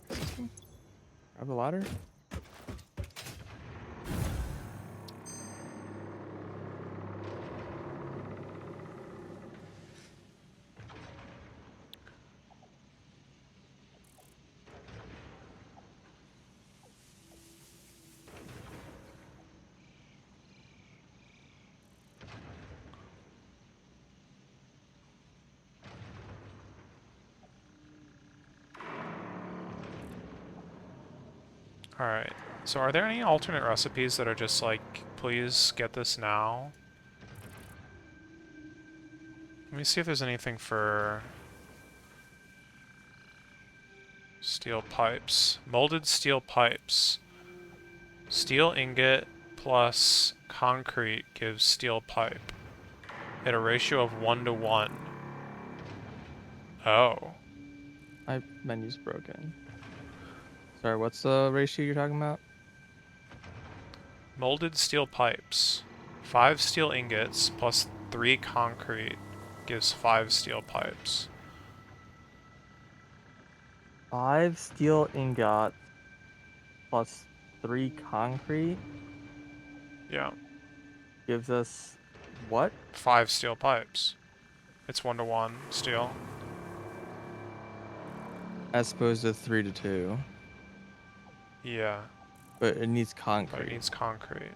Excuse me? Grab the ladder. Alright, so are there any alternate recipes that are just like, please get this now? Let me see if there's anything for steel pipes. Molded steel pipes. Steel ingot plus concrete gives steel pipe at a ratio of 1:1. Oh. My menu's broken. Sorry, what's the ratio you're talking about? Molded steel pipes. 5 steel ingots plus 3 concrete gives 5 steel pipes. 5 steel ingot plus 3 concrete Yeah. gives us what? 5 steel pipes. It's 1-to-1 steel. As opposed to 3 to 2. Yeah, But it needs but it concrete. needs concrete.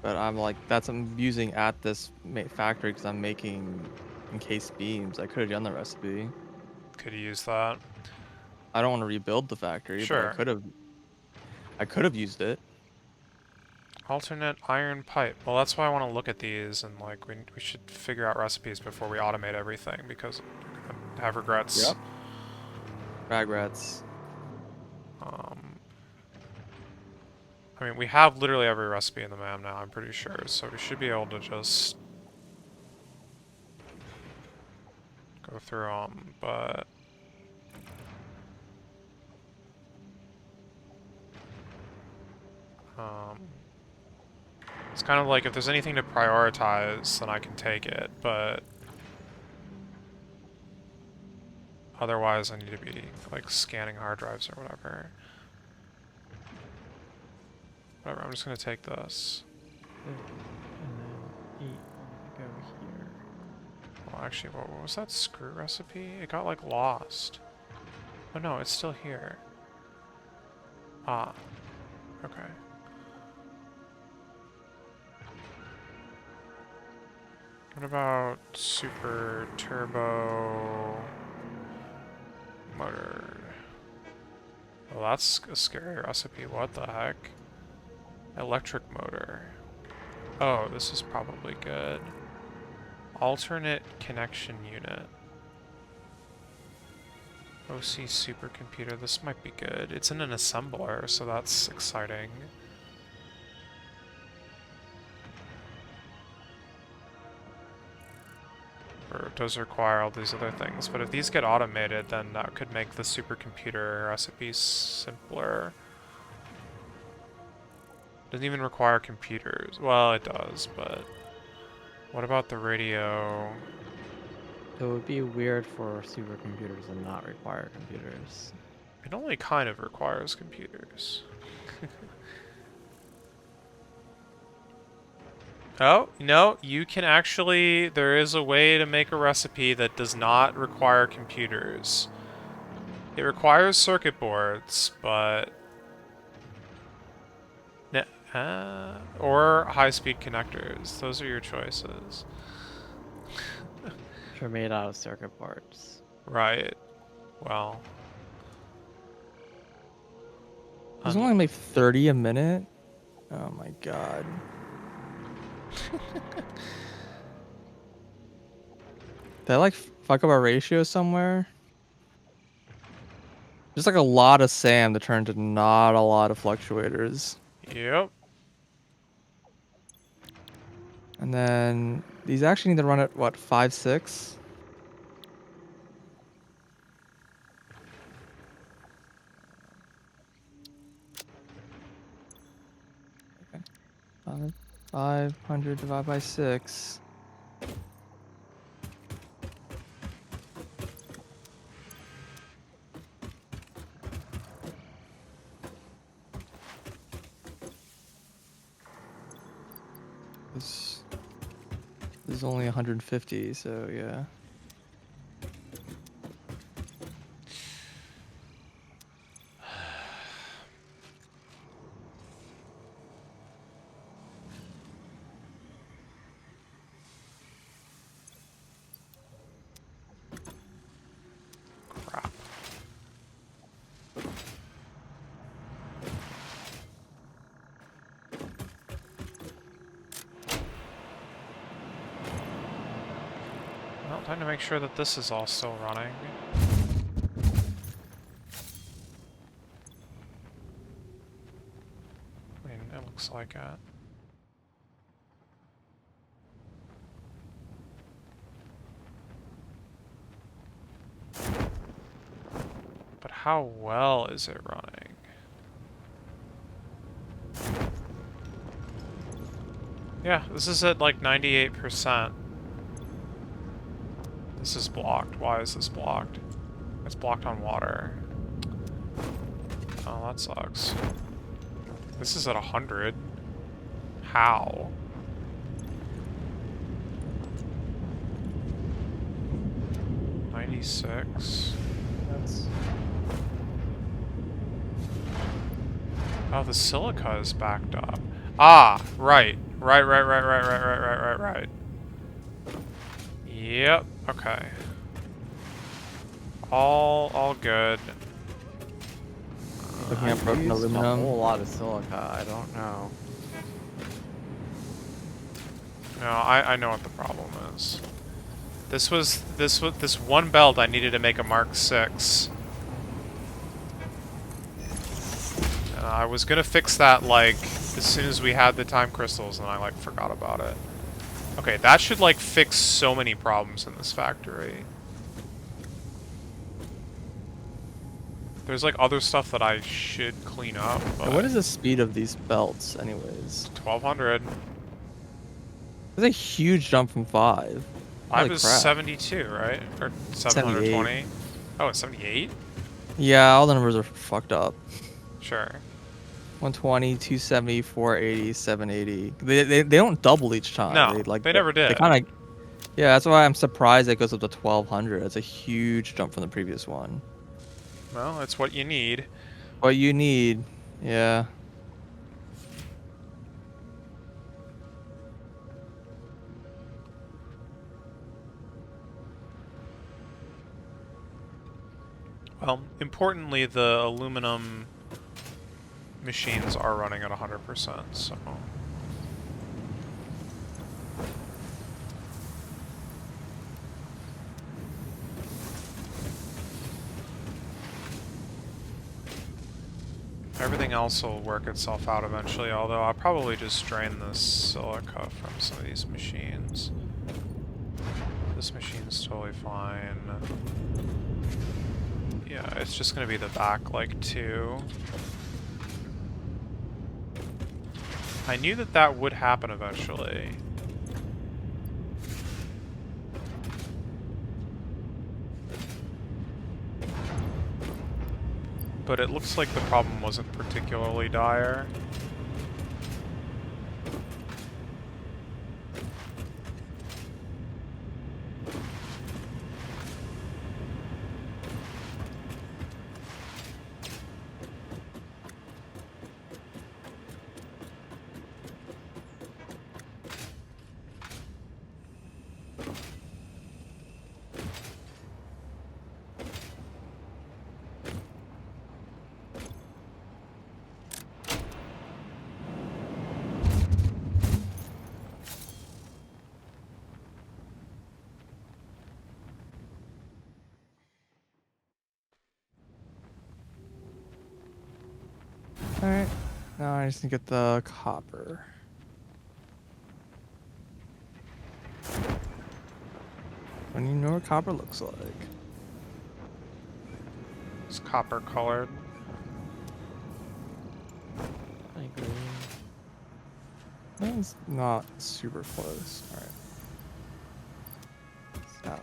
But I'm like, that's I'm using at this factory because I'm making encased beams. I could have done the recipe. Could you use that? I don't want to rebuild the factory, but I Sure. could have. I could have used it. Alternate iron pipe. Well, that's why I want to look at these, and like we should figure out recipes before we automate everything, because we're gonna have regrets. Yep. Ragrats. Um, I mean, we have literally every recipe in the map now, I'm pretty sure, so we should be able to just go through them, but... it's kind of like, if there's anything to prioritize, then I can take it, but... otherwise, I need to be, like, scanning hard drives or whatever. Whatever, I'm just gonna take this. And then 8 will go here. Well, actually, what was that screw recipe? It got, like, lost. Oh no, it's still here. Ah. Okay. What about super turbo motor? Well, that's a scary recipe. What the heck? Electric motor. Oh, this is probably good. Alternate connection unit. OC supercomputer. This might be good. It's in an assembler, so that's exciting. Or it does require all these other things, but if these get automated, then that could make the supercomputer recipe simpler. Doesn't even require computers. Well, it does, but... what about the radio? It would be weird for supercomputers and not require computers. It only kind of requires computers. Oh, no, you can actually... there is a way to make a recipe that does not require computers. It requires circuit boards, but... or high-speed connectors. Those are your choices. Which are made out of circuit boards. Right. Well... Does it only make 30 a minute? Oh my god. Did I like fuck up our ratio somewhere? Just like a lot of SAM to turn to not a lot of fluctuators. Yep. And then these actually need to run at what, 5, 6? Okay. 500 divided by 6. This is only 150, so yeah. Crap. Well, time to make sure that this is all still running. I mean, it looks like it. But how well is it running? Yeah, this is at like 98%. This is blocked. Why is this blocked? It's blocked on water. Oh, that sucks. This is at 100. How? $96. That's Oh, the silica is backed up. Ah, right. Right. Yep, okay. All good. Looking at broken used a aluminum. whole lot of silica. I don't know. No, I know what the problem is. This one belt I needed to make a Mark 6. I was gonna fix that like as soon as we had the time crystals, and I like forgot about it. Okay, that should like fix so many problems in this factory. There's like other stuff that I should clean up. But What is the speed of these belts, anyways? 1200. It's a huge jump from 5. I Holy was crap. 72, right? Or 720? Oh, it's 78? Yeah, all the numbers are fucked up. Sure. 120, 270, 480, 780. They don't double each time. No, they never They did. kind of. Yeah, that's why I'm surprised it goes up to 1200. It's a huge jump from the previous one. Well, it's what you need. What you need, yeah. Well, importantly, the aluminum machines are running at 100%, so... Everything else will work itself out eventually, although I'll probably just drain the silica from some of these machines. This machine's totally fine. Yeah, it's just gonna be the back, like, 2. I knew that that would happen eventually. But it looks like the problem wasn't particularly dire. Alright. Now I just need to get the copper. When you know what copper looks like. It's copper colored. I agree. That's not super close. Alright. So.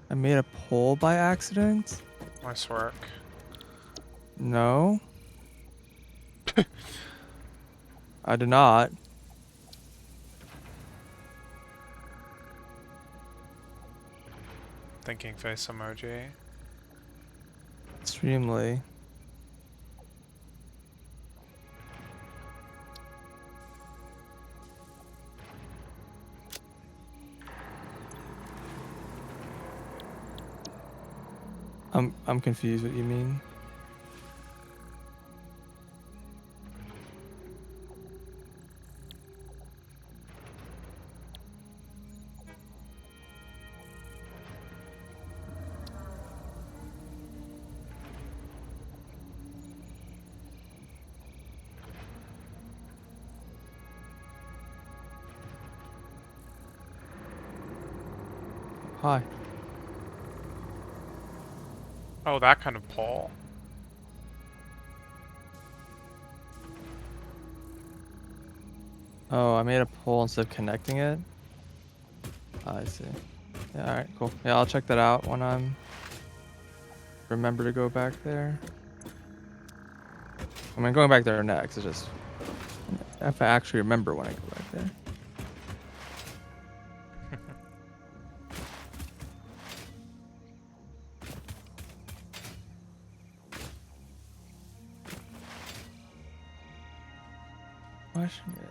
I made a pole by accident? Nice work. No. I did not. Thinking face emoji. Extremely. I'm confused what you mean. Hi. Oh, that kind of pole. Oh, I made a pole instead of connecting it. I see. Yeah, alright, cool. Yeah, I'll check that out when I'm remember to go back there. I mean, going back there next. It's just if I actually remember when I go back there. Question is,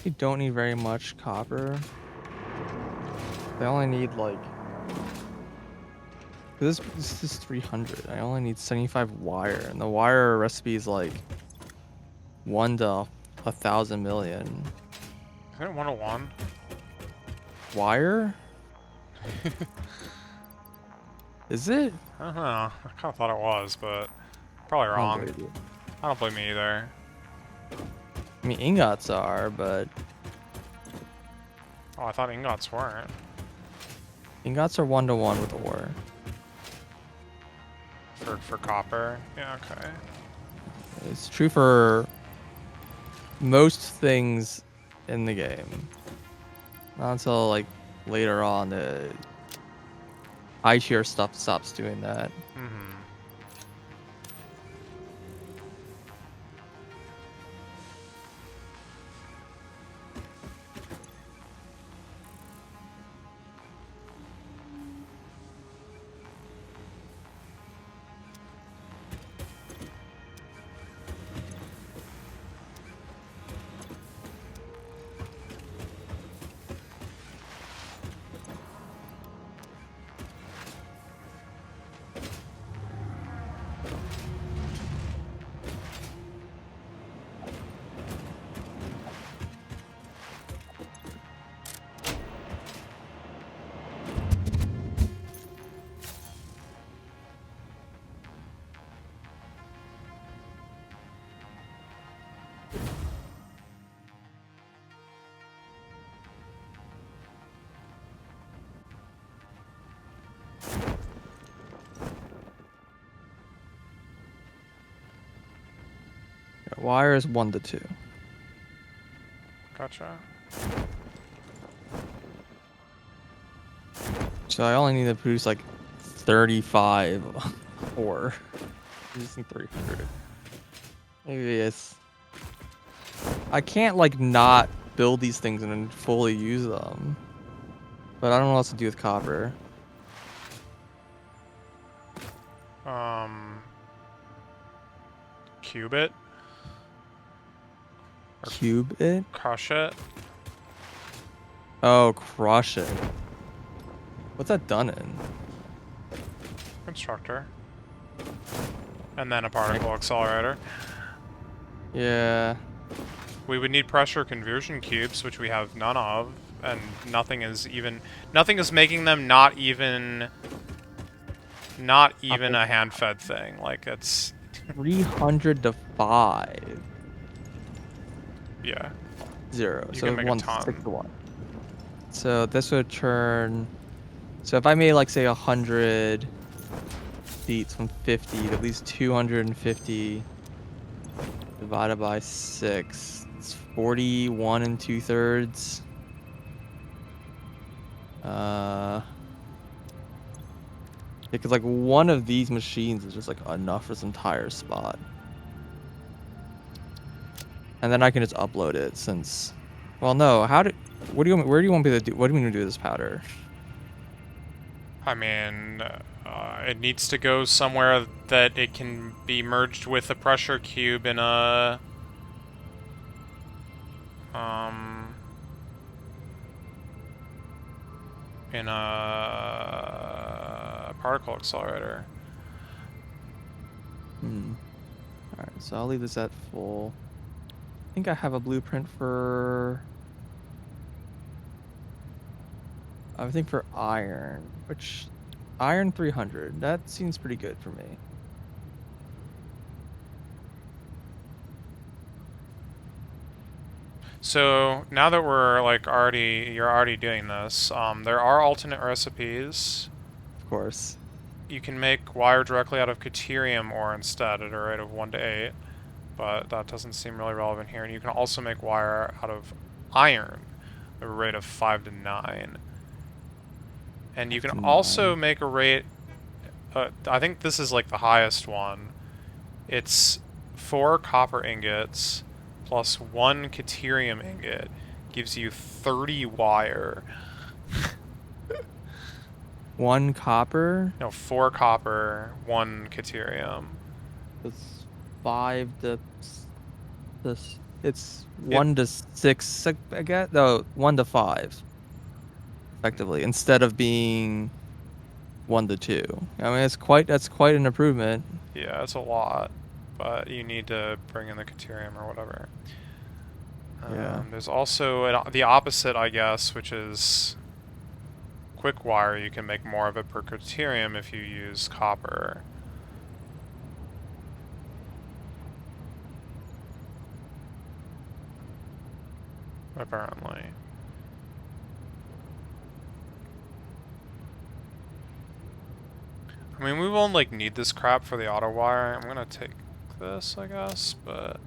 you don't need very much copper. They only need like. This is 300. I only need 75 wire, and the wire recipe is like 1 to 1,000 million. Isn't it 101? Wire? Is it? I don't know. I kind of thought it was, but probably I don't wrong. believe you. I don't blame me either. I mean, ingots are, but Oh, I thought ingots weren't. ingots are 1 to 1 with ore. For copper? Yeah, okay. It's true for most things in the game. Not until like later on the high tier stuff stops doing that. Mm-hmm. Yeah, wire is 1 to 2. Gotcha. So I only need to produce like 35 ore. Using 300. Maybe it's. I can't like not build these things and then fully use them. But I don't know what else to do with copper. Cube it? Cube it? Crush it? Oh, crush it. What's that done in? Constructor. And then a particle accelerator. Yeah. We would need pressure conversion cubes, which we have none of, and nothing is making them not even a hand-fed thing. Like, it's 300 to 5. yeah. 0. You So can make a 1 ton. 6 to 1. So this would turn. So if I made like say 100 beats from 50, at least 250 divided by 6. It's 41 and 2/3. Because like one of these machines is just like enough for this entire spot. And then I can just upload it since. Well, no. Where do you want me to do? What do you mean to do with this powder? I mean, it needs to go somewhere that it can be merged with a pressure cube in a particle accelerator. Alright, so I'll leave this at full. I think I have a blueprint for. I think for iron, which iron 300. That seems pretty good for me. So now that we're like you're already doing this, there are alternate recipes. Of course. You can make wire directly out of Caterium ore instead at a rate of 1 to 8, but that doesn't seem really relevant here. And you can also make wire out of iron at a rate of 5 to 9. And you can also make a rate, I think this is like the highest one. It's 4 copper ingots plus 1 Caterium ingot gives you 30 wire. 1 copper. No, 4 copper, 1 Caterium. It's 5 to this. It's 1 to 6. I guess no, 1 to 5. Effectively, instead of being 1 to 2. I mean, that's quite an improvement. Yeah, it's a lot, but you need to bring in the Caterium or whatever. Yeah. There's also the opposite, I guess, which is quick wire. You can make more of it per Caterium if you use copper. Apparently. I mean, we won't like need this crap for the auto wire. I'm gonna take this, I guess, but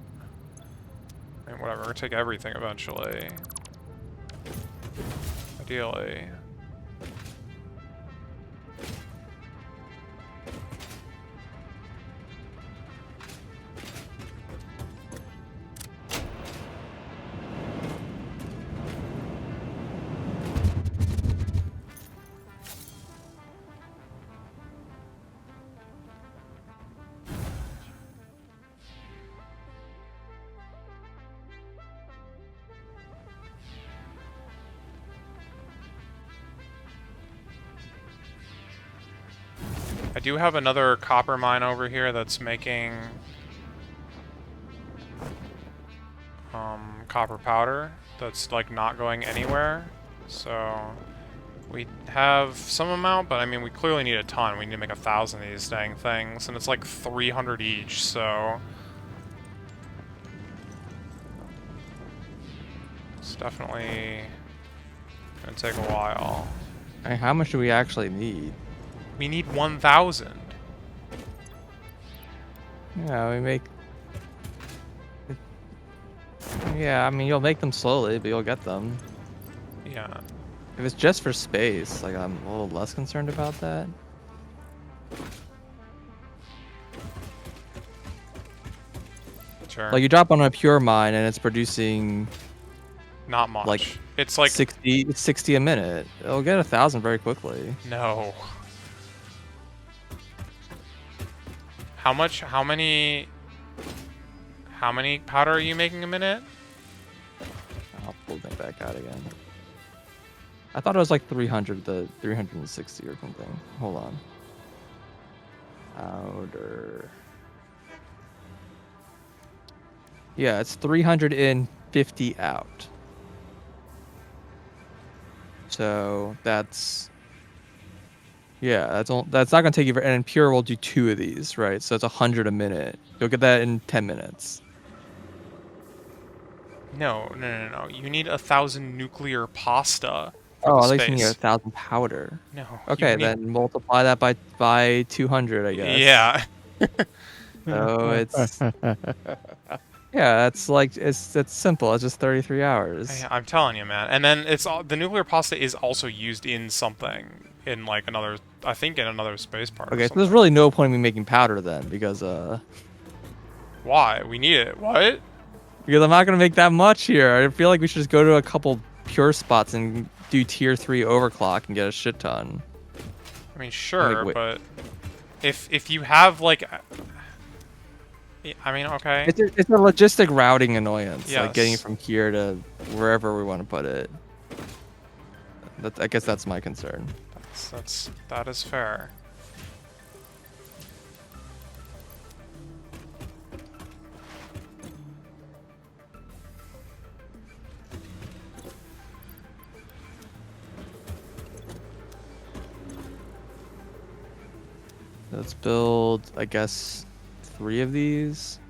I mean, whatever. We're gonna take everything eventually. Ideally. I do have another copper mine over here that's making copper powder that's like not going anywhere. So we have some amount, but I mean we clearly need a ton. We need to make 1,000 of these dang things, and it's like 300 each, so it's definitely gonna take a while. Hey, how much do we actually need? We need 1,000. Yeah, we make. Yeah, I mean, you'll make them slowly, but you'll get them. Yeah. If it's just for space, like, I'm a little less concerned about that. Sure. Like, you drop on a pure mine and it's producing Not much. like it's like 60 a minute. It'll get 1,000 very quickly. no. How much? How many powder are you making a minute? I'll pull that back out again. I thought it was like 300 to 360 or something. Hold on. Powder. Yeah, it's 350 out. So that's that's not gonna take you very, and in pure we'll do 2 of these, right? So it's 100 a minute. You'll get that in 10 minutes. No. You need 1,000 nuclear pasta for Oh, the at least you need space. 1,000 powder. No. Okay, you need... then multiply that by 200, I guess. Yeah. So it's yeah, it's like it's simple. It's just 33 hours. I'm telling you, man. And then the nuclear pasta is also used in something in like another. I think in another space part. Okay, so there's really no point in me making powder then, because Why? We need it. What? because I'm not gonna make that much here. I feel like we should just go to a couple pure spots and do tier 3 overclock and get a shit ton. I mean, sure, wait. but if you have like, I mean, okay. It's a logistic routing annoyance, Yes. like getting from here to wherever we want to put it. I guess that's my concern. That is fair. Let's build, I guess, 3 of these.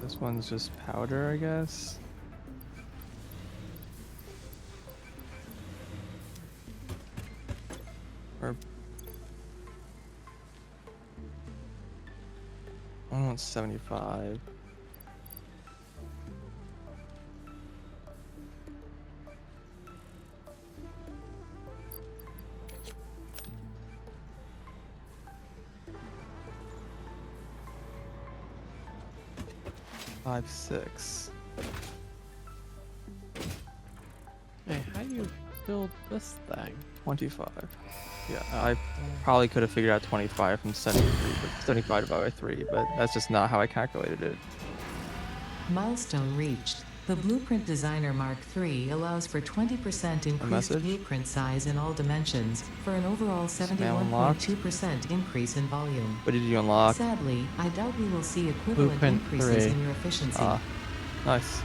This one's just powder, I guess. Or I want 75. Five, 6. Hey, how do you build this thing? 25. Yeah, I probably could have figured out 25 from 73, but 75 divided by 3, but that's just not how I calculated it. Milestone reached. The Blueprint Designer Mark III allows for 20% increased message? blueprint size in all dimensions, for an overall unlocked? 71.2% increase in volume. What did you unlock? Sadly, I doubt we will see equivalent Blueprint increases 3. in your efficiency. Nice.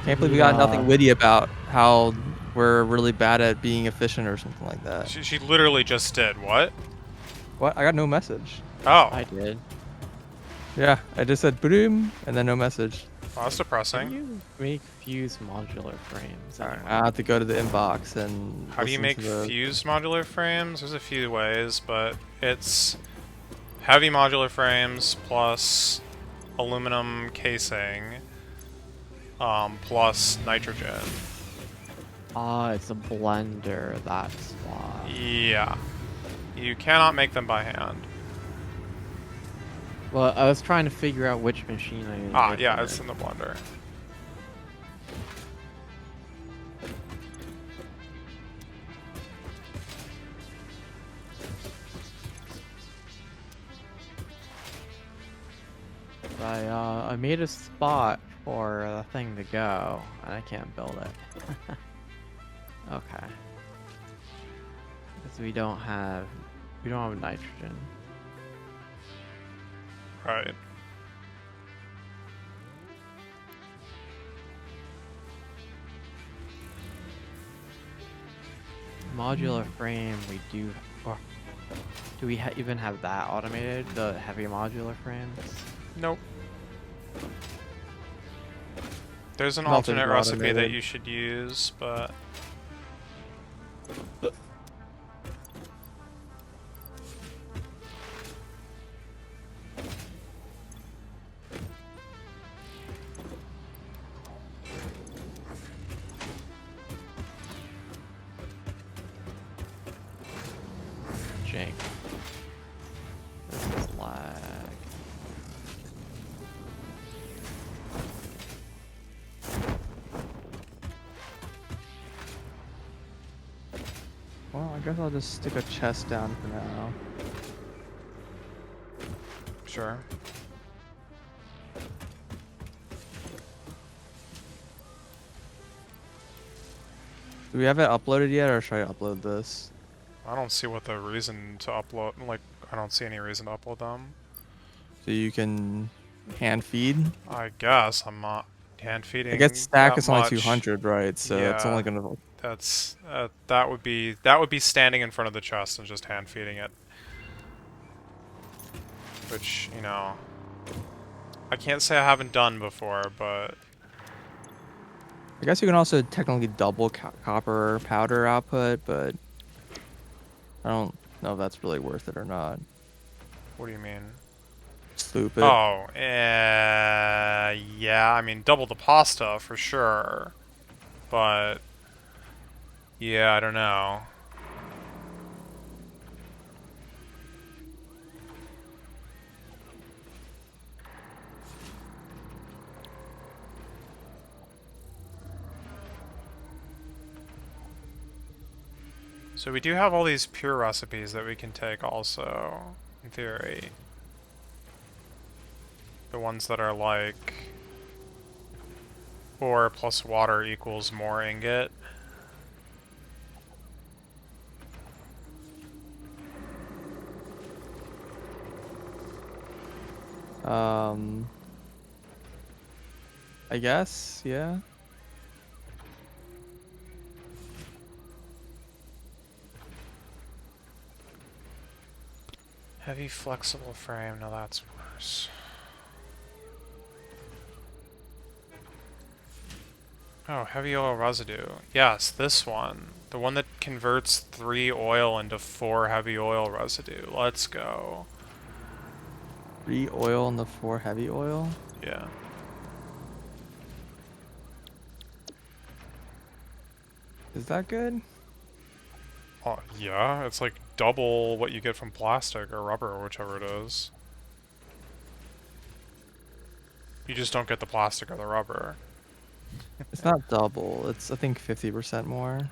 Can't believe we We, got nothing witty about how we're really bad at being efficient or something like that. She literally just did what? What? I got no message. Oh, I did. Yeah, I just said boom and then no message. well, that's Can depressing. you make fuse modular frames? Alright, anyway? I have to go to the inbox and How do you listen make to the... fused modular frames? There's a few ways, but it's heavy modular frames plus aluminum casing, plus nitrogen. Ah, it's a blender, that's why. Yeah. You cannot make them by hand. Well, I was trying to figure out which machine I needed. Ah, yeah, it's in the blender. I made a spot for the thing to go, and I can't build it. Okay. Because we don't have nitrogen. Right. Modular frame, we do. Or do we even have that automated? The heavy modular frames? Nope. There's an Nothing's alternate recipe that automated. you should use, but Jank. This is lag. Well, I guess I'll just stick a chest down for now. sure. Do we have it uploaded yet, or should I upload this? I don't see what the reason to upload, like, I don't see any reason to upload them. So you can hand feed? I guess I'm not hand feeding. I guess stack that is only much. 200, right? So it's Yeah. only gonna... That's that would be standing in front of the chest and just hand feeding it. Which, you know, I can't say I haven't done before, but I guess you can also technically double copper powder output, but I don't know if that's really worth it or not. what do you mean? Sloop it. Oh, yeah, I mean, double the pasta for sure. But, yeah, I don't know. So we do have all these pure recipes that we can take also, in theory. The ones that are like ore plus water equals more ingot. I guess, yeah. Heavy flexible frame, now that's worse. Oh, heavy oil residue. Yes, this one. The one that converts 3 oil into 4 heavy oil residue. Let's go. 3 oil and the 4 heavy oil. Yeah. Is that good? Oh, yeah, it's like double what you get from plastic or rubber or whichever it is. You just don't get the plastic or the rubber. It's not double. It's I think 50% more.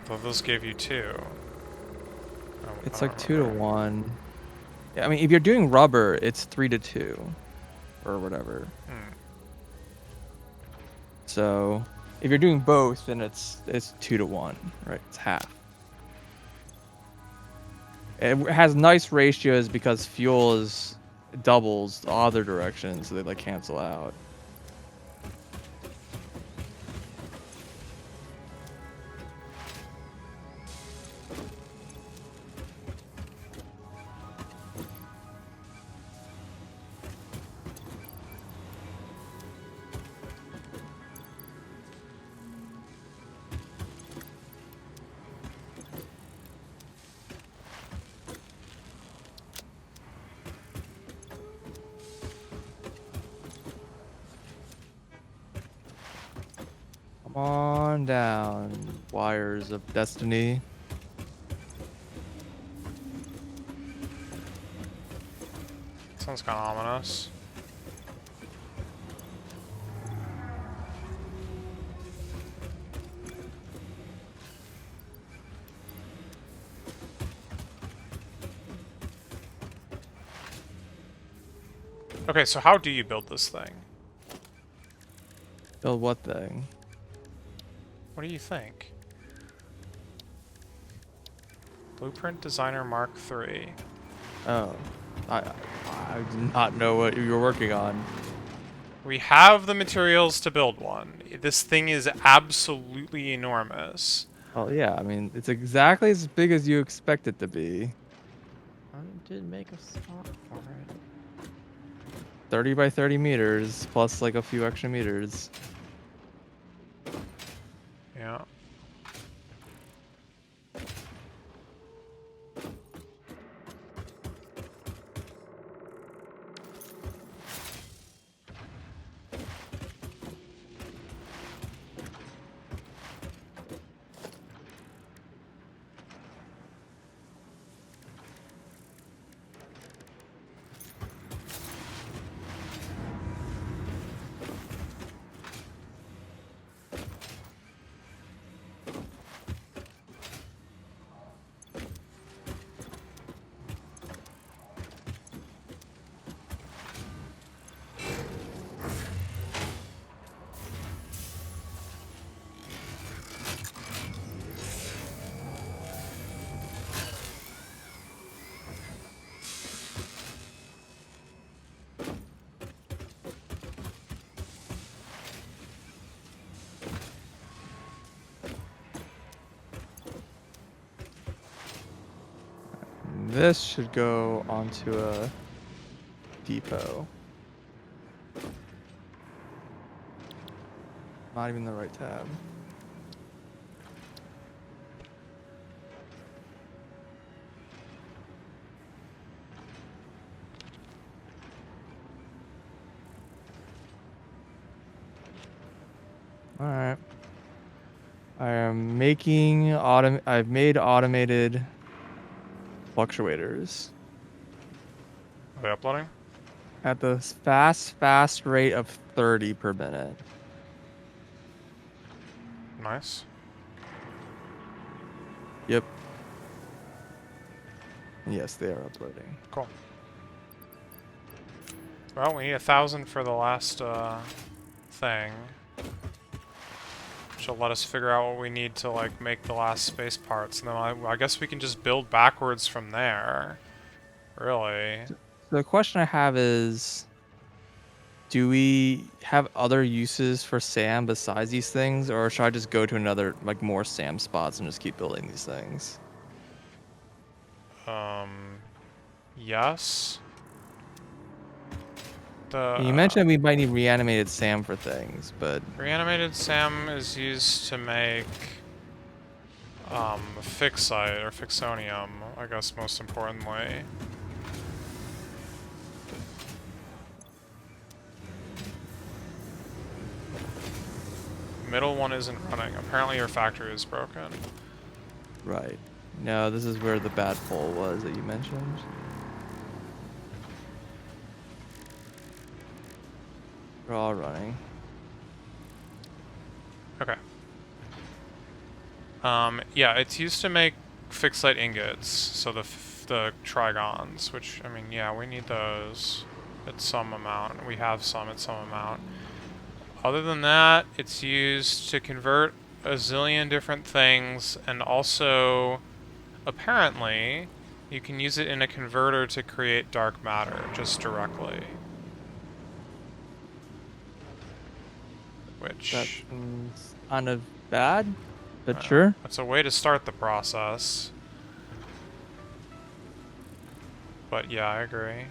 So this gave you 2. Oh, It's I like don't 2 to remember. 1. Yeah, I mean, if you're doing rubber, it's 3 to 2, or whatever. Hmm. So if you're doing both, then it's 2 to 1, right? It's half. It has nice ratios because fuel is doubles the other direction, so they like cancel out. Come on down, wires of destiny. Sounds kind of ominous. Okay, so how do you build this thing? Build what thing? What do you think? Blueprint Designer Mark III. Oh, I do not know what you were working on. We have the materials to build one. This thing is absolutely enormous. Oh yeah, I mean it's exactly as big as you expect it to be. I did make a spot for it. 30 by 30 meters plus like a few extra meters. Yeah. This should go onto a depot. Not even the right tab. All right. I am making I've made automated fluctuators Are they uploading? at the fast rate of 30 per minute. Nice. Yep. Yes, they are uploading. Cool. Well, we need 1,000 for the last thing. Which will let us figure out what we need to like make the last space parts, and then I guess we can just build backwards from there. Really. The question I have is, do we have other uses for SAM besides these things, or should I just go to another, like, more SAM spots and just keep building these things? Yes. You mentioned we might need reanimated SAM for things, but Reanimated SAM is used to make fixite or fixonium, I guess most importantly. Middle one isn't running. Apparently your factory is broken. right. No, this is where the bad pole was that you mentioned. We're all running. Okay. Yeah, it's used to make fixite ingots, so the trigons, which, I mean, yeah, we need those at some amount. We have some at some amount. Other than that, it's used to convert a zillion different things, and also, apparently, you can use it in a converter to create dark matter, just directly. Which... That seems kind of bad, but sure. That's a way to start the process. But yeah, I agree.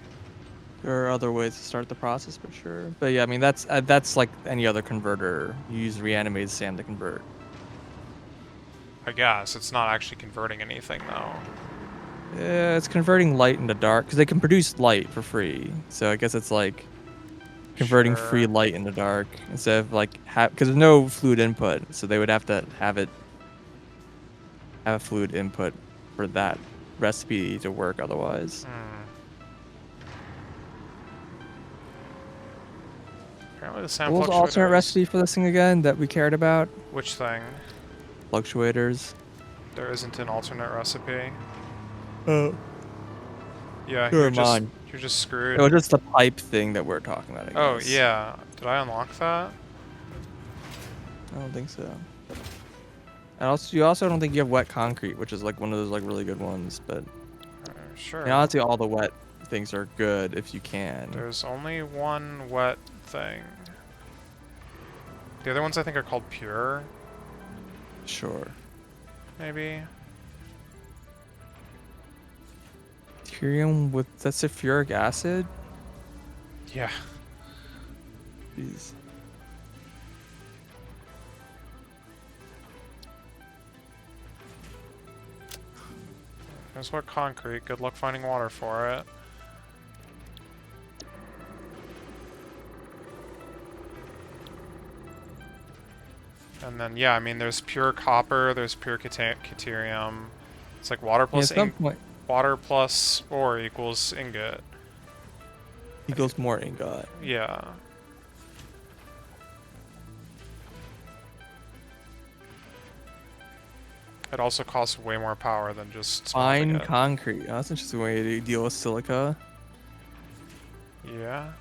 There are other ways to start the process, but sure. But yeah, I mean that's like any other converter. You use reanimated SAM to convert. I guess it's not actually converting anything though. Yeah, it's converting light into dark because they can produce light for free. So I guess it's like converting free Sure. light into dark instead of like because there's no fluid input, so they would have to have a fluid input for that recipe to work otherwise. Apparently the sound What was the alternate fluctuator recipe for this thing again that we cared about? Which thing? Fluctuators. There isn't an alternate recipe. Oh. Yeah, Never mind. you're just screwed. It was just the pipe thing that we're talking about, I Oh guess. yeah. Did I unlock that? I don't think so. And also, you also don't think you have wet concrete, which is like one of those like really good ones. But Sure. I mean, honestly, all the wet things are good if you can. There's only one wet thing. The other ones I think are called pure, Sure. maybe. Deuterium with that's sulfuric acid. Yeah. Jeez. There's wet concrete. Good luck finding water for it. And then, yeah, I mean, there's pure copper, there's pure deuterium. It's like water Yeah, plus at some point water plus ore equals ingot. equals more ingot. Yeah. It also costs way more power than just smelting Fine it. concrete. Oh, that's an interesting way to deal with silica. Yeah.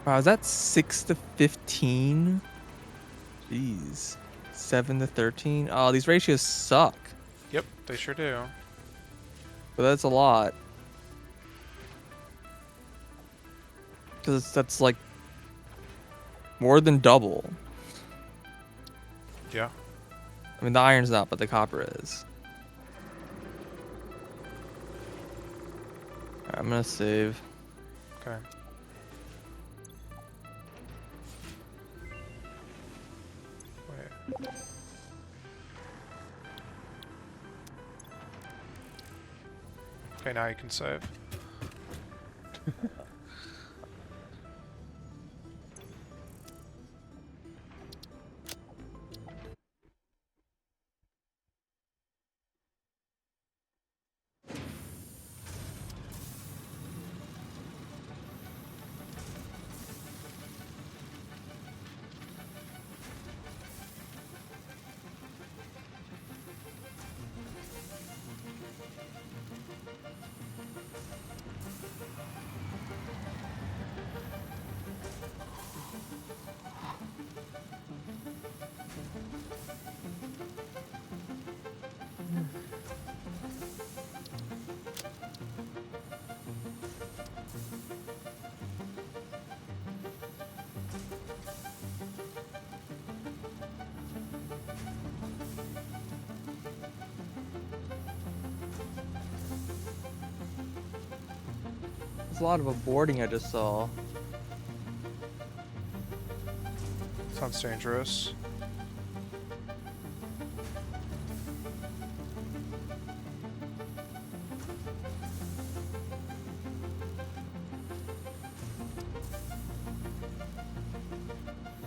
Wow, is that 6 to 15? Jeez. 7 to 13? Oh, these ratios suck. Yep, they sure do. But that's a lot. Because that's like more than double. Yeah. I mean, the iron's not, but the copper is. Alright, I'm gonna save. Okay. Wait. Okay, now you can save. There's a lot of aborting I just saw. Sounds dangerous.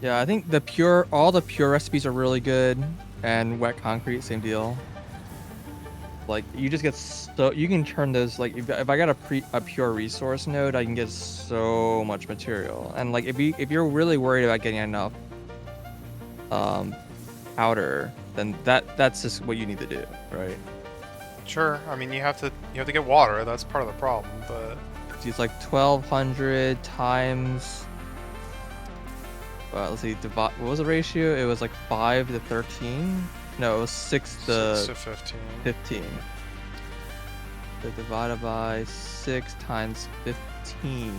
Yeah, I think all the pure recipes are really good, and wet concrete, same deal. Like you just get you can turn those like if I got a pure resource node, I can get so much material. And like if you're really worried about getting enough powder, then that's just what you need to do, right? Sure. I mean, you have to get water. That's part of the problem. But It's like 1,200 times. Let's see. What was the ratio? It was like 5 to 13. No, it was 6 to 15. 15. So divided by 6 times 15.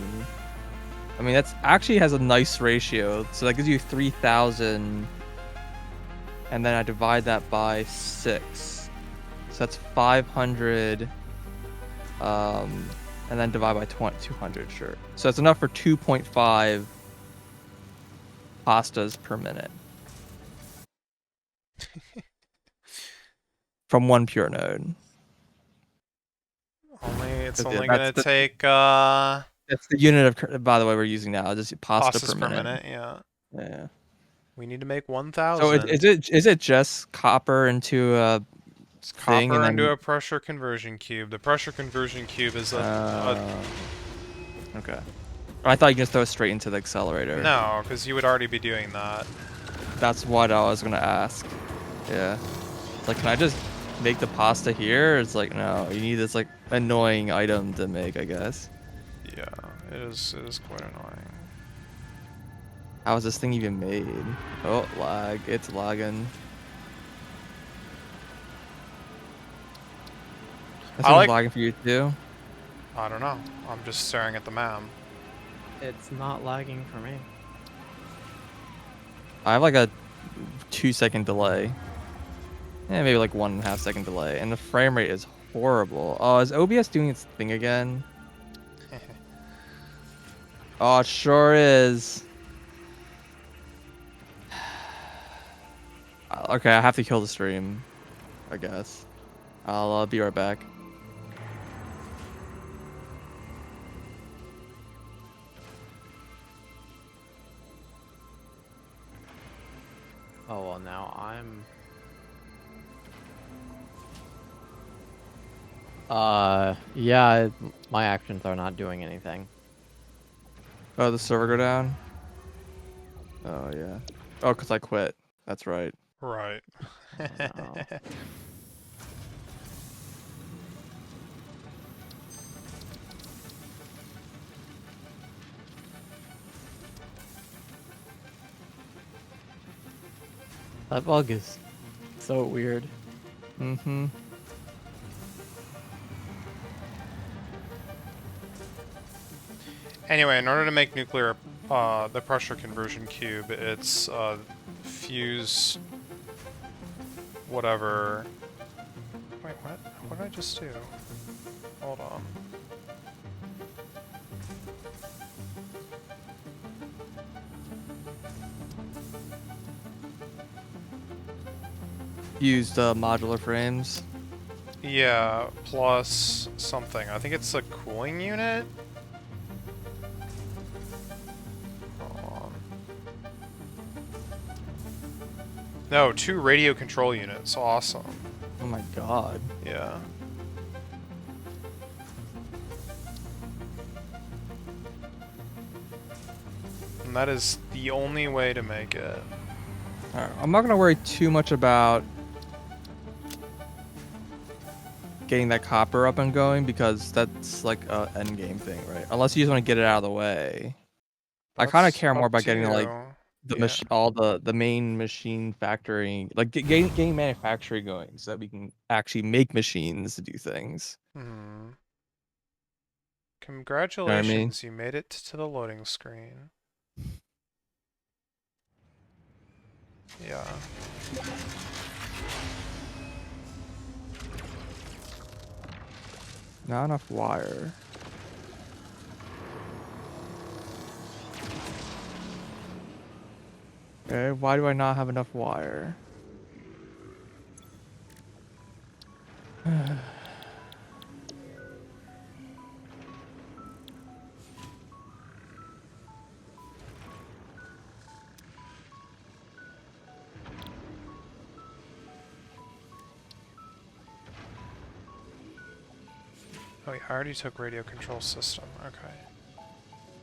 I mean, that's actually has a nice ratio. So that gives you 3,000. And then I divide that by 6. So that's 500. And then divide by 200, sure. So it's enough for 2.5 pastas per minute. From one pure node. It's Yeah, only gonna take That's the unit of, by the way, we're using now. Just pasta pastas per minute. Yeah. Yeah. We need to make So 1,000. is it just copper into a It's thing copper and into then a pressure conversion cube. The pressure conversion cube is okay. I thought you could just throw it straight into the accelerator. no, because you would already be doing that. That's what I was gonna ask. Yeah. Like, can I just make the pasta here? It's like, no, you need this like annoying item to make, I guess. Yeah, it is quite annoying. How is this thing even made? Oh, lag. It's lagging. This thing's lagging for you too? I don't know. I'm just staring at the map. It's not lagging for me. I have like a 2-second delay. Yeah, maybe like 1.5 second delay. And the frame rate is horrible. Oh, is OBS doing its thing again? Oh, it sure is. Okay, I have to kill the stream, I guess. I'll be right back. Oh, well, now I'm... yeah, my actions are not doing anything. Oh, the server go down? Oh, yeah. Oh, because I quit. That's right. Right. No. That bug is so weird. Mm-hmm. Anyway, in order to make nuclear, the pressure conversion cube, it's fuse whatever. Wait, what? What did I just do? Hold on. Used modular frames. Yeah, plus something. I think it's a cooling unit? No, 2 radio control units. Awesome. Oh my god. Yeah. And that is the only way to make it. Alright, I'm not gonna worry too much about getting that copper up and going because that's like a end game thing, right? Unless you just want to get it out of the way. I kind of care more about getting like the main machine factory, like getting manufacturing going so that we can actually make machines to do things. Hmm. Congratulations, You know what I mean? you made it to the loading screen. Yeah. Not enough wire. Okay, why do I not have enough wire? Oh, yeah, I already took radio control system. Okay.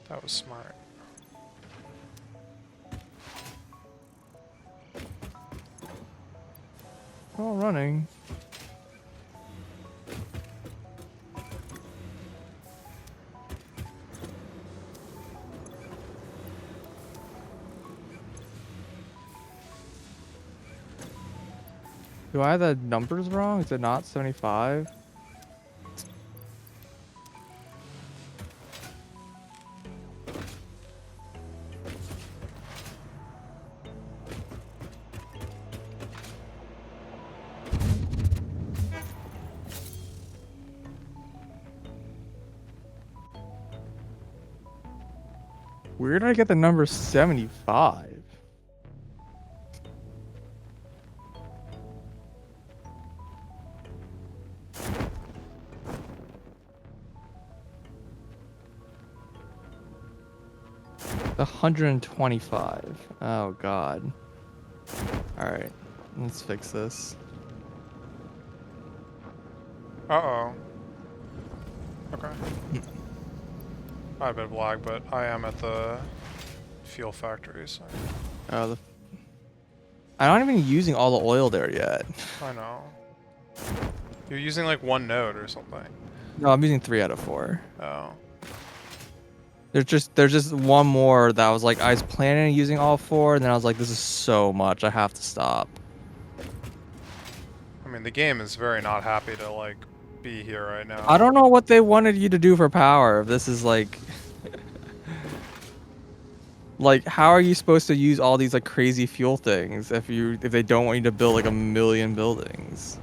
That was smart. All running. Do I have the numbers wrong? Is it not 75? Where did I get the number 75? The 125. Oh god. Alright, let's fix this. Uh-oh. Okay. I had a bit of lag, but I am at the fuel factory, so Oh, I'm not even using all the oil there yet. I know. You're using like one node or something. No, I'm using 3 out of 4. Oh. There's just one more that I was like, I was planning on using all 4, and then I was like, this is so much, I have to stop. I mean, the game is very not happy to, like, be here right now. I don't know what they wanted you to do for power. If this is like... like, how are you supposed to use all these, like, crazy fuel things if they don't want you to build, like, 1,000,000 buildings?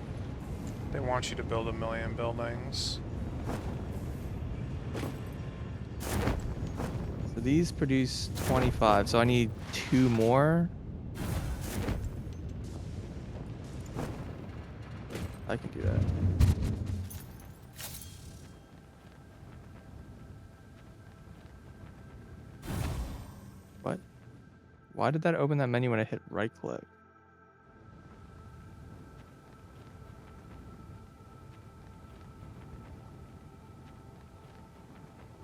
They want you to build 1,000,000 buildings. So these produce 25, so I need 2 more. I can do that. What? Why did that open that menu when I hit right click?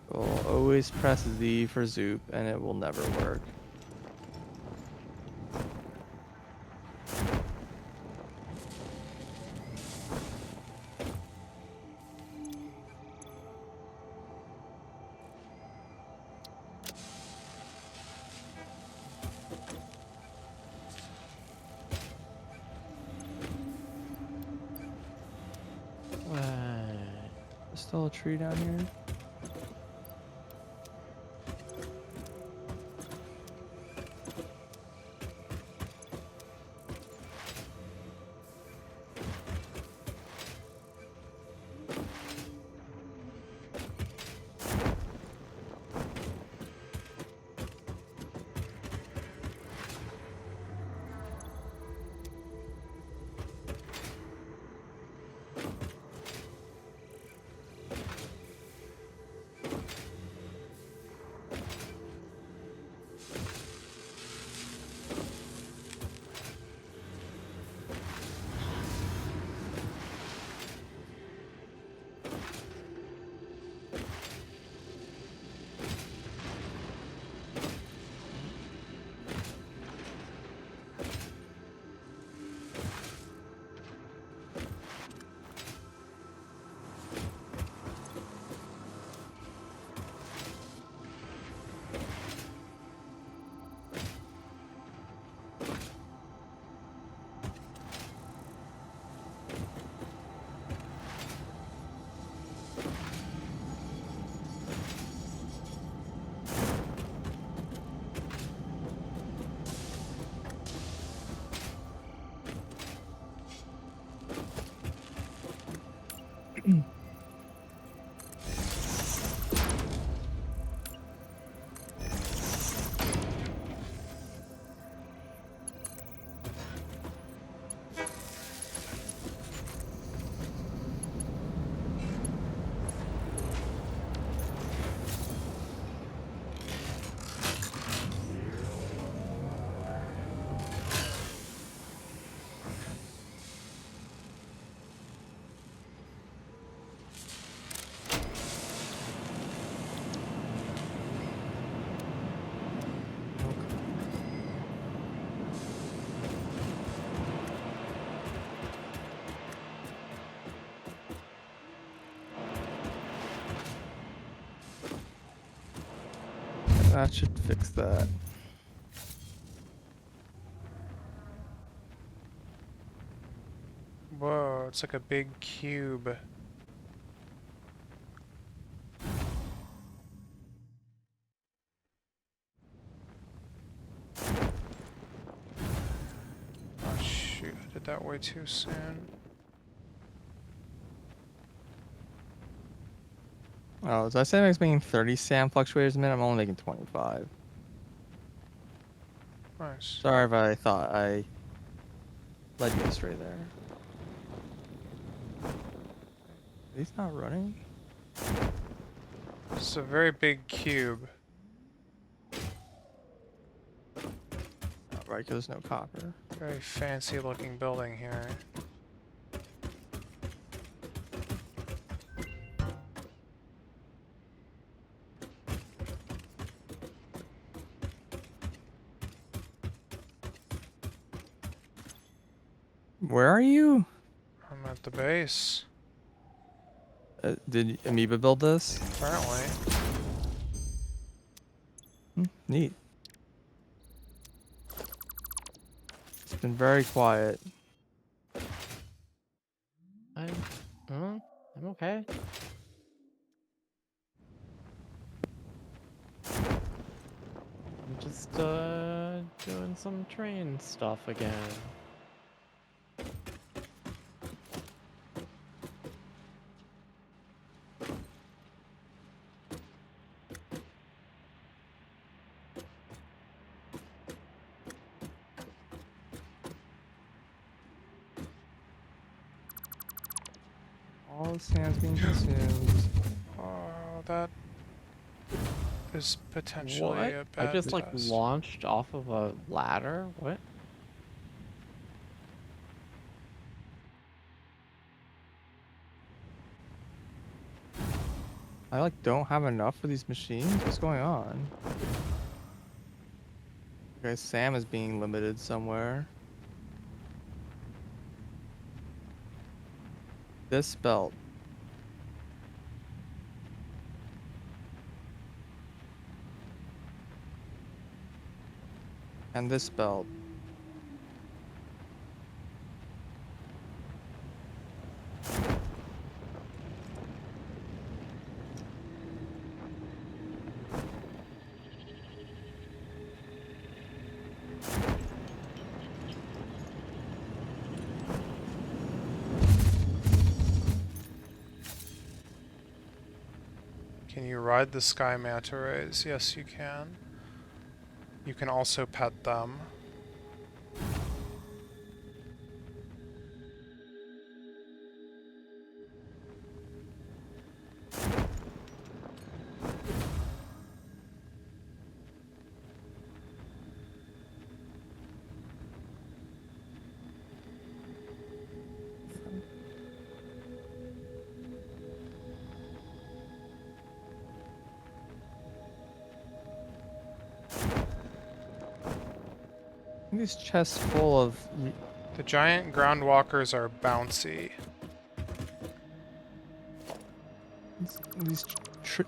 We'll always press Z for Zoop and it will never work. There's still a tree down here. That should fix that. Whoa, it's like a big cube. Oh shoot, I did that way too soon. Oh, did I say I was making 30 SAM fluctuators a minute? I'm only making 25. Nice. Sorry if I thought I led you astray there. He's not running? It's a very big cube. Oh, right, because there's no copper. Very fancy looking building here. Where are you? I'm at the base, Did Amoeba build this? apparently. Neat. It's been very quiet. I'm okay. I'm just doing some train stuff again. All the sand's being consumed. Oh, that is potentially What? a I bad just like test. launched off of a ladder? What? I like don't have enough for these machines? What's going on? Okay, Sam is being limited somewhere. This belt. And this belt. Can you ride the sky manta rays? Yes, you can. You can also pet them. These chests full of The giant ground walkers are bouncy. these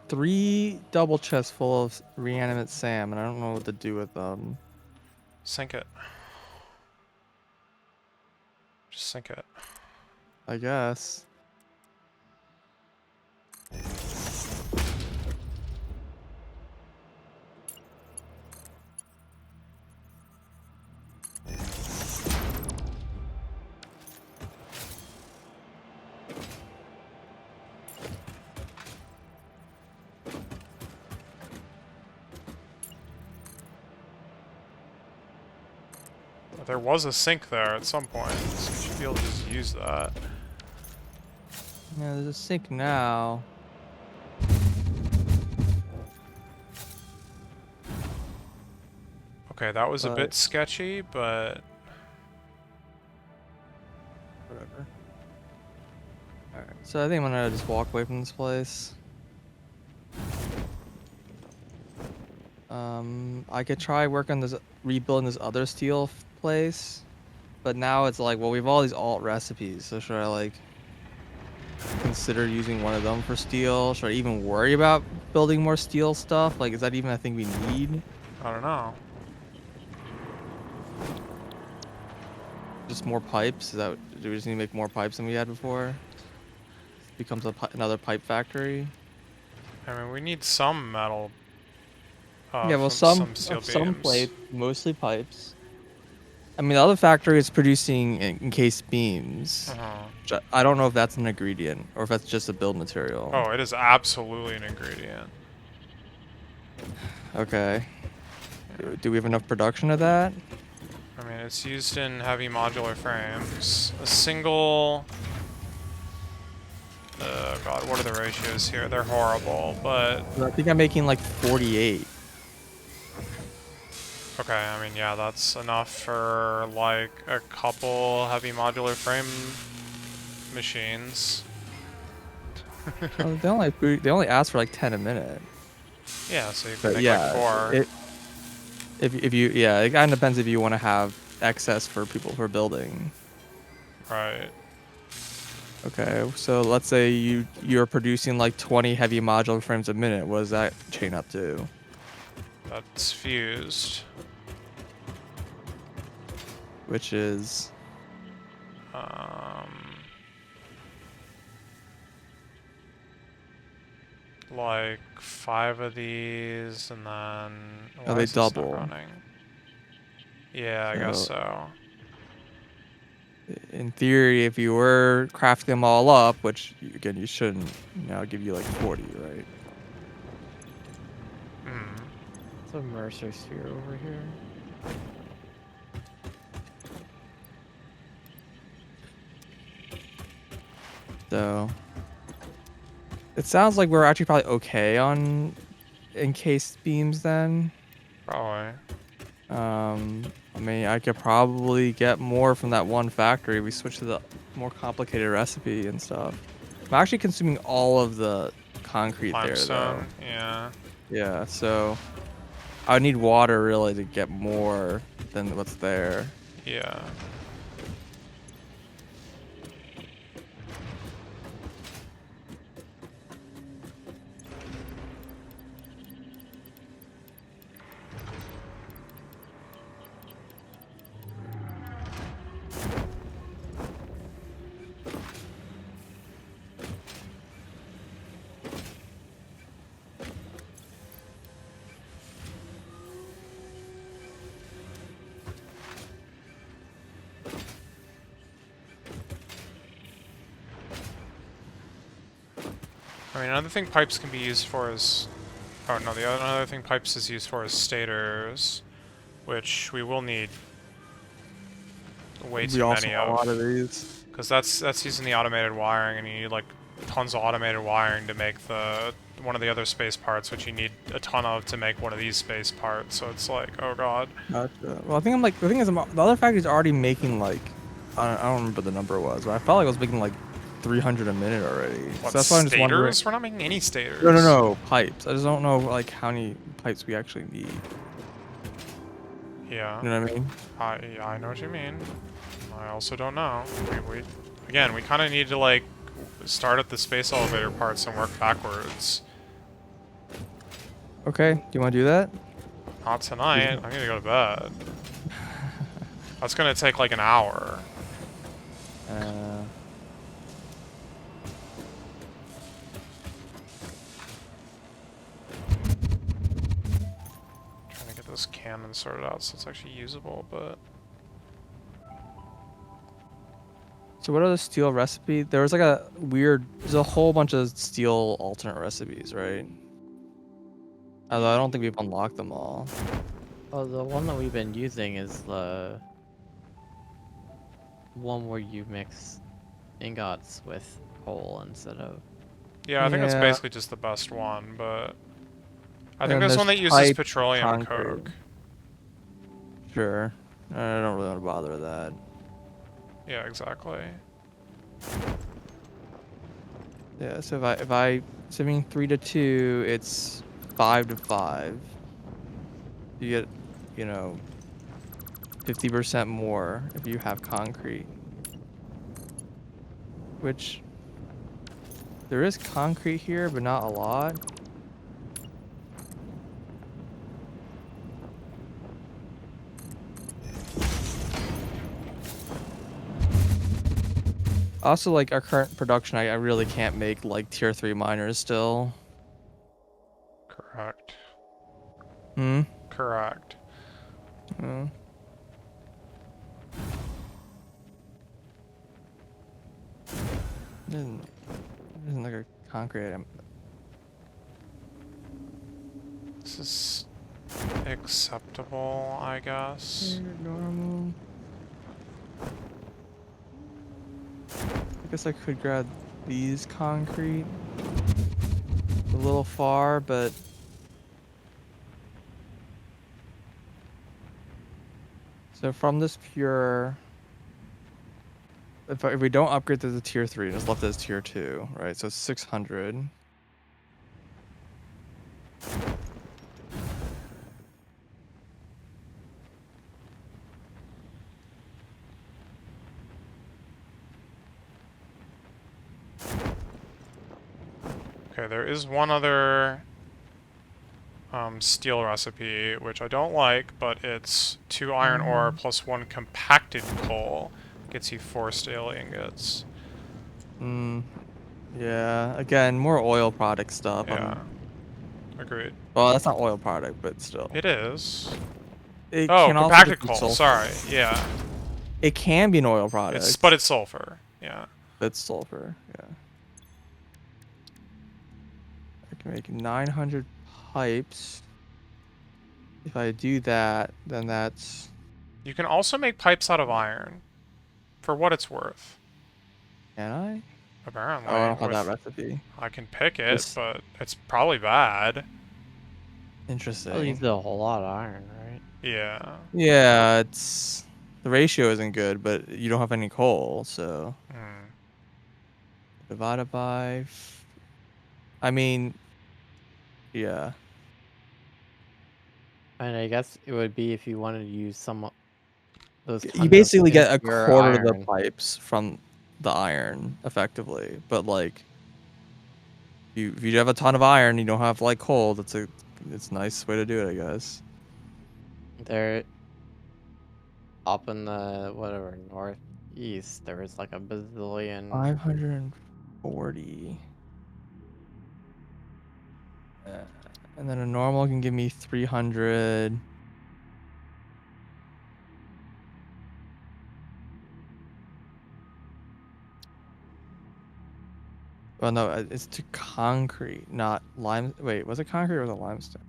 3 double chests full of reanimate Sam, and I don't know what to do with them. Sink it. Just sink it. I guess. There was a sink there at some point, so you should be able to just use that. Yeah, there's a sink now. Okay, that was a But- bit sketchy, but Whatever. Alright, so I think I'm gonna just walk away from this place. I could try working this, rebuilding this other steel place, but now it's like, well, we have all these alt recipes, so should I like consider using one of them for steel? Should I even worry about building more steel stuff? Like, is that even a thing we need? I don't know. Just more pipes? Is that, do we just need to make more pipes than we had before? Becomes another pipe factory. I mean, we need some metal. Yeah, well, From some some steel some beams. plates, mostly pipes. I mean, the other factory is producing encased beams. Uh-huh. Which I don't know if that's an ingredient or if that's just a build material. Oh, it is absolutely an ingredient. Okay. Yeah. Do we have enough production of that? I mean, it's used in heavy modular frames. A single... God, what are the ratios here? They're horrible, but... I think I'm making like 48. Okay, I mean, yeah, that's enough for, like, a couple heavy modular frame machines. Oh, they only ask for like 10 a minute. Yeah, so you can But make, like, yeah, 4. if you yeah, it kind of depends if you want to have excess for people for building. Right. Okay, so let's say you're producing like 20 heavy modular frames a minute. What does that chain up to? That's fused. Which is Like 5 of these, and then oh, why they is this not double. running? Yeah, I guess so. In theory, if you were crafting them all up, which again you shouldn't, give you like 40, right? Hmm. It's a Mercer sphere over here. So it sounds like we're actually probably okay on encased beams then. Probably. I mean, I could probably get more from that one factory. We switch to the more complicated recipe and stuff. I'm actually consuming all of the concrete there though. Limestone, yeah. Yeah, so I would need water really to get more than what's there. Yeah. I mean, another thing pipes can be used for is... Oh, no, another thing pipes is used for is stators, which we will need way We too also many have a lot of of. these. Because that's using the automated wiring, and you need, like, tons of automated wiring to make one of the other space parts, which you need a ton of to make one of these space parts, so it's like, oh god. Gotcha. Well, I think the thing is, the other factory's already making like, I don't remember what the number was, but I felt like I was making like 300 a minute already. What, So that's why I'm just wondering. stators? We're not making any stators. No, pipes. I just don't know like how many pipes we actually need. Yeah. You know what I mean? I know what you mean. I also don't know. Again, we kind of need to, like, start at the space elevator parts and work backwards. Okay, do you want to do that? Not tonight. I'm gonna go to bed. That's gonna take like an hour. Trying to get this cannon sorted out so it's actually usable, but... So what are the steel recipe? There was like there's a whole bunch of steel alternate recipes, right? Although I don't think we've unlocked them all. Oh, the one that we've been using is the one where you mix ingots with coal instead of... Yeah, I think that's Yeah. basically just the best one, but... I think And there's one that there's uses pipe, petroleum and concrete. coke. Sure. I don't really want to bother with that. Yeah, exactly. Yeah, so if I assuming 3 to 2, it's 5 to 5. You get, 50% more if you have concrete. Which there is concrete here, but not a lot. Also, like our current production, I really can't make like tier 3 miners still. Correct. Hmm. Correct. Hmm. Isn't like a concrete item. This is acceptable, I guess. Normal. I guess I could grab these concrete. A little far, but so from this pure, if we don't upgrade to the tier 3, it's left as tier 2, right? So 600. Okay, there is one other steel recipe, which I don't like, but it's 2 iron ore plus 1 compacted coal. Gets you 4 steel ingots. Yeah, again, more oil product stuff. Yeah. Agreed. Well, that's not oil product, but still. It is. It Oh, can also compacted just be coal. sulfur. Sorry. Yeah. It can be an oil product. But it's sulfur. Yeah. It's sulfur, yeah. I can make 900 pipes. If I do that, then that's... You can also make pipes out of iron. For what it's worth. Can I? Apparently. Oh, I don't have that recipe. I can pick it, This... but it's probably bad. Interesting. At least a whole lot of iron, right? Yeah. Yeah, it's... The ratio isn't good, but you don't have any coal, so... Hmm. Divided by... I mean... Yeah. And I guess it would be if you wanted to use some those You tons of basically get a impure quarter of the iron. pipes from the iron, effectively. But, like... if you have a ton of iron, you don't have, like, coal, it's a nice way to do it, I guess. They're up in the whatever northeast. There was like a bazillion. 540. And then a normal can give me 300. Well, no, it's to concrete, not lime. Wait, was it concrete or was it limestone?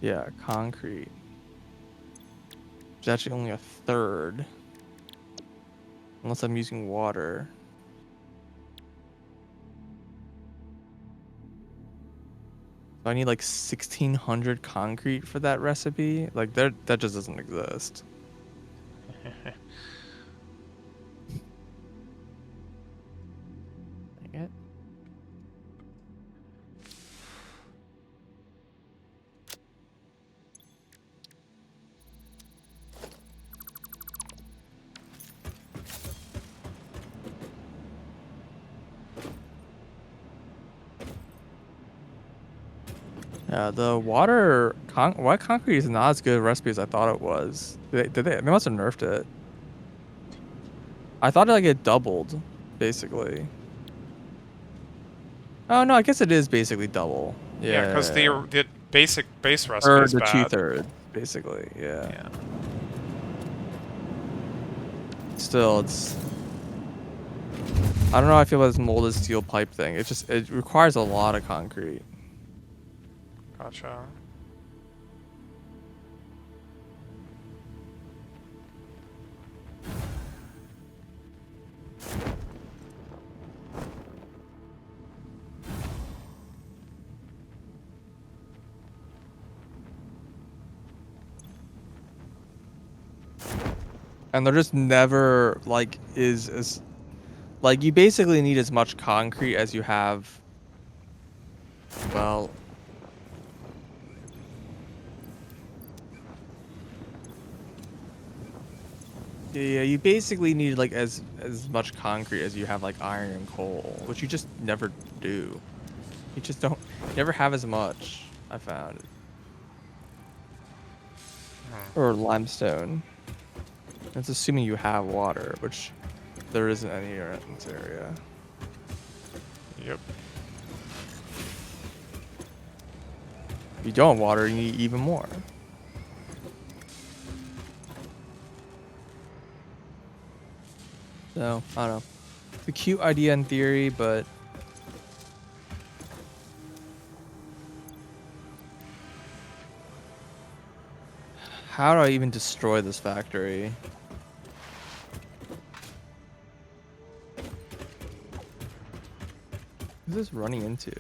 Yeah, concrete. It's actually only a third. Unless I'm using water. So I need like 1600 concrete for that recipe. Like that just doesn't exist. Dang it. Yeah, the water white concrete is not as good a recipe as I thought it was. They must have nerfed it. I thought like it doubled, basically. Oh no, I guess it is basically double. Yeah, because Yeah. the base recipe Or is the bad. 2/3, basically. Yeah. Yeah. Still, it's. I don't know how I feel about this molded steel pipe thing. It requires a lot of concrete. Gotcha. And there just never like is as like you basically need as much concrete as you have. Well, yeah, you basically need like as much concrete as you have like iron and coal, which you just never do. You just don't never have as much, I found. Or limestone. It's assuming you have water, which there isn't any in this area. Yep. If you don't have water, you need even more. So, I don't know. It's a cute idea in theory, but how do I even destroy this factory? Who's this running into?